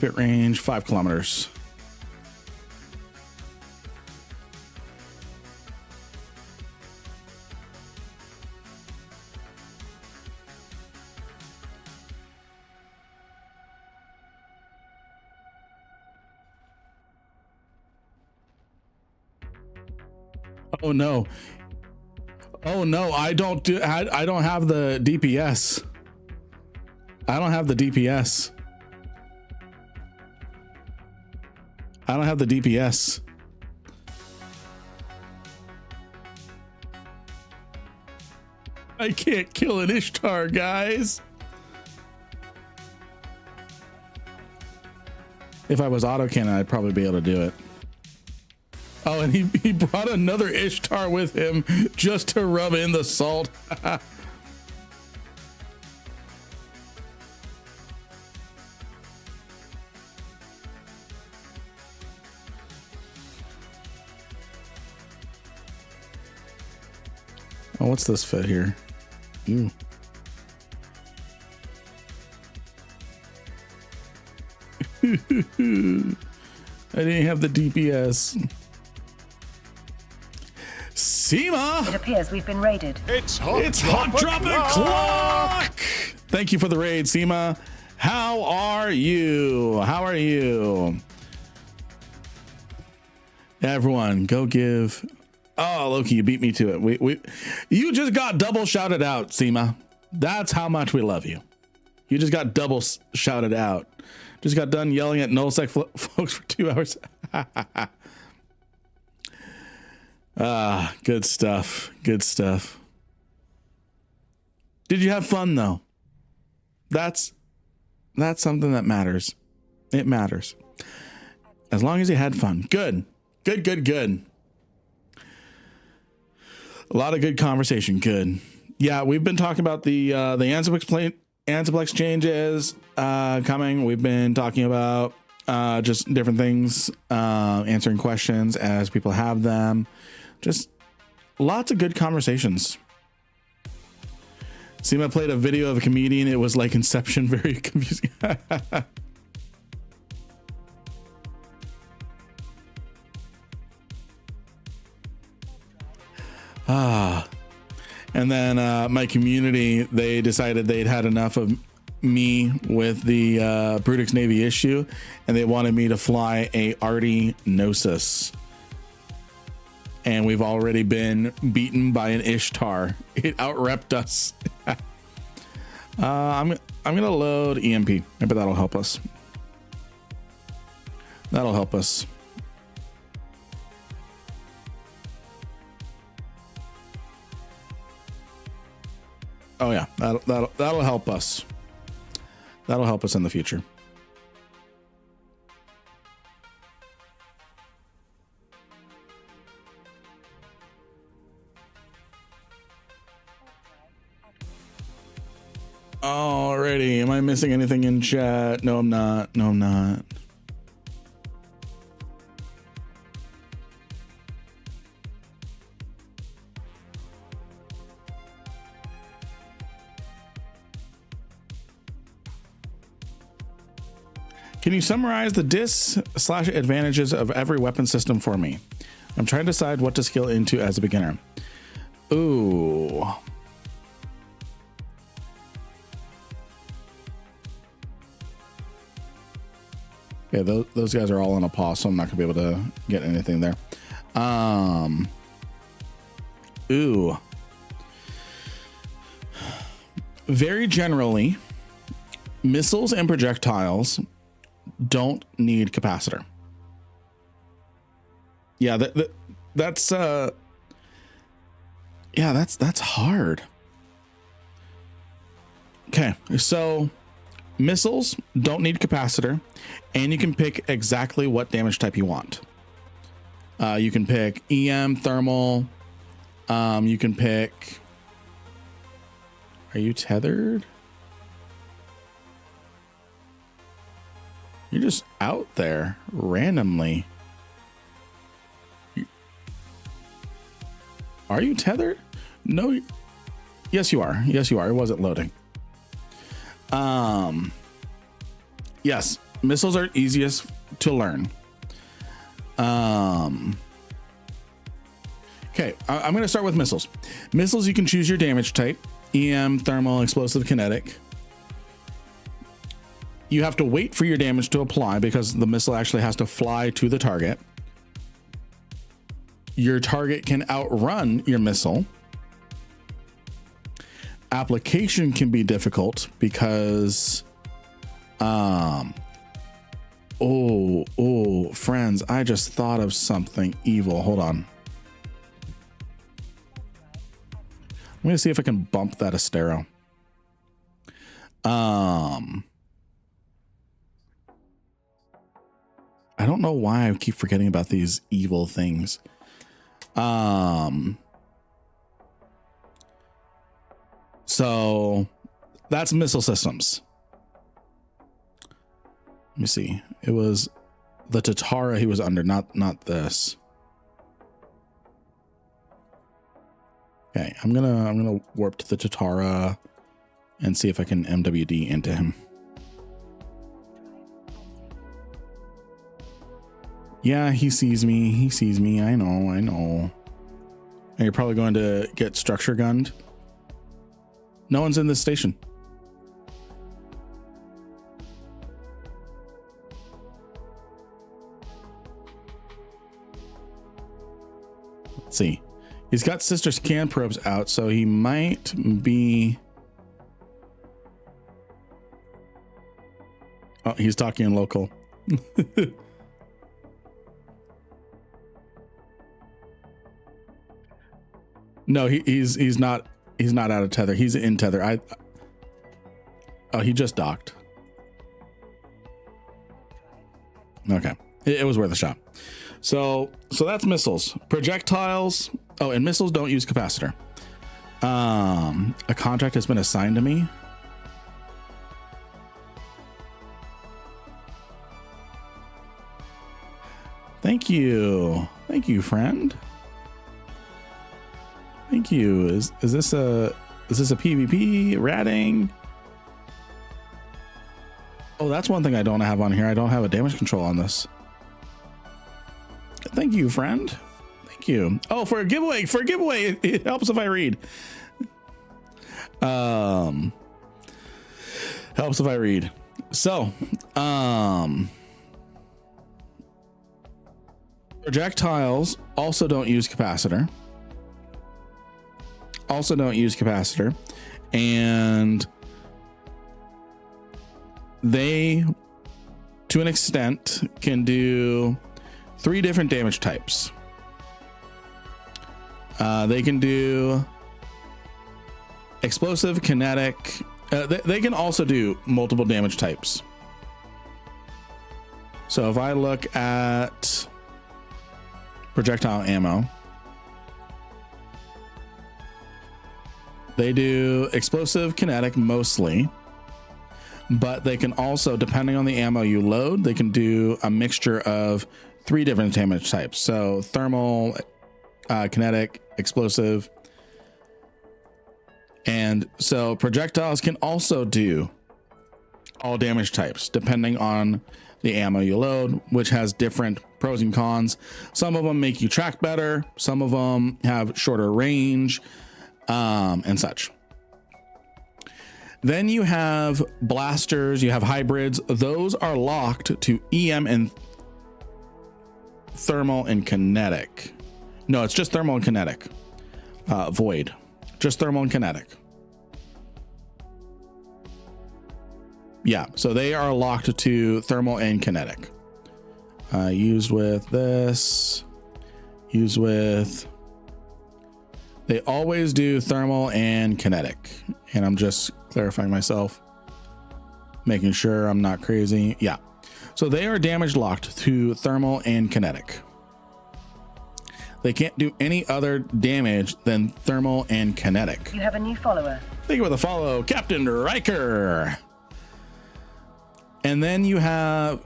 it range 5 kilometers. Oh no. Oh no, I don't have the DPS. I don't have the DPS. I don't have the DPS. I can't kill an Ishtar, guys. If I was autocannon, I'd probably be able to do it. Oh, and he brought another Ishtar with him just to rub in the salt. Oh, what's this fit here? Ooh. I didn't have the DPS. Seema! It appears we've been raided. It's Hot Tropic Clock! Thank you for the raid, Seema. How are you? How are you? Everyone, go give... Oh, Loki, you beat me to it. You just got double shouted out, Seema. That's how much we love you. You just got double shouted out. Just got done yelling at nullsec folks for 2 hours. Good stuff. Good stuff. Did you have fun though? That's something that matters. It matters. As long as you had fun. Good. Good. A lot of good conversation. Good. Yeah, we've been talking about the Ansible changes coming. We've been talking about just different things, answering questions as people have them. Just lots of good conversations. Seema played a video of a comedian. It was like Inception, very confusing. And then my community, they decided they'd had enough of me with the Brutix Navy issue, and they wanted me to fly a Arty Gnosis. And we've already been beaten by an Ishtar. It out-repped us. I'm gonna load EMP. Maybe that'll help us. That'll help us. Oh yeah, that'll help us. That'll help us in the future. Alrighty, am I missing anything in chat? No, I'm not. No, I'm not. Can you summarize the dis/advantages of every weapon system for me? I'm trying to decide what to skill into as a beginner. Ooh. Yeah, those guys are all on a pause, so I'm not gonna be able to get anything there. Ooh. Very generally, missiles and projectiles don't need capacitor. Yeah, that's hard. Okay, so missiles don't need capacitor, and you can pick exactly what damage type you want. You can pick EM, thermal. You can pick. Are you tethered? You're just out there randomly. Are you tethered? No. Yes, you are. Yes, you are. It wasn't loading. Yes, missiles are easiest to learn. Okay, I'm going to start with missiles. Missiles, you can choose your damage type: EM, thermal, explosive, kinetic. You have to wait for your damage to apply because the missile actually has to fly to the target. Your target can outrun your missile. Application can be difficult because, friends, I just thought of something evil. Hold on. I'm going to see if I can bump that Astero. I don't know why I keep forgetting about these evil things. So that's missile systems. Let me see. It was the Tatara he was under, not this. Okay, I'm gonna warp to the Tatara and see if I can MWD into him. Yeah, he sees me. He sees me. I know. And you're probably going to get structure gunned. No one's in this station. Let's see. He's got sister scan probes out, so he might be. Oh, he's talking in local. No, he's not out of tether. He's in tether. Oh, he just docked. Okay. It was worth a shot. So that's missiles. Projectiles. Oh, and missiles don't use capacitor. A contract has been assigned to me. Thank you. Thank you, friend. Thank you. Is this a PvP ratting? Oh, that's one thing I don't have on here. I don't have a damage control on this. Thank you, friend. Thank you. Oh, for a giveaway. It helps if I read. Helps if I read. So, projectiles also don't use capacitor. And they, to an extent, can do 3 different damage types. They can do explosive, kinetic. They can also do multiple damage types. So if I look at projectile ammo, they do explosive, kinetic mostly, but they can also, depending on the ammo you load, they can do a mixture of 3 different damage types. So thermal, kinetic, explosive. And so projectiles can also do all damage types depending on the ammo you load, which has different pros and cons. Some of them make you track better. Some of them have shorter range, and such. Then you have blasters, you have hybrids. Those are locked to EM and thermal and kinetic. No, it's just thermal and kinetic. Void. Just thermal and kinetic. Yeah, so they are locked to thermal and kinetic. Used with this. Used with... They always do thermal and kinetic. And I'm just clarifying myself. Making sure I'm not crazy. Yeah. So they are damage locked to thermal and kinetic. They can't do any other damage than thermal and kinetic. You have a new follower. Thank you for the follow, Captain Riker. And then you have...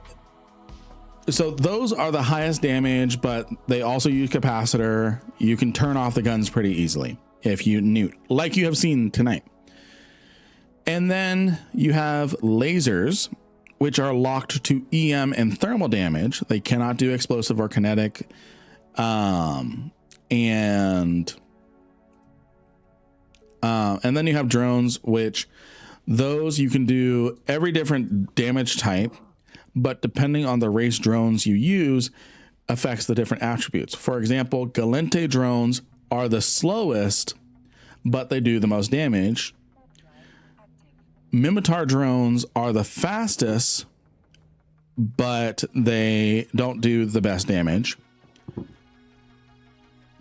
So those are the highest damage, but they also use capacitor. You can turn off the guns pretty easily if you newt, like you have seen tonight. And then you have lasers, which are locked to EM and thermal damage. They cannot do explosive or kinetic. And then you have drones, which those you can do every different damage type, but depending on the race drones you use affects the different attributes. For example, Galente drones are the slowest, but they do the most damage. Mimitar drones are the fastest, but they don't do the best damage.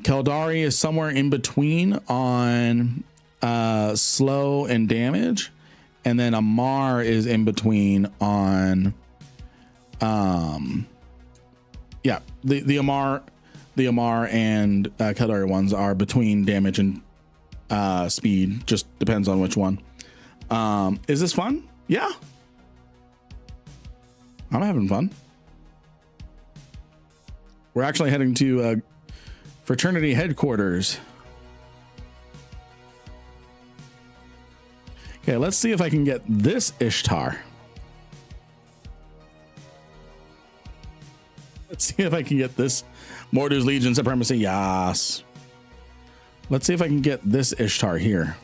Keldari is somewhere in between on slow and damage, and then Amar is in between on the Amar and Keldari ones are between damage and speed, just depends on which one. Is this fun? Yeah, I'm having fun. We're actually heading to fraternity headquarters. Okay, let's see if I can get this Ishtar. Let's see if I can get this Mordu's Legion Supremacy. Yes. Let's see if I can get this Ishtar here.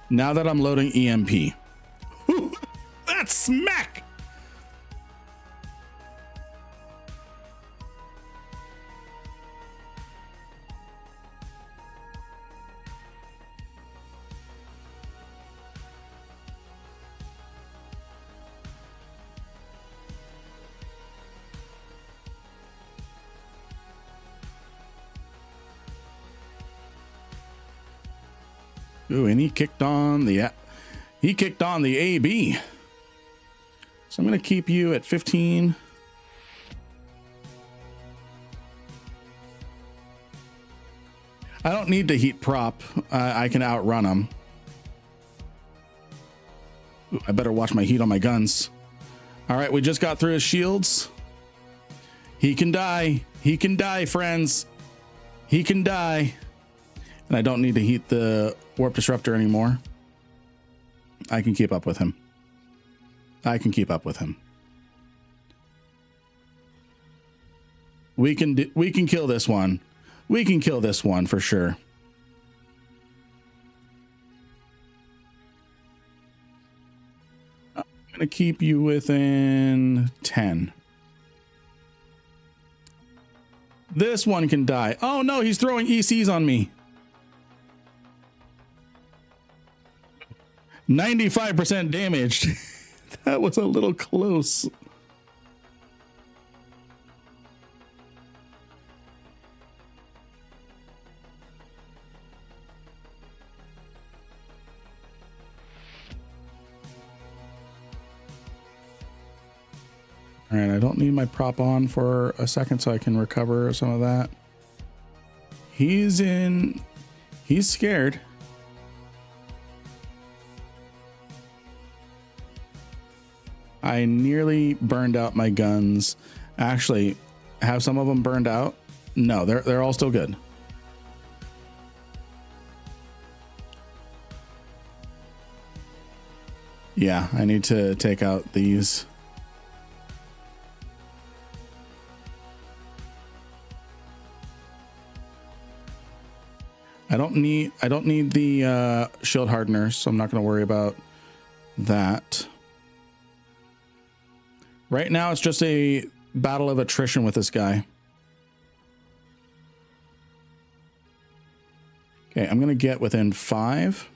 Now that I'm loading EMP. Ooh, that's smack. Ooh, and he kicked on the AB. So I'm going to keep you at 15. I don't need to heat prop. I can outrun him. Ooh, I better watch my heat on my guns. All right, we just got through his shields. He can die. He can die, friends. He can die. And I don't need to heat the warp disruptor anymore. I can keep up with him. I can keep up with him. We can kill this one. We can kill this one for sure. I'm going to keep you within 10. This one can die. Oh no, he's throwing ECs on me. 95% damaged. That was a little close. All right, I don't need my prop on for a second so I can recover some of that. He's scared. I nearly burned out my guns. Actually, have some of them burned out? No, they're all still good. Yeah, I need to take out these. I don't need the shield hardeners, so I'm not going to worry about that. Right now, it's just a battle of attrition with this guy. Okay, I'm going to get within 5.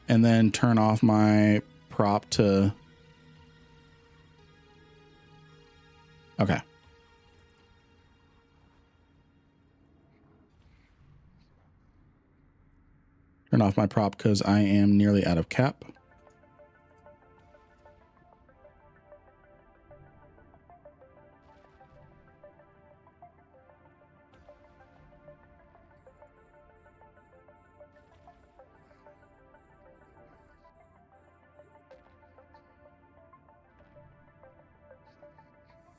And then turn off my prop to... Okay. Turn off my prop because I am nearly out of cap.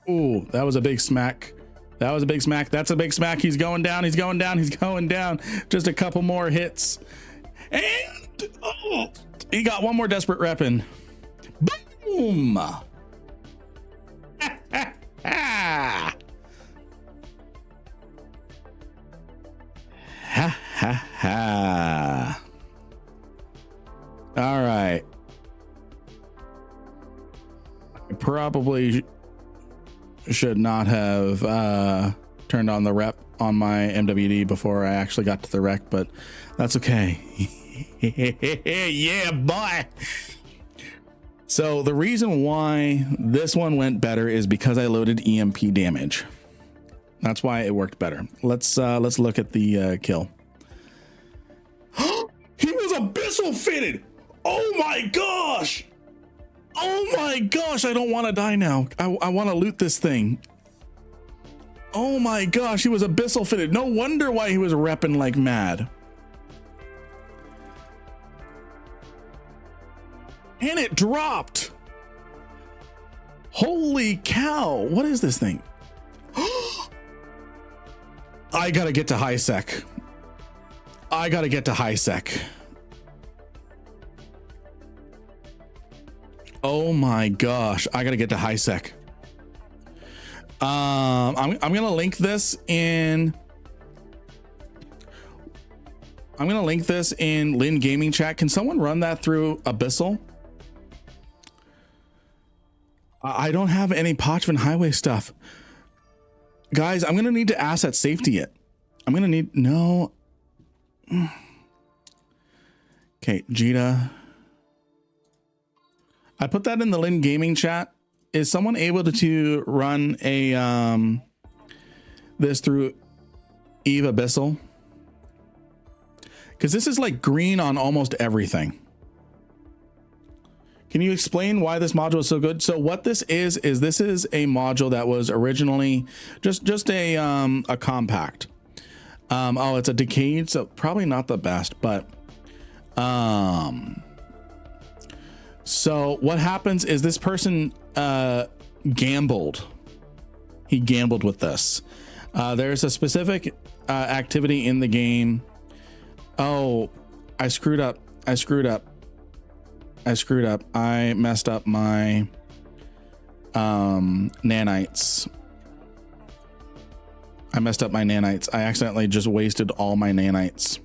Ooh, that was a big smack. That was a big smack. That's a big smack. He's going down. He's going down. He's going down. Just a couple more hits. And oh, he got one more desperate rep in. Boom. Ha, ha, ha. Ha, ha, ha. All right. I probably should not have turned on the rep on my MWD before I actually got to the wreck, but that's okay. Yeah, boy. So the reason why this one went better is because I loaded EMP damage. That's why it worked better. Let's look at the kill. He was abyssal fitted. Oh my gosh. Oh my gosh, I don't want to die now. I want to loot this thing. Oh my gosh, he was abyssal fitted. No wonder why he was repping like mad. And it dropped. Holy cow, what is this thing? I gotta get to high sec. I gotta get to high sec. Oh my gosh, I gotta get to high sec. I'm gonna link this in. I'm gonna link this in Lynn Gaming chat. Can someone run that through Abyssal? I don't have any Pochvan Highway stuff, guys. I'm gonna need to asset safety it. I'm gonna need no. Okay, Jita. I put that in the Lynn Gaming chat. Is someone able to run a this through Eve Abyssal? Because this is like green on almost everything. Can you explain why this module is so good? So what this is this is a module that was originally just a compact. Oh, it's a decayed, so probably not the best, but so what happens is this person gambled. He gambled with this. There's a specific activity in the game. Oh, I screwed up. I messed up my nanites. I accidentally just wasted all my nanites.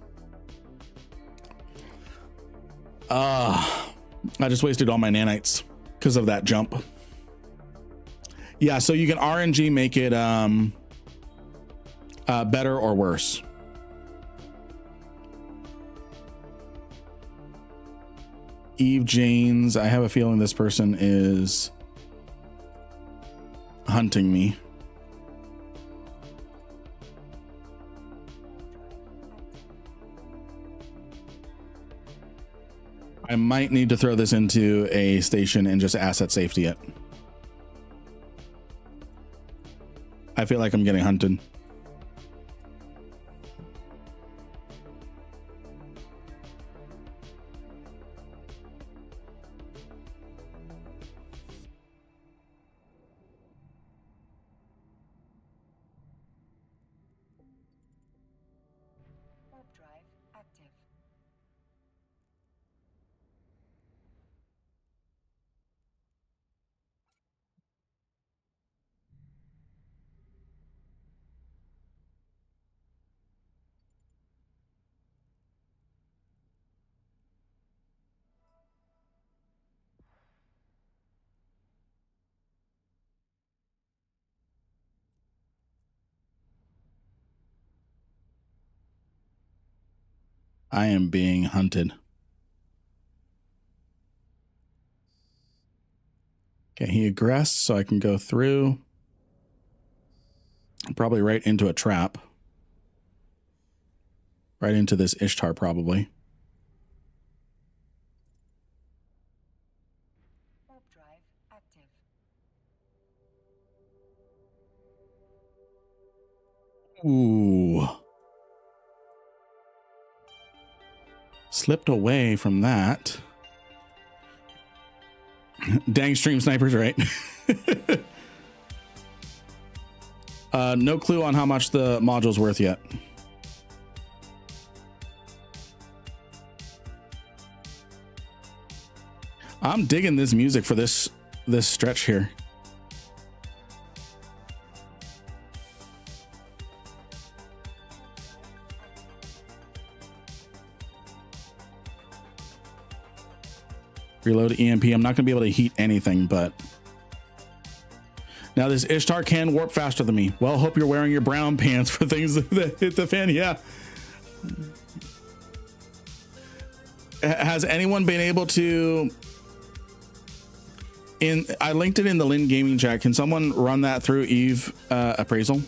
I just wasted all my nanites because of that jump. Yeah, so you can RNG make it better or worse. Eve Janes, I have a feeling this person is hunting me. I might need to throw this into a station and just asset safety it. I feel like I'm getting hunted. I am being hunted. Okay, he aggressed, so I can go through. Probably right into a trap. Right into this Ishtar, probably. Warp drive active. Ooh. Slipped away from that. Dang stream snipers, right? No clue on how much the module's worth yet. I'm digging this music for this stretch here. Reload EMP. I'm not going to be able to heat anything, but now this Ishtar can warp faster than me. Well, hope you're wearing your brown pants for things that hit the fan. Yeah. Has anyone been able to... I linked it in the Lynn Gaming chat. Can someone run that through Eve appraisal?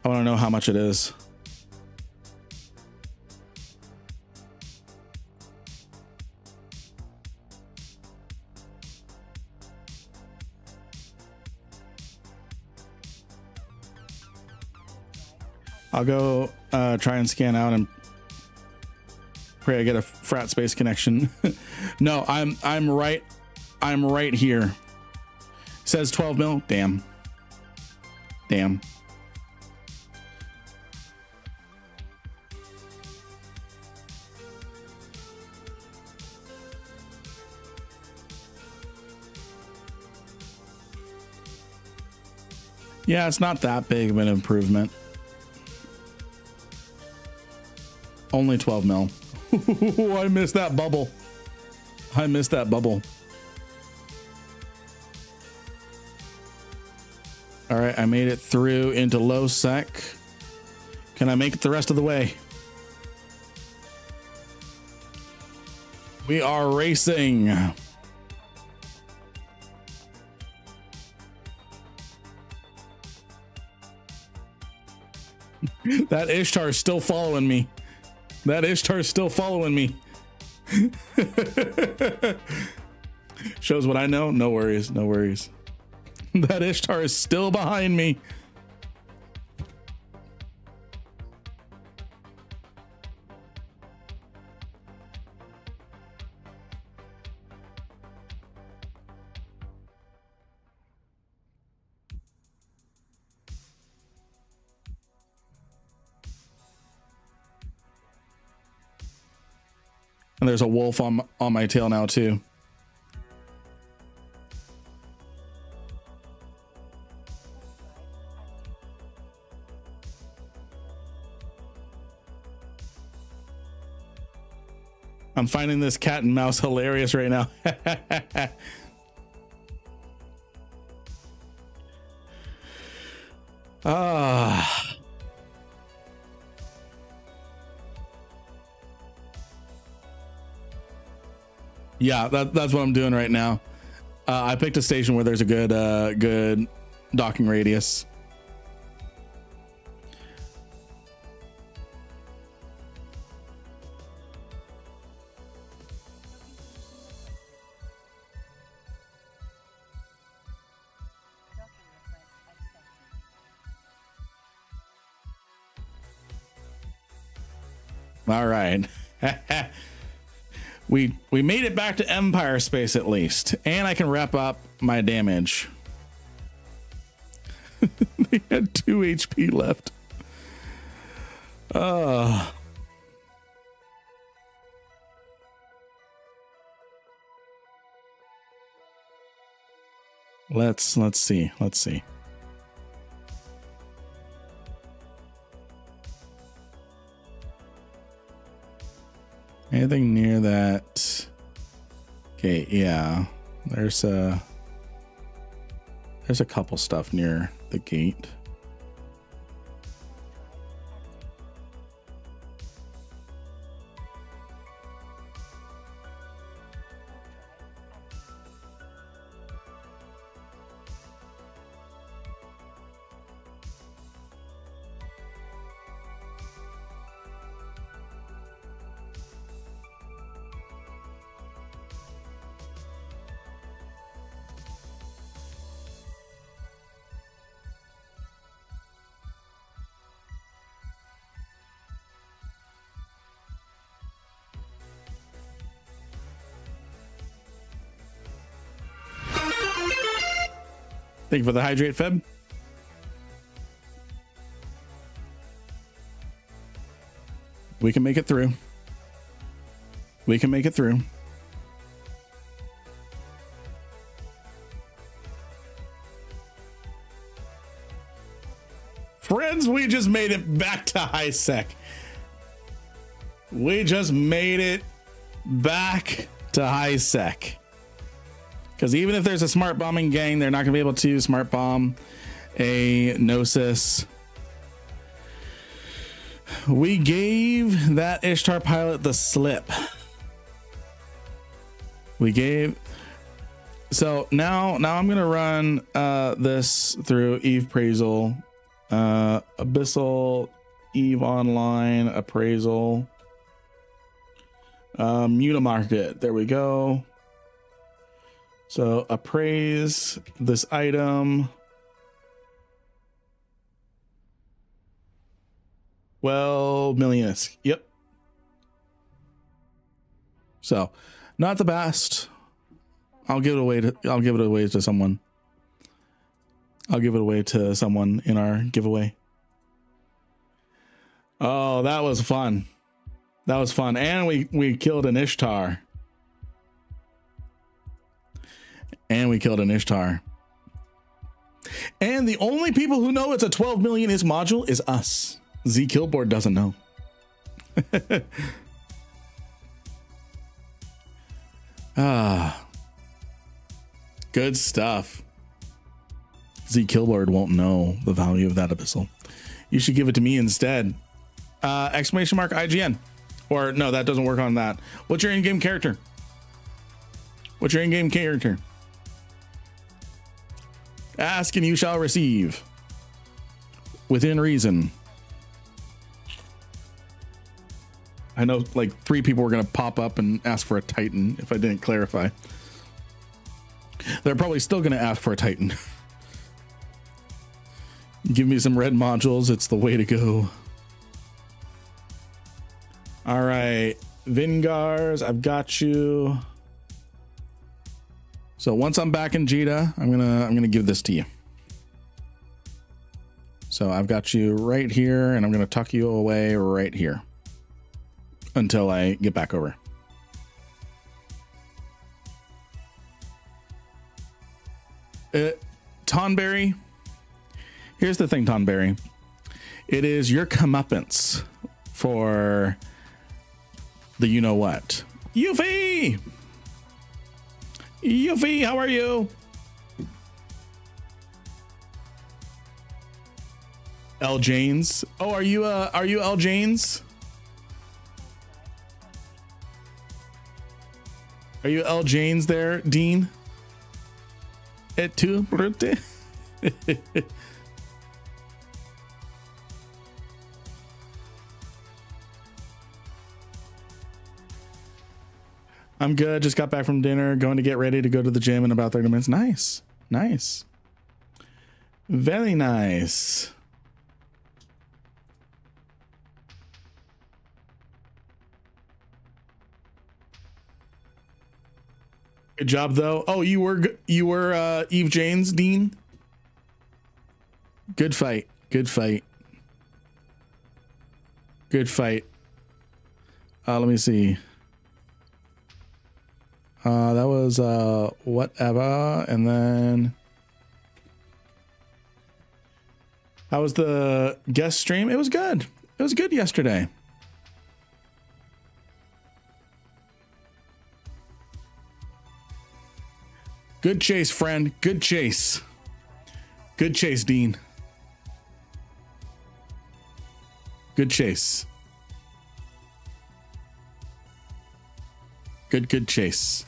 I want to know how much it is. I'll go try and scan out and pray I get a frat space connection. No, I'm right here. It says 12 mil. Damn. Yeah, it's not that big of an improvement. Only 12 mil. I missed that bubble. All right, I made it through into low sec. Can I make it the rest of the way? We are racing. That Ishtar is still following me. Shows what I know. No worries. That Ishtar is still behind me. And there's a wolf on my tail now too. I'm finding this cat and mouse hilarious right now. Yeah, that's what I'm doing right now. I picked a station where there's a good docking radius. All right. We made it back to Empire space at least, and I can wrap up my damage. They had 2 HP left. Let's see. Anything near that? Okay, yeah. There's a couple stuff near the gate. Thank you for the hydrate, Feb. We can make it through. We can make it through. Friends, we just made it back to high sec. We just made it back to high sec. Because even if there's a smart bombing gang, they're not going to be able to smart bomb a Gnosis. We gave that Ishtar pilot the slip. We gave. So now I'm going to run this through Eve appraisal, Abyssal, Eve online appraisal, Mutamarket. There we go. So appraise this item. Well, millions. Yep. So not the best. I'll give it away to someone. I'll give it away to someone in our giveaway. Oh, that was fun. That was fun. And we killed an Ishtar. And we killed an Ishtar. And the only people who know it's a 12 million is module is us. Z Killboard doesn't know. Good stuff. Z Killboard won't know the value of that abyssal. You should give it to me instead. Exclamation mark IGN. Or no, that doesn't work on that. What's your in-game character? What's your in-game character? Ask and you shall receive. Within reason. I know like 3 people were going to pop up and ask for a Titan if I didn't clarify. They're probably still going to ask for a Titan. Give me some red modules. It's the way to go. All right. Vingars, I've got you. So once I'm back in Jita, I'm gonna give this to you. So I've got you right here, and I'm gonna tuck you away right here until I get back over. Tonberry. Here's the thing, Tonberry. It is your comeuppance for the you know what. Yuffie! Yuffie, how are you? L Janes. Oh, are you L Janes? Are you L Janes there, Dean? Et tu, Brute? I'm good. Just got back from dinner. Going to get ready to go to the gym in about 30 minutes. Nice. Nice. Very nice. Good job, though. Oh, you were Eve Janes, Dean? Good fight. Good fight. Good fight. Let me see. That was whatever, and then how was the guest stream? It was good. It was good yesterday. Good chase, friend. Good chase. Good chase, Dean. Good chase. Good chase.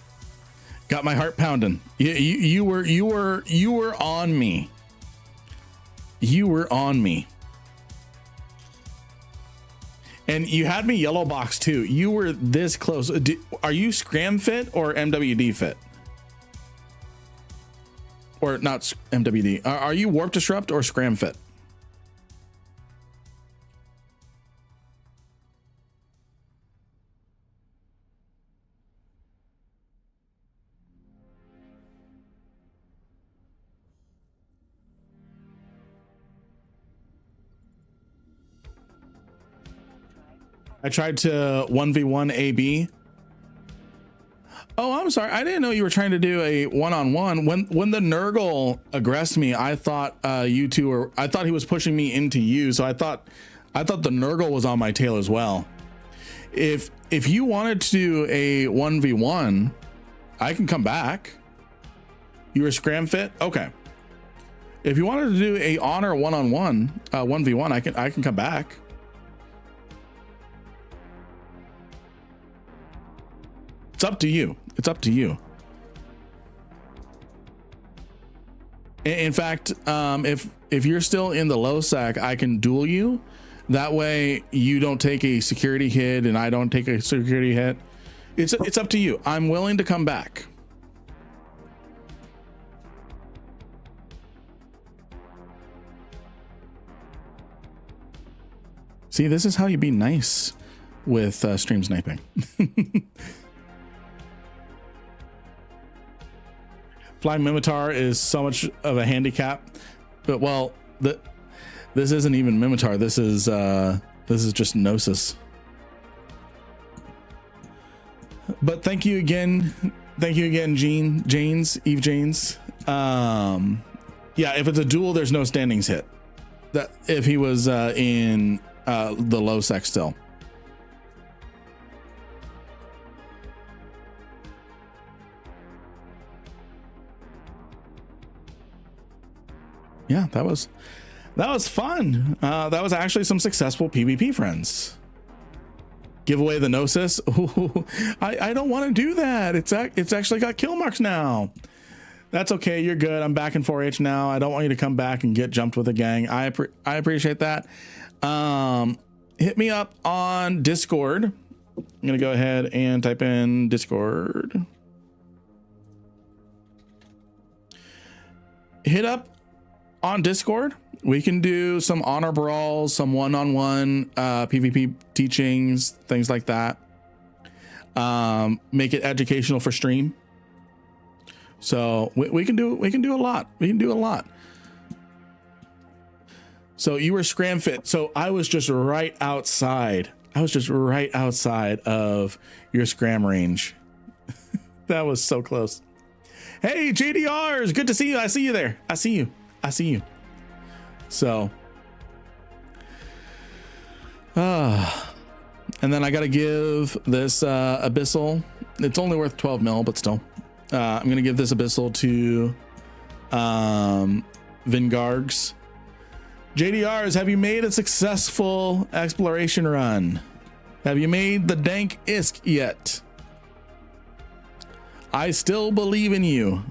Got my heart pounding. You were on me. You were on me. And you had me yellow box too. You were this close. Are you Scram fit or MWD fit? Or not MWD. Are you Warp Disrupt or Scram fit? I tried to 1v1 AB. Oh, I'm sorry. I didn't know you were trying to do a one-on-one. When the Nurgle aggressed me, I thought you two were. I thought he was pushing me into you. So I thought the Nurgle was on my tail as well. If you wanted to do a 1v1, I can come back. You were scram fit? Okay. If you wanted to do a honor one-on-one, 1v1, I can come back. It's up to you. It's up to you. In fact, if you're still in the low sec, I can duel you. That way you don't take a security hit and I don't take a security hit. It's up to you. I'm willing to come back. See, this is how you be nice with stream sniping. Flying Mimitar is so much of a handicap, but well, this isn't even Mimitar. This is just Gnosis. But thank you again, Eve Janes. Yeah, if it's a duel, there's no standings hit. That if he was in the low sec still. Yeah, that was fun. That was actually some successful PvP friends. Give away the Gnosis. Ooh, I don't want to do that. It's actually got kill marks now. That's okay. You're good. I'm back in 4H now. I don't want you to come back and get jumped with a gang. I appreciate that. Hit me up on Discord. I'm gonna go ahead and type in Discord. Hit up on Discord. We can do some honor brawls, some one-on-one PvP teachings, things like that. Make it educational for stream. So we can do a lot. We can do a lot. So you were scram fit. So I was just right outside. I was just right outside of your scram range. That was so close. Hey, JDRs, good to see you. I see you there. I see you. So, and then I got to give this Abyssal. It's only worth 12 mil, but still, I'm going to give this Abyssal to Vingargs. JDRs, have you made a successful exploration run? Have you made the dank ISK yet? I still believe in you.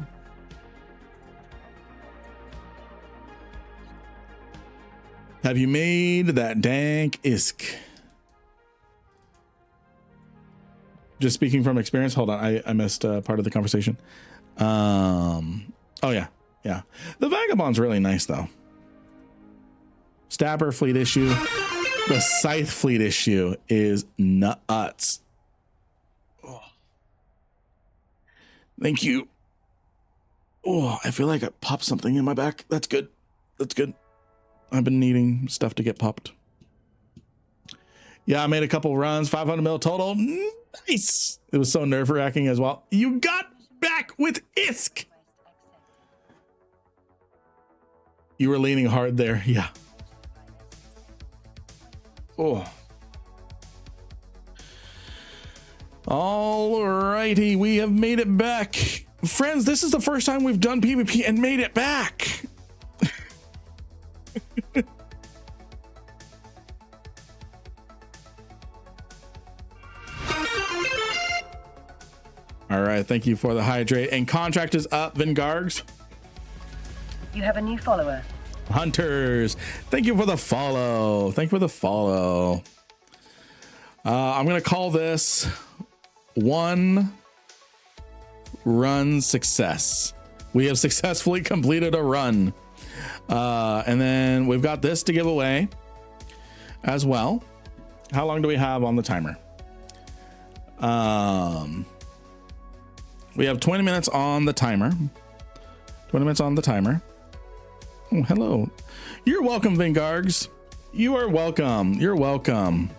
Have you made that dank ISK? Just speaking from experience. Hold on, I missed part of the conversation. Oh yeah. The Vagabond's really nice though. Stabber fleet issue. The Scythe fleet issue is nuts. Oh. Thank you. Oh, I feel like I popped something in my back. That's good. That's good. I've been needing stuff to get popped. Yeah, I made a couple runs, 500 mil total. Nice. It was so nerve-wracking as well. You got back with ISK. You were leaning hard there. Yeah. Oh. All righty, we have made it back. Friends, this is the first time we've done PvP and made it back. All right, thank you for the hydrate. And contract is up, Vingargs. You have a new follower. Hunters, thank you for the follow. Thank you for the follow. I'm gonna call this one run success. We have successfully completed a run. And then we've got this to give away as well. How long do we have on the timer? We have 20 minutes on the timer. 20 minutes on the timer. Oh, hello. You're welcome, Vingargs. You are welcome. You're welcome.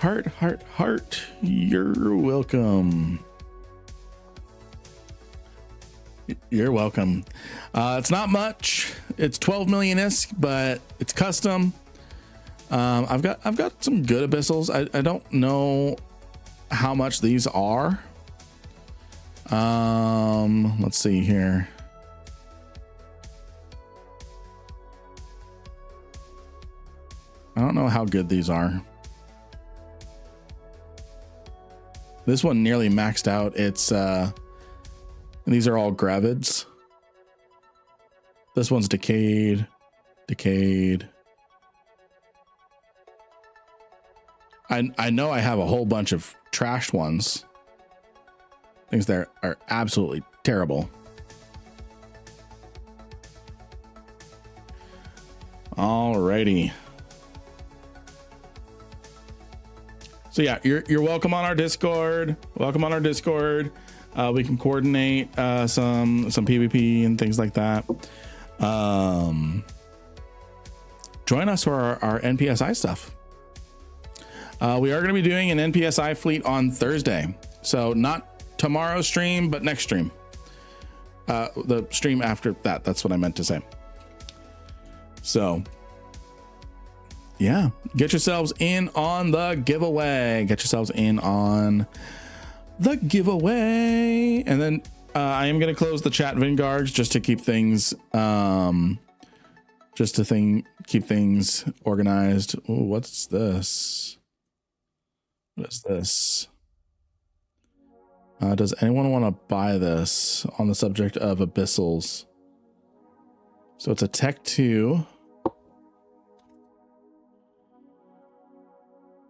Heart. You're welcome. You're welcome. It's not much. It's 12 million ISK, but it's custom. I've got some good abyssals. I don't know how much these are. Let's see here. I don't know how good these are. This one nearly maxed out. It's these are all gravids. This one's decayed. I know I have a whole bunch of trashed ones. Things that are absolutely terrible. Alrighty. So yeah, you're welcome on our Discord. Welcome on our Discord. We can coordinate some PvP and things like that. Join us for our NPSI stuff. We are going to be doing an NPSI fleet on Thursday. So not tomorrow's stream, but next stream. The stream after that. That's what I meant to say. So yeah, get yourselves in on the giveaway. And then I am going to close the chat Vingards just to keep things keep things organized. Ooh, what's this? What is this? Does anyone want to buy this on the subject of abyssals? So it's a Tech 2.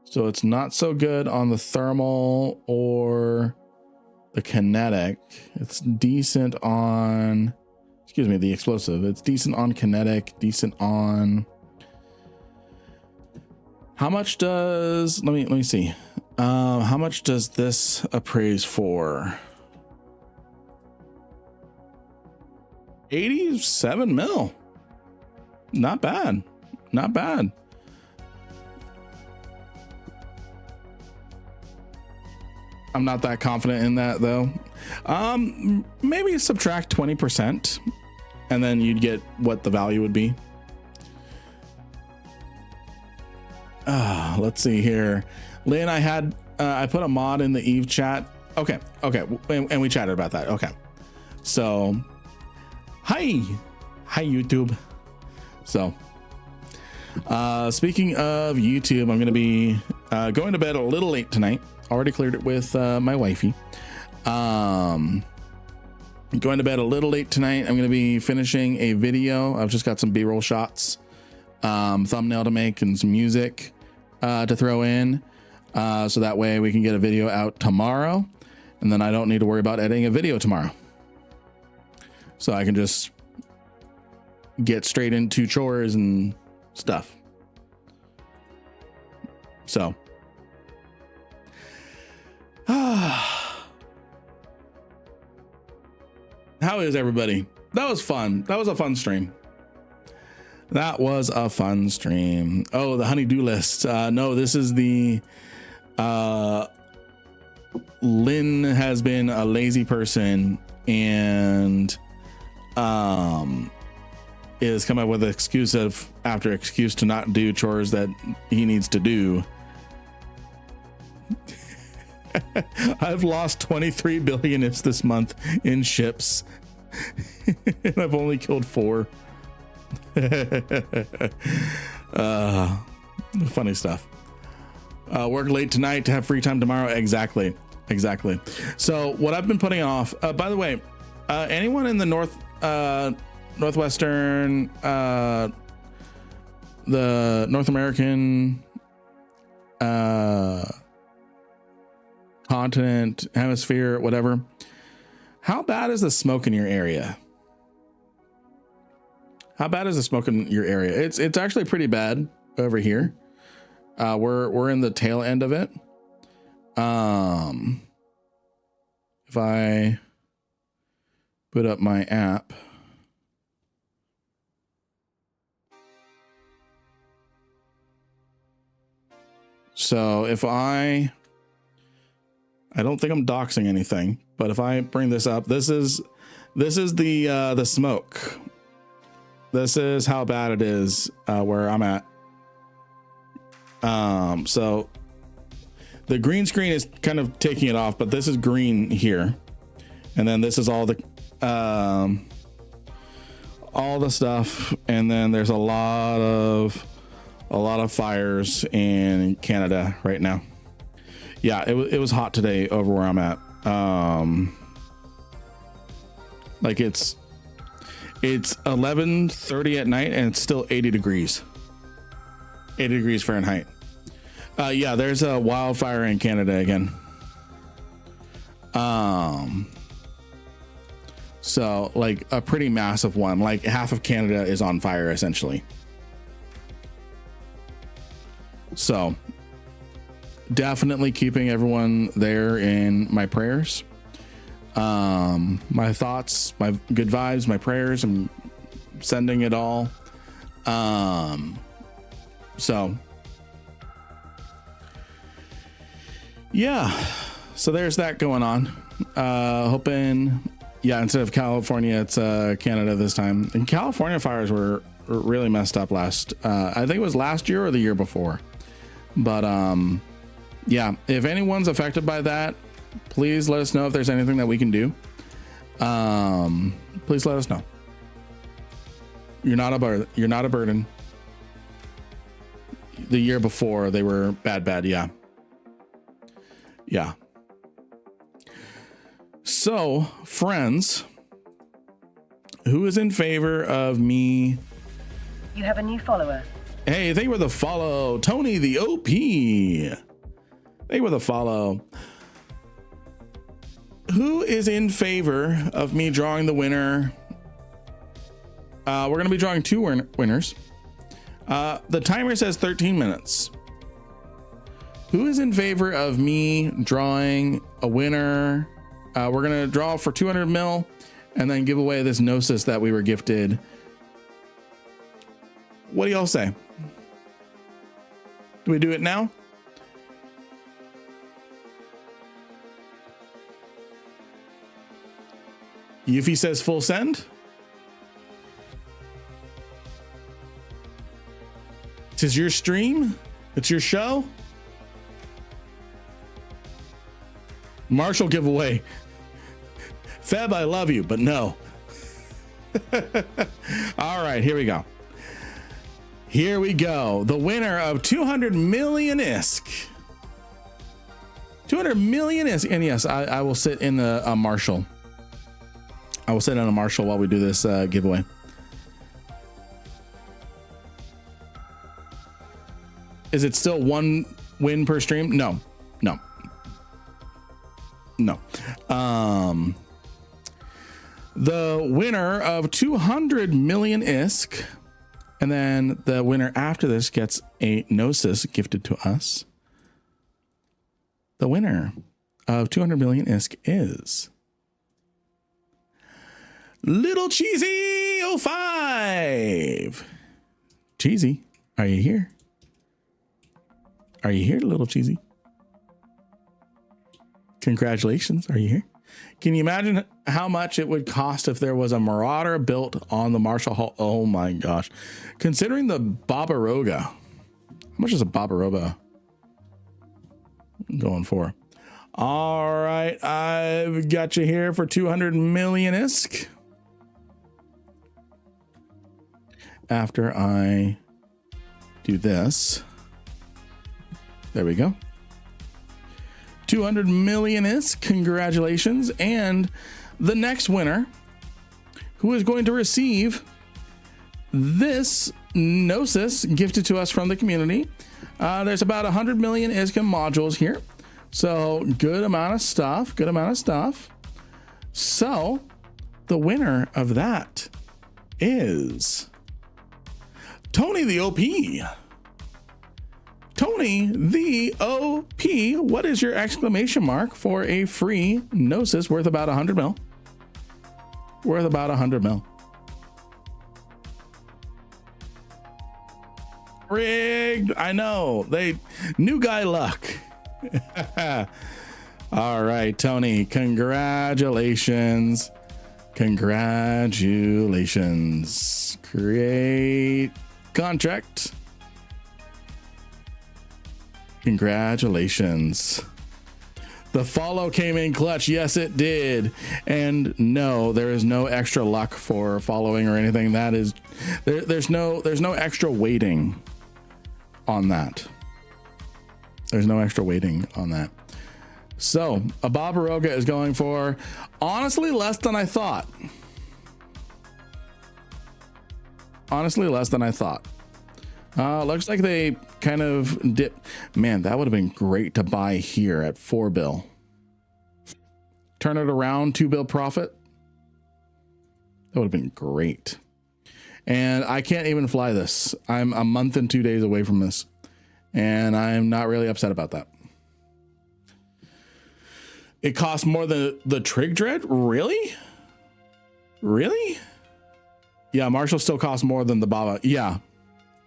So it's not so good on the thermal or the kinetic. It's decent on, the explosive. It's decent on kinetic, decent on. How much does, let me see. How much does this appraise for? 87 mil. Not bad. I'm not that confident in that though. Maybe subtract 20% and then you'd get what the value would be. Let's see here. Lynn, I put a mod in the Eve chat. Okay. And we chatted about that. Okay. So hi YouTube. So speaking of YouTube, I'm going to be going to bed a little late tonight. Already cleared it with my wifey. Going to bed a little late tonight. I'm going to be finishing a video. I've just got some B-roll shots, thumbnail to make, and some music to throw in, so that way we can get a video out tomorrow, and then I don't need to worry about editing a video tomorrow. So I can just get straight into chores and stuff. So how is everybody? That was fun. That was a fun stream. Oh, the honey-do list. No, this is the Lynn has been a lazy person and is come up with excuse to not do chores that he needs to do. I've lost 23 billion this month in ships and I've only killed 4. Funny stuff. Work late tonight to have free time tomorrow. Exactly. So what I've been putting off, by the way, anyone in the northwestern, the North American continent, hemisphere, whatever, how bad is the smoke in your area? It's actually pretty bad over here. We're in the tail end of it. If I put up my app, So if I don't think I'm doxing anything, but if I bring this up, this is the smoke. This is how bad it is where I'm at. So the green screen is kind of taking it off, but this is green here, and then this is all the stuff, and then there's a lot of fires in Canada right now. Yeah, it was hot today over where I'm at. Like it's 11:30 at night and it's still 80 degrees. 80 degrees Fahrenheit. Yeah, there's a wildfire in Canada again. So like a pretty massive one, like half of Canada is on fire essentially. So definitely keeping everyone there in my prayers. My thoughts, my good vibes, my prayers, I'm sending it all. So yeah, so there's that going on. Hoping, yeah, instead of California, it's Canada this time. And California fires were really messed up last, I think it was last year or the year before. But yeah, if anyone's affected by that, please let us know if there's anything that we can do. Please let us know. You're not a burden. The year before they were bad. Yeah. So, friends, who is in favor of me? You have a new follower. Hey, they were the follow. Tony the OP. They were the follow. Who is in favor of me drawing the winner? We're going to be drawing two winners. The timer says 13 minutes. Who is in favor of me drawing a winner? We're going to draw for 200 mil and then give away this Gnosis that we were gifted. What do y'all say? Do we do it now? Yuffie says full send. This is your stream. It's your show. Marshall giveaway. Feb, I love you, but no. All right, here we go. Here we go. The winner of 200 million ISK. 200 million ISK. And yes, I will sit in a Marshall. I will sit in a Marshall while we do this giveaway. Is it still one win per stream? No. The winner of 200 million ISK, and then the winner after this gets a Gnosis gifted to us. The winner of 200 million ISK is Little Cheesy 05. Cheesy, are you here? Are you here, Little Cheesy? Congratulations. Are you here? Can you imagine how much it would cost if there was a Marauder built on the Marshall Hall? Oh my gosh. Considering the Barbaroga, how much is a Barbaroga going for? All right. I've got you here for 200 million ISK. After I do this, there we go. 200 million ISK. Congratulations. And the next winner, who is going to receive this Gnosis gifted to us from the community. There's about 100 million ISK modules here. So good amount of stuff. So the winner of that is Tony the OP. Tony the OP, what is your exclamation mark for a free Gnosis worth about 100 mil? Rigged. I know. New guy luck. All right, Tony. Congratulations. Congratulations. Create contract. Congratulations. The follow came in clutch. Yes, it did. And no, there is no extra luck for following or anything. That is, there's no extra waiting on that. There's no extra waiting on that. So a Barbaroga is going for, honestly, less than I thought. Honestly, less than I thought. Looks like they kind of dip. Man, that would have been great to buy here at 4 bill. Turn it around, 2 bill profit. That would have been great. And I can't even fly this. I'm a month and 2 days away from this. And I'm not really upset about that. It costs more than the Trig Dread? Really? Really? Yeah, Marshall still costs more than the Baba. Yeah.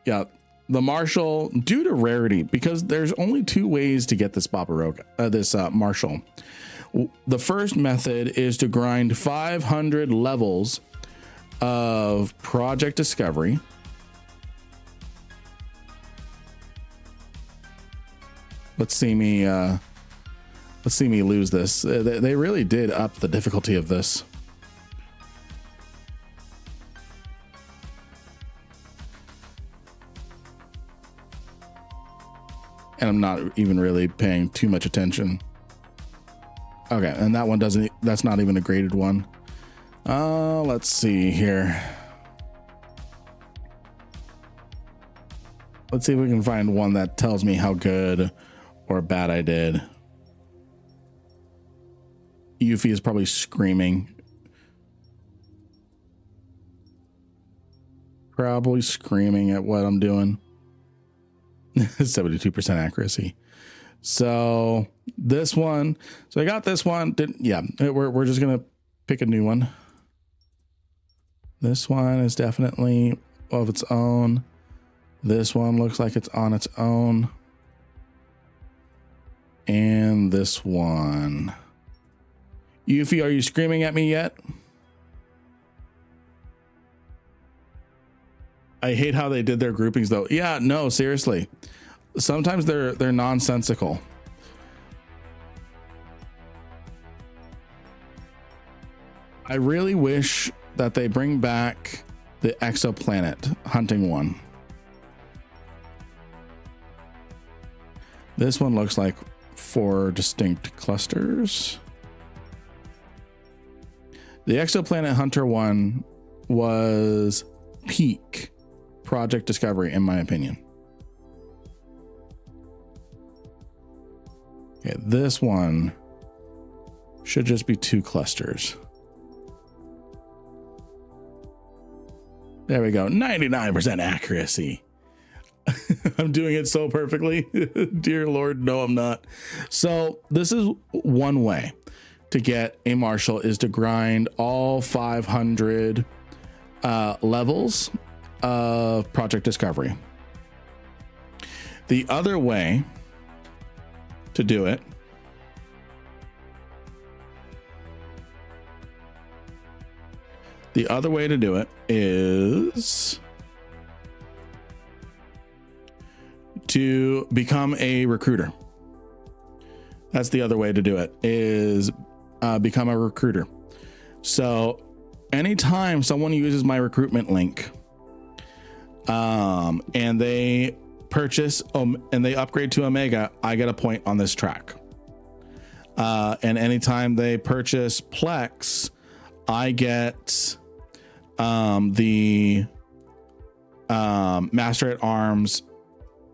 Yeah. The Marshall, due to rarity, because there's only 2 ways to get this Barbaroga, this Marshall. The first method is to grind 500 levels of Project Discovery. Let's see me lose this. They really did up the difficulty of this. And I'm not even really paying too much attention. Okay, and that one doesn't, that's not even a graded one. Let's see here. Let's see if we can find one that tells me how good or bad I did. Yuffie is probably screaming. Probably screaming at what I'm doing. 72% accuracy. So this one, so I got this one. We're just gonna pick a new one. This one is definitely of its own. This one looks like it's on its own. And this one. Yuffie, are you screaming at me yet? I hate how they did their groupings though. Yeah, no, seriously. Sometimes they're nonsensical. I really wish that they bring back the exoplanet hunting one. This one looks like 4 distinct clusters. The exoplanet hunter one was peak Project Discovery, in my opinion. Okay, this one should just be 2 clusters. There we go. 99% accuracy. I'm doing it so perfectly. Dear Lord, no, I'm not. So this is one way to get a Marshall, is to grind all 500 levels of Project Discovery. The other way to do it is to become a recruiter. That's the other way to do it, is become a recruiter. So anytime someone uses my recruitment link and they purchase and they upgrade to Omega, I get a point on this track. And anytime they purchase Plex, I get the Master at Arms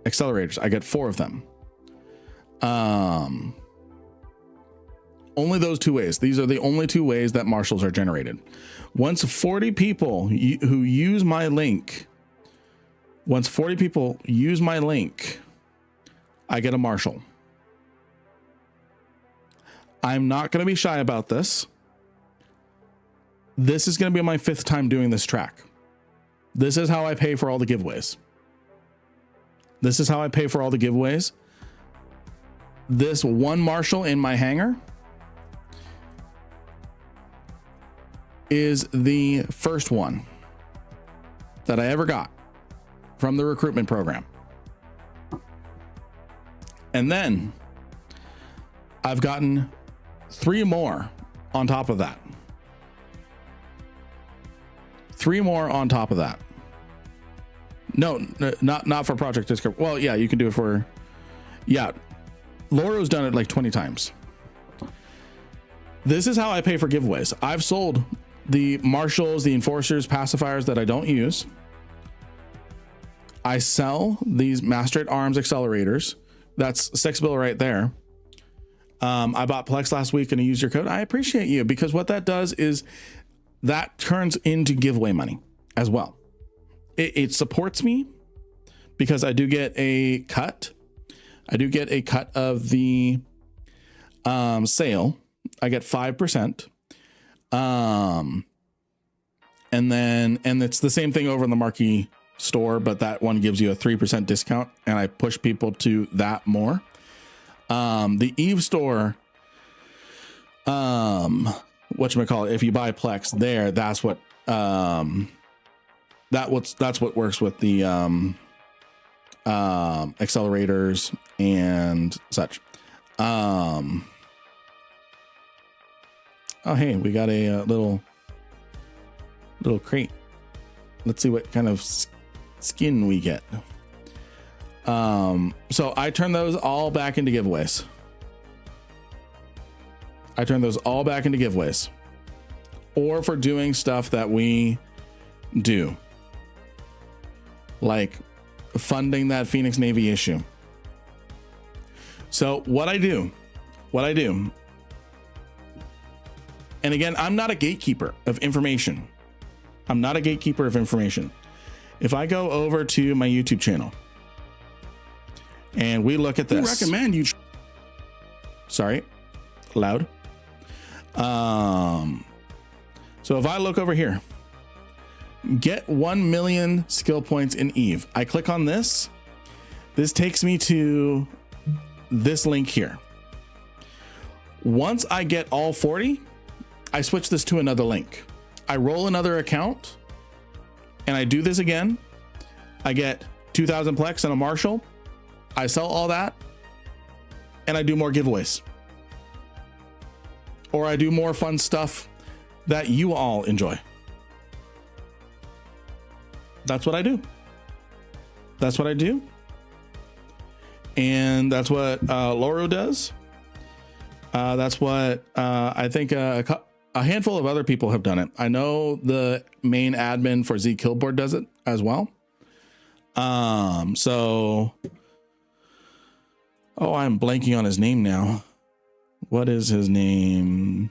accelerators. I get 4 of them. Only those 2 ways. These are the only 2 ways that Marshalls are generated. Once 40 people who use my link, I get a Marshall. I'm not going to be shy about this. This is going to be my 5th time doing this track. This is how I pay for all the giveaways. This is how I pay for all the giveaways. This one Marshall in my hangar is the first one that I ever got from the recruitment program. And then I've gotten 3 more on top of that. 3 more on top of that. No, not for Project Discover. Well, yeah, you can do it for, yeah. Laura's done it like 20 times. This is how I pay for giveaways. I've sold the Marshalls, the Enforcers, pacifiers that I don't use. I sell these Master at Arms accelerators. That's 6 bill right there. I bought Plex last week and I used your code. I appreciate you, because what that does is that turns into giveaway money as well. It supports me because I do get a cut. I do get a cut of the sale. I get 5%. And it's the same thing over in the Marquee store, but that one gives you a 3% discount, and I push people to that more. The Eve store, whatchamacallit, if you buy Plex there, that's what that's what works with the accelerators and such. Oh, hey, we got a little crate. Let's see what kind of skin we get. So I turn those all back into giveaways. Or for doing stuff that we do, like funding that Phoenix Navy issue. So what I do, and again, I'm not a gatekeeper of information. If I go over to my YouTube channel and we look at this, We recommend you. Sorry, loud. So if I look over here, get 1 million skill points in Eve. I click on this. This takes me to this link here. Once I get all 40, I switch this to another link. I roll another account and I do this again. I get 2,000 Plex and a Marshall. I sell all that and I do more giveaways. Or I do more fun stuff that you all enjoy. That's what I do. And that's what Lauro does. That's what I think a handful of other people have done it. I know the main admin for Z Killboard does it as well. So, oh, I'm blanking on his name now. What is his name?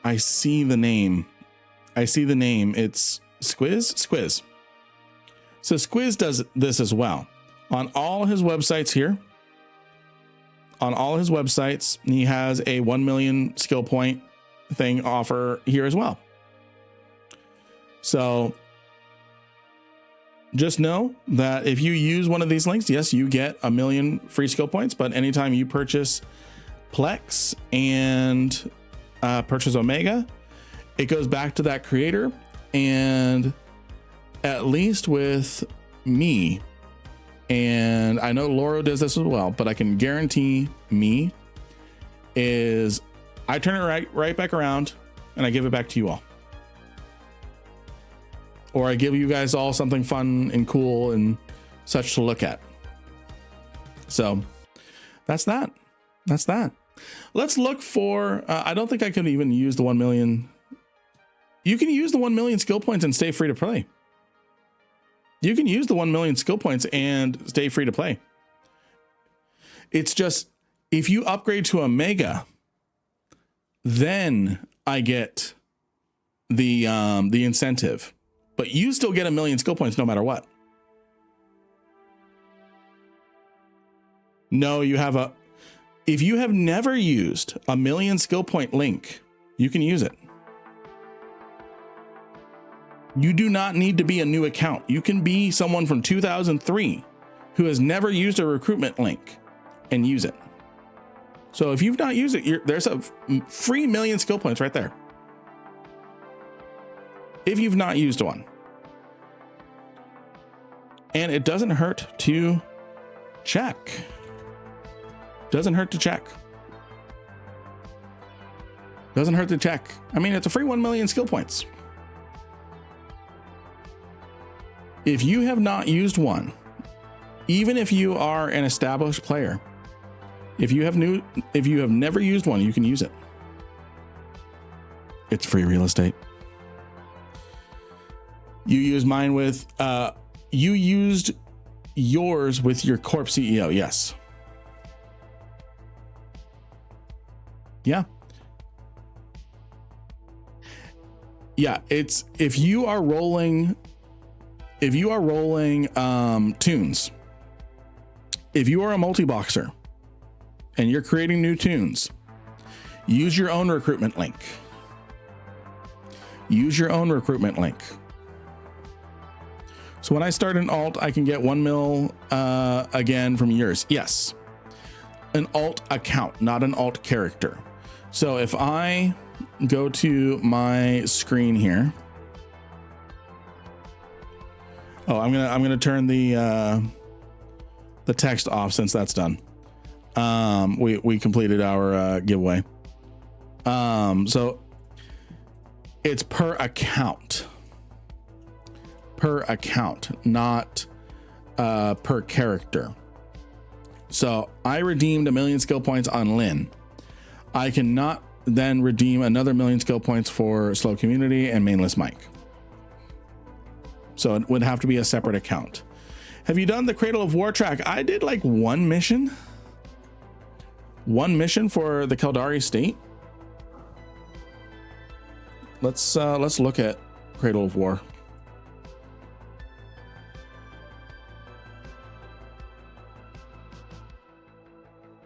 I see the name. It's Squiz. So Squiz does this as well on all his websites here. On all his websites, he has a 1 million skill point thing offer here as well. So just know that if you use one of these links, yes, you get 1 million free skill points, but anytime you purchase Plex and purchase Omega, it goes back to that creator. And at least with me, and I know Laura does this as well, but I can guarantee me is I turn it right back around and I give it back to you all. Or I give you guys all something fun and cool and such to look at. So that's that. Let's look for, I don't think I can even use the 1 million. You can use the 1 million skill points and stay free to play. It's just, if you upgrade to Omega, then I get the incentive, but you still get 1 million skill points no matter what. No, if you have never used 1 million skill point link, you can use it. You do not need to be a new account. You can be someone from 2003 who has never used a recruitment link and use it. So if you've not used it, there's a free 1,000,000 skill points right there. If you've not used one. And it doesn't hurt to check. Doesn't hurt to check. Doesn't hurt to check. I mean, it's a free 1,000,000 skill points. If you have not used one, even if you are an established player, if you have never used one, you can use it. It's free real estate. You use mine with, you used yours with your Corp CEO. Yes. Yeah. Yeah. It's, if you are rolling tunes, if you are a multi-boxer and you're creating new tunes, use your own recruitment link. Use your own recruitment link. So when I start an alt, I can get 1 mil again from yours. Yes. An alt account, not an alt character. So if I go to my screen here. Oh, I'm gonna turn the text off since that's done. We completed our giveaway. So it's per account. Per account, not per character. So I redeemed 1,000,000 skill points on Lynn. I cannot then redeem another 1,000,000 skill points for Slow Community and Mainless Mike. So it would have to be a separate account. Have you done the Cradle of War track? I did like one mission for the Caldari state. Let's look at Cradle of War.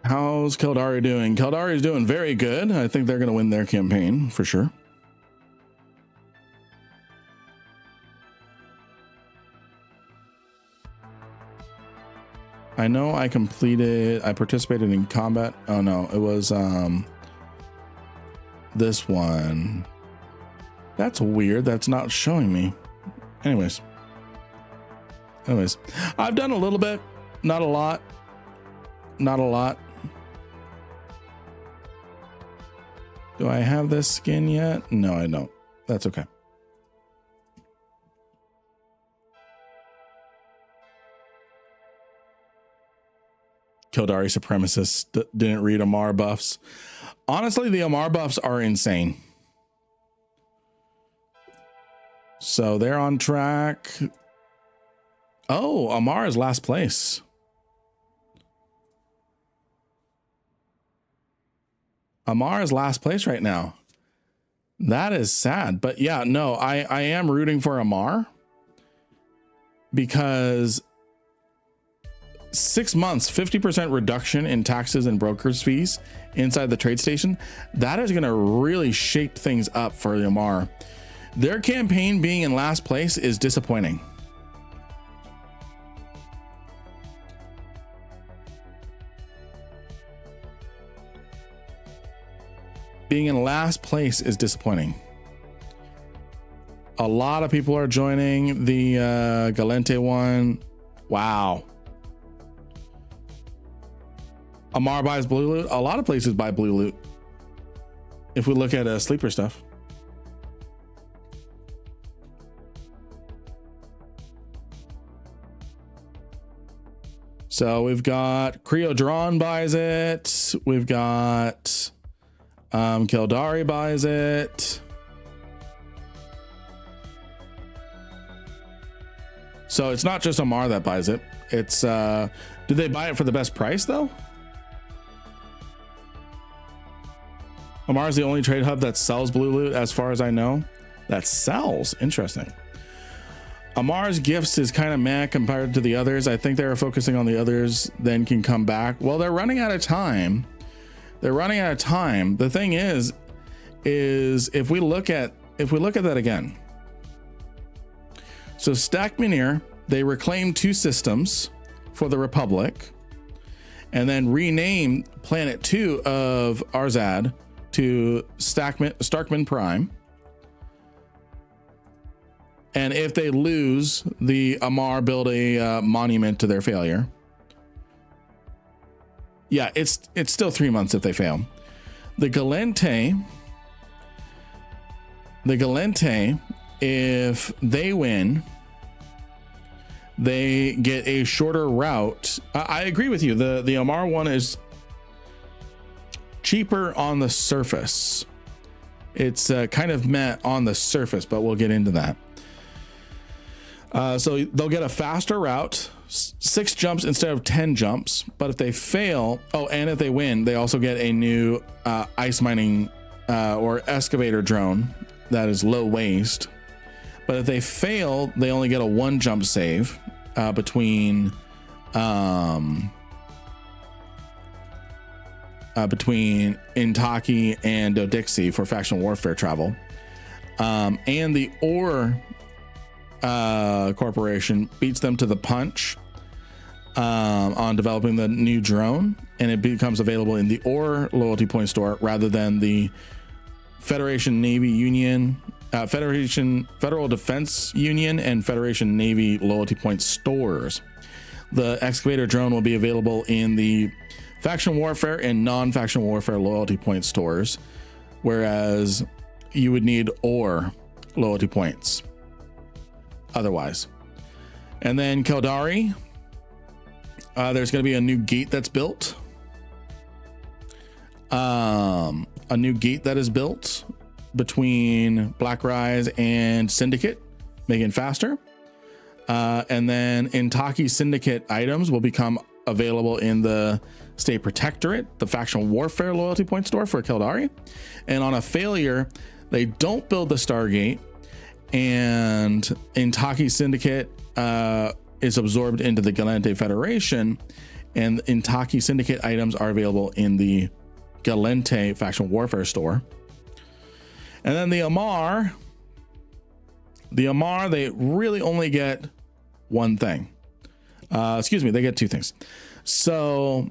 How's Caldari doing? Caldari is doing very good. I think they're going to win their campaign for sure. I know I participated in combat. Oh no, it was this one. That's weird. That's not showing me. Anyways, I've done a little bit, not a lot. Do I have this skin yet? No, I don't. That's okay. Kildari supremacists didn't read Amar buffs. Honestly, the Amar buffs are insane. So they're on track. Oh, Amar is last place. Amar is last place right now. That is sad. But yeah, no, I am rooting for Amar because 6 months, 50% reduction in taxes and brokers fees inside the trade station. That is going to really shape things up for the Amar. Their campaign being in last place is disappointing. Being in last place is disappointing. A lot of people are joining the Galente one. Wow. Amar buys blue loot. A lot of places buy blue loot. If we look at sleeper stuff. So we've got Creo Drawn buys it. We've got Kildari buys it. So it's not just Amar that buys it. It's do they buy it for the best price though? Amar is the only trade hub that sells blue loot as far as I know. That sells. Interesting. Amar's gifts is kind of meh compared to the others. I think they're focusing on the others, then can come back. Well, they're running out of time. The thing is if we look at that again. So Stack Munir, they reclaimed 2 systems for the Republic, and then rename Planet 2 of Arzad to Starkman Prime. And if they lose, the Amar build a monument to their failure. Yeah, it's still 3 months if they fail. The Galente, if they win, they get a shorter route. I agree with you. The Amar one is cheaper on the surface. It's kind of met on the surface, but we'll get into that. So they'll get a faster route, 6 jumps instead of 10 jumps. But if they fail, and if they win, they also get a new ice mining or excavator drone that is low waste. But if they fail, they only get a 1 jump save between Intaki and Dodixie for faction warfare travel. And the Ore Corporation beats them to the punch on developing the new drone, and it becomes available in the Ore loyalty point store rather than the Federation Navy Union, Federal Defense Union, and Federation Navy loyalty point stores. The excavator drone will be available in the faction warfare and non-faction warfare loyalty point stores, whereas you would need Ore loyalty points otherwise. And then Keldari, there's going to be a new gate that's built. A new gate that is built between Black Rise and Syndicate, making it faster. And then Intaki Syndicate items will become available in the State Protectorate, the faction warfare loyalty point store for Keldari. And on a failure, they don't build the Stargate, and Intaki Syndicate is absorbed into the Galente Federation, and Intaki Syndicate items are available in the Galente faction warfare store. And then the Amar, they really only get one thing. They get 2 things. So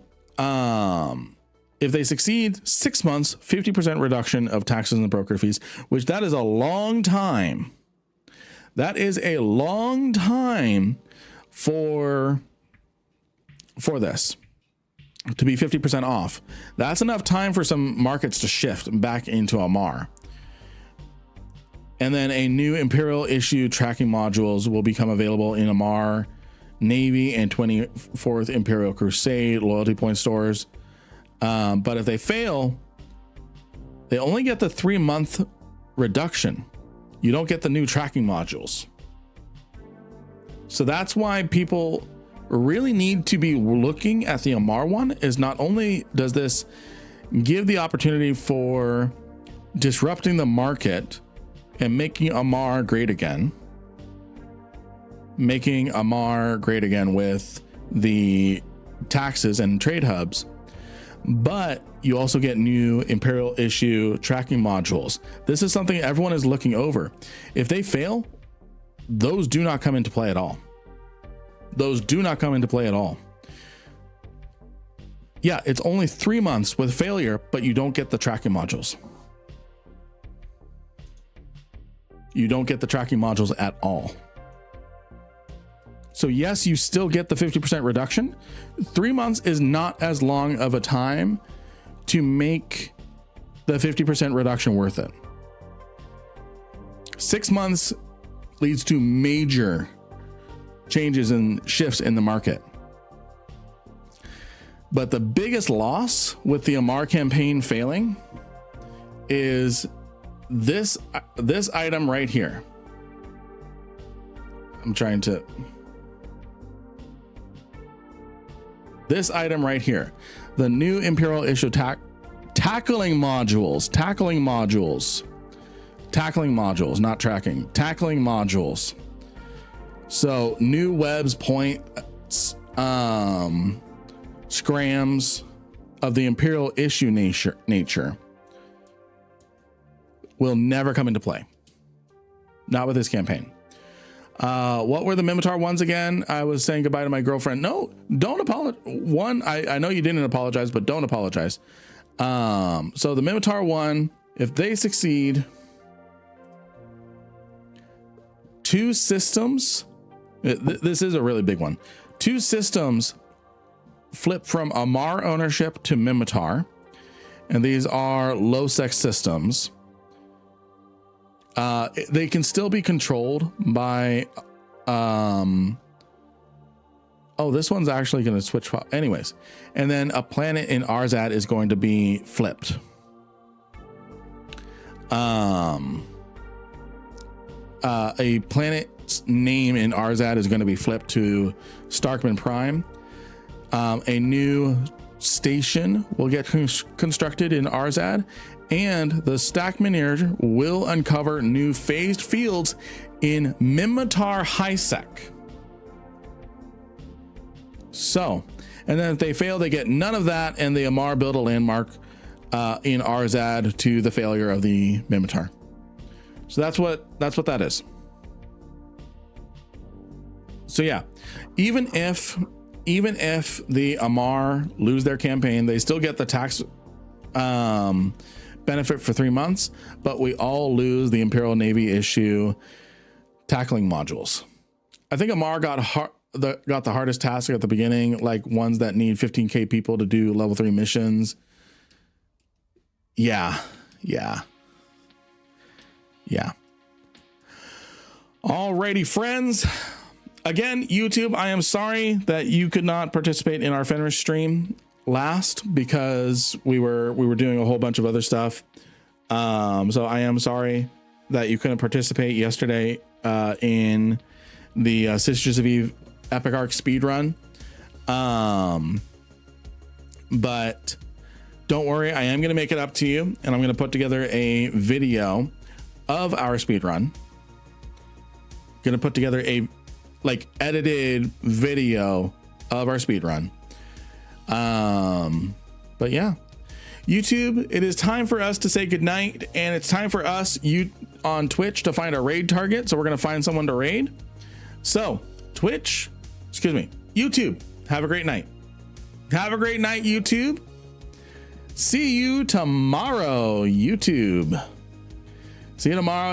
if they succeed, 6 months, 50% reduction of taxes and broker fees, which that is a long time. That is a long time for this to be 50% off. That's enough time for some markets to shift back into Amar. And then a new Imperial issue tracking modules will become available in Amar Navy and 24th Imperial Crusade loyalty point stores. But if they fail, they only get the 3-month reduction. You don't get the new tracking modules. So that's why people really need to be looking at the Amar one. Is not only does this give the opportunity for disrupting the market and making Amar great again, with the taxes and trade hubs, but you also get new Imperial issue tracking modules. This is something everyone is looking over. If they fail, those do not come into play at all. Yeah, it's only 3 months with failure, but you don't get the tracking modules. You don't get the tracking modules at all. So yes, you still get the 50% reduction. 3 months is not as long of a time to make the 50% reduction worth it. 6 months leads to major changes and shifts in the market. But the biggest loss with the Amar campaign failing is this item right here. This item right here, the new Imperial issue tackling modules, not tracking, tackling modules. So new webs, points, scrams of the Imperial issue nature will never come into play. Not with this campaign. What were the Mimitar ones again? I was saying goodbye to my girlfriend. No, don't apologize. One, I know you didn't apologize, but don't apologize. So the Mimitar one, if they succeed, 2 systems, this is a really big one. 2 systems flip from Amar ownership to Mimitar, and these are low sec systems. They can still be controlled by, oh, this one's actually going to switch anyways. And then a planet in Arzad is going to be flipped. A planet's name in Arzad is going to be flipped to Starkman Prime. A new station will get constructed in Arzad, and the Stackmanier will uncover new phased fields in Mimitar Hisec. So, and then if they fail, they get none of that, and the Amar build a landmark in Arzad to the failure of the Mimitar. So that's what that is. So yeah, even if the Amar lose their campaign, they still get the tax benefit for 3 months, but we all lose the Imperial Navy issue tackling modules. I think Amar got the hardest task at the beginning, like ones that need 15k people to do level 3 missions. Yeah. Alrighty, friends. Again, YouTube, I am sorry that you could not participate in our Fenris stream last because we were doing a whole bunch of other stuff. So I am sorry that you couldn't participate yesterday in the Sisters of Eve Epic Arc speed run. But don't worry, I am going to make it up to you, and I'm going to put together a video of our speed run. Going to put together a edited video of our speed run. But yeah, YouTube, it is time for us to say goodnight, and it's time for us on Twitch to find a raid target. So we're going to find someone to raid. So YouTube, have a great night. Have a great night, YouTube. See you tomorrow, YouTube. See you tomorrow.